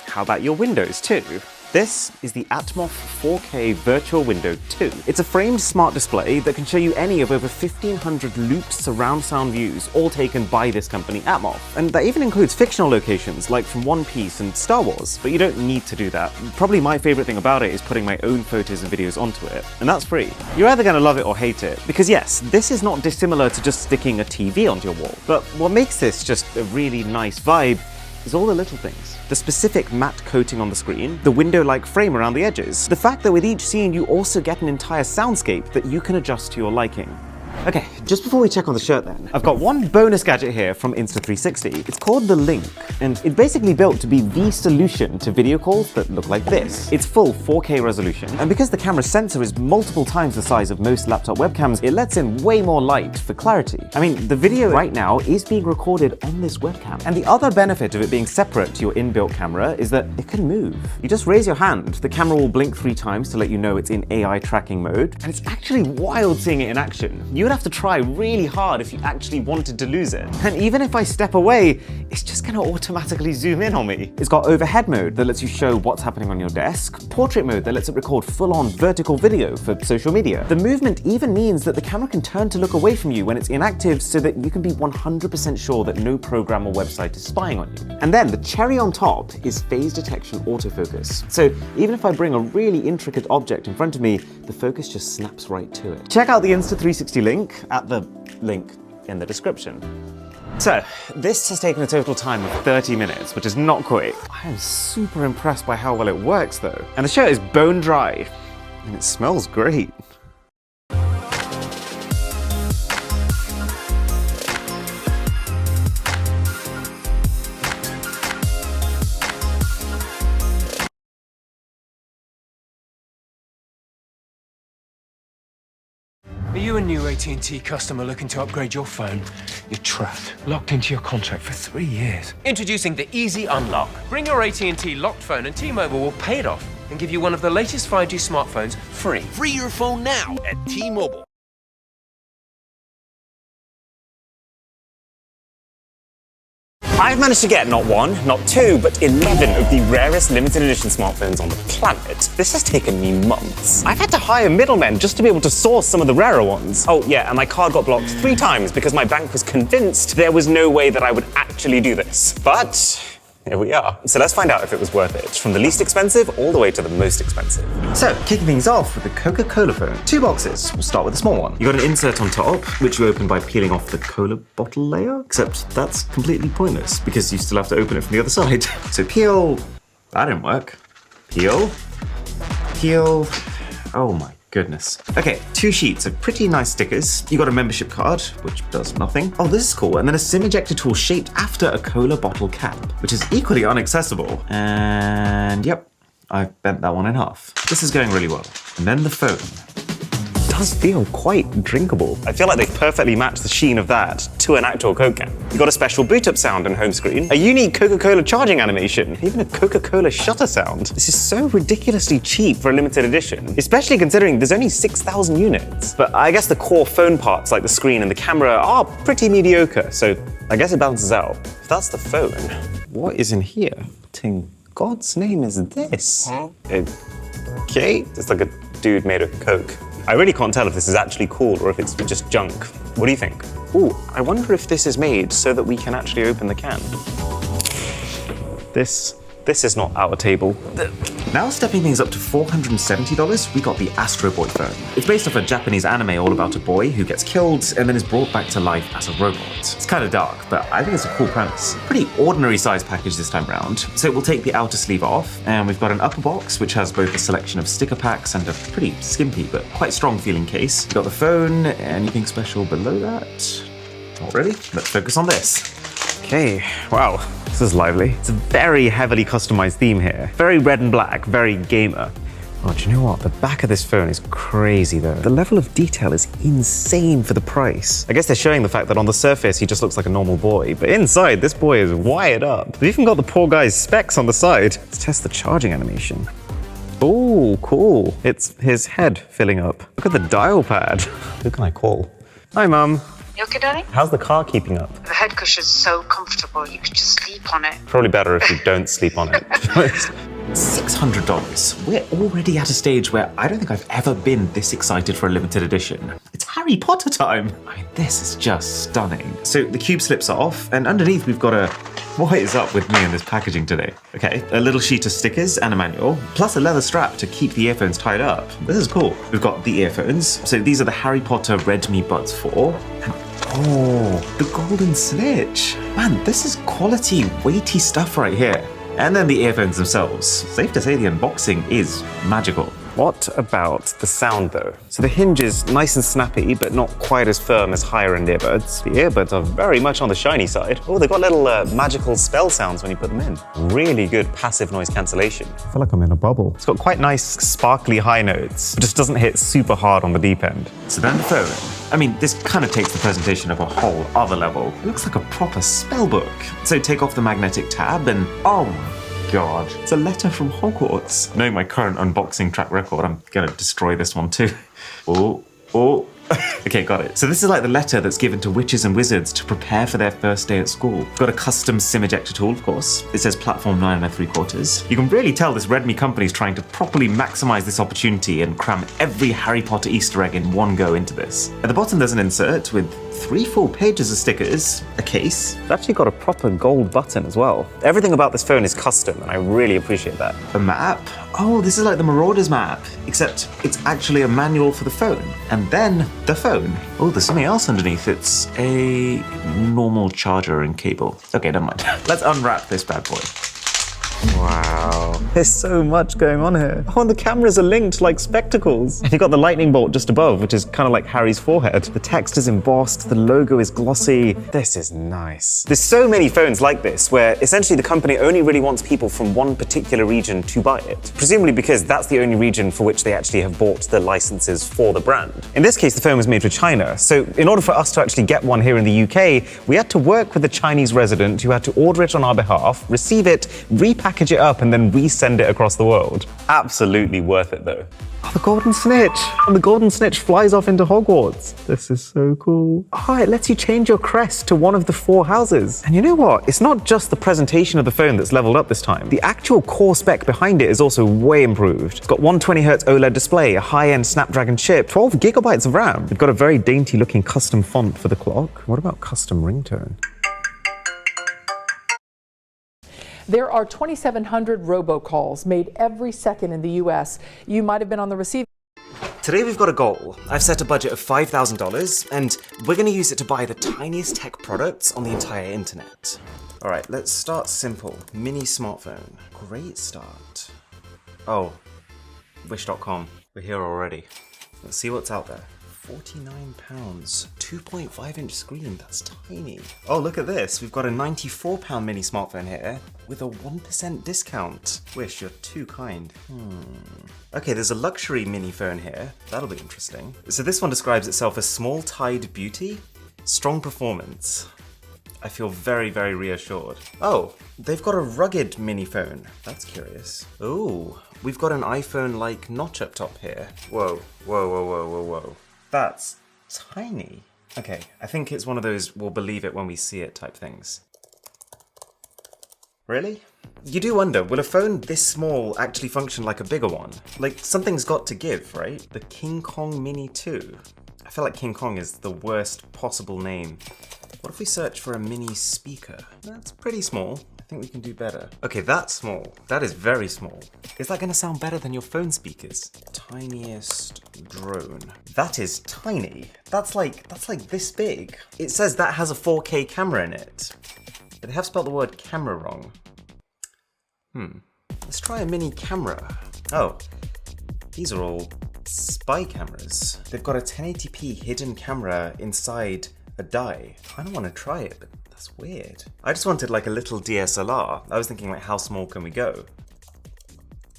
how about your windows too? This is the Atmos 4K Virtual Window 2. It's a framed smart display that can show you any of over 1,500 looped surround sound views, all taken by this company, Atmos. And that even includes fictional locations, like from One Piece and Star Wars, but you don't need to do that. Probably my favorite thing about it is putting my own photos and videos onto it, and that's free. You're either gonna love it or hate it, because yes, this is not dissimilar to just sticking a TV onto your wall. But what makes this just a really nice vibe is all the little things. The specific matte coating on the screen, the window-like frame around the edges, the fact that with each scene you also get an entire soundscape that you can adjust to your liking. Okay, just before we check on the shirt then, I've got one bonus gadget here from Insta360. It's called the Link, and it's basically built to be the solution to video calls that look like this. It's full 4K resolution, and because the camera sensor is multiple times the size of most laptop webcams, it lets in way more light for clarity. I mean, the video right now is being recorded on this webcam, and the other benefit of it being separate to your inbuilt camera is that it can move. You just raise your hand, the camera will blink 3 times to let you know it's in AI tracking mode, and it's actually wild seeing it in action. You would have to try really hard if you actually wanted to lose it. And even if I step away, it's just gonna automatically zoom in on me. It's got overhead mode that lets you show what's happening on your desk, portrait mode that lets it record full-on vertical video for social media. The movement even means that the camera can turn to look away from you when it's inactive so that you can be 100% sure that no program or website is spying on you. And then the cherry on top is phase detection autofocus. So even if I bring a really intricate object in front of me, the focus just snaps right to it. Check out the Insta360 link at the link in the description. So, this has taken a total time of 30 minutes, which is not quick. I am super impressed by how well it works though. And the shirt is bone dry, and it smells great. Are you a new AT&T customer looking to upgrade your phone? You're trapped, locked into your contract for 3 years. Introducing the Easy Unlock. Bring your AT&T locked phone and T-Mobile will pay it off and give you one of the latest 5G smartphones free. Free your phone now at T-Mobile. I've managed to get not 1, not 2, but 11 of the rarest limited edition smartphones on the planet. This has taken me months. I've had to hire middlemen just to be able to source some of the rarer ones. Oh yeah, and my card got blocked 3 times because my bank was convinced there was no way that I would actually do this. But here we are. So let's find out if it was worth it, from the least expensive all the way to the most expensive. So, kicking things off with the Coca-Cola phone. 2 boxes. We'll start with the small one. You got an insert on top, which you open by peeling off the cola bottle layer, except that's completely pointless because you still have to open it from the other side. So peel. That didn't work. Peel. Peel. Oh my goodness. Okay, 2 sheets of pretty nice stickers. You got a membership card, which does nothing. Oh, this is cool. And then a SIM ejector tool shaped after a cola bottle cap, which is equally inaccessible. And yep, I've bent that one in half. This is going really well. And then the phone. does feel quite drinkable. I feel like they've perfectly matched the sheen of that to an actual Coke can. You've got a special boot up sound on home screen, a unique Coca-Cola charging animation, even a Coca-Cola shutter sound. This is so ridiculously cheap for a limited edition, especially considering there's only 6,000 units. But I guess the core phone parts like the screen and the camera are pretty mediocre, so I guess it balances out. If that's the phone, what is in here? What in God's name is this? Okay, it's like a dude made of Coke. I really can't tell if this is actually cool or if it's just junk. What do you think? Ooh, I wonder if this is made so that we can actually open the can. This is not our table. Now stepping things up to $470, we got the Astro Boy phone. It's based off a Japanese anime all about a boy who gets killed and then is brought back to life as a robot. It's kind of dark, but I think it's a cool premise. Pretty ordinary size package this time round. So we'll take the outer sleeve off, and we've got an upper box which has both a selection of sticker packs and a pretty skimpy but quite strong feeling case. We've got the phone. Anything special below that? Not really. Let's focus on this. Okay, wow, this is lively. It's a very heavily customized theme here. Very red and black, very gamer. Oh, do you know what? The back of this phone is crazy though. The level of detail is insane for the price. I guess they're showing the fact that on the surface he just looks like a normal boy, but inside this boy is wired up. They've even got the poor guy's specs on the side. Let's test the charging animation. Oh, cool. It's his head filling up. Look at the dial pad. Who can I call? Hi, Mum. You okay, darling? How's the car keeping up? The head cushion's so comfortable, you could just sleep on it. Probably better if you don't sleep on it. $600. We're already at a stage where I don't think I've ever been this excited for a limited edition. It's Harry Potter time. I mean, this is just stunning. So the cube slips off, and underneath we've got a... What is up with me and this packaging today? Okay, a little sheet of stickers and a manual, plus a leather strap to keep the earphones tied up. This is cool. We've got the earphones. So these are the Harry Potter Redmi Buds 4. And oh, the golden snitch. Man, this is quality, weighty stuff right here. And then the earphones themselves. Safe to say the unboxing is magical. What about the sound though? So the hinge is nice and snappy, but not quite as firm as higher end earbuds. The earbuds are very much on the shiny side. Oh, they've got little magical spell sounds when you put them in. Really good passive noise cancellation. I feel like I'm in a bubble. It's got quite nice sparkly high notes. It just doesn't hit super hard on the deep end. So then the phone. I mean, this kind of takes the presentation of a whole other level. It looks like a proper spell book. So take off the magnetic tab and oh, God, it's a letter from Hogwarts. Knowing my current unboxing track record, I'm gonna destroy this one too. Oh. Okay, got it. So this is like the letter that's given to witches and wizards to prepare for their first day at school. We've got a custom SIM ejector tool, of course. It says platform 9 3/4. You can really tell this Redmi company is trying to properly maximize this opportunity and cram every Harry Potter Easter egg in one go into this. At the bottom there's an insert with 3 full pages of stickers, a case. It's actually got a proper gold button as well. Everything about this phone is custom and I really appreciate that. A map? Oh, this is like the Marauders map, except it's actually a manual for the phone. And then the phone. Oh, there's something else underneath. It's a normal charger and cable. Okay, never mind. Let's unwrap this bad boy. Wow. There's so much going on here. Oh, and the cameras are linked like spectacles. And you've got the lightning bolt just above, which is kind of like Harry's forehead. The text is embossed, the logo is glossy. This is nice. There's so many phones like this where essentially the company only really wants people from one particular region to buy it. Presumably because that's the only region for which they actually have bought the licenses for the brand. In this case, the phone was made for China. So in order for us to actually get one here in the UK, we had to work with a Chinese resident who had to order it on our behalf, receive it, repackage it up, and then resend it across the world. Absolutely worth it though. Oh, the golden snitch! And the golden snitch flies off into Hogwarts. This is so cool. Oh, it lets you change your crest to one of the 4 houses. And you know what? It's not just the presentation of the phone that's leveled up this time. The actual core spec behind it is also way improved. It's got 120Hz OLED display, a high-end Snapdragon chip, 12 gigabytes of RAM. We've got a very dainty looking custom font for the clock. What about custom ringtone? There are 2,700 robocalls made every second in the U.S. You might have been on the receiving. Today we've got a goal. I've set a budget of $5,000 and we're going to use it to buy the tiniest tech products on the entire internet. All right, let's start simple. Mini smartphone. Great start. Oh, wish.com. We're here already. Let's see what's out there. £49, 2.5-inch screen, that's tiny. Oh, look at this. We've got a £94 mini smartphone here. with a 1% discount. Wish, you're too kind. Okay, there's a luxury mini phone here. That'll be interesting. So this one describes itself as small tide beauty, strong performance. I feel very, very reassured. Oh, they've got a rugged mini phone. That's curious. Ooh, we've got an iPhone-like notch up top here. Whoa, whoa, whoa, whoa, whoa, whoa. That's tiny. Okay, I think it's one of those we'll believe it when we see it type things. Really? You do wonder, will a phone this small actually function like a bigger one? Like, something's got to give, right? The King Kong Mini 2. I feel like King Kong is the worst possible name. What if we search for a mini speaker? That's pretty small. I think we can do better. Okay, that's small. That is very small. Is that gonna sound better than your phone speakers? Tiniest drone. That is tiny. That's like this big. It says that has a 4K camera in it. But they have spelled the word camera wrong. Let's try a mini camera. Oh, these are all spy cameras. They've got a 1080p hidden camera inside a die. I don't want to try it, but that's weird. I just wanted like a little DSLR. I was thinking like, how small can we go?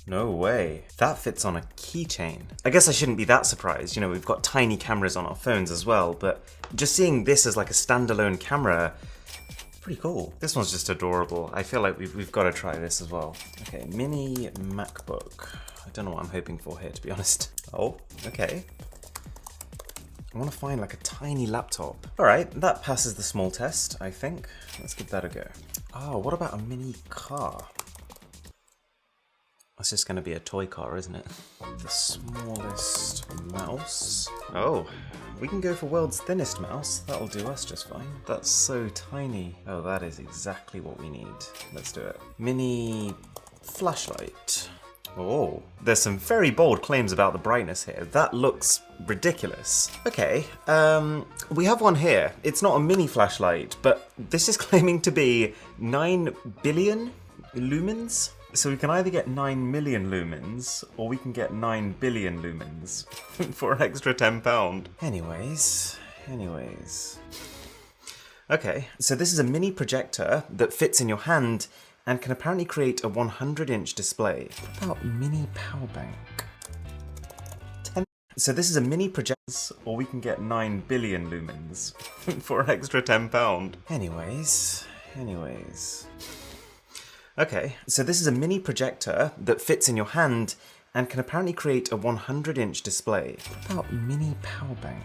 No way. That fits on a keychain. I guess I shouldn't be that surprised. You know, we've got tiny cameras on our phones as well, but just seeing this as like a standalone camera, pretty cool. This one's just adorable. I feel like we've got to try this as well. Okay, mini MacBook. I don't know what I'm hoping for here, to be honest. Oh, okay. I want to find like a tiny laptop. All right, that passes the small test, I think. Let's give that a go. Oh, what about a mini car? That's just going to be a toy car, isn't it? The smallest mouse. Oh, we can go for world's thinnest mouse. That'll do us just fine. That's so tiny. Oh, that is exactly what we need. Let's do it. Mini flashlight. Oh, there's some very bold claims about the brightness here. That looks ridiculous. Okay, we have one here. It's not a mini flashlight, but this is claiming to be 9 billion lumens. So we can either get 9 million lumens, or we can get 9 billion lumens for an extra £10. Anyways. Okay, so this is a mini projector that fits in your hand and can apparently create a 100-inch display. What about mini power bank? So this is a mini projector, or we can get 9 billion lumens for an extra £10. Anyways. Okay, so this is a mini projector that fits in your hand and can apparently create a 100-inch display. What about mini power bank?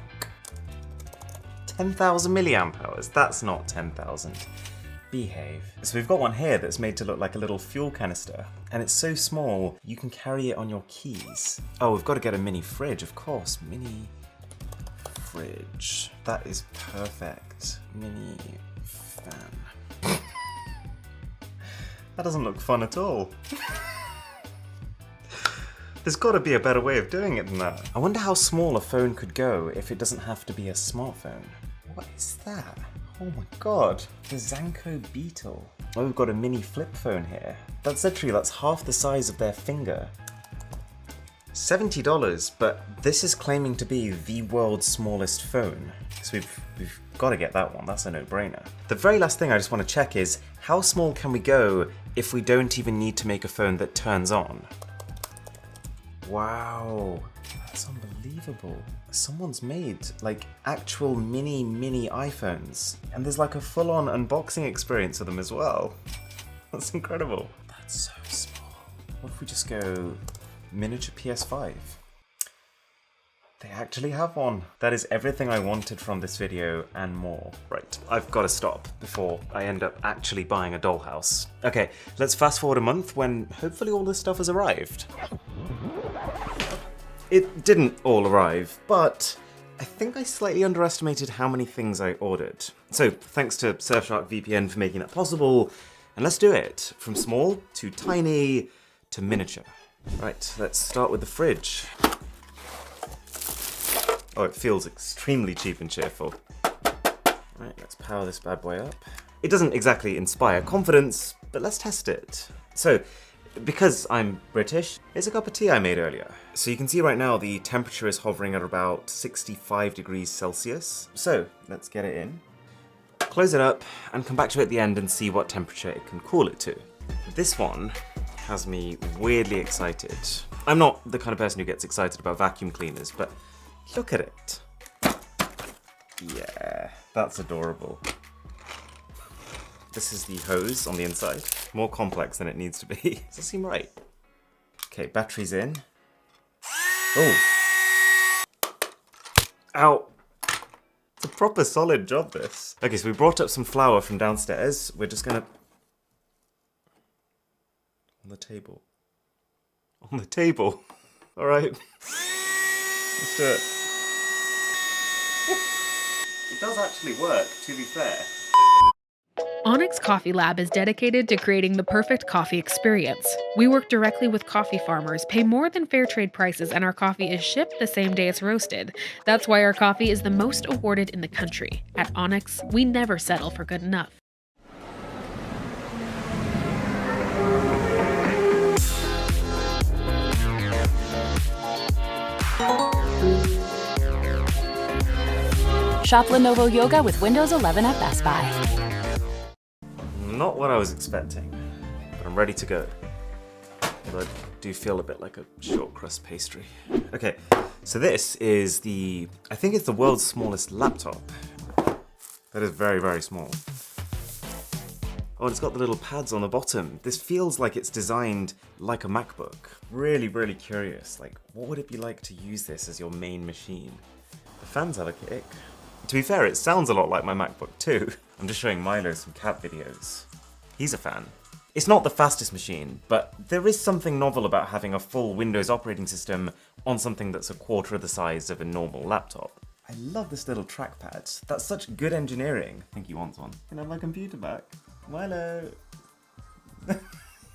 10,000 milliamp hours. That's not 10,000. Behave. So we've got one here that's made to look like a little fuel canister, and it's so small you can carry it on your keys. Oh, we've got to get a mini fridge, of course. Mini fridge. That is perfect. Mini fan. That doesn't look fun at all. There's got to be a better way of doing it than that. I wonder how small a phone could go if it doesn't have to be a smartphone. What is that? Oh my god, the Zanko Beetle. Oh, we've got a mini flip phone here. That's half the size of their finger. $70, but this is claiming to be the world's smallest phone. So we've got to get that one, that's a no-brainer. The very last thing I just want to check is, how small can we go if we don't even need to make a phone that turns on? Wow, that's unbelievable. Someone's made like actual mini iPhones, and there's like a full-on unboxing experience of them as well. That's incredible. That's so small. What if we just go miniature PS5? They actually have one. That is everything I wanted from this video and more. Right, I've got to stop before I end up actually buying a dollhouse. Okay, let's fast forward a month when hopefully all this stuff has arrived. It didn't all arrive, but I think I slightly underestimated how many things I ordered. So thanks to Surfshark VPN for making that possible, and let's do it. From small to tiny to miniature. Right, let's start with the fridge. Oh, it feels extremely cheap and cheerful. Right, let's power this bad boy up. It doesn't exactly inspire confidence, but let's test it. So, because I'm British, here's a cup of tea I made earlier. So you can see right now the temperature is hovering at about 65 degrees Celsius. So, let's get it in. Close it up and come back to it at the end and see what temperature it can cool it to. This one has me weirdly excited. I'm not the kind of person who gets excited about vacuum cleaners, but look at it. Yeah, that's adorable. This is the hose on the inside. More complex than it needs to be. Does that seem right? Okay, battery's in. Oh. Ow. It's a proper solid job, this. Okay, so we brought up some flour from downstairs. We're just gonna... On the table. On the table. All right. Let's do it. It does actually work, to be fair. Onyx Coffee Lab is dedicated to creating the perfect coffee experience. We work directly with coffee farmers, pay more than fair trade prices, and our coffee is shipped the same day it's roasted. That's why our coffee is the most awarded in the country. At Onyx, we never settle for good enough. Shop Lenovo Yoga with Windows 11 at Best Buy. Not what I was expecting, but I'm ready to go. But I do feel a bit like a short crust pastry. Okay, so this is I think it's the world's smallest laptop. That is very, very small. Oh, and it's got the little pads on the bottom. This feels like it's designed like a MacBook. Really, really curious. Like, what would it be like to use this as your main machine? The fans have a kick. To be fair, it sounds a lot like my MacBook too. I'm just showing Milo some cat videos. He's a fan. It's not the fastest machine, but there is something novel about having a full Windows operating system on something that's a quarter of the size of a normal laptop. I love this little trackpad. That's such good engineering. I think he wants one. Can I have my computer back? Milo!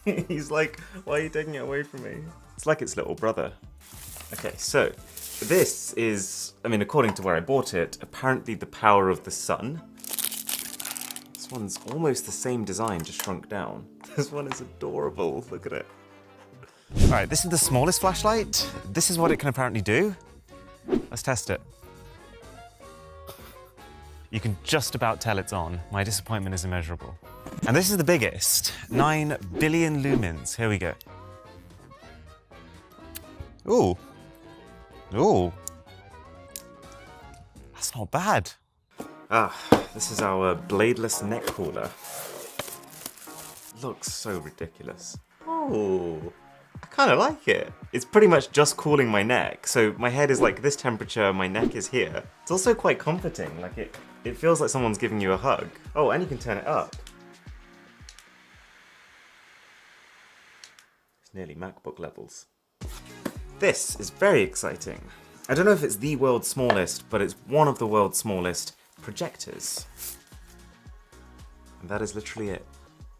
He's like, why are you taking it away from me? It's like its little brother. Okay, so this is, I mean, according to where I bought it, apparently the power of the sun. This one's almost the same design, just shrunk down. This one is adorable, look at it. All right, this is the smallest flashlight. This is what it can apparently do. Let's test it. You can just about tell it's on. My disappointment is immeasurable. And this is the biggest, 9 billion lumens. Here we go. Ooh. Ooh. That's not bad. Ah, this is our bladeless neck cooler. Looks so ridiculous. Oh, I kind of like it. It's pretty much just cooling my neck. So my head is like this temperature, my neck is here. It's also quite comforting. Like it feels like someone's giving you a hug. Oh, and you can turn it up. It's nearly MacBook levels. This is very exciting. I don't know if it's the world's smallest, but it's one of the world's smallest projectors. And that is literally it.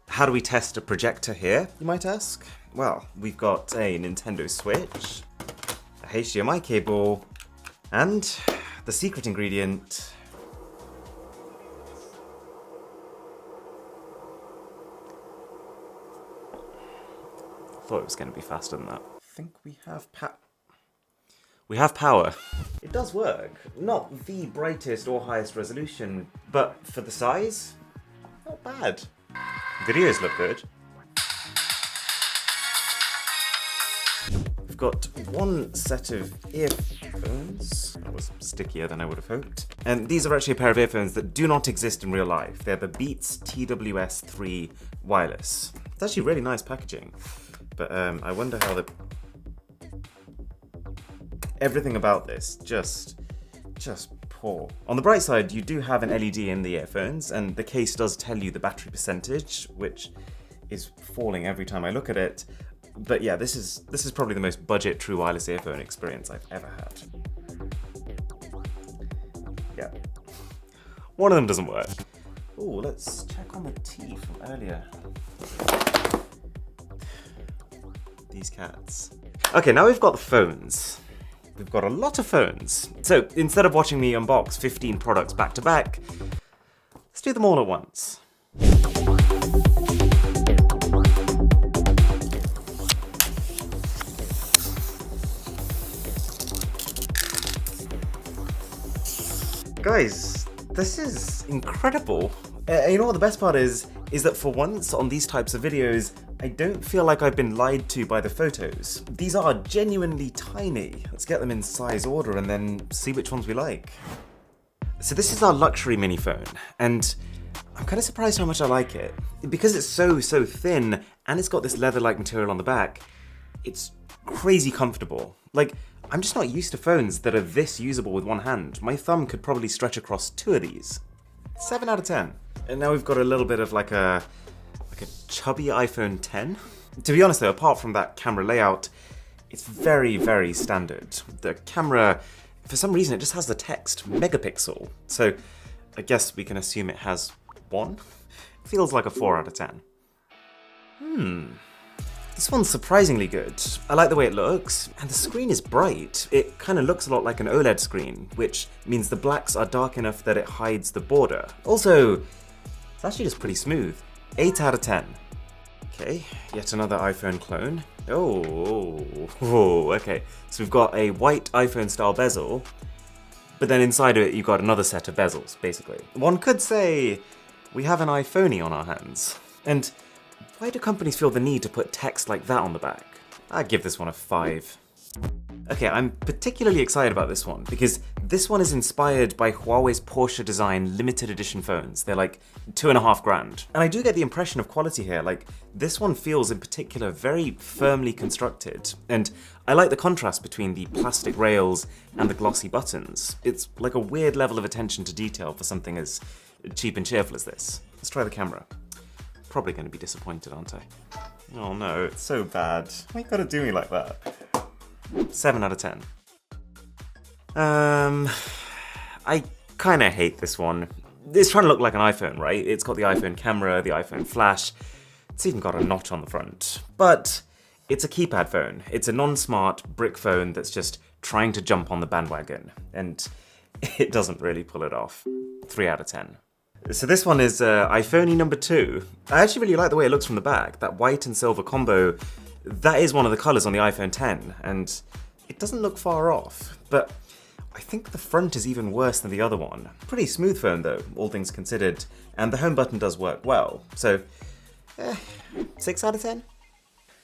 How do we test a projector here, you might ask? Well, we've got a Nintendo Switch, a HDMI cable, and the secret ingredient. I thought it was going to be faster than that. I think we have power. It does work. Not the brightest or highest resolution, but for the size, not bad. Videos look good. We've got one set of earphones. That was stickier than I would have hoped. And these are actually a pair of earphones that do not exist in real life. They're the Beats TWS3 wireless. It's actually really nice packaging. But I wonder how everything about this just poor. On the bright side, you do have an LED in the earphones, and the case does tell you the battery percentage, which is falling every time I look at it. But yeah, this is probably the most budget true wireless earphone experience I've ever had. Yeah. One of them doesn't work. Oh, let's check on the tea from earlier. These cats. Okay, now we've got the phones. We've got a lot of phones. So instead of watching me unbox 15 products back to back, let's do them all at once. Guys, this is incredible. You know what the best part is that for once on these types of videos, I don't feel like I've been lied to by the photos. These are genuinely tiny. Let's get them in size order and then see which ones we like. So this is our luxury mini phone, and I'm kind of surprised how much I like it. Because it's so thin, and it's got this leather-like material on the back, it's crazy comfortable. Like, I'm just not used to phones that are this usable with one hand. My thumb could probably stretch across 2 of these. 7 out of 10. And now we've got a little bit of like a chubby iPhone 10. To be honest though, apart from that camera layout, it's very standard. The camera, for some reason, it just has the text megapixel. So I guess we can assume it has 1. Feels like a 4 out of 10. This one's surprisingly good. I like the way it looks, and the screen is bright. It kind of looks a lot like an OLED screen, which means the blacks are dark enough that it hides the border. Also, it's actually just pretty smooth. 8 out of 10. Okay, yet another iPhone clone. Oh, okay. So we've got a white iPhone style bezel, but then inside of it you've got another set of bezels, basically. One could say we have an iPhone-y on our hands. And why do companies feel the need to put text like that on the back? I'd give this one a 5. Okay, I'm particularly excited about this one because this one is inspired by Huawei's Porsche design limited edition phones. They're like 2.5 grand. And I do get the impression of quality here. Like, this one feels in particular very firmly constructed. And I like the contrast between the plastic rails and the glossy buttons. It's like a weird level of attention to detail for something as cheap and cheerful as this. Let's try the camera. Probably going to be disappointed, aren't I? Oh no, it's so bad. Why you gotta do me like that? 7 out of 10. I kind of hate this one. It's trying to look like an iPhone, right? It's got the iPhone camera, the iPhone flash. It's even got a notch on the front. But it's a keypad phone. It's a non-smart brick phone that's just trying to jump on the bandwagon. And it doesn't really pull it off. 3 out of 10. So this one is iPhone number 2. I actually really like the way it looks from the back. That white and silver combo, that is one of the colours on the iPhone 10, and it doesn't look far off. But I think the front is even worse than the other one. Pretty smooth phone though, all things considered, and the home button does work well. So, 6 out of 10?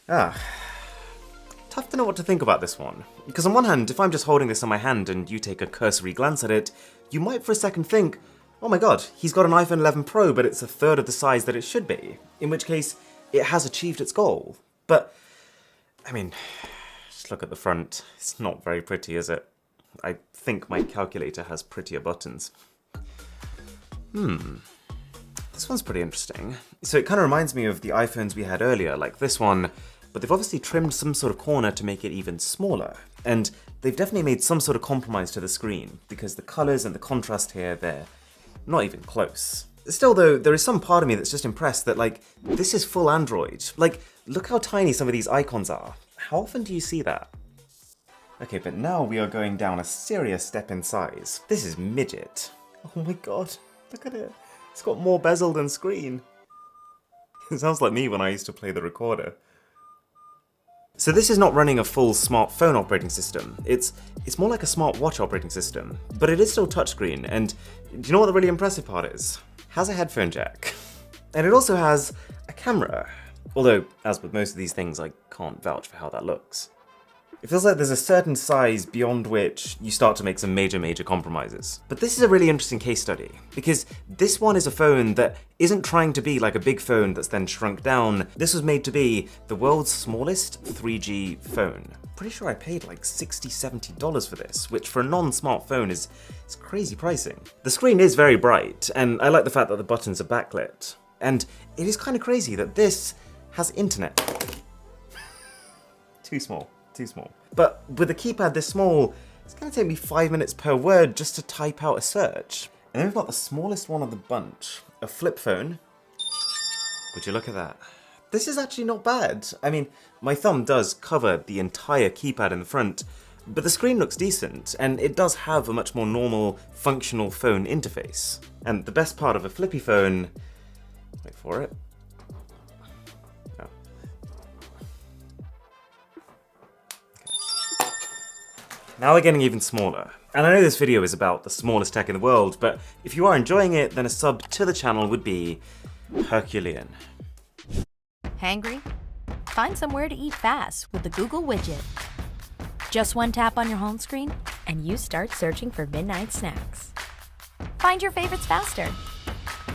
Tough to know what to think about this one. Because on one hand, if I'm just holding this in my hand and you take a cursory glance at it, you might for a second think, oh my god, he's got an iPhone 11 Pro, but it's a third of the size that it should be. In which case, it has achieved its goal. But, I mean, just look at the front. It's not very pretty, is it? I think my calculator has prettier buttons. This one's pretty interesting. So it kind of reminds me of the iPhones we had earlier, like this one, but they've obviously trimmed some sort of corner to make it even smaller. And they've definitely made some sort of compromise to the screen, because the colours and the contrast here, they're not even close. Still though, there is some part of me that's just impressed that, like, this is full Android. Like, look how tiny some of these icons are. How often do you see that? Okay, but now we are going down a serious step in size. This is midget. Oh my god, look at it. It's got more bezel than screen. It sounds like me when I used to play the recorder. So this is not running a full smartphone operating system. It's more like a smartwatch operating system, but it is still touchscreen, and do you know what the really impressive part is? It has a headphone jack. And it also has a camera. Although, as with most of these things, I can't vouch for how that looks. It feels like there's a certain size beyond which you start to make some major compromises. But this is a really interesting case study, because this one is a phone that isn't trying to be like a big phone that's then shrunk down. This was made to be the world's smallest 3G phone. Pretty sure I paid like $60, $70 for this, which for a non-smartphone is crazy pricing. The screen is very bright, and I like the fact that the buttons are backlit. And it is kind of crazy that this has internet. Too small. But with a keypad this small, it's going to take me 5 minutes per word just to type out a search. And then we've got the smallest one of the bunch, a flip phone. Would you look at that? This is actually not bad. I mean, my thumb does cover the entire keypad in the front, but the screen looks decent, and it does have a much more normal, functional phone interface. And the best part of a flippy phone, wait for it. Now we're getting even smaller. And I know this video is about the smallest tech in the world, but if you are enjoying it, then a sub to the channel would be Herculean. Hangry? Find somewhere to eat fast with the Google widget. Just one tap on your home screen, and you start searching for midnight snacks. Find your favorites faster.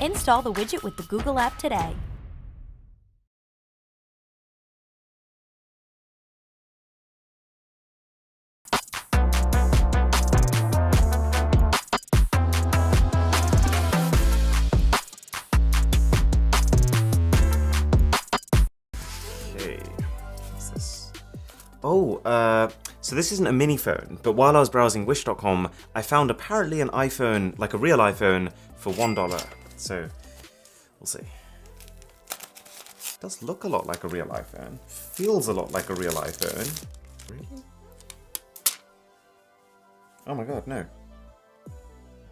Install the widget with the Google app today. So this isn't a mini phone, but while I was browsing Wish.com, I found apparently an iPhone, like a real iPhone, for $1. So, we'll see. It does look a lot like a real iPhone. Feels a lot like a real iPhone. Really? Oh my god, no.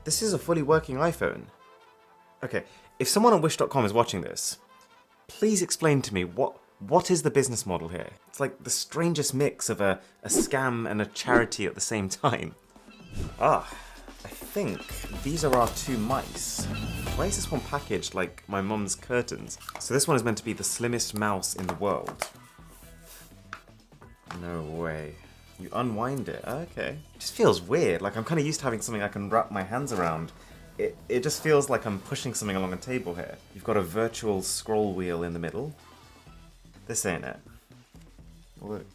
This is a fully working iPhone. Okay, if someone on Wish.com is watching this, please explain to me what is the business model here? It's like the strangest mix of a scam and a charity at the same time. Ah, I think these are our two mice. Why is this one packaged like my mum's curtains? So this one is meant to be the slimmest mouse in the world. No way. You unwind it, okay. It just feels weird, like I'm kind of used to having something I can wrap my hands around. It just feels like I'm pushing something along a table here. You've got a virtual scroll wheel in the middle. This ain't it. Look.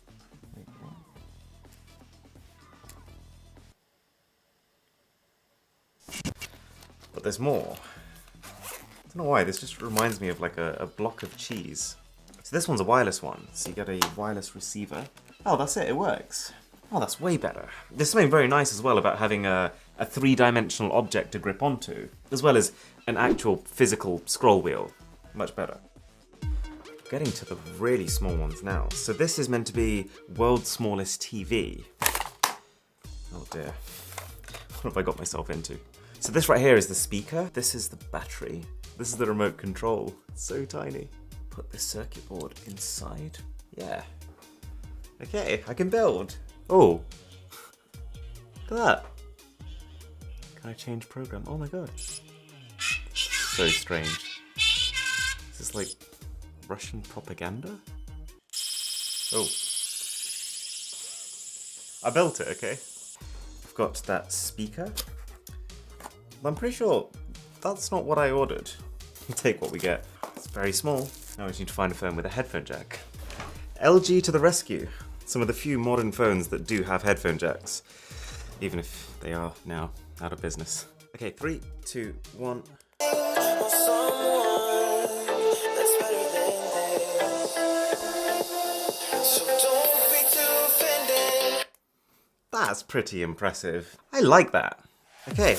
But there's more. I don't know why, this just reminds me of like a block of cheese. So this one's a wireless one, so you get a wireless receiver. Oh, that's it works. Oh, that's way better. There's something very nice as well about having a three-dimensional object to grip onto, as well as an actual physical scroll wheel. Much better. Getting to the really small ones now. So this is meant to be world's smallest TV. Oh dear. What have I got myself into? So this right here is the speaker. This is the battery. This is the remote control. It's so tiny. Put the circuit board inside. Yeah. Okay, I can build. Oh. Look at that. Can I change program? Oh my god. So strange. Is this like Russian propaganda? Oh. I built it, okay. I've got that speaker. I'm pretty sure that's not what I ordered. We'll take what we get. It's very small. Now we just need to find a phone with a headphone jack. LG to the rescue. Some of the few modern phones that do have headphone jacks. Even if they are now out of business. Okay, 3, 2, 1. That's pretty impressive. I like that. Okay,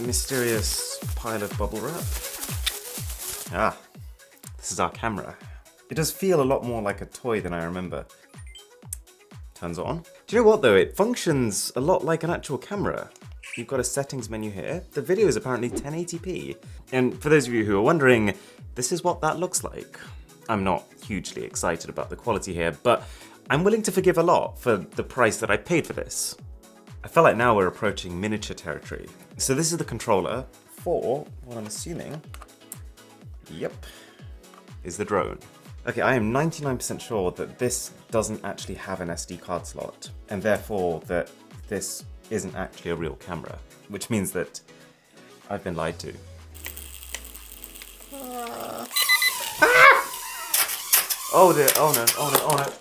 mysterious pile of bubble wrap. Ah, this is our camera. It does feel a lot more like a toy than I remember. Turns on. Do you know what though? It functions a lot like an actual camera. You've got a settings menu here. The video is apparently 1080p. And for those of you who are wondering, this is what that looks like. I'm not hugely excited about the quality here, but I'm willing to forgive a lot for the price that I paid for this. I feel like now we're approaching miniature territory. So this is the controller for what I'm assuming, yep, is the drone. Okay, I am 99% sure that this doesn't actually have an SD card slot, and therefore that this isn't actually a real camera, which means that I've been lied to. Oh dear, oh no, oh no, oh no.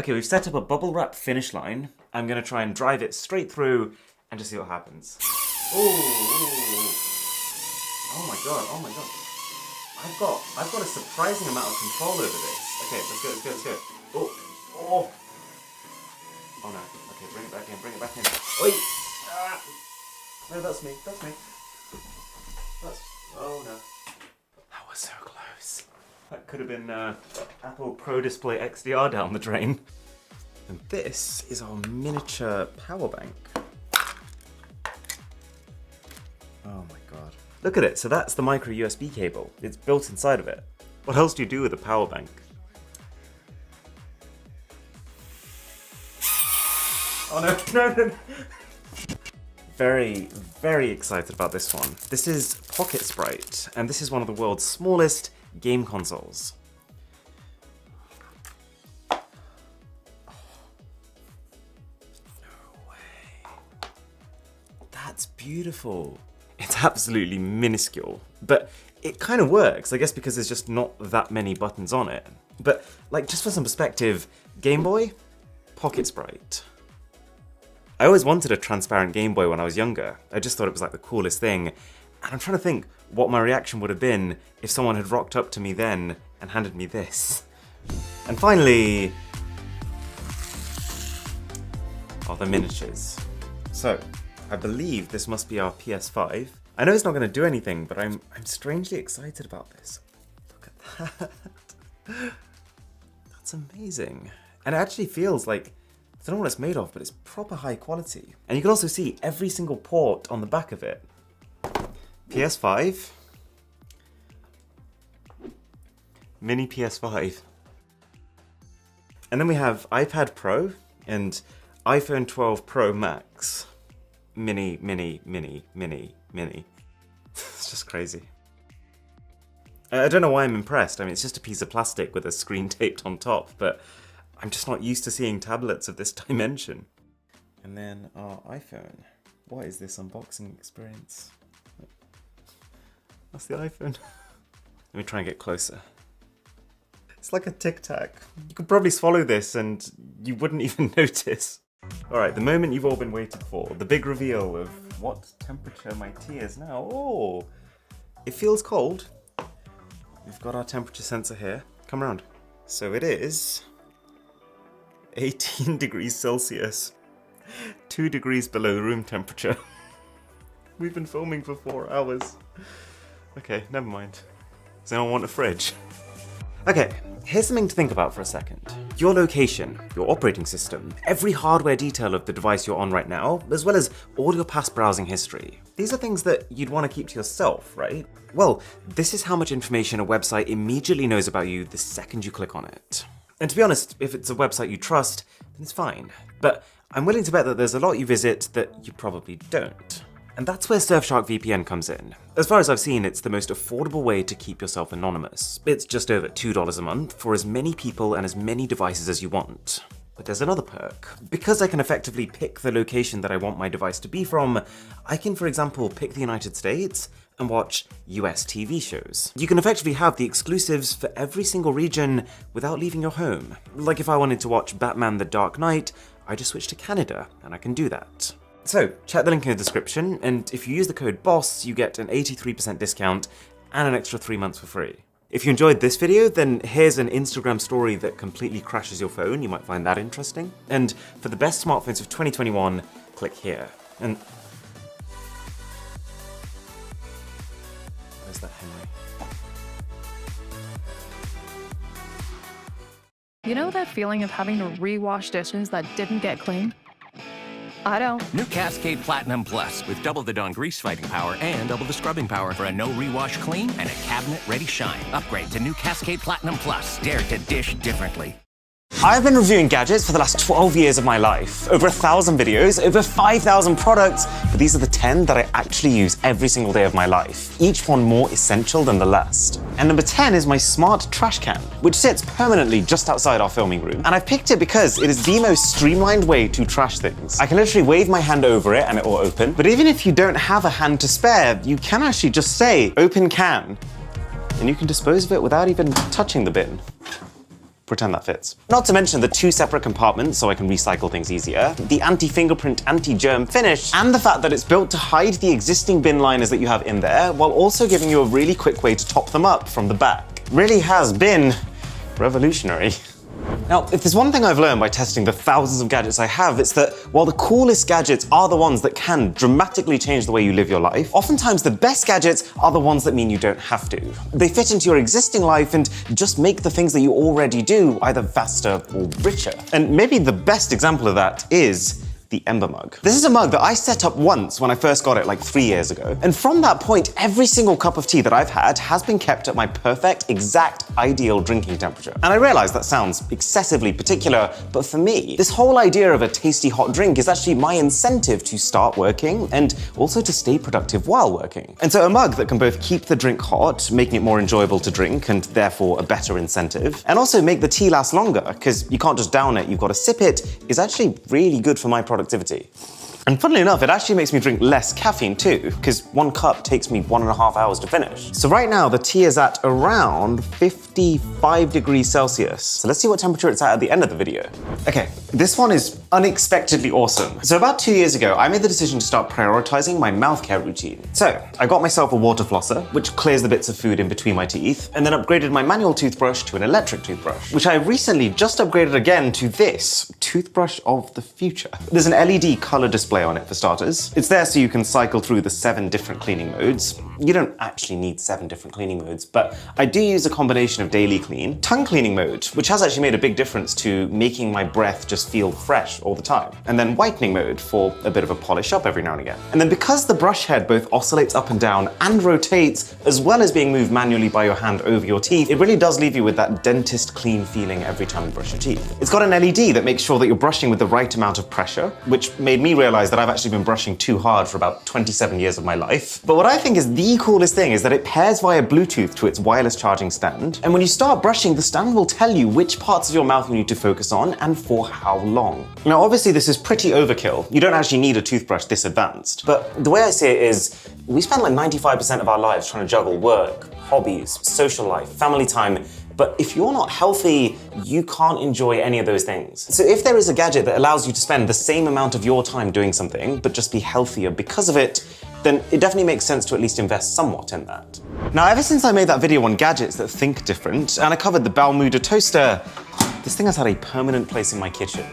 Okay, we've set up a bubble wrap finish line. I'm gonna try and drive it straight through and just see what happens. Ooh, ooh. Oh my god, oh my god. I've got a surprising amount of control over this. Okay, let's go, let's go, let's go. Oh, oh. Oh no, okay, bring it back in, bring it back in. Oi! Ah. No, that's me, that's me. That's, oh no. That was so close. That could have been Apple Pro Display XDR down the drain. And this is our miniature power bank. Oh my god. Look at it, so that's the micro USB cable. It's built inside of it. What else do you do with a power bank? Oh no. Very, very excited about this one. This is Pocket Sprite, and this is one of the world's smallest game consoles. No way. That's beautiful. It's absolutely minuscule, but it kind of works, I guess because there's just not that many buttons on it. But like, just for some perspective, Game Boy, Pocket Sprite. I always wanted a transparent Game Boy when I was younger. I just thought it was like the coolest thing. And I'm trying to think what my reaction would have been if someone had rocked up to me then and handed me this. And finally, the miniatures. So, I believe this must be our PS5. I know it's not going to do anything, but I'm strangely excited about this. Look at that. That's amazing. And it actually feels like, I don't know what it's made of, but it's proper high quality. And you can also see every single port on the back of it. PS5. Mini PS5. And then we have iPad Pro and iPhone 12 Pro Max. Mini. It's just crazy. I don't know why I'm impressed. I mean, it's just a piece of plastic with a screen taped on top, but I'm just not used to seeing tablets of this dimension. And then our iPhone. What is this unboxing experience? That's the iPhone. Let me try and get closer. It's like a Tic Tac. You could probably swallow this and you wouldn't even notice. All right, the moment you've all been waiting for. The big reveal of what temperature my tea is now. Oh, it feels cold. We've got our temperature sensor here. Come around. So it is 18 degrees Celsius, 2 degrees below room temperature. We've been filming for 4 hours. Okay, never mind. Does anyone want a fridge? Okay, here's something to think about for a second. Your location, your operating system, every hardware detail of the device you're on right now, as well as all your past browsing history. These are things that you'd want to keep to yourself, right? Well, this is how much information a website immediately knows about you the second you click on it. And to be honest, if it's a website you trust, then it's fine. But I'm willing to bet that there's a lot you visit that you probably don't. And that's where Surfshark VPN comes in. As far as I've seen, it's the most affordable way to keep yourself anonymous. It's just over $2 a month for as many people and as many devices as you want. But there's another perk. Because I can effectively pick the location that I want my device to be from, I can, for example, pick the United States and watch US TV shows. You can effectively have the exclusives for every single region without leaving your home. Like if I wanted to watch Batman The Dark Knight, I just switch to Canada, and I can do that. So, check the link in the description, and if you use the code BOSS, you get an 83% discount and an extra 3 months for free. If you enjoyed this video, then here's an Instagram story that completely crashes your phone. You might find that interesting. And for the best smartphones of 2021, click here. And where's that Henry? You know that feeling of having to rewash dishes that didn't get clean? I don't. New Cascade Platinum Plus with double the Dawn grease fighting power and double the scrubbing power for a no rewash clean and a cabinet ready shine. Upgrade to new Cascade Platinum Plus. Dare to dish differently. I've been reviewing gadgets for the last 12 years of my life. Over 1,000 videos, over 5,000 products, but these are the 10 that I actually use every single day of my life, each one more essential than the last. And number 10 is my smart trash can, which sits permanently just outside our filming room. And I've picked it because it is the most streamlined way to trash things. I can literally wave my hand over it and it will open, but even if you don't have a hand to spare, you can actually just say, open can, and you can dispose of it without even touching the bin. Pretend that fits. Not to mention the 2 separate compartments so I can recycle things easier, the anti-fingerprint, anti-germ finish, and the fact that it's built to hide the existing bin liners that you have in there, while also giving you a really quick way to top them up from the back. Really has been revolutionary. Now, if there's one thing I've learned by testing the thousands of gadgets I have, it's that while the coolest gadgets are the ones that can dramatically change the way you live your life, oftentimes the best gadgets are the ones that mean you don't have to. They fit into your existing life and just make the things that you already do either faster or richer. And maybe the best example of that is the the Ember mug. This is a mug that I set up once when I first got it like 3 years ago. And from that point, every single cup of tea that I've had has been kept at my perfect, exact, ideal drinking temperature. And I realize that sounds excessively particular, but for me, this whole idea of a tasty hot drink is actually my incentive to start working and also to stay productive while working. And so a mug that can both keep the drink hot, making it more enjoyable to drink and therefore a better incentive, and also make the tea last longer, because you can't just down it, you've got to sip it, is actually really good for my productivity. And funnily enough, it actually makes me drink less caffeine too, because 1 cup takes me 1.5 hours to finish. So right now, the tea is at around 55 degrees Celsius. So let's see what temperature it's at the end of the video. Okay, this one is unexpectedly awesome. So about 2 years ago, I made the decision to start prioritizing my mouth care routine. So I got myself a water flosser, which clears the bits of food in between my teeth, and then upgraded my manual toothbrush to an electric toothbrush, which I recently just upgraded again to this toothbrush of the future. There's an LED color display on it for starters. It's there so you can cycle through the 7 different cleaning modes. You don't actually need 7 different cleaning modes, but I do use a combination of daily clean, tongue cleaning mode, which has actually made a big difference to making my breath just feel fresh all the time, and then whitening mode for a bit of a polish up every now and again. And then because the brush head both oscillates up and down and rotates, as well as being moved manually by your hand over your teeth, it really does leave you with that dentist clean feeling every time you brush your teeth. It's got an LED that makes sure that you're brushing with the right amount of pressure, which made me realize that I've actually been brushing too hard for about 27 years of my life. But what I think is the coolest thing is that it pairs via Bluetooth to its wireless charging stand. And when you start brushing, the stand will tell you which parts of your mouth you need to focus on and for how long. Now, obviously this is pretty overkill. You don't actually need a toothbrush this advanced. But the way I see it is, we spend like 95% of our lives trying to juggle work, hobbies, social life, family time. But if you're not healthy, you can't enjoy any of those things. So if there is a gadget that allows you to spend the same amount of your time doing something, but just be healthier because of it, then it definitely makes sense to at least invest somewhat in that. Now, ever since I made that video on gadgets that think different, and I covered the Balmuda toaster, this thing has had a permanent place in my kitchen,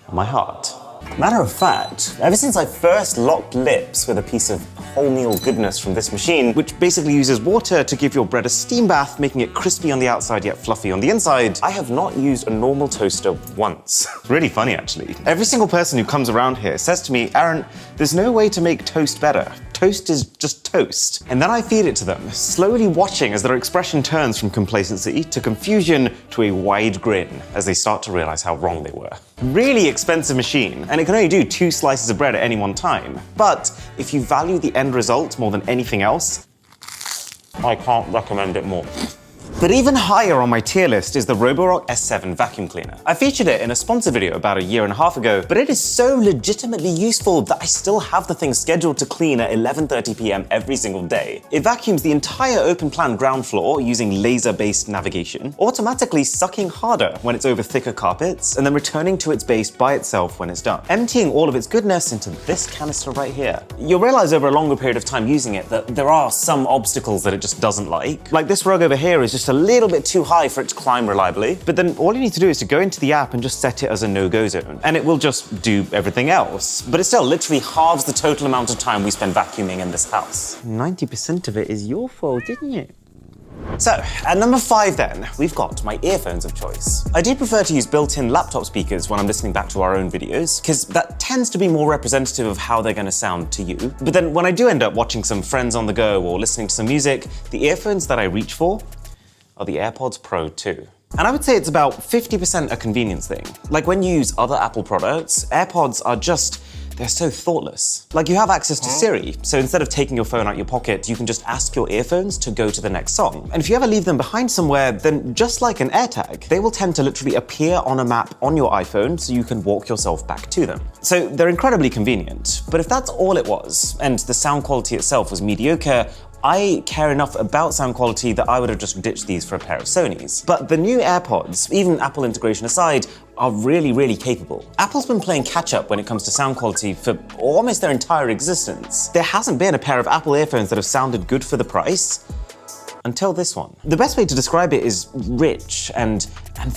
and my heart. Matter of fact, ever since I first locked lips with a piece of wholemeal goodness from this machine, which basically uses water to give your bread a steam bath, making it crispy on the outside yet fluffy on the inside, I have not used a normal toaster once. Really funny, actually. Every single person who comes around here says to me, Aaron, there's no way to make toast better. Toast is just toast. And then I feed it to them, slowly watching as their expression turns from complacency to confusion to a wide grin as they start to realize how wrong they were. Really expensive machine, and it can only do 2 slices of bread at any one time. But if you value the end result more than anything else, I can't recommend it more. But even higher on my tier list is the Roborock S7 vacuum cleaner. I featured it in a sponsored video about 1.5 years ago, but it is so legitimately useful that I still have the thing scheduled to clean at 11:30 p.m. every single day. It vacuums the entire open plan ground floor using laser-based navigation, automatically sucking harder when it's over thicker carpets, and then returning to its base by itself when it's done, emptying all of its goodness into this canister right here. You'll realize over a longer period of time using it that there are some obstacles that it just doesn't like. Like this rug over here is just a little bit too high for it to climb reliably, but then all you need to do is to go into the app and just set it as a no-go zone, and it will just do everything else. But it still literally halves the total amount of time we spend vacuuming in this house. 90% of it is your fault, didn't it? So, at number 5 then, we've got my earphones of choice. I do prefer to use built-in laptop speakers when I'm listening back to our own videos, because that tends to be more representative of how they're going to sound to you. But then when I do end up watching some friends on the go or listening to some music, the earphones that I reach for are the AirPods Pro 2. And I would say it's about 50% a convenience thing. Like when you use other Apple products, AirPods are just, they're so thoughtless. Like you have access to Siri, so instead of taking your phone out your pocket, you can just ask your earphones to go to the next song. And if you ever leave them behind somewhere, then just like an AirTag, they will tend to literally appear on a map on your iPhone so you can walk yourself back to them. So they're incredibly convenient. But if that's all it was, and the sound quality itself was mediocre, I care enough about sound quality that I would have just ditched these for a pair of Sonys. But the new AirPods, even Apple integration aside, are really, really capable. Apple's been playing catch up when it comes to sound quality for almost their entire existence. There hasn't been a pair of Apple earphones that have sounded good for the price Until this one. The best way to describe it is rich and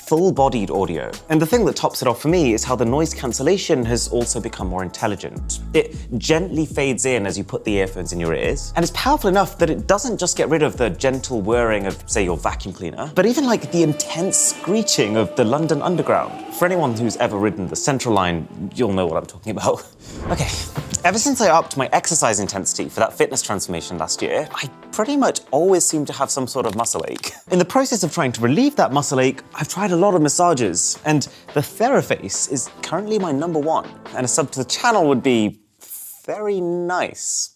full-bodied audio. And the thing that tops it off for me is how the noise cancellation has also become more intelligent. It gently fades in as you put the earphones in your ears, and it's powerful enough that it doesn't just get rid of the gentle whirring of, say, your vacuum cleaner, but even like the intense screeching of the London Underground. For anyone who's ever ridden the Central Line, you'll know what I'm talking about. Okay, ever since I upped my exercise intensity for that fitness transformation last year, I pretty much always seem to have some sort of muscle ache. In the process of trying to relieve that muscle ache, I've tried a lot of massages, and the TheraFace is currently my #1, and a sub to the channel would be very nice.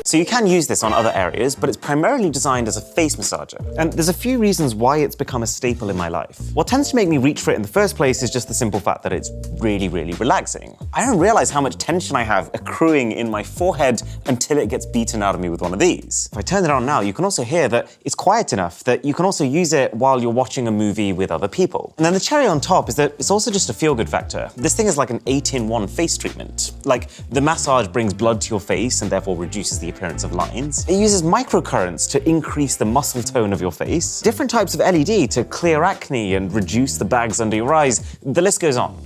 So you can use this on other areas, but it's primarily designed as a face massager. And there's a few reasons why it's become a staple in my life. What tends to make me reach for it in the first place is just the simple fact that it's really, really relaxing. I don't realize how much tension I have accruing in my forehead until it gets beaten out of me with one of these. If I turn it on now, you can also hear that it's quiet enough that you can also use it while you're watching a movie with other people. And then the cherry on top is that it's also just a feel-good factor. This thing is like an 8-in-1 face treatment. Like, the massage brings blood to your face and therefore reduces the appearance of lines. It uses microcurrents to increase the muscle tone of your face, different types of LED to clear acne and reduce the bags under your eyes. The list goes on.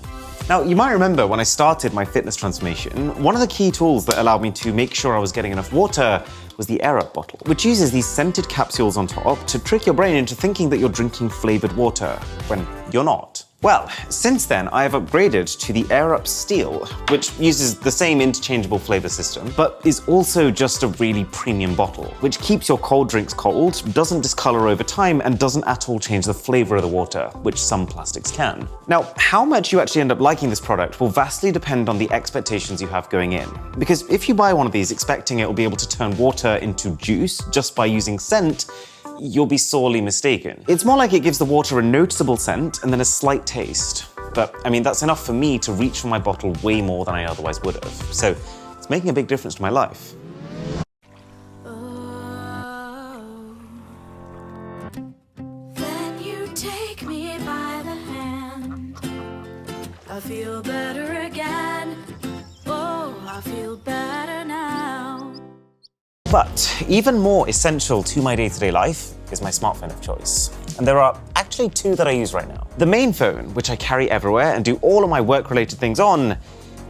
Now, you might remember when I started my fitness transformation, one of the key tools that allowed me to make sure I was getting enough water was the Air Up bottle, which uses these scented capsules on top to trick your brain into thinking that you're drinking flavored water, when you're not. Well, since then, I have upgraded to the Air Up Steel, which uses the same interchangeable flavor system, but is also just a really premium bottle, which keeps your cold drinks cold, doesn't discolor over time, and doesn't at all change the flavor of the water, which some plastics can. Now, how much you actually end up liking this product will vastly depend on the expectations you have going in. Because if you buy one of these expecting it will be able to turn water into juice just by using scent, you'll be sorely mistaken. It's more like it gives the water a noticeable scent and then a slight taste. But, I mean, that's enough for me to reach for my bottle way more than I otherwise would have. So, it's making a big difference to my life. Then you take me by the hand. I feel better again. Oh, I feel better now. But even more essential to my day-to-day life is my smartphone of choice. And there are actually two that I use right now. The main phone, which I carry everywhere and do all of my work-related things on,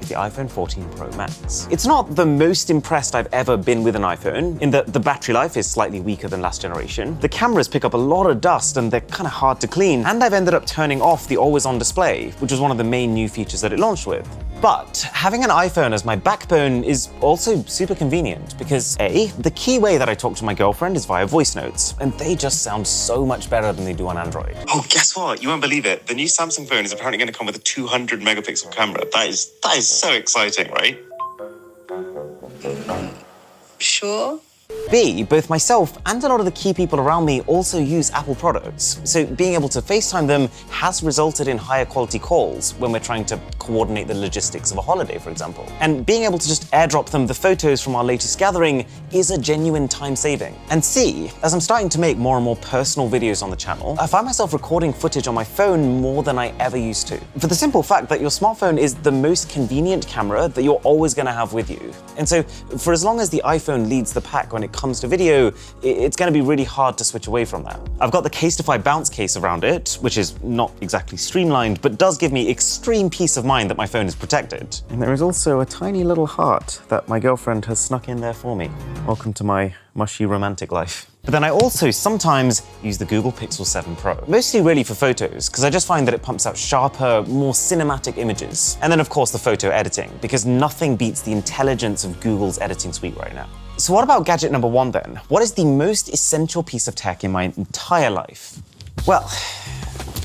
is the iPhone 14 Pro Max. It's not the most impressed I've ever been with an iPhone, in that the battery life is slightly weaker than last generation. The cameras pick up a lot of dust and they're kind of hard to clean, and I've ended up turning off the always-on display, which was one of the main new features that it launched with. But having an iPhone as my backbone is also super convenient because A, the key way that I talk to my girlfriend is via voice notes, and they just sound so much better than they do on Android. Oh, guess what? You won't believe it. The new Samsung phone is apparently going to come with a 200 megapixel camera. That is so exciting, right? Sure. B, both myself and a lot of the key people around me also use Apple products, so being able to FaceTime them has resulted in higher quality calls when we're trying to coordinate the logistics of a holiday, for example. And being able to just airdrop them the photos from our latest gathering is a genuine time saving. And C, as I'm starting to make more and more personal videos on the channel, I find myself recording footage on my phone more than I ever used to. For the simple fact that your smartphone is the most convenient camera that you're always going to have with you. And so for as long as the iPhone leads the pack when it comes to video, it's going to be really hard to switch away from that. I've got the Casetify bounce case around it, which is not exactly streamlined, but does give me extreme peace of mind that my phone is protected. And there is also a tiny little heart that my girlfriend has snuck in there for me. Welcome to my mushy romantic life. But then I also sometimes use the Google Pixel 7 Pro, mostly really for photos, because I just find that it pumps out sharper, more cinematic images. And then of course the photo editing, because nothing beats the intelligence of Google's editing suite right now. So what about gadget number 1 then? What is the most essential piece of tech in my entire life? Well,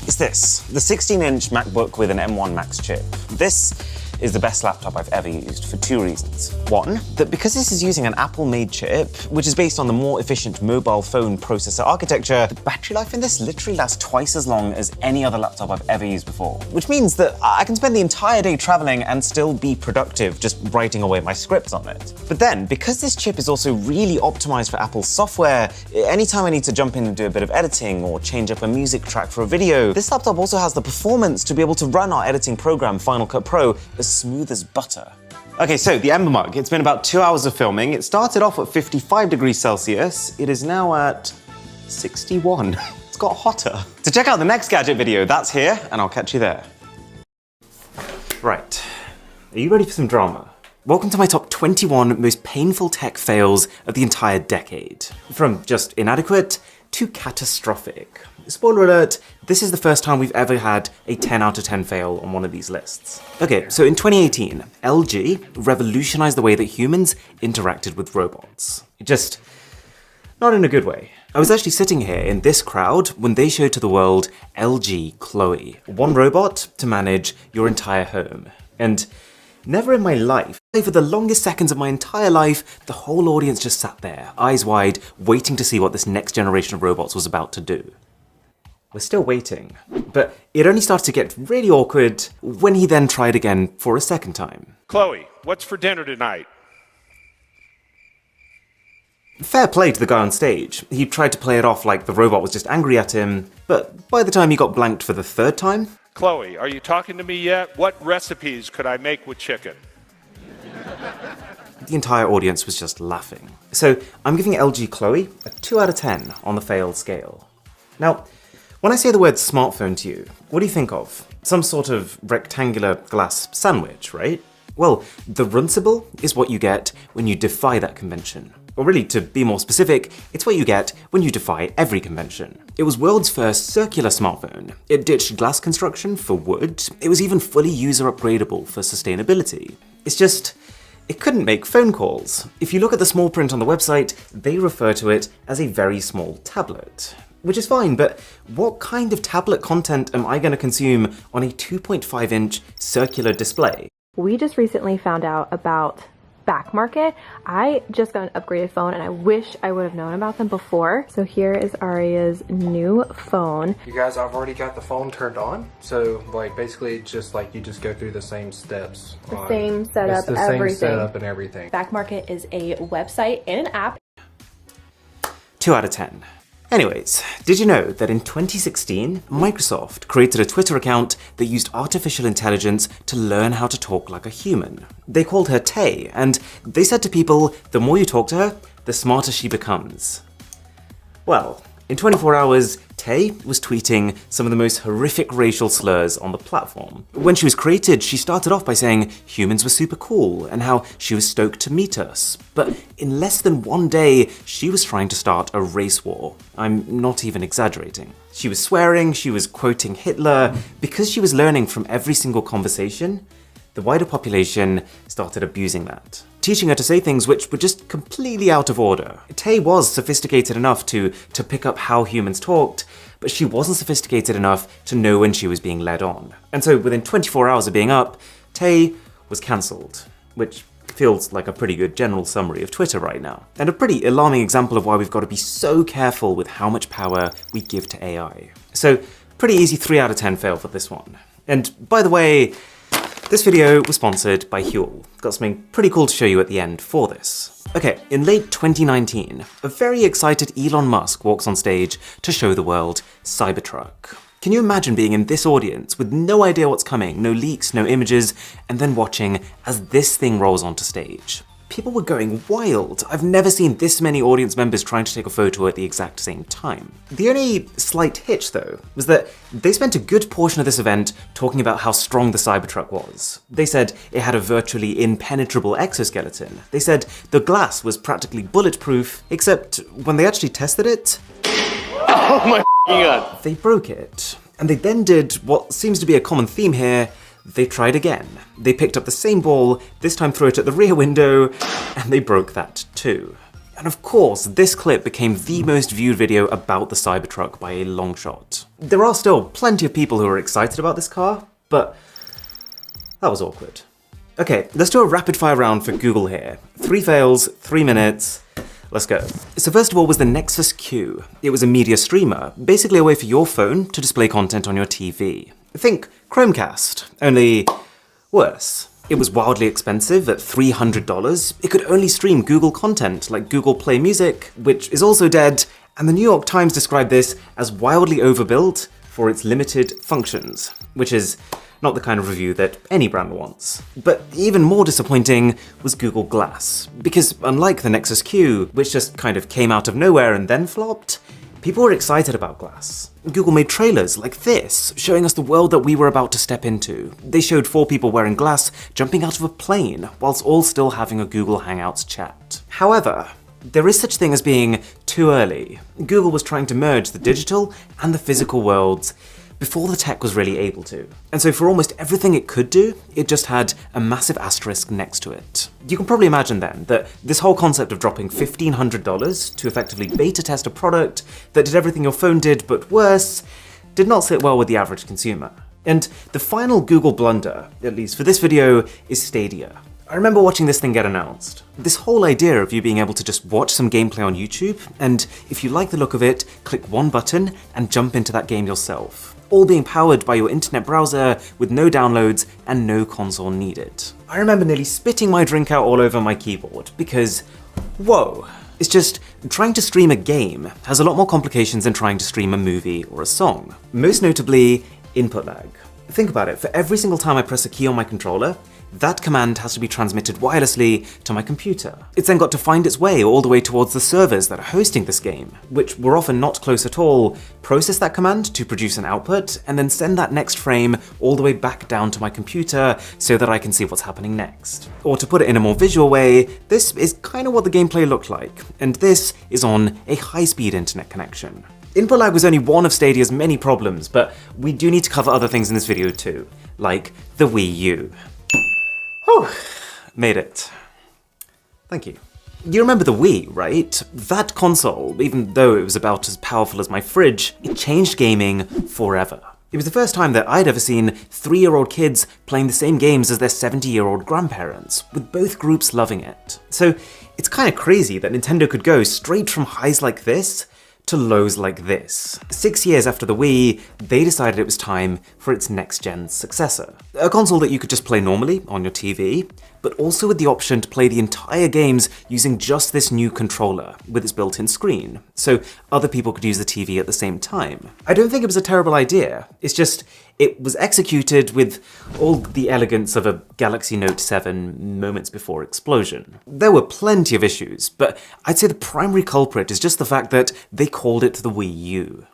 it's this, the 16-inch MacBook with an M1 Max chip. This is the best laptop I've ever used for 2 reasons. One, that because this is using an Apple-made chip, which is based on the more efficient mobile phone processor architecture, the battery life in this literally lasts twice as long as any other laptop I've ever used before. Which means that I can spend the entire day traveling and still be productive just writing away my scripts on it. But then, because this chip is also really optimized for Apple's software, anytime I need to jump in and do a bit of editing or change up a music track for a video, this laptop also has the performance to be able to run our editing program, Final Cut Pro, as smooth as butter. Okay, so the Ember mug. It's been about 2 hours of filming. It started off at 55 degrees Celsius. It is now at 61. It's got hotter. To check out the next gadget video, that's here, and I'll catch you there. Right. Are you ready for some drama? Welcome to my top 21 most painful tech fails of the entire decade. From just inadequate to catastrophic. Spoiler alert, this is the first time we've ever had a 10 out of 10 fail on one of these lists. Okay, so in 2018, LG revolutionized the way that humans interacted with robots. Just not in a good way. I was actually sitting here in this crowd when they showed to the world LG Chloe, one robot to manage your entire home. And never in my life, for the longest seconds of my entire life, the whole audience just sat there, eyes wide, waiting to see what this next generation of robots was about to do. We're still waiting, but it only started to get really awkward when he then tried again for a second time. Chloe, what's for dinner tonight? Fair play to the guy on stage. He tried to play it off like the robot was just angry at him, but by the time he got blanked for the third time... Chloe, are you talking to me yet? What recipes could I make with chicken? The entire audience was just laughing. So I'm giving LG Chloe a 2 out of 10 on the fail scale. Now, when I say the word smartphone to you, what do you think of? Some sort of rectangular glass sandwich, right? Well, the Runcible is what you get when you defy that convention. Or really, to be more specific, it's what you get when you defy every convention. It was world's first circular smartphone. It ditched glass construction for wood. It was even fully user upgradable for sustainability. It's just, it couldn't make phone calls. If you look at the small print on the website, they refer to it as a very small tablet. Which is fine, but what kind of tablet content am I going to consume on a 2.5-inch circular display? We just recently found out about Back Market. I just got an upgraded phone and I wish I would have known about them before. So here is Aria's new phone. You guys, I've already got the phone turned on. So like basically just like you just go through the same steps. The same setup, it's the everything. same setup and everything. Back Market is a website and an app. 2 out of 10. Anyways, did you know that in 2016, Microsoft created a Twitter account that used artificial intelligence to learn how to talk like a human? They called her Tay, and they said to people, the more you talk to her, the smarter she becomes. Well, in 24 hours, Tay was tweeting some of the most horrific racial slurs on the platform. When she was created, she started off by saying humans were super cool and how she was stoked to meet us. But in less than 1 day, she was trying to start a race war. I'm not even exaggerating. She was swearing, she was quoting Hitler. Because she was learning from every single conversation, the wider population started abusing that, teaching her to say things which were just completely out of order. Tay was sophisticated enough to pick up how humans talked, but she wasn't sophisticated enough to know when she was being led on. And so within 24 hours of being up, Tay was cancelled, which feels like a pretty good general summary of Twitter right now. And a pretty alarming example of why we've got to be so careful with how much power we give to AI. So pretty easy 3 out of 10 fail for this one. And by the way, this video was sponsored by Huel. Got something pretty cool to show you at the end for this. Okay, in late 2019, a very excited Elon Musk walks on stage to show the world Cybertruck. Can you imagine being in this audience with no idea what's coming, no leaks, no images, and then watching as this thing rolls onto stage? People were going wild. I've never seen this many audience members trying to take a photo at the exact same time. The only slight hitch, though, was that they spent a good portion of this event talking about how strong the Cybertruck was. They said it had a virtually impenetrable exoskeleton. They said the glass was practically bulletproof, except when they actually tested it, Oh my God. They broke it. And they then did what seems to be a common theme here. They tried again. They picked up the same ball, this time threw it at the rear window, and they broke that too. And of course, this clip became the most viewed video about the Cybertruck by a long shot. There are still plenty of people who are excited about this car, but that was awkward. Okay, let's do a rapid fire round for Google here. 3 fails, 3 minutes. Let's go. So first of all was the Nexus Q. It was a media streamer, basically a way for your phone to display content on your TV. Think Chromecast, only worse. It was wildly expensive at $300. It could only stream Google content like Google Play Music, which is also dead, and the New York Times described this as wildly overbuilt for its limited functions, which is not the kind of review that any brand wants. But even more disappointing was Google Glass, because unlike the Nexus Q, which just kind of came out of nowhere and then flopped, people were excited about Glass. Google made trailers like this, showing us the world that we were about to step into. They showed 4 people wearing Glass jumping out of a plane, whilst all still having a Google Hangouts chat. However, there is such thing as being too early. Google was trying to merge the digital and the physical worlds before the tech was really able to. And so for almost everything it could do, it just had a massive asterisk next to it. You can probably imagine then that this whole concept of dropping $1,500 to effectively beta test a product that did everything your phone did but worse, did not sit well with the average consumer. And the final Google blunder, at least for this video, is Stadia. I remember watching this thing get announced. This whole idea of you being able to just watch some gameplay on YouTube, and if you like the look of it, click one button and jump into that game yourself. All being powered by your internet browser with no downloads and no console needed. I remember nearly spitting my drink out all over my keyboard because, whoa. It's just, trying to stream a game has a lot more complications than trying to stream a movie or a song. Most notably, input lag. Think about it, for every single time I press a key on my controller, that command has to be transmitted wirelessly to my computer. It's then got to find its way all the way towards the servers that are hosting this game, which were often not close at all, process that command to produce an output, and then send that next frame all the way back down to my computer so that I can see what's happening next. Or to put it in a more visual way, this is kind of what the gameplay looked like, and this is on a high-speed internet connection. Input lag was only one of Stadia's many problems, but we do need to cover other things in this video too, like the Wii U. Whew, made it. Thank you. You remember the Wii, right? That console, even though it was about as powerful as my fridge, it changed gaming forever. It was the first time that I'd ever seen 3-year-old kids playing the same games as their 70-year-old grandparents, with both groups loving it. So it's kind of crazy that Nintendo could go straight from highs like this to lows like this. 6 years after the Wii, they decided it was time for its next-gen successor. A console that you could just play normally on your TV, but also with the option to play the entire games using just this new controller with its built-in screen, so other people could use the TV at the same time. I don't think it was a terrible idea, it's just it was executed with all the elegance of a Galaxy Note 7 moments before explosion. There were plenty of issues, but I'd say the primary culprit is just the fact that they called it the Wii U.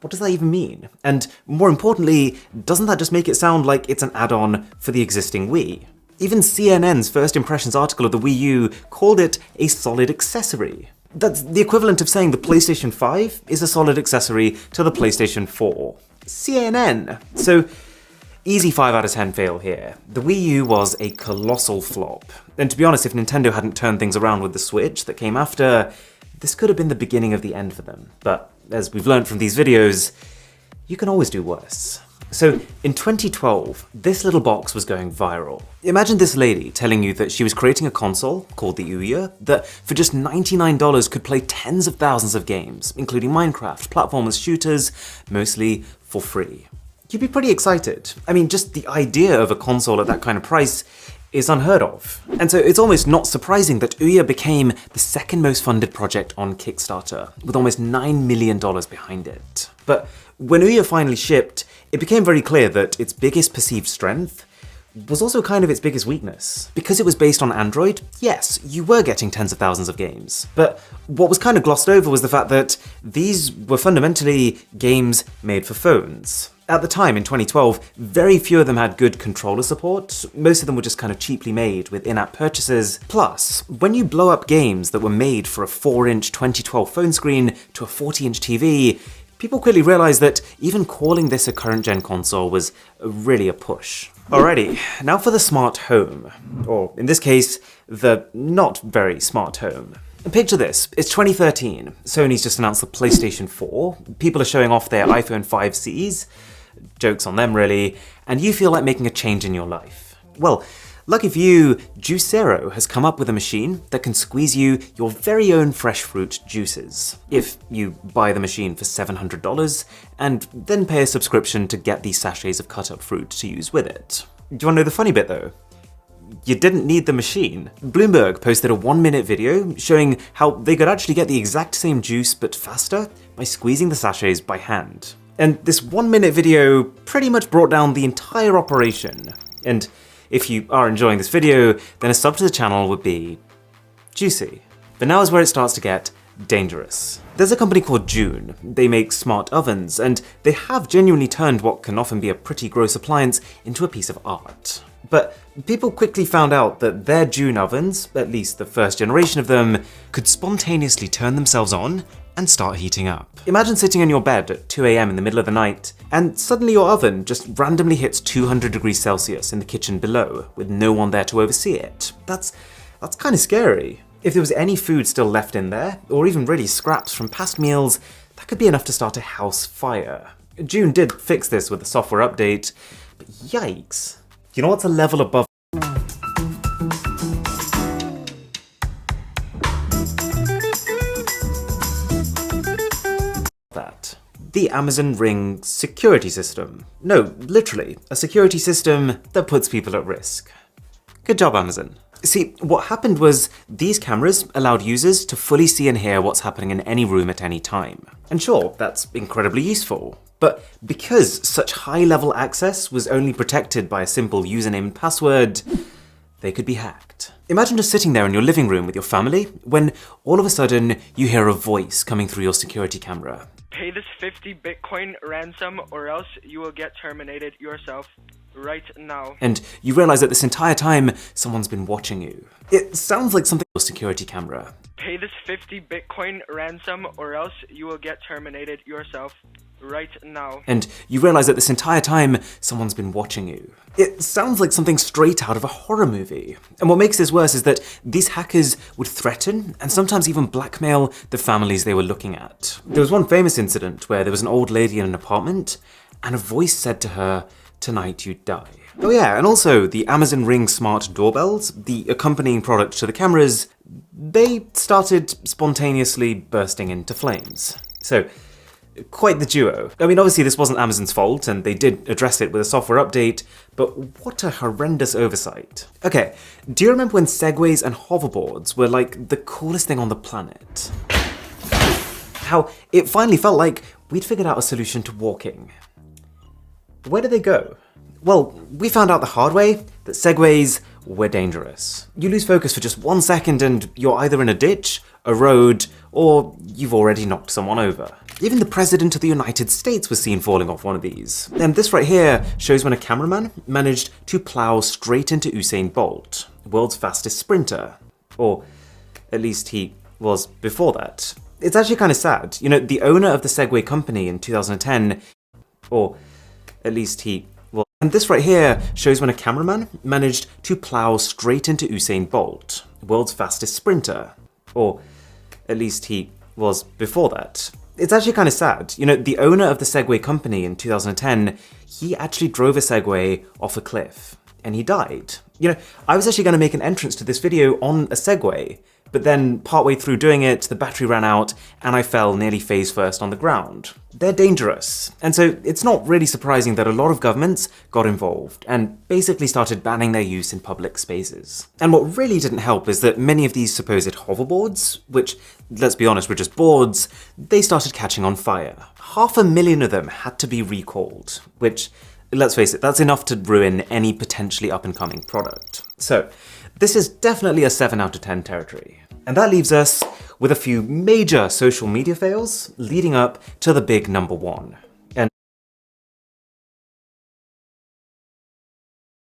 What does that even mean? And more importantly, doesn't that just make it sound like it's an add-on for the existing Wii? Even CNN's first impressions article of the Wii U called it a solid accessory. That's the equivalent of saying the PlayStation 5 is a solid accessory to the PlayStation 4. CNN! So, easy 5 out of 10 fail here. The Wii U was a colossal flop. And to be honest, if Nintendo hadn't turned things around with the Switch that came after, this could have been the beginning of the end for them. But as we've learned from these videos, you can always do worse. So in 2012, this little box was going viral. Imagine this lady telling you that she was creating a console called the Ouya that for just $99 could play tens of thousands of games, including Minecraft, platformers, shooters, mostly for free. You'd be pretty excited. I mean, just the idea of a console at that kind of price is unheard of. And so it's almost not surprising that Ouya became the second most funded project on Kickstarter, with almost $9 million behind it. But when Ouya finally shipped, it became very clear that its biggest perceived strength was also kind of its biggest weakness. Because it was based on Android, yes, you were getting tens of thousands of games. But what was kind of glossed over was the fact that these were fundamentally games made for phones. At the time, in 2012, very few of them had good controller support. Most of them were just kind of cheaply made with in-app purchases. Plus, when you blow up games that were made for a 4-inch 2012 phone screen to a 40-inch TV, people quickly realized that even calling this a current-gen console was really a push. Alrighty, now for the smart home. Or, in this case, the not very smart home. Picture this, it's 2013, Sony's just announced the PlayStation 4, people are showing off their iPhone 5Cs, joke's on them really, and you feel like making a change in your life. Well, lucky for you, Juicero has come up with a machine that can squeeze you your very own fresh fruit juices, if you buy the machine for $700 and then pay a subscription to get these sachets of cut up fruit to use with it. Do you want to know the funny bit though? You didn't need the machine. Bloomberg posted a 1-minute video showing how they could actually get the exact same juice but faster by squeezing the sachets by hand. And this 1-minute video pretty much brought down the entire operation. And if you are enjoying this video, then a sub to the channel would be juicy. But now is where it starts to get dangerous. There's a company called June. They make smart ovens, and they have genuinely turned what can often be a pretty gross appliance into a piece of art. But people quickly found out that their June ovens, at least the first generation of them, could spontaneously turn themselves on and start heating up. Imagine sitting in your bed at 2 AM in the middle of the night, and suddenly your oven just randomly hits 200 degrees Celsius in the kitchen below, with no one there to oversee it. That's kind of scary. If there was any food still left in there, or even really scraps from past meals, that could be enough to start a house fire. June did fix this with a software update, but yikes. You know what's a level above that? The Amazon Ring security system. No, literally, a security system that puts people at risk. Good job, Amazon. See, what happened was these cameras allowed users to fully see and hear what's happening in any room at any time. And sure, that's incredibly useful. But because such high-level access was only protected by a simple username and password, they could be hacked. Imagine just sitting there in your living room with your family when all of a sudden you hear a voice coming through your security camera. Pay this 50 Bitcoin ransom or else you will get terminated yourself right now. And you realize that this entire time someone's been watching you. It sounds like something on your security camera. Pay this 50 Bitcoin ransom or else you will get terminated yourself right now. And you realize that this entire time someone's been watching you. It sounds like something straight out of a horror movie. And what makes this worse is that these hackers would threaten and sometimes even blackmail the families they were looking at. There was one famous incident where there was an old lady in an apartment and a voice said to her, "Tonight you die." Oh yeah, and also the Amazon Ring smart doorbells, the accompanying product to the cameras, they started spontaneously bursting into flames. So, quite the duo. I mean, obviously this wasn't Amazon's fault, and they did address it with a software update, but what a horrendous oversight. Okay, do you remember when Segways and hoverboards were like the coolest thing on the planet? How it finally felt like we'd figured out a solution to walking. Where did they go? Well, we found out the hard way that Segways were dangerous. You lose focus for just 1 second and you're either in a ditch, a road, or you've already knocked someone over. Even the President of the United States was seen falling off one of these. And this right here shows when a cameraman managed to plow straight into Usain Bolt, the world's fastest sprinter. Or at least he was before that. It's actually kind of sad. You know, the owner of the Segway company in 2010, or at least he was. And this right here shows when a cameraman managed to plow straight into Usain Bolt, the world's fastest sprinter. Or at least he was before that. It's actually kind of sad. You know, the owner of the Segway company in 2010, he actually drove a Segway off a cliff and he died. You know, I was actually going to make an entrance to this video on a Segway, but then partway through doing it, the battery ran out and I fell nearly face first on the ground. They're dangerous. And so it's not really surprising that a lot of governments got involved and basically started banning their use in public spaces. And what really didn't help is that many of these supposed hoverboards, which, let's be honest, were just boards, they started catching on fire. 500,000 of them had to be recalled, which, let's face it, that's enough to ruin any potentially up-and-coming product. So, this is definitely a 7 out of 10 territory. And that leaves us with a few major social media fails leading up to the big number 1.